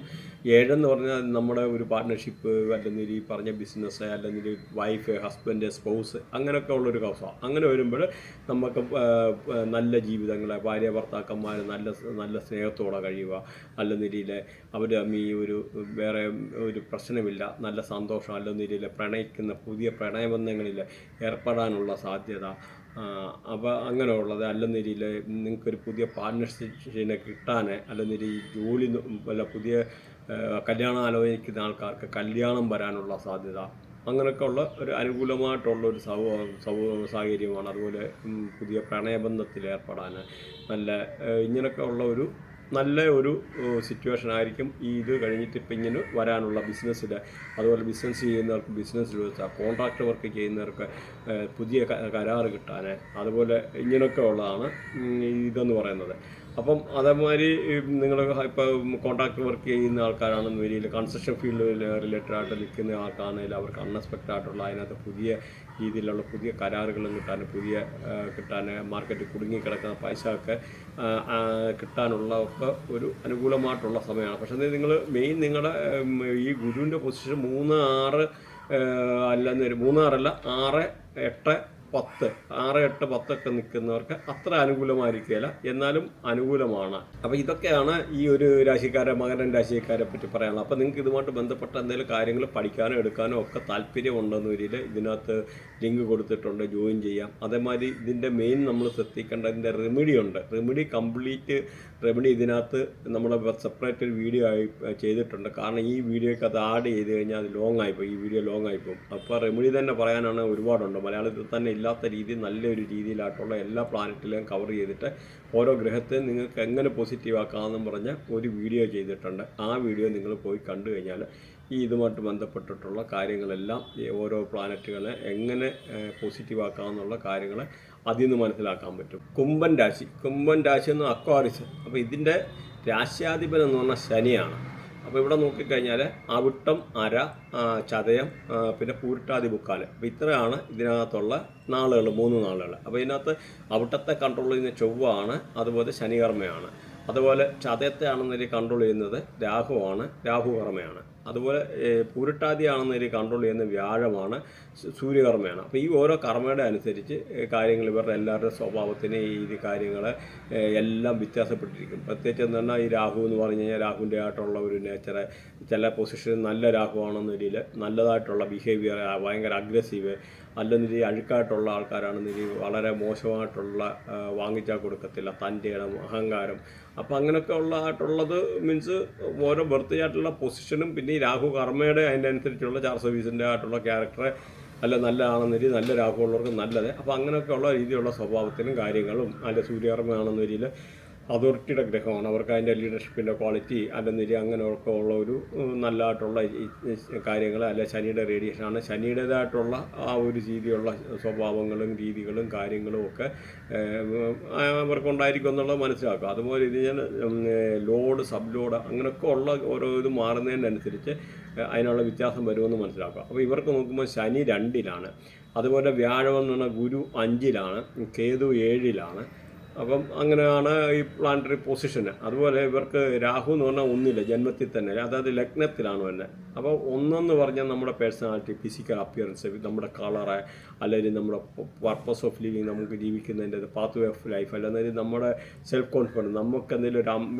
7 എന്ന് പറഞ്ഞാൽ നമ്മുടെ ഒരു പാർട്ട്ണർഷിപ്പ്, അല്ലെങ്കിൽ ഈ പറഞ്ഞ ബിസിനസ്, അല്ലെങ്കിൽ വൈഫ്, ഹസ്ബൻഡ്, സ്പൗസ് അങ്ങനെയൊക്കെ ഉള്ളൊരു ഹൗസാണ്. അങ്ങനെ വരുമ്പോൾ നമുക്ക് നല്ല ജീവിതങ്ങളെ, ഭാര്യ ഭർത്താക്കന്മാർ നല്ല സ്നേഹത്തോടെ കഴിയുക, നല്ല നിലയിൽ അവർ ഈ ഒരു വേറെ ഒരു പ്രശ്നമില്ല, നല്ല സന്തോഷം, നല്ല നിലയിൽ പുതിയ പ്രണയബന്ധങ്ങളിൽ ഏർപ്പെടാനുള്ള സാധ്യത, അപ്പോൾ അങ്ങനെയുള്ളത് അല്ലെന്ന രീതിയിൽ നിങ്ങൾക്കൊരു പുതിയ പാർട്ട്ണർഷിപ്പിനെ കിട്ടാൻ അല്ലെന്ന ഈ ജോലി വല്ല പുതിയ കല്യാണം ആലോചിക്കുന്ന ആൾക്കാർക്ക് കല്യാണം വരാനുള്ള സാധ്യത അങ്ങനെയൊക്കെ ഉള്ള ഒരു അനുകൂലമായിട്ടുള്ള ഒരു സാഹചര്യമാണ്. അതുപോലെ പുതിയ പ്രണയബന്ധത്തിൽ ഏർപ്പെടാൻ നല്ല ഇങ്ങനെയൊക്കെ ഉള്ള ഒരു നല്ല ഒരു സിറ്റുവേഷൻ ആയിരിക്കും ഈ ഇത് കഴിഞ്ഞിട്ട് ഇപ്പം ഇങ്ങനെ വരാനുള്ള ബിസിനസ്സിൽ. അതുപോലെ ബിസിനസ് ചെയ്യുന്നവർക്ക് ബിസിനസ്സിൽ വെച്ചാൽ കോൺട്രാക്ട് വർക്ക് ചെയ്യുന്നവർക്ക് പുതിയ കരാറ് കിട്ടാൻ അതുപോലെ ഇങ്ങനെയൊക്കെ ഉള്ളതാണ് ഇതെന്ന് പറയുന്നത്. അപ്പം അതേമാതിരി നിങ്ങൾ ഇപ്പോൾ കോൺട്രാക്ട് വർക്ക് ചെയ്യുന്ന ആൾക്കാരാണെന്ന് വലിയ കൺസ്ട്രക്ഷൻ ഫീൽഡിൽ റിലേറ്റഡ് ആയിട്ട് നിൽക്കുന്ന ആൾക്കാണെങ്കിൽ അവർക്ക് അൺഎക്സ്പെക്റ്റഡ് ആയിട്ടുള്ള അതിനകത്ത് പുതിയ രീതിയിലുള്ള പുതിയ കരാറുകളും കിട്ടാൻ മാർക്കറ്റിൽ കുടുങ്ങിക്കിടക്കുന്ന പൈസ ഒക്കെ കിട്ടാനുള്ള ഒക്കെ ഒരു അനുകൂലമായിട്ടുള്ള സമയമാണ്. പക്ഷേ നിങ്ങൾ മെയിൻ നിങ്ങളുടെ ഈ ഗുരുവിൻ്റെ പൊസിഷൻ 3, 6 അല്ലെന്നൊരു 3, 6 അല്ല 6, 8, 10 6, 8, 10 ഒക്കെ നിൽക്കുന്നവർക്ക് അത്ര അനുകൂലമായിരിക്കില്ല, എന്നാലും അനുകൂലമാണ്. അപ്പോൾ ഇതൊക്കെയാണ് ഈ ഒരു മകരം രാശിക്കാരെ പറ്റി പറയാനുള്ളത്. അപ്പോൾ നിങ്ങൾക്ക് ഇതുമായിട്ട് ബന്ധപ്പെട്ട എന്തെങ്കിലും കാര്യങ്ങൾ പഠിക്കാനോ എടുക്കാനോ ഒക്കെ താല്പര്യമുണ്ടെന്ന് വരിയിൽ ഇതിനകത്ത് ലിങ്ക് കൊടുത്തിട്ടുണ്ട്, ജോയിൻ ചെയ്യാം. അതേമാതിരി ഇതിൻ്റെ മെയിൻ നമ്മൾ ശ്രദ്ധിക്കേണ്ട ഇതിൻ്റെ റെമഡി ഉണ്ട്. കംപ്ലീറ്റ് റെമഡി ഇതിനകത്ത് നമ്മൾ സെപ്പറേറ്റ് ഒരു വീഡിയോ ആയി ചെയ്തിട്ടുണ്ട്. കാരണം ഈ വീഡിയോയ്ക്ക് അത് ആഡ് ചെയ്ത് കഴിഞ്ഞാൽ അത് ലോങ് ആയിപ്പോയി, ഈ വീഡിയോ ലോങ് ആയിപ്പോകും. അപ്പോൾ റെമഡി തന്നെ പറയാനാണ് ഒരുപാടുണ്ട്. മലയാളത്തിൽ തന്നെ ഇല്ലാത്ത രീതിയിൽ നല്ലൊരു രീതിയിലായിട്ടുള്ള എല്ലാ പ്ലാനറ്റിലും കവർ ചെയ്തിട്ട് ഓരോ ഗ്രഹത്തെയും നിങ്ങൾക്ക് എങ്ങനെ പോസിറ്റീവ് ആക്കാമെന്നും പറഞ്ഞ് ഒരു വീഡിയോ ചെയ്തിട്ടുണ്ട്. ആ വീഡിയോ നിങ്ങൾ പോയി കണ്ടു കഴിഞ്ഞാൽ ഈ ഇതുമായിട്ട് ബന്ധപ്പെട്ടിട്ടുള്ള കാര്യങ്ങളെല്ലാം ഓരോ പ്ലാനറ്റുകളെ എങ്ങനെ പോസിറ്റീവ് ആക്കാമെന്നുള്ള കാര്യങ്ങൾ അതിൽ നിന്ന് മനസ്സിലാക്കാൻ പറ്റും. കുംഭൻ രാശി എന്ന് അക്വാറിസ്. അപ്പോൾ ഇതിൻ്റെ രാശ്യാധിപൻ എന്ന് പറഞ്ഞാൽ ശനിയാണ്. അപ്പോൾ ഇവിടെ നോക്കിക്കഴിഞ്ഞാൽ അവിട്ടം, അര, ചതയം, പിന്നെ പൂരിട്ടാതി, മുക്കാൽ. അപ്പോൾ ഇത്രയാണ് ഇതിനകത്തുള്ള നാളുകൾ, 3 നാളുകൾ. അപ്പോൾ ഇതിനകത്ത് അവിട്ടത്തെ കൺട്രോൾ ചെയ്യുന്ന ചൊവ്വയാണ്, അതുപോലെ ശനികർമ്മയാണ്. അതുപോലെ ചതയത്തെ ആണെന്നൊരു കൺട്രോൾ ചെയ്യുന്നത് രാഹുകർമ്മയാണ്. അതുപോലെ പൂരിട്ടാതി ആണെന്നൊരു കൺട്രോൾ ചെയ്യുന്ന വ്യാഴമാണ്, സൂര്യകർമ്മയാണ്. അപ്പോൾ ഈ ഓരോ കർമ്മയുടെ അനുസരിച്ച് കാര്യങ്ങൾ ഇവരുടെ എല്ലാവരുടെ സ്വഭാവത്തിന് ഈ കാര്യങ്ങൾ എല്ലാം വ്യത്യാസപ്പെട്ടിരിക്കും. പ്രത്യേകിച്ച് എന്ന് പറഞ്ഞാൽ ഈ രാഹു എന്ന് പറഞ്ഞു കഴിഞ്ഞാൽ രാഹുവിൻ്റെ ആയിട്ടുള്ള ഒരു നേച്ചറ്, ചില പൊസിഷനിൽ നല്ല രാഹു ആണെന്ന രീതിയിൽ നല്ലതായിട്ടുള്ള ബിഹേവിയർ, ഭയങ്കര അഗ്രസീവ്, അല്ലെന്നിരി അഴുക്കായിട്ടുള്ള ആൾക്കാരാണെന്നിരി വളരെ മോശമായിട്ടുള്ള വാങ്ങിച്ചാൽ കൊടുക്കത്തില്ല, തൻ്റെ ഇടം, അഹങ്കാരം. അപ്പം അങ്ങനെയൊക്കെ ആയിട്ടുള്ളത് മീൻസ് ഓരോ ബർത്ത് ആയിട്ടുള്ള പൊസിഷനും പിന്നെ ഈ രാഹു കർമ്മയുടെ അതിൻ്റെ അനുസരിച്ചുള്ള ചാർ സർവീസിൻ്റെ ആയിട്ടുള്ള ക്യാരക്ടറെ നല്ലതാണെന്നൊരു നല്ല രാഹു ഉള്ളവർക്ക് നല്ലത്. അപ്പോൾ അങ്ങനെയൊക്കെയുള്ള രീതിയിലുള്ള സ്വഭാവത്തിനും കാര്യങ്ങളും സൂര്യകർമ്മയാണെന്ന രീതിയിൽ അതോറിറ്റിയുടെ ഗ്രഹമാണ്. അവർക്ക് അതിൻ്റെ ലീഡർഷിപ്പിൻ്റെ ക്വാളിറ്റി അല്ലെന്നിരി അങ്ങനെയൊക്കെ ഉള്ള ഒരു നല്ലതായിട്ടുള്ള കാര്യങ്ങൾ ശനിയുടെ റേഡിയേഷനാണ്. ശനിയുടേതായിട്ടുള്ള ആ ഒരു രീതിയുള്ള സ്വഭാവങ്ങളും രീതികളും കാര്യങ്ങളും ഒക്കെ അവർക്കുണ്ടായിരിക്കും എന്നുള്ളത് മനസ്സിലാക്കുക. അതുപോലെ ഇത് ഞാൻ ലോഡ്, സബ് ലോഡ് അങ്ങനെയൊക്കെ ഉള്ള ഓരോ ഇത് മാറുന്നതിനനുസരിച്ച് അതിനുള്ള വ്യത്യാസം വരുമെന്ന് മനസ്സിലാക്കുക. അപ്പോൾ ഇവർക്ക് നോക്കുമ്പോൾ ശനി 2-ലാണ്, അതുപോലെ വ്യാഴം എന്ന് പറഞ്ഞാൽ ഗുരു 5-ലാണ്, കേതു 7-ലാണ്. അപ്പം അങ്ങനെയാണ് ഈ പ്ലാനറ്ററി പൊസിഷന്. അതുപോലെ ഇവർക്ക് രാഹു എന്ന് പറഞ്ഞാൽ 1-ല് ജന്മത്തിൽ തന്നെ, അതായത് ലഗ്നത്തിലാണ് തന്നെ. അപ്പോൾ 1 പറഞ്ഞാൽ നമ്മുടെ പേഴ്സണാലിറ്റി, ഫിസിക്കൽ അപ്പിയറൻസ്, നമ്മുടെ കളറ്, അല്ലെങ്കിൽ നമ്മുടെ പർപ്പസ് ഓഫ് ലിവിങ്, നമുക്ക് ജീവിക്കുന്നതിൻ്റെ പാത്ത് വേ ഓഫ് ലൈഫ്, അല്ലെങ്കിൽ നമ്മുടെ സെൽഫ് കോൺഫിഡൻസ്, നമുക്ക് എന്തെങ്കിലും ഒരു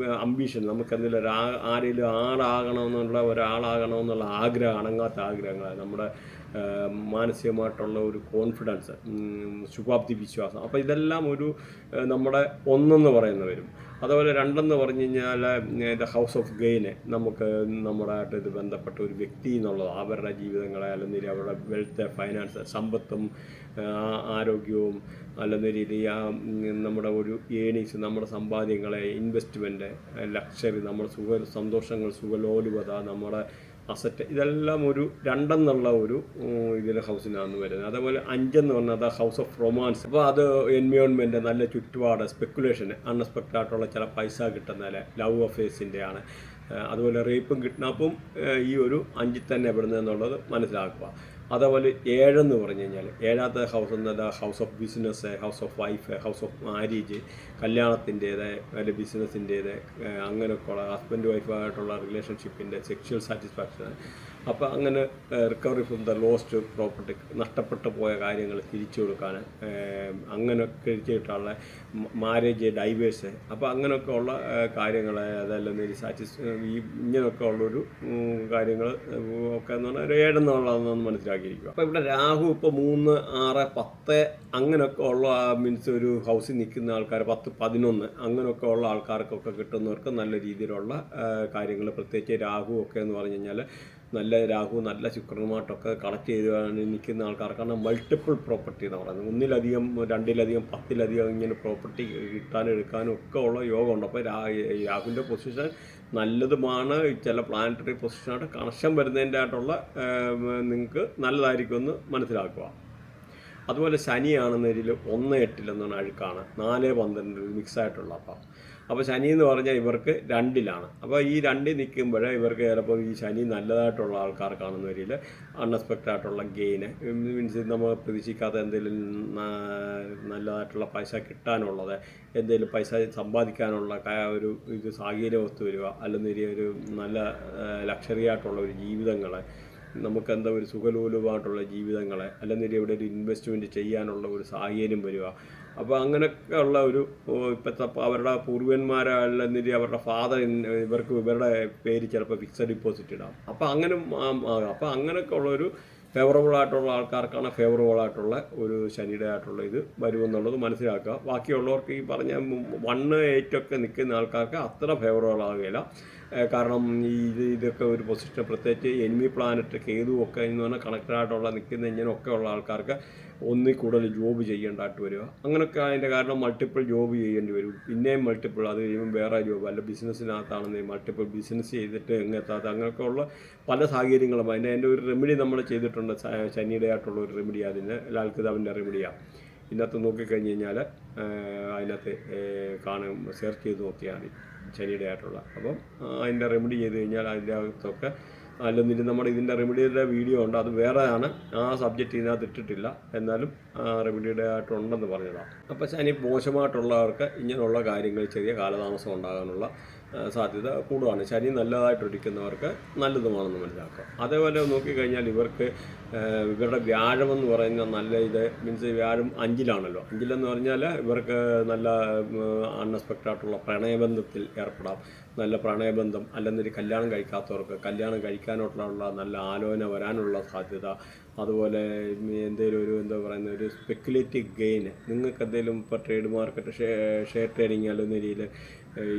അംബിഷൻ, നമുക്ക് എന്തെങ്കിലും ആരെങ്കിലും ഒരാളാകണമെന്നുള്ള ആഗ്രഹം, അണങ്ങാത്ത ആഗ്രഹങ്ങളാണ് നമ്മുടെ മാനസികമായിട്ടുള്ള ഒരു കോൺഫിഡൻസ്, ശുഭാപ്തി വിശ്വാസം. അപ്പോൾ ഇതെല്ലാം ഒരു നമ്മുടെ 1 പറയുന്ന വരും. അതുപോലെ 2 പറഞ്ഞു കഴിഞ്ഞാൽ ദ ഹൗസ് ഓഫ് ഗെയിന്, നമുക്ക് നമ്മുടെയായിട്ട് ഇത് ബന്ധപ്പെട്ട ഒരു വ്യക്തി എന്നുള്ളത്, അവരുടെ ജീവിതങ്ങളെ അല്ലെങ്കിൽ അവരുടെ വെൽത്ത്, ഫൈനാൻസ്, സമ്പത്തും ആരോഗ്യവും അല്ലെന്ന രീതി നമ്മുടെ ഒരു ഏണിങ്സ്, നമ്മുടെ സമ്പാദ്യങ്ങളെ, ഇൻവെസ്റ്റ്മെൻറ്റ്, ലക്ഷറി, നമ്മുടെ സന്തോഷങ്ങൾ, സുഖലോലുപത, നമ്മുടെ അസറ്റ്, ഇതെല്ലാം ഒരു 2 ഒരു ഇതിലെ ഹൗസിനാണ് വരുന്നത്. അതേപോലെ 5 പറഞ്ഞാൽ ഹൗസ് ഓഫ് റൊമാൻസ്. അപ്പോൾ അത് എൻവയോൺമെൻറ്റ്, നല്ല ചുറ്റുപാട്, സ്പെക്കുലേഷൻ, അൺഎക്സ്പെക്റ്റഡ് ആയിട്ടുള്ള ചില പൈസ കിട്ടുന്ന ലവ് അഫെയർസിൻ്റെയാണ്. അതുപോലെ റേപ്പും കിഡ്നാപ്പും ഈ ഒരു 5 തന്നെ പെടുന്നതെന്നുള്ളത് മനസ്സിലാക്കുക. അതേപോലെ 7 പറഞ്ഞു കഴിഞ്ഞാൽ 7ാമത്തെ ഹൗസ് എന്നത് house of business, house of wife, house of marriage, കല്യാണത്തിൻ്റേത് അല്ലെങ്കിൽ ബിസിനസ്സിൻ്റേത്, അങ്ങനെയൊക്കെയുള്ള ഹസ്ബൻഡ് വൈഫായിട്ടുള്ള റിലേഷൻഷിപ്പിൻ്റെ സെക്ഷൽ സാറ്റിസ്ഫാക്ഷൻ. അപ്പോൾ അങ്ങനെ recovery from the lost property, നഷ്ടപ്പെട്ടു പോയ കാര്യങ്ങൾ തിരിച്ചു കൊടുക്കാൻ, അങ്ങനെ കഴിച്ചിട്ടുള്ള മാരേജ്, ഡൈവേഴ്സ്. അപ്പോൾ അങ്ങനെയൊക്കെ ഉള്ള കാര്യങ്ങൾ അതെല്ലാം ഇങ്ങനെയൊക്കെ ഉള്ളൊരു കാര്യങ്ങൾ ഒക്കെ എന്ന് പറഞ്ഞാൽ 7 എന്നുള്ളതെന്ന് മനസ്സിലാക്കിയിരിക്കുക. അപ്പോൾ ഇവിടെ രാഹു ഇപ്പോൾ 3, 6, 10 അങ്ങനെയൊക്കെ ഉള്ള മീൻസ് ഒരു ഹൗസിൽ നിൽക്കുന്ന ആൾക്കാർ 10, 11 അങ്ങനെയൊക്കെ ഉള്ള ആൾക്കാർക്കൊക്കെ കിട്ടുന്നവർക്ക് നല്ല രീതിയിലുള്ള കാര്യങ്ങൾ, പ്രത്യേകിച്ച് രാഹു ഒക്കെ എന്ന് പറഞ്ഞു കഴിഞ്ഞാൽ നല്ല രാഹു നല്ല ശുക്രനുമായിട്ടൊക്കെ കണക്ട് ചെയ്ത് നിൽക്കുന്ന ആൾക്കാർക്കാണ് മൾട്ടിപ്പിൾ പ്രോപ്പർട്ടി എന്ന് പറയുന്നത്. ഒന്നിലധികം, രണ്ടിലധികം, 10ലധികം ഇങ്ങനെ പ്രോപ്പർട്ടി കിട്ടാനും എടുക്കാനും ഒക്കെ ഉള്ള യോഗമുണ്ട്. അപ്പോൾ രാഹുവിൻ്റെ പൊസിഷൻ നല്ലതുമാണ്. ചില പ്ലാനറ്ററി പൊസിഷനായിട്ട് കണക്ഷൻ വരുന്നതിൻ്റെ ആയിട്ടുള്ള നിങ്ങൾക്ക് നല്ലതായിരിക്കുമെന്ന് മനസ്സിലാക്കുക. അതുപോലെ ശനിയാണെന്നതിൽ 1-8 എന്നാണ് അഴുക്കാണ്, 4-12 മിക്സായിട്ടുള്ള. അപ്പോൾ ശനി എന്ന് പറഞ്ഞാൽ ഇവർക്ക് 2ലാണ്. അപ്പോൾ ഈ 2 നിൽക്കുമ്പോഴേ ഇവർക്ക് ചിലപ്പോൾ ഈ ശനി നല്ലതായിട്ടുള്ള ആൾക്കാർക്കാണെന്നവരിൽ അൺഎക്സ്പെക്റ്റഡ് ആയിട്ടുള്ള ഗെയിന്, മീൻസ് നമ്മൾ പ്രതീക്ഷിക്കാത്ത എന്തെങ്കിലും നല്ലതായിട്ടുള്ള പൈസ കിട്ടാനുള്ളത്, എന്തെങ്കിലും പൈസ സമ്പാദിക്കാനുള്ള ഒരു ഇത് സാഹചര്യം ഒത്തു വരിക, അല്ലെങ്കിൽ ഒരു നല്ല ലക്ഷറി ആയിട്ടുള്ള ഒരു ജീവിതങ്ങളെ, നമുക്കെന്താ ഒരു സുഖലോലുപമായിട്ടുള്ള ജീവിതങ്ങളെ, അല്ലെങ്കിൽ ഇവിടെ ഒരു ഇൻവെസ്റ്റ്മെൻറ്റ് ചെയ്യാനുള്ള ഒരു സാഹചര്യം വരിക. അപ്പോൾ അങ്ങനെയൊക്കെ ഉള്ള ഒരു ഇപ്പോഴത്തെ അവരുടെ പൂർവ്വന്മാരെ അല്ലെങ്കിൽ അവരുടെ ഫാദർ ഇവരുടെ പേര് ചിലപ്പോൾ ഫിക്സഡ് ഡിപ്പോസിറ്റ് ഇടാം. അപ്പോൾ അങ്ങനെ അപ്പോൾ അങ്ങനെയൊക്കെ ഉള്ളൊരു ഫേവറബിൾ ആയിട്ടുള്ള ആൾക്കാർക്കാണ് ഫേവറബിൾ ആയിട്ടുള്ള ഒരു ശനിയുടെ ആയിട്ടുള്ള ഇത് വരുമെന്നുള്ളത് മനസ്സിലാക്കുക. ബാക്കിയുള്ളവർക്ക് ഈ പറഞ്ഞ 1-8 ഒക്കെ നിൽക്കുന്ന ആൾക്കാർക്ക് അത്ര ഫേവറബിൾ ആവുകയില്ല. കാരണം ഇതൊക്കെ ഒരു പൊസിഷൻ, പ്രത്യേകിച്ച് എനിമി പ്ലാനറ്റ് കേതു ഒക്കെ എന്ന് പറഞ്ഞാൽ കണക്റ്റഡ് ആയിട്ടുള്ള നിൽക്കുന്ന ഇങ്ങനെയൊക്കെ ഉള്ള ആൾക്കാർക്ക് ഒന്നിൽ കൂടുതൽ ജോബ് ചെയ്യേണ്ടതായിട്ട് വരിക. അങ്ങനെയൊക്കെ അതിൻ്റെ കാരണം മൾട്ടിപ്പിൾ ജോബ് ചെയ്യേണ്ടി വരും, പിന്നെയും മൾട്ടിപ്പിൾ, അത് കഴിയുമ്പോൾ വേറെ ജോബ്, അല്ല ബിസിനസ്സിനകത്താണെന്നെങ്കിൽ മൾട്ടിപ്പിൾ ബിസിനസ് ചെയ്തിട്ട് എങ്ങെത്താത്ത അങ്ങനെയൊക്കെ ഉള്ള പല സാഹചര്യങ്ങളും. അതിൻ്റെ ഒരു റെമഡി നമ്മൾ ചെയ്തിട്ടുണ്ട്, ശനിയുടെ ആയിട്ടുള്ള ഒരു റെമഡി. അതിന് ലാൽക്കിതാവിൻ്റെ റെമഡിയാണ്. ഇതിനകത്ത് നോക്കിക്കഴിഞ്ഞ് കഴിഞ്ഞാൽ അതിനകത്ത് സെർച്ച് ചെയ്ത് നോക്കിയാൽ മതി ശനിയുടെ ആയിട്ടുള്ള. അപ്പം അതിൻ്റെ റെമഡി ചെയ്ത് കഴിഞ്ഞാൽ അതിൻ്റെ അകത്തൊക്കെ അല്ലെന്നിട്ട് നമ്മുടെ ഇതിൻ്റെ റെമഡിയുടെ വീഡിയോ ഉണ്ട്, അത് വേറെയാണ്, ആ സബ്ജക്റ്റ് ഇതിനകത്ത് ഇട്ടിട്ടില്ല, എന്നാലും റെമഡിയുടെ ആയിട്ടുണ്ടെന്ന് പറഞ്ഞതാണ്. അപ്പോൾ ശനി മോശമായിട്ടുള്ളവർക്ക് ഇങ്ങനെയുള്ള കാര്യങ്ങൾ ചെറിയ കാലതാമസം ഉണ്ടാകാനുള്ള സാധ്യത കൂടുതലാണ്. ശനി നല്ലതായിട്ടിരിക്കുന്നവർക്ക് നല്ലതുമാണെന്ന് മനസ്സിലാക്കുക. അതേപോലെ നോക്കിക്കഴിഞ്ഞാൽ ഇവരുടെ വ്യാഴമെന്ന് പറയുന്ന നല്ല ഇത്, മീൻസ് വ്യാഴം 5ലാണല്ലോ. 5ലെന്ന് പറഞ്ഞാൽ ഇവർക്ക് നല്ല അൺഎക്സ്പെക്റ്റഡ് ആയിട്ടുള്ള പ്രണയബന്ധത്തിൽ ഏർപ്പെടാം. നല്ല പ്രണയബന്ധം, അല്ലെങ്കിൽ കല്യാണം കഴിക്കാത്തവർക്ക് കല്യാണം കഴിക്കാനുള്ള നല്ല ആലോചന വരാനുള്ള സാധ്യത. അതുപോലെ എന്തെങ്കിലും ഒരു സ്പെക്കുലേറ്റീവ് ഗെയിന്, നിങ്ങൾക്ക് എന്തെങ്കിലും ഇപ്പോൾ ട്രേഡ് മാർക്കറ്റ്, ഷെയർ ട്രേഡിങ്, അല്ലെങ്കിൽ രീതിയിൽ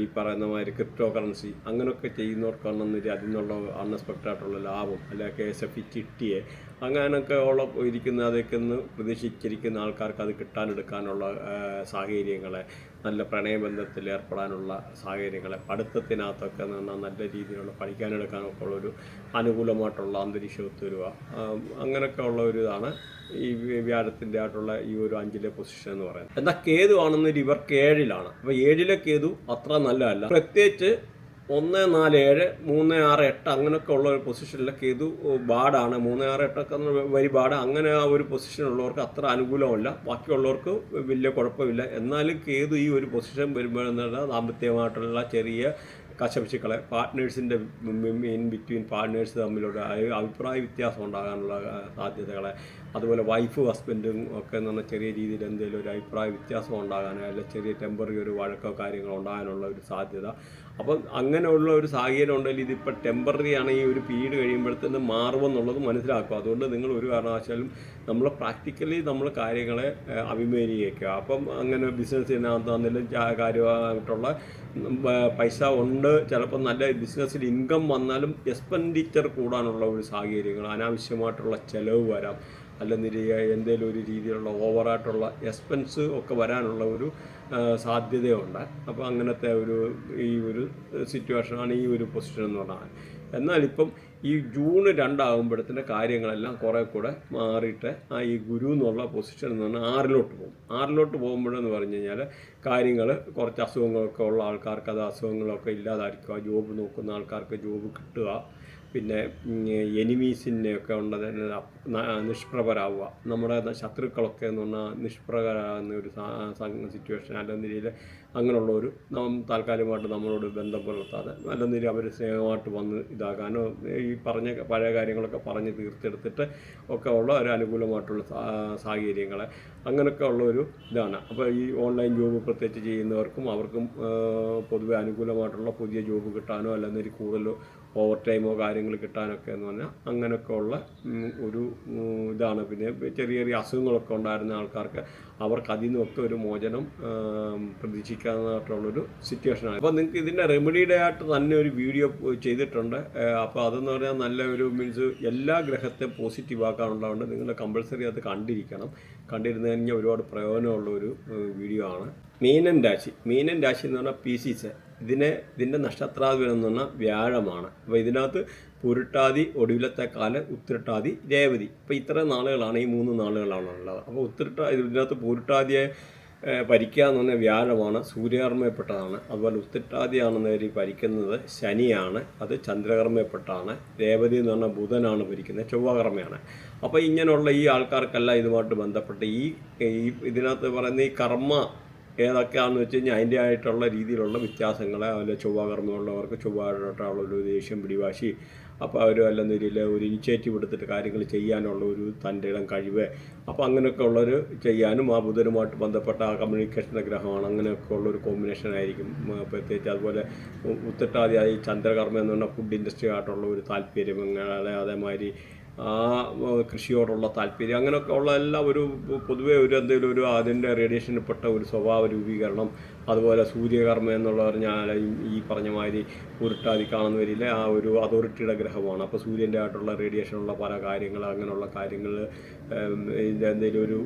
ഈ പറയുന്ന മാതിരി ക്രിപ്റ്റോ കറൻസി അങ്ങനെയൊക്കെ ചെയ്യുന്നവർക്കാണെന്നൊരു അതിൽ നിന്നുള്ള അൺഎക്സ്പെക്റ്റഡ് ആയിട്ടുള്ള ലാഭം, അല്ലെങ്കിൽ KSF ചിട്ടിയെ അങ്ങനെയൊക്കെ ഉള്ള ഇരിക്കുന്ന അതൊക്കെ ഒന്ന് പ്രതീക്ഷിച്ചിരിക്കുന്ന ആൾക്കാർക്ക് അത് കിട്ടാനെടുക്കാനുള്ള സാഹചര്യങ്ങളെ, നല്ല പ്രണയബന്ധത്തിൽ ഏർപ്പെടാനുള്ള സാഹചര്യങ്ങളെ, പഠിത്തത്തിനകത്തൊക്കെ നല്ല രീതിയിലുള്ള പഠിക്കാനെടുക്കാനൊക്കെ ഉള്ളൊരു അനുകൂലമായിട്ടുള്ള അന്തരീക്ഷം ഒത്തുവരിക. അങ്ങനെയൊക്കെ ഉള്ള ഒരു ഇതാണ് ഈ വ്യാഴത്തിൻ്റെ ആയിട്ടുള്ള ഈ ഒരു 5ലെ പൊസിഷൻ എന്ന് പറയുന്നത്. എന്നാൽ കേതു ആണെന്നൊരു ഇവർക്ക് 7ലാണ്. അപ്പോൾ 7ലെ കേതു അത്ര നല്ലതല്ല. പ്രത്യേകിച്ച് 1, 4, 7, 3, 6, 8 അങ്ങനെയൊക്കെ ഉള്ള ഒരു പൊസിഷനിലൊക്കെ ഇത് ബാഡാണ്. 3, 6, 8 ഒക്കെ വരി ബാഡ്. അങ്ങനെ ആ ഒരു പൊസിഷനുള്ളവർക്ക് അത്ര അനുകൂലമല്ല, ബാക്കിയുള്ളവർക്ക് വലിയ കുഴപ്പമില്ല. എന്നാലും കേതു ഈ ഒരു പൊസിഷൻ വരുമ്പോഴെന്നുള്ള ദാമ്പത്യമായിട്ടുള്ള ചെറിയ കശപിശുക്കളെ, പാർട്ട്നേഴ്സിൻ്റെ ഇൻ ബിറ്റ്വീൻ പാർട്ട്നേഴ്സ് തമ്മിലുള്ള അഭിപ്രായ വ്യത്യാസം ഉണ്ടാകാനുള്ള സാധ്യതകളെ, അതുപോലെ വൈഫും ഹസ്ബൻഡും ഒക്കെ എന്ന് പറഞ്ഞാൽ ചെറിയ രീതിയിൽ എന്തെങ്കിലും ഒരു അഭിപ്രായ വ്യത്യാസം ഉണ്ടാകാനോ, അല്ലെങ്കിൽ ചെറിയ ടെമ്പററി ഒരു വഴക്കോ കാര്യങ്ങളോ ഉണ്ടാകാനുള്ള ഒരു സാധ്യത. അപ്പം അങ്ങനെയുള്ള ഒരു സാഹചര്യം ഉണ്ടെങ്കിൽ ഇതിപ്പോൾ ടെമ്പററി ആണ്, ഈ ഒരു പീരീഡ് കഴിയുമ്പോഴത്തേന് മാറുമെന്നുള്ളത് മനസ്സിലാക്കുക. അതുകൊണ്ട് നിങ്ങൾ ഒരു കാരണവശാലും നമ്മൾ പ്രാക്ടിക്കലി നമ്മൾ കാര്യങ്ങളെ അഭിമുഖീകരിക്കുക. അപ്പം അങ്ങനെ ബിസിനസ്സിനകത്താണെങ്കിലും കാര്യമായിട്ടുള്ള പൈസ ഉണ്ട്, ചിലപ്പോൾ നല്ല ബിസിനസ്സിൽ ഇൻകം വന്നാലും എക്സ്പെൻഡിച്ചർ കൂടാനുള്ള ഒരു സാഹചര്യങ്ങൾ, അനാവശ്യമായിട്ടുള്ള ചിലവ് വരാം, അല്ലെങ്കിൽ എന്തെങ്കിലും ഒരു രീതിയിലുള്ള ഓവറായിട്ടുള്ള എക്സ്പെൻസ് ഒക്കെ വരാനുള്ള ഒരു സാധ്യതയുണ്ട്. അപ്പോൾ അങ്ങനത്തെ ഈ ഒരു സിറ്റുവേഷനാണ് ഈ ഒരു പൊസിഷൻ എന്ന് പറഞ്ഞാൽ. എന്നാലിപ്പം ഈ ജൂൺ 2 ആകുമ്പോഴത്തേൻ്റെ കാര്യങ്ങളെല്ലാം കുറേ കൂടെ മാറിയിട്ട് ഈ ഗുരു എന്നുള്ള പൊസിഷൻ എന്ന് പറഞ്ഞാൽ 6ലോട്ട് പോകും. 6ലോട്ട് പോകുമ്പോഴെന്ന് പറഞ്ഞു കഴിഞ്ഞാൽ കാര്യങ്ങൾ കുറച്ച് അസുഖങ്ങളൊക്കെ ഉള്ള ആൾക്കാർക്ക് അത് അസുഖങ്ങളൊക്കെ ഇല്ലാതായിരിക്കുക, ജോബ് നോക്കുന്ന ആൾക്കാർക്ക് ജോബ് കിട്ടുക, പിന്നെ എനിമീസിനെയൊക്കെ ഉള്ളത് നിഷ്പ്രഭരാവുക. നമ്മുടെ ശത്രുക്കളൊക്കെ എന്ന് പറഞ്ഞാൽ നിഷ്പ്രഭരാകുന്ന ഒരു സിറ്റുവേഷൻ, അല്ലെങ്കിൽ അങ്ങനെയുള്ളൊരു താൽക്കാലികമായിട്ട് നമ്മളോട് ബന്ധം പുലർത്താതെ അല്ലെന്നില്ല അവർ സ്നേഹമായിട്ട് വന്ന് ഇതാക്കാനോ ഈ പറഞ്ഞ പഴയ കാര്യങ്ങളൊക്കെ പറഞ്ഞ് തീർത്തെടുത്തിട്ട് ഒക്കെ ഉള്ള ഒരു അനുകൂലമായിട്ടുള്ള സാഹചര്യങ്ങൾ അങ്ങനെയൊക്കെ ഉള്ളൊരു ഇതാണ്. അപ്പോൾ ഈ ഓൺലൈൻ ജോബ് പ്രത്യേകിച്ച് ചെയ്യുന്നവർക്കും അവർക്കും പൊതുവെ അനുകൂലമായിട്ടുള്ള പുതിയ ജോബ് കിട്ടാനോ അല്ലെങ്കിൽ കൂടുതൽ ഓവർ ടൈമോ കാര്യങ്ങൾ കിട്ടാനൊക്കെ എന്ന് പറഞ്ഞാൽ അങ്ങനെയൊക്കെ ഉള്ള ഒരു ഇതാണ്. പിന്നെ ചെറിയ ചെറിയ അസുഖങ്ങളൊക്കെ ഉണ്ടായിരുന്ന ആൾക്കാർക്ക് അവർക്ക് അതിൽ നിന്നൊക്കെ ഒരു മോചനം പ്രതീക്ഷിക്കാനായിട്ടുള്ളൊരു സിറ്റുവേഷനാണ്. അപ്പോൾ നിങ്ങൾക്ക് ഇതിൻ്റെ റെമഡിയുടെ ആയിട്ട് തന്നെ ഒരു വീഡിയോ ചെയ്തിട്ടുണ്ട്. അപ്പോൾ അതെന്ന് പറഞ്ഞാൽ നല്ല ഒരു മീൻസ് എല്ലാ ഗ്രഹത്തെ പോസിറ്റീവ് ആക്കാനുള്ളതുകൊണ്ട് നിങ്ങൾ കമ്പൾസറി അത് കണ്ടിരുന്നു കഴിഞ്ഞാൽ ഒരുപാട് പ്രയോജനമുള്ള ഒരു വീഡിയോ ആണ്. മീനൻ രാശി എന്ന് പറഞ്ഞാൽ പീസീസ് ഇതിൻ്റെ നക്ഷത്രാധിപൻ എന്ന് പറഞ്ഞാൽ വ്യാഴമാണ്. അപ്പോൾ ഇതിനകത്ത് പുരുട്ടാതി, ഒടുവിലത്തെ കാല്, ഉത്രട്ടാതി, രേവതി. അപ്പോൾ ഇത്ര നാളുകളാണ്, ഈ 3 നാളുകളാണ് ഉള്ളത്. അപ്പോൾ ഇതിനകത്ത് പുരുട്ടാതിയെ ഭരിക്കുക എന്ന് പറഞ്ഞാൽ വ്യാഴമാണ്, സൂര്യകർമ്മയപ്പെട്ടതാണ്. അതുപോലെ ഉത്രട്ടാതിയാണെന്ന് ഭരിക്കുന്നത് ശനിയാണ്, അത് ചന്ദ്രകർമ്മയപ്പെട്ടാണ്. രേവതി എന്ന് പറഞ്ഞാൽ ബുധനാണ് ഭരിക്കുന്നത്, ചൊവ്വകർമ്മയാണ്. അപ്പോൾ ഇങ്ങനെയുള്ള ഈ ആൾക്കാർക്കെല്ലാം ഇതുമായിട്ട് ബന്ധപ്പെട്ട് ഈ ഇതിനകത്ത് പറയുന്ന ഈ കർമ്മ ഏതൊക്കെയാണെന്ന് വെച്ച് കഴിഞ്ഞാൽ അതിൻ്റെ ആയിട്ടുള്ള രീതിയിലുള്ള വ്യത്യാസങ്ങൾ, അതുപോലെ ചൊവ്വാകർമ്മമുള്ളവർക്ക് ചൊവ്വായിട്ടുള്ള ഒരു ദേഷ്യം പിടിവാശി, അപ്പോൾ അവർ വല്ല നിലയിൽ ഒരു ഇനിഷ്യേറ്റീവ് എടുത്തിട്ട് കാര്യങ്ങൾ ചെയ്യാനുള്ള ഒരു തൻ്റെ ഇടം കഴിവ്, അപ്പോൾ അങ്ങനെയൊക്കെ ഉള്ളൊരു ചെയ്യാനും ആ ബുധനുമായിട്ട് ബന്ധപ്പെട്ട ആ കമ്മ്യൂണിക്കേഷൻ്റെ ഗ്രഹമാണ്. അങ്ങനെയൊക്കെ ഉള്ളൊരു കോമ്പിനേഷൻ ആയിരിക്കും പ്രത്യേകിച്ച്. അതുപോലെ ഉത്രട്ടാതിയായി ചന്ദ്രകർമ്മ എന്ന് പറഞ്ഞാൽ ഫുഡ് ഇൻഡസ്ട്രി ആയിട്ടുള്ള ഒരു താല്പര്യം, അതേമാതിരി ആ കൃഷിയോടുള്ള താല്പര്യം, അങ്ങനെയൊക്കെ ഉള്ള എല്ലാം ഒരു പൊതുവേ ഒരു എന്തെങ്കിലും ഒരു അതിൻ്റെ റേഡിയേഷനിൽപ്പെട്ട ഒരു സ്വഭാവ രൂപീകരണം. അതുപോലെ സൂര്യകർമ്മ എന്നുള്ള പറഞ്ഞാൽ ഈ പറഞ്ഞ മാതിരി ഉരുട്ടാതി കാണുന്ന വരില്ല, ആ ഒരു അതോറിറ്റിയുടെ ഗ്രഹമാണ്. അപ്പോൾ സൂര്യൻ്റെ ആയിട്ടുള്ള റേഡിയേഷനുള്ള പല കാര്യങ്ങൾ, അങ്ങനെയുള്ള കാര്യങ്ങൾ എന്തെങ്കിലും ഒരു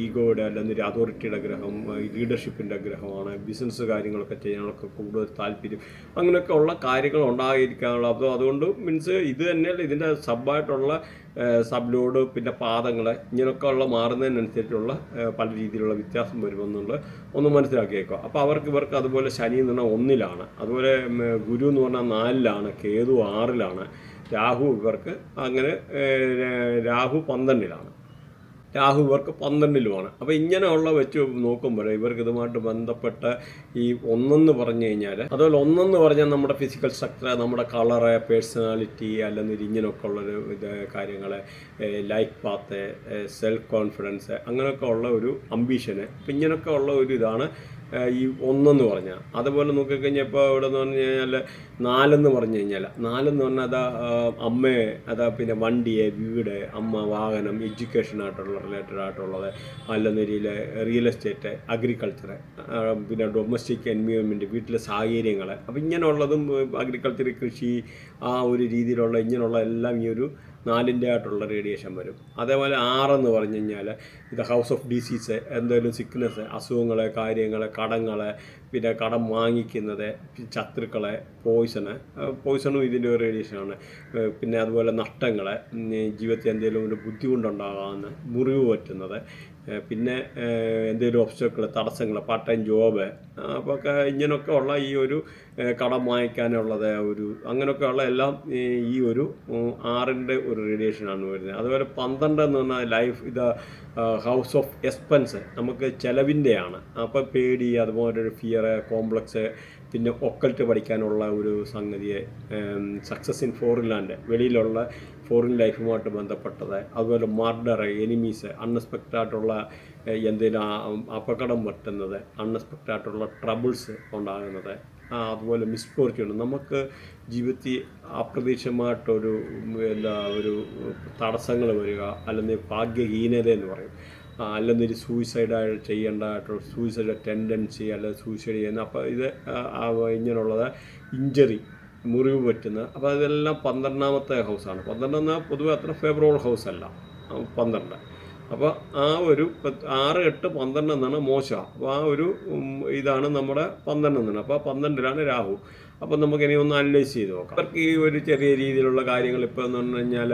ഈഗോയുടെ അല്ലെങ്കിൽ അതോറിറ്റിയുടെ ഗ്രഹം, ലീഡർഷിപ്പിൻ്റെ ഗ്രഹമാണ്. ബിസിനസ് കാര്യങ്ങളൊക്കെ ചെയ്യാനൊക്കെ കൂടുതൽ താല്പര്യം, അങ്ങനെയൊക്കെ ഉള്ള കാര്യങ്ങൾ ഉണ്ടായിരിക്കാനുള്ള. അപ്പോൾ അതുകൊണ്ട് മീൻസ് ഇത് തന്നെയല്ല ഇതിൻ്റെ സബ്ബായിട്ടുള്ള സബ് ലോഡ്, പിന്നെ പാദങ്ങൾ, ഇങ്ങനെയൊക്കെ ഉള്ള മാറുന്നതിനനുസരിച്ചുള്ള പല രീതിയിലുള്ള വ്യത്യാസം വരുമെന്നുള്ളത് ഒന്ന് മനസ്സിലാക്കിയേക്കുക. അപ്പോൾ ഇവർക്ക് അതുപോലെ ശനി എന്ന് പറഞ്ഞാൽ 1-ലാണ്, അതുപോലെ ഗുരു എന്ന് പറഞ്ഞാൽ 4-ലാണ്, കേതു 6-ലാണ്, രാഹു ഇവർക്ക് അങ്ങനെ രാഹു 12-ലാണ്, രാഹു ഇവർക്ക് 12-ലുമാണ്. അപ്പോൾ ഇങ്ങനെയുള്ള വെച്ച് നോക്കുമ്പോൾ ഇവർക്ക് ഇതുമായിട്ട് ബന്ധപ്പെട്ട ഈ 1 പറഞ്ഞു കഴിഞ്ഞാൽ, അതുപോലെ 1 പറഞ്ഞാൽ നമ്മുടെ ഫിസിക്കൽ സ്ട്രക്ചർ, നമ്മുടെ കളറ്, പേഴ്സണാലിറ്റി, അല്ലെങ്കിൽ ഇങ്ങനെയൊക്കെ ഉള്ളൊരു കാര്യങ്ങൾ, ലൈഫ് പാത്ത്, സെൽഫ് കോൺഫിഡൻസ്, അങ്ങനെയൊക്കെ ഉള്ള ഒരു അംബീഷന്. അപ്പം ഇങ്ങനെയൊക്കെ ഉള്ള ഒരു ഇതാണ് ഈ 1 പറഞ്ഞാൽ. അതുപോലെ നോക്കിക്കഴിഞ്ഞാൽ ഇപ്പോൾ ഇവിടെ എന്ന് പറഞ്ഞു കഴിഞ്ഞാൽ 4 പറഞ്ഞു കഴിഞ്ഞാൽ, 4 പറഞ്ഞാൽ അതാ അമ്മയെ, അതാ പിന്നെ വണ്ടിയെ, വീട്, അമ്മ, വാഹനം, എഡ്യൂക്കേഷനായിട്ടുള്ള റിലേറ്റഡ് ആയിട്ടുള്ളത്, അല്ലെന്നരിയിൽ റിയൽ എസ്റ്റേറ്റ്, അഗ്രികൾച്ചർ, പിന്നെ ഡൊമസ്റ്റിക് എൻവയോൺമെൻറ്റ്, വീട്ടിലെ സാഹചര്യങ്ങൾ. അപ്പോൾ ഇങ്ങനെയുള്ളതും അഗ്രികൾച്ചർ, കൃഷി, ആ ഒരു രീതിയിലുള്ള ഇങ്ങനെയുള്ള എല്ലാം ഈ ഒരു 4-ൻ്റെ ആയിട്ടുള്ള റേഡിയേഷൻ വരും. അതേപോലെ 6 പറഞ്ഞു കഴിഞ്ഞാൽ ഇത് ഹൗസ് ഓഫ് ഡിസീസ്, എന്തെങ്കിലും സിക്നെസ്, അസുഖങ്ങൾ, കാര്യങ്ങൾ, കടങ്ങൾ, പിന്നെ കടം വാങ്ങിക്കുന്നത്, ശത്രുക്കളെ, പോയിസണും ഇതിൻ്റെ ഒരു റേഡിയേഷനാണ്. പിന്നെ അതുപോലെ നഷ്ടങ്ങൾ, ജീവിതത്തിൽ എന്തെങ്കിലും ഒരു ബുദ്ധിമുട്ടുണ്ടാകാവുന്ന, മുറിവ് പറ്റുന്നത്, പിന്നെ എന്തെങ്കിലും ഒബ്സ്റ്റക്കിൾ, തടസ്സങ്ങൾ, പാർട്ട് ടൈം ജോബ്, അപ്പോൾ ഒക്കെ ഇങ്ങനെയൊക്കെ ഉള്ള ഈ ഒരു കടം വാങ്ങിക്കാനുള്ളത്, ഒരു അങ്ങനെയൊക്കെ ഉള്ള എല്ലാം ഈ ഒരു 6-ൻ്റെ ഒരു റേഡിയേഷനാണ് വരുന്നത്. അതുപോലെ 12 എന്ന് പറഞ്ഞാൽ ലൈഫ്, ഇത് ഹൗസ് ഓഫ് എക്സ്പെൻസ്, നമുക്ക് ചിലവിൻ്റെയാണ്. അപ്പോൾ പേടി, അതുപോലെ ഒരു ഫിയർ, കോംപ്ലക്സ്, പിന്നെ ഒക്കൽട്ട് പഠിക്കാനുള്ള ഒരു സംഗതിയെ, സക്സസ് ഇൻ ഫോറിൻ ലാൻഡ്, വെളിയിലുള്ള ഫോറിൻ ലൈഫുമായിട്ട് ബന്ധപ്പെട്ടത്, അതുപോലെ മർഡർ, എനിമീസ്, അൺഎക്സ്പെക്റ്റഡ് ആയിട്ടുള്ള എന്തെങ്കിലും അപകടം പറ്റുന്നത്, അൺഎക്സ്പെക്റ്റഡ് ആയിട്ടുള്ള ട്രബിൾസ് ഉണ്ടാകുന്നത്, അതുപോലെ മിസ്ഫോർച്യൂൺ, നമുക്ക് ജീവിതത്തിൽ അപ്രതീക്ഷിതമായിട്ടൊരു ഒരു തടസ്സങ്ങൾ വരിക, അല്ലെങ്കിൽ ഭാഗ്യഹീനത എന്ന് പറയും, അല്ലെങ്കിൽ സൂയിസൈഡായിട്ട് ചെയ്യേണ്ടതായിട്ടുള്ള സൂയിസൈഡ് ടെൻഡൻസി, അല്ലെങ്കിൽ സൂയിസൈഡ് ചെയ്യുന്ന. അപ്പോൾ ഇത് ഇങ്ങനെയുള്ളത് ഇഞ്ചറി, മുറിവ് പറ്റുന്ന. അപ്പോൾ അതെല്ലാം 12-ാമത്തെ ഹൗസാണ്. 12 എന്നാൽ പൊതുവെ അത്ര ഫേവറബിൾ ഹൗസല്ല 12. അപ്പോൾ ആ ഒരു 6, 8, 12 എന്നാണ് മോശം. അപ്പോൾ ആ ഒരു ഇതാണ് നമ്മുടെ 12 എന്നാണ്. അപ്പോൾ 12-ലാണ് രാഹു. അപ്പോൾ നമുക്കിനി ഒന്ന് അനലൈസ് ചെയ്ത് നോക്കാം. അവർക്ക് ഈ ഒരു ചെറിയ രീതിയിലുള്ള കാര്യങ്ങൾ ഇപ്പോൾ എന്ന് പറഞ്ഞു കഴിഞ്ഞാൽ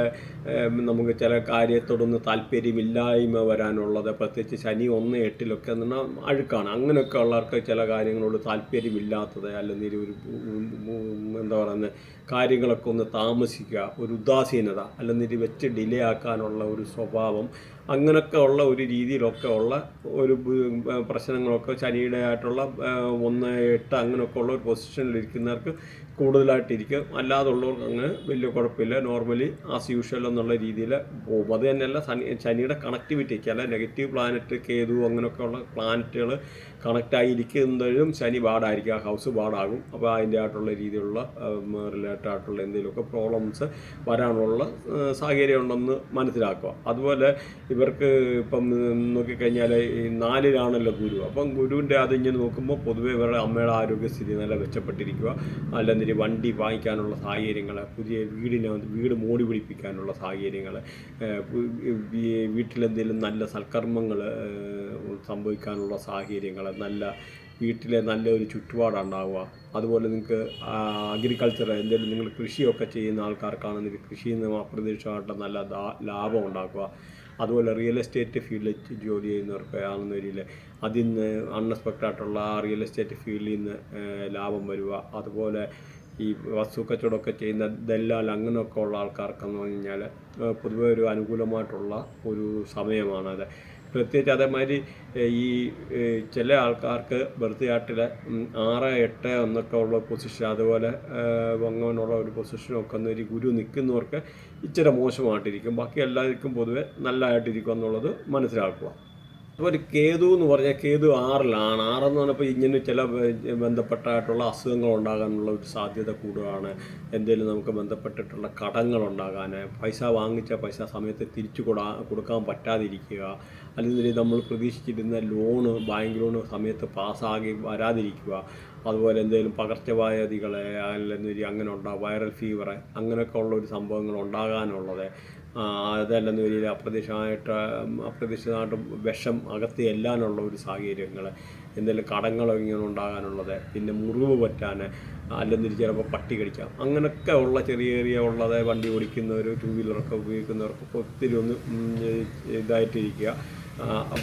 നമുക്ക് ചില കാര്യത്തോടൊന്ന് താല്പര്യമില്ലായ്മ വരാനുള്ളത്, പ്രത്യേകിച്ച് ശനി 1, 8-ലൊക്കെ എന്ന് പറഞ്ഞാൽ അഴുക്കാണ്. അങ്ങനെയൊക്കെ ഉള്ളവർക്ക് ചില കാര്യങ്ങളോട് താല്പര്യമില്ലാത്തത്, അല്ലെങ്കിൽ ഒരു എന്താ പറയുന്നത്, കാര്യങ്ങളൊക്കെ ഒന്ന് താമസിക്കുക, ഒരു ഉദാസീനത, അല്ലെങ്കിൽ വെച്ച് ഡിലേ ആക്കാനുള്ള ഒരു സ്വഭാവം, അങ്ങനെയൊക്കെ ഉള്ള ഒരു രീതിയിലൊക്കെ ഉള്ള ഒരു പ്രശ്നങ്ങളൊക്കെ ശനിയുടെ ആയിട്ടുള്ള 1-8 അങ്ങനെയൊക്കെ ഉള്ള ഒരു പൊസിഷനിലിരിക്കുന്നവർക്ക് കൂടുതലായിട്ടിരിക്കും. അല്ലാതുള്ളവർക്ക് അങ്ങനെ വലിയ കുഴപ്പമില്ല, നോർമലി ആസ് യൂഷ്വൽ എന്നുള്ള രീതിയിൽ പോകും. അത് തന്നെയല്ല ശനിയുടെ കണക്ടിവിറ്റിക്ക് അല്ല നെഗറ്റീവ് പ്ലാനറ്റ് കേതു അങ്ങനെയൊക്കെ ഉള്ള പ്ലാനറ്റുകൾ കണക്റ്റായിരിക്കുന്നതിലും ശനി ബാഡായിരിക്കും, ആ ഹൗസ് ബാഡാകും. അപ്പോൾ അതിൻ്റെ ആയിട്ടുള്ള രീതിയിലുള്ള റിലേറ്റഡ് ആയിട്ടുള്ള എന്തെങ്കിലുമൊക്കെ പ്രോബ്ലംസ് വരാനുള്ള സാഹചര്യം ഉണ്ടെന്ന് മനസ്സിലാക്കുക. അതുപോലെ ഇവർക്ക് ഇപ്പം നോക്കിക്കഴിഞ്ഞാൽ ഈ 4-ലാണല്ലോ ഗുരു. അപ്പം ഗുരുവിൻ്റെ അതിങ്ങനെ നോക്കുമ്പോൾ പൊതുവേ ഇവരുടെ അമ്മയുടെ ആരോഗ്യസ്ഥിതി നല്ല മെച്ചപ്പെട്ടിരിക്കുക, അല്ലെങ്കിൽ വണ്ടി വാങ്ങിക്കാനുള്ള സാഹചര്യങ്ങൾ, പുതിയ വീട് മോടി പിടിപ്പിക്കാനുള്ള സാഹചര്യങ്ങൾ, വീട്ടിലെന്തെങ്കിലും നല്ല സൽക്കർമ്മങ്ങൾ സംഭവിക്കാനുള്ള സാഹചര്യങ്ങൾ, വീട്ടിലെ നല്ലൊരു ചുറ്റുപാടുണ്ടാവുക. അതുപോലെ നിങ്ങൾക്ക് അഗ്രികൾച്ചർ എന്തെങ്കിലും നിങ്ങൾ കൃഷിയൊക്കെ ചെയ്യുന്ന ആൾക്കാർക്കാണെങ്കിൽ കൃഷിയിൽ നിന്ന് അപ്രതീക്ഷിതമായിട്ട് നല്ല ലാഭം ഉണ്ടാക്കുക. അതുപോലെ റിയൽ എസ്റ്റേറ്റ് ഫീൽഡിൽ ജോലി ചെയ്യുന്നവർക്ക് ആണെന്നൊരിൽ അതിൽ നിന്ന് അൺഎക്സ്പെക്റ്റഡ് ആയിട്ടുള്ള റിയൽ എസ്റ്റേറ്റ് ഫീൽഡിൽ നിന്ന് ലാഭം വരിക. അതുപോലെ ഈ വസ്തു കച്ചവടമൊക്കെ ചെയ്യുന്ന ദല്ലാൽ അങ്ങനെയൊക്കെ ഉള്ള ആൾക്കാർക്കെന്ന് പറഞ്ഞു കഴിഞ്ഞാൽ പൊതുവെ ഒരു അനുകൂലമായിട്ടുള്ള ഒരു സമയമാണത്. പ്രത്യേകിച്ച് അതേമാതിരി ഈ ചില ആൾക്കാർക്ക് ബർത്ത് ചാർട്ടിൽ 6-8 എന്നൊക്കെ ഉള്ള പൊസിഷൻ, അതുപോലെ അങ്ങനെയുള്ള ഒരു പൊസിഷനൊക്കെ ഒരു ഗുരു നിൽക്കുന്നവർക്ക് ഇച്ചിരി മോശമായിട്ടിരിക്കും. ബാക്കി എല്ലാവർക്കും പൊതുവെ നല്ലതായിട്ടിരിക്കും എന്നുള്ളത് മനസ്സിലാക്കുക. അപ്പോൾ ഒരു കേതു എന്ന് പറഞ്ഞാൽ കേതു 6-ലാണ്. 6 പറഞ്ഞപ്പോൾ ഇങ്ങനെ ചില ബന്ധപ്പെട്ടായിട്ടുള്ള അസുഖങ്ങൾ ഉണ്ടാകാനുള്ള ഒരു സാധ്യത കൂടുതലാണ്. എന്തെങ്കിലും നമുക്ക് ബന്ധപ്പെട്ടിട്ടുള്ള കടങ്ങൾ ഉണ്ടാകാൻ, പൈസ വാങ്ങിച്ച പൈസ സമയത്ത് തിരിച്ചു കൊടുക്കാൻ പറ്റാതിരിക്കുക, അല്ലെങ്കിൽ നമ്മൾ പ്രതീക്ഷിച്ചിരുന്ന ലോണ് ബാങ്ക് ലോണ് സമയത്ത് പാസ്സാകി വരാതിരിക്കുക. അതുപോലെ എന്തെങ്കിലും പകർച്ചവ്യാധികളെ അല്ലെങ്കിൽ അങ്ങനെ വൈറൽ ഫീവർ അങ്ങനെയൊക്കെ ഉള്ള ഒരു സംഭവങ്ങൾ ഉണ്ടാകാനുള്ളത്. അതല്ലെന്ന് വലിയ അപ്രതീക്ഷിതമായിട്ട് വിഷം അകത്ത് ചെല്ലാനുള്ള ഒരു സാഹചര്യങ്ങൾ, എന്തെങ്കിലും കടങ്ങളോ ഇങ്ങനെ ഉണ്ടാകാനുള്ളത്, പിന്നെ മുറിവ് പറ്റാൻ, അല്ലെങ്കിൽ ചിലപ്പോൾ പട്ടി കടിക്കാം, അങ്ങനെയൊക്കെ ഉള്ള ചെറിയ ഉള്ളത്. വണ്ടി ഓടിക്കുന്നവർ, 2 വീലറൊക്കെ ഉപയോഗിക്കുന്നവർക്കൊക്കെ ഒത്തിരി ഒന്ന് ഇതായിട്ടിരിക്കുക.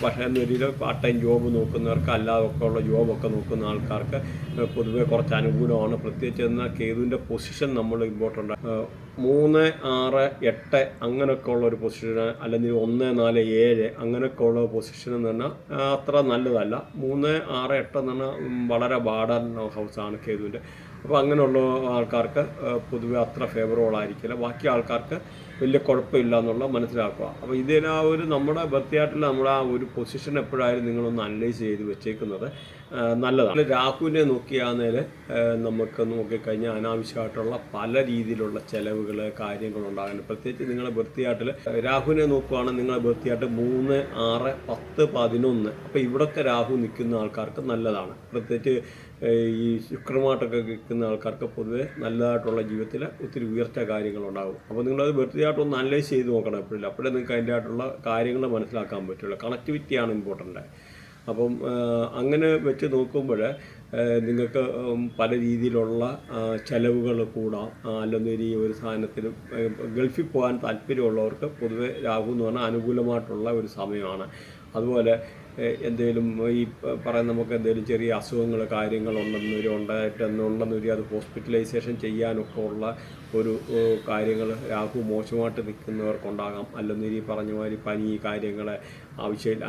പക്ഷേ എന്നൊരു പാർട്ട് ടൈം ജോബ് നോക്കുന്നവർക്ക് അല്ലാതൊക്കെ ഉള്ള ജോബൊക്കെ നോക്കുന്ന ആൾക്കാർക്ക് പൊതുവെ കുറച്ച് അനുകൂലമാണ്. പ്രത്യേകിച്ച് എന്നാൽ കേതുവിൻ്റെ പൊസിഷൻ നമ്മൾ ഇമ്പോർട്ടൻ്റ് 3-6-8 അങ്ങനെയൊക്കെ ഉള്ള ഒരു പൊസിഷൻ, അല്ലെങ്കിൽ 1-4-7 അങ്ങനെയൊക്കെ ഉള്ള പൊസിഷൻ എന്ന് പറഞ്ഞാൽ അത്ര നല്ലതല്ല. 3-6-8 എന്ന് പറഞ്ഞാൽ വളരെ ബാഡൻ ഹൗസാണ് കേതുവിൻ്റെ. അപ്പോൾ അങ്ങനെയുള്ള ആൾക്കാർക്ക് പൊതുവെ അത്ര ഫേവറബിൾ ആയിരിക്കില്ല. ബാക്കി ആൾക്കാർക്ക് വലിയ കുഴപ്പമില്ല എന്നുള്ള മനസ്സിലാക്കുക. അപ്പോൾ ഇതിനാ ഒരു നമ്മുടെ ബർത്തിയായിട്ടുള്ള നമ്മുടെ ആ ഒരു പൊസിഷൻ എപ്പോഴായാലും നിങ്ങളൊന്ന് അനലൈസ് ചെയ്ത് വെച്ചേക്കുന്നത് നല്ലതാണ്. രാഹുവിനെ നോക്കിയാൽ നമുക്ക് നോക്കിക്കഴിഞ്ഞാൽ അനാവശ്യമായിട്ടുള്ള പല രീതിയിലുള്ള ചിലവുകൾ കാര്യങ്ങളുണ്ടാകുന്നു. പ്രത്യേകിച്ച് നിങ്ങളുടെ ബർത്തിയാട്ടിൽ രാഹുവിനെ നോക്കുകയാണെങ്കിൽ നിങ്ങളുടെ ബർത്തിയായിട്ട് 3, 6, 10, 11 അപ്പോൾ ഇവിടൊക്കെ രാഹു നിൽക്കുന്ന ആൾക്കാർക്ക് നല്ലതാണ്. പ്രത്യേകിച്ച് ഈ ശുക്രമായിട്ടൊക്കെ നിൽക്കുന്ന ആൾക്കാർക്ക് പൊതുവെ നല്ലതായിട്ടുള്ള ജീവിതത്തിൽ ഒത്തിരി ഉയർച്ച കാര്യങ്ങളുണ്ടാകും. അപ്പോൾ നിങ്ങളത് ബർത്തിയായിട്ടൊന്ന് അനലൈസ് ചെയ്ത് നോക്കണം എപ്പോഴില്ല. അപ്പോഴേ നിങ്ങൾക്ക് അതിൻ്റെ ആയിട്ടുള്ള കാര്യങ്ങൾ മനസ്സിലാക്കാൻ പറ്റുള്ളൂ. കണക്ടിവിറ്റിയാണ് ഇമ്പോർട്ടൻ്റ്. അപ്പം അങ്ങനെ വെച്ച് നോക്കുമ്പോൾ നിങ്ങൾക്ക് പല രീതിയിലുള്ള ചിലവുകൾ കൂടാം. അല്ലെങ്കിൽ ഈ ഒരു സാധനത്തിലും ഗൾഫിൽ പോകാൻ താല്പര്യമുള്ളവർക്ക് പൊതുവെ രാഹു എന്ന് പറഞ്ഞാൽ അനുകൂലമായിട്ടുള്ള ഒരു സമയമാണ്. അതുപോലെ എന്തെങ്കിലും ഈ പറയുന്ന നമുക്ക് എന്തെങ്കിലും ചെറിയ അസുഖങ്ങൾ കാര്യങ്ങളുണ്ടെന്നൊരു അത് ഹോസ്പിറ്റലൈസേഷൻ ചെയ്യാനൊക്കെ ഉള്ള ഒരു കാര്യങ്ങൾ രാഹു മോശമായിട്ട് നിൽക്കുന്നവർക്കുണ്ടാകാം. അല്ലെങ്കിൽ ഈ പറഞ്ഞ മാതിരി പനി കാര്യങ്ങൾ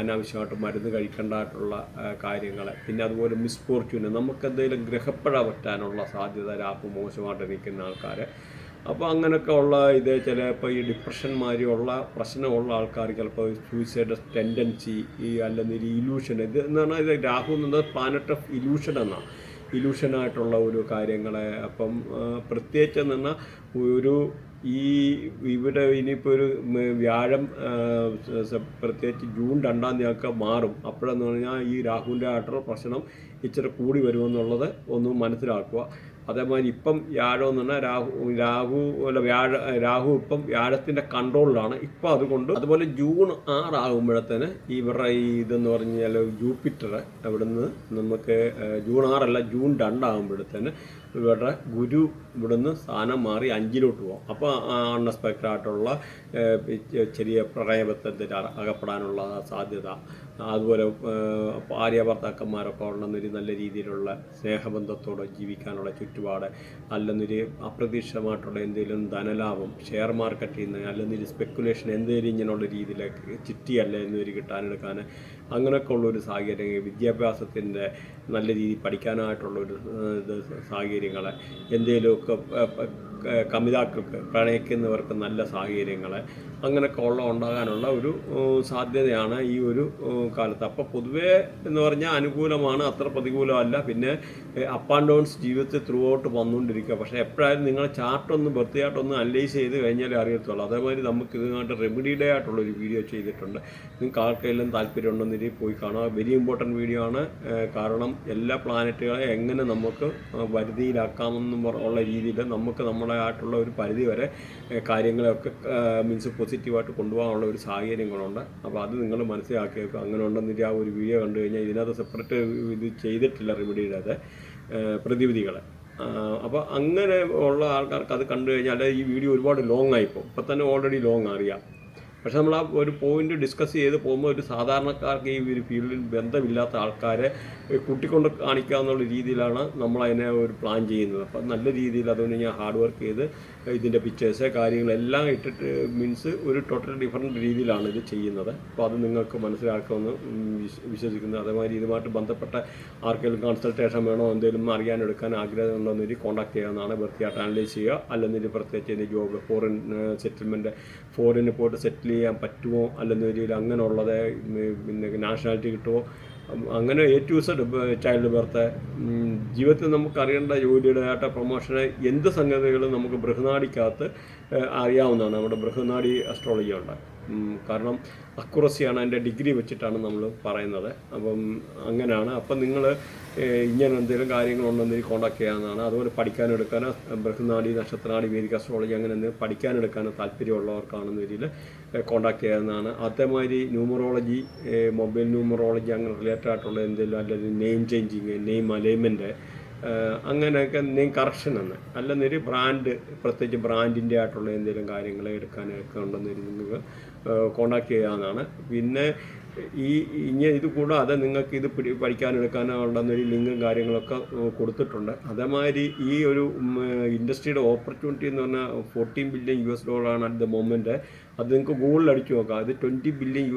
അനാവശ്യമായിട്ട് മരുന്ന് കഴിക്കേണ്ടതായിട്ടുള്ള കാര്യങ്ങൾ, പിന്നെ അതുപോലെ മിസ്ഫോർച്യൂന് നമുക്കെന്തെങ്കിലും ഗ്രഹപ്പഴ പറ്റാനുള്ള സാധ്യത രാഹു മോശമായിട്ട് നിൽക്കുന്ന ആൾക്കാർ. അപ്പോൾ അങ്ങനെയൊക്കെ ഉള്ള ഇത് ചിലപ്പോൾ ഈ ഡിപ്രഷൻ മാതിരിയുള്ള പ്രശ്നമുള്ള ആൾക്കാർ ചിലപ്പോൾ സൂയിസൈഡ് ടെൻഡൻസി അല്ലെങ്കിൽ ഇലൂഷൻ ഇത് എന്ന് പറഞ്ഞാൽ ഇത് രാഹു എന്നത് പ്ലാനറ്റ് ഓഫ് ഇലൂഷൻ എന്നാണ്. ഇലൂഷനായിട്ടുള്ള ഒരു കാര്യങ്ങളെ അപ്പം പ്രത്യേകിച്ച് എന്ന് പറഞ്ഞാൽ ഒരു ഇവിടെ ഇനിയിപ്പോൾ ഒരു വ്യാഴം പ്രത്യേകിച്ച് ജൂൺ 2-ാം തീയതി മാറും. അപ്പോഴെന്ന് പറഞ്ഞാൽ ഈ രാഹുവിൻ്റെ ആയിട്ടുള്ള പ്രശ്നം ഇച്ചിരി കൂടി വരുമെന്നുള്ളത് ഒന്ന് മനസ്സിലാക്കുക. അതേമാതിരി ഇപ്പം വ്യാഴം എന്ന് പറഞ്ഞാൽ രാഹു ഇപ്പം വ്യാഴത്തിൻ്റെ കൺട്രോളിലാണ് ഇപ്പം. അതുപോലെ ജൂൺ 6 ആകുമ്പോഴത്തേന് ഇവരുടെ ഇതെന്ന് പറഞ്ഞാൽ ജൂപ്പിറ്റർ അവിടുന്ന് നമുക്ക് ജൂൺ 6 അല്ല ജൂൺ 2 ആകുമ്പോഴത്തേന് ഇവരുടെ ഗുരു ഇവിടുന്ന് സ്ഥാനം മാറി 5-ലോട്ട് പോകും. അപ്പോൾ അൺഎക്സ്പെക്റ്റഡ് ആയിട്ടുള്ള ചെറിയ പ്രണയബന്ധത്തിൽ അകപ്പെടാനുള്ള സാധ്യത, അതുപോലെ ഭാര്യ ഭർത്താക്കന്മാരൊക്കെ ഉണ്ടെന്നൊരു നല്ല രീതിയിലുള്ള സ്നേഹബന്ധത്തോടെ ജീവിക്കാനുള്ള ചുറ്റുപാട്, അല്ലെന്നൊരു അപ്രതീക്ഷിതമായിട്ടുള്ള എന്തെങ്കിലും ധനലാഭം, ഷെയർ മാർക്കറ്റിൽ നിന്ന് അല്ലെന്നൊരു സ്പെക്കുലേഷൻ എന്തെങ്കിലും ഇങ്ങനെയുള്ള രീതിയിലേക്ക് ചിട്ടിയല്ല എന്നൊരു കിട്ടാനെടുക്കാൻ അങ്ങനെയൊക്കെ ഉള്ളൊരു സാഹചര്യം, വിദ്യാഭ്യാസത്തിൻ്റെ നല്ല രീതിയിൽ പഠിക്കാനായിട്ടുള്ളൊരു സാഹചര്യങ്ങൾ, എന്തെങ്കിലുമൊക്കെ കമിതാക്കൾക്ക് പ്രണയിക്കുന്നവർക്ക് നല്ല സാഹചര്യങ്ങൾ അങ്ങനെയൊക്കെ ഉണ്ടാകാനുള്ള ഒരു സാധ്യതയാണ് ഈ ഒരു കാലത്ത്. അപ്പോൾ പൊതുവേ എന്ന് പറഞ്ഞാൽ അനുകൂലമാണ്, അത്ര പ്രതികൂലമല്ല. പിന്നെ അപ്പ് ആൻഡ് ഡൗൺസ് ജീവിതത്തിൽ ത്രൂ ഔട്ട് വന്നുകൊണ്ടിരിക്കുക. പക്ഷേ എപ്പോഴായാലും നിങ്ങൾ ചാർട്ടൊന്ന് വൃത്തിയായിട്ടൊന്ന് അനലൈസ് ചെയ്ത് കഴിഞ്ഞാലേ അറിയത്തുള്ളൂ. അതേമാതിരി നമുക്ക് ഇതിനായിട്ട് റെമഡിയുടെ ആയിട്ടുള്ളൊരു വീഡിയോ ചെയ്തിട്ടുണ്ട്. നിങ്ങൾക്ക് ആർക്കെല്ലാം താല്പര്യം ഉണ്ടെന്നിരി പോയി കാണുക. വെരി ഇമ്പോർട്ടൻറ്റ് വീഡിയോ ആണ്. കാരണം എല്ലാ പ്ലാനറ്റുകളെ എങ്ങനെ നമുക്ക് വരുതിയിലാക്കാമെന്നും ഉള്ള രീതിയിൽ നമുക്ക് നമ്മുടെ ആയിട്ടുള്ള ഒരു പരിധി വരെ കാര്യങ്ങളൊക്കെ മീൻസ് പോസിറ്റീവായിട്ട് കൊണ്ടുപോകാനുള്ള ഒരു സാഹചര്യങ്ങളുണ്ട്. അപ്പോൾ അത് നിങ്ങൾ മനസ്സിലാക്കിയേക്കും. അങ്ങനെ ഉണ്ടെന്നിട്ട് ആ ഒരു വീഡിയോ കണ്ടു കഴിഞ്ഞാൽ ഇതിനകത്ത് സെപ്പറേറ്റ് ഇത് ചെയ്തിട്ടില്ല റെമഡിയുടെ പ്രതിവിധികൾ. അപ്പോൾ അങ്ങനെ ഉള്ള ആൾക്കാർക്ക് അത് കണ്ടു കഴിഞ്ഞാൽ ഈ വീഡിയോ ഒരുപാട് ലോങ് ആയിപ്പോകും. ഇപ്പം തന്നെ ഓൾറെഡി ലോങ് അറിയാം. പക്ഷെ നമ്മൾ ആ ഒരു പോയിന്റ് ഡിസ്കസ് ചെയ്ത് പോകുമ്പോൾ ഒരു സാധാരണക്കാർക്ക് ഈ ഒരു ഫീൽഡിൽ ബന്ധമില്ലാത്ത ആൾക്കാരെ കൂട്ടിക്കൊണ്ട് കാണിക്കാമെന്നുള്ള രീതിയിലാണ് നമ്മളതിനെ ഒരു പ്ലാൻ ചെയ്യുന്നത്. അപ്പം നല്ല രീതിയിൽ അതുകൊണ്ട് ഞാൻ ഹാർഡ് വർക്ക് ചെയ്ത് ഇതിൻ്റെ പിക്ചേഴ്സ് കാര്യങ്ങളെല്ലാം ഇട്ടിട്ട് മീൻസ് ഒരു ടോട്ടൽ ഡിഫറെൻറ്റ് രീതിയിലാണ് ഇത് ചെയ്യുന്നത്. അപ്പോൾ അത് നിങ്ങൾക്ക് മനസ്സിലാക്കുമെന്ന് വിശ്വസിക്കുന്നു. അതേമാതിരി ഇതുമായിട്ട് ബന്ധപ്പെട്ട ആർക്കെങ്കിലും കൺസൾട്ടേഷൻ വേണോ, എന്തെങ്കിലും അറിയാനെടുക്കാൻ ആഗ്രഹം ഉണ്ടോയെന്നൊരു കോൺടാക്ട് ചെയ്യാവുന്നതാണ്. വൃത്തിയായിട്ട് അനലൈസ് ചെയ്യുക. അല്ലെന്നൊരു പ്രത്യേകിച്ച് ഇതിൻ്റെ ജോബ് ഫോറിൻ സെറ്റിൽമെൻറ്റ്, ഫോറിന് പോയിട്ട് സെറ്റിൽ ചെയ്യാൻ പറ്റുമോ, അല്ലെന്നൊരു അങ്ങനെയുള്ളത്, പിന്നെ നാഷണാലിറ്റി കിട്ടുമോ, അങ്ങനെ A to Z child birth, ജീവിതത്തിൽ നമുക്കറിയേണ്ട ജോലിയുടെ ആയിട്ട് പ്രൊമോഷന് എന്ത് സംഗതികളും നമുക്ക് ബൃഹനാടിക്കകത്ത് അറിയാവുന്നതാണ്. നമ്മുടെ ബൃഹനാടി അസ്ട്രോളജി ഉണ്ട്. കാരണം അക്യുറസിയാണ്, അതിൻ്റെ ഡിഗ്രി വെച്ചിട്ടാണ് നമ്മൾ പറയുന്നത്. അപ്പം അങ്ങനെയാണ്. അപ്പം നിങ്ങൾ ഇങ്ങനെ എന്തെങ്കിലും കാര്യങ്ങളുണ്ടെങ്കിൽ കോൺടാക്ട് ചെയ്യാവുന്നതാണ്. അതുപോലെ പഠിക്കാനെടുക്കാനോ ബൃഹനാടി, നക്ഷത്രനാടി, വേദിക അസ്ട്രോളജി അങ്ങനെ എന്തെങ്കിലും പഠിക്കാനെടുക്കാനോ താല്പര്യമുള്ളവർക്കാണെന്ന രീതിയിൽ കോൺടാക്ട് ചെയ്യാവുന്നതാണ്. അതേമാതിരി ന്യൂമറോളജി, മൊബൈൽ ന്യൂമറോളജി അങ്ങനെ റിലേറ്റഡ് ആയിട്ടുള്ള എന്തെങ്കിലും, അല്ലെങ്കിൽ നെയിം ചേഞ്ചിങ്, നെയിം അലൈൻമെൻറ്റ്, അങ്ങനെയൊക്കെ നെയിം കറക്ഷൻ എന്ന് അല്ലെന്നൊരു ബ്രാൻഡ്, പ്രത്യേകിച്ച് ബ്രാൻഡിൻ്റെ ആയിട്ടുള്ള എന്തെങ്കിലും കാര്യങ്ങൾ എടുക്കാനൊക്കെ ഉണ്ടെന്നൊരു നിങ്ങൾക്ക് കോൺടാക്ട് ചെയ്യാവുന്നതാണ്. പിന്നെ ഇത് കൂടാതെ നിങ്ങൾക്ക് ഇത് പഠിക്കാനെടുക്കാനോ ഉണ്ടെന്നൊരു ലിങ്കും കാര്യങ്ങളൊക്കെ കൊടുത്തിട്ടുണ്ട്. അതേമാതിരി ഈ ഒരു ഇൻഡസ്ട്രിയുടെ ഓപ്പർച്യൂണിറ്റി എന്ന് പറഞ്ഞാൽ $14 ബില്യൺ അറ്റ് ദ മൊമെൻറ്റ്. അത് നിങ്ങൾക്ക് ഗൂഗിളിൽ അടിച്ചു നോക്കാം. അത് $20 ബില്യൺ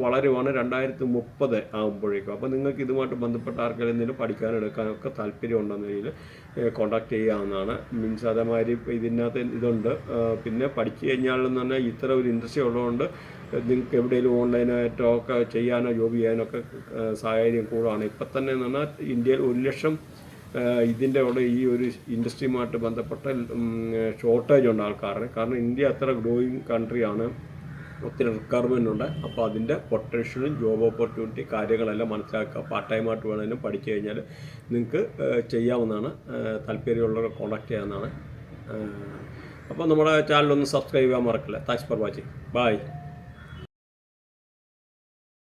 വളരുവാണ് 2030 ആകുമ്പോഴേക്കും. അപ്പോൾ നിങ്ങൾക്ക് ഇതുമായിട്ട് ബന്ധപ്പെട്ട ആർക്കെങ്കിലും എന്തെങ്കിലും പഠിക്കാനെടുക്കാനൊക്കെ താല്പര്യം ഉണ്ടെന്നതിൽ കോൺടാക്ട് ചെയ്യാവുന്നതാണ്. മീൻസ് അതേമാതിരി ഇതിനകത്ത് ഇതുണ്ട്. പിന്നെ പഠിച്ചു കഴിഞ്ഞാലെന്ന് പറഞ്ഞാൽ ഇത്ര ഒരു ഇൻഡസ്ട്രി ഉള്ളതുകൊണ്ട് നിങ്ങൾക്ക് എവിടെയെങ്കിലും ഓൺലൈനായിട്ടോ ഒക്കെ ചെയ്യാനോ ജോബ് ചെയ്യാനൊക്കെ സാഹചര്യം കൂടാണ്. ഇപ്പം തന്നെ എന്ന് പറഞ്ഞാൽ ഇന്ത്യയിൽ 1 ലക്ഷം ഇതിൻ്റെ കൂടെ ഈ ഒരു ഇൻഡസ്ട്രിയുമായിട്ട് ബന്ധപ്പെട്ട ഷോർട്ടേജ് ഉണ്ട് ആൾക്കാരുടെ. കാരണം ഇന്ത്യ അത്ര ഗ്രോയിങ് കൺട്രിയാണ്, ഒത്തിരി റിക്വയർമെൻ്റ് ഉണ്ട്. അപ്പോൾ അതിൻ്റെ പൊട്ടൻഷ്യലും ജോബ് ഓപ്പർച്യൂണിറ്റി കാര്യങ്ങളെല്ലാം മനസ്സിലാക്കുക. പാർട്ട് ടൈമായിട്ട് വേണമെങ്കിലും പഠിച്ചു കഴിഞ്ഞാൽ നിങ്ങൾക്ക് ചെയ്യാവുന്നതാണ്. താല്പര്യമുള്ളവരെ കോൺടാക്ട് ചെയ്യാവുന്നതാണ്. അപ്പോൾ നമ്മുടെ ചാനലൊന്ന് സബ്സ്ക്രൈബ് ചെയ്യാൻ മറക്കില്ല. Thanks for watching. ബൈ.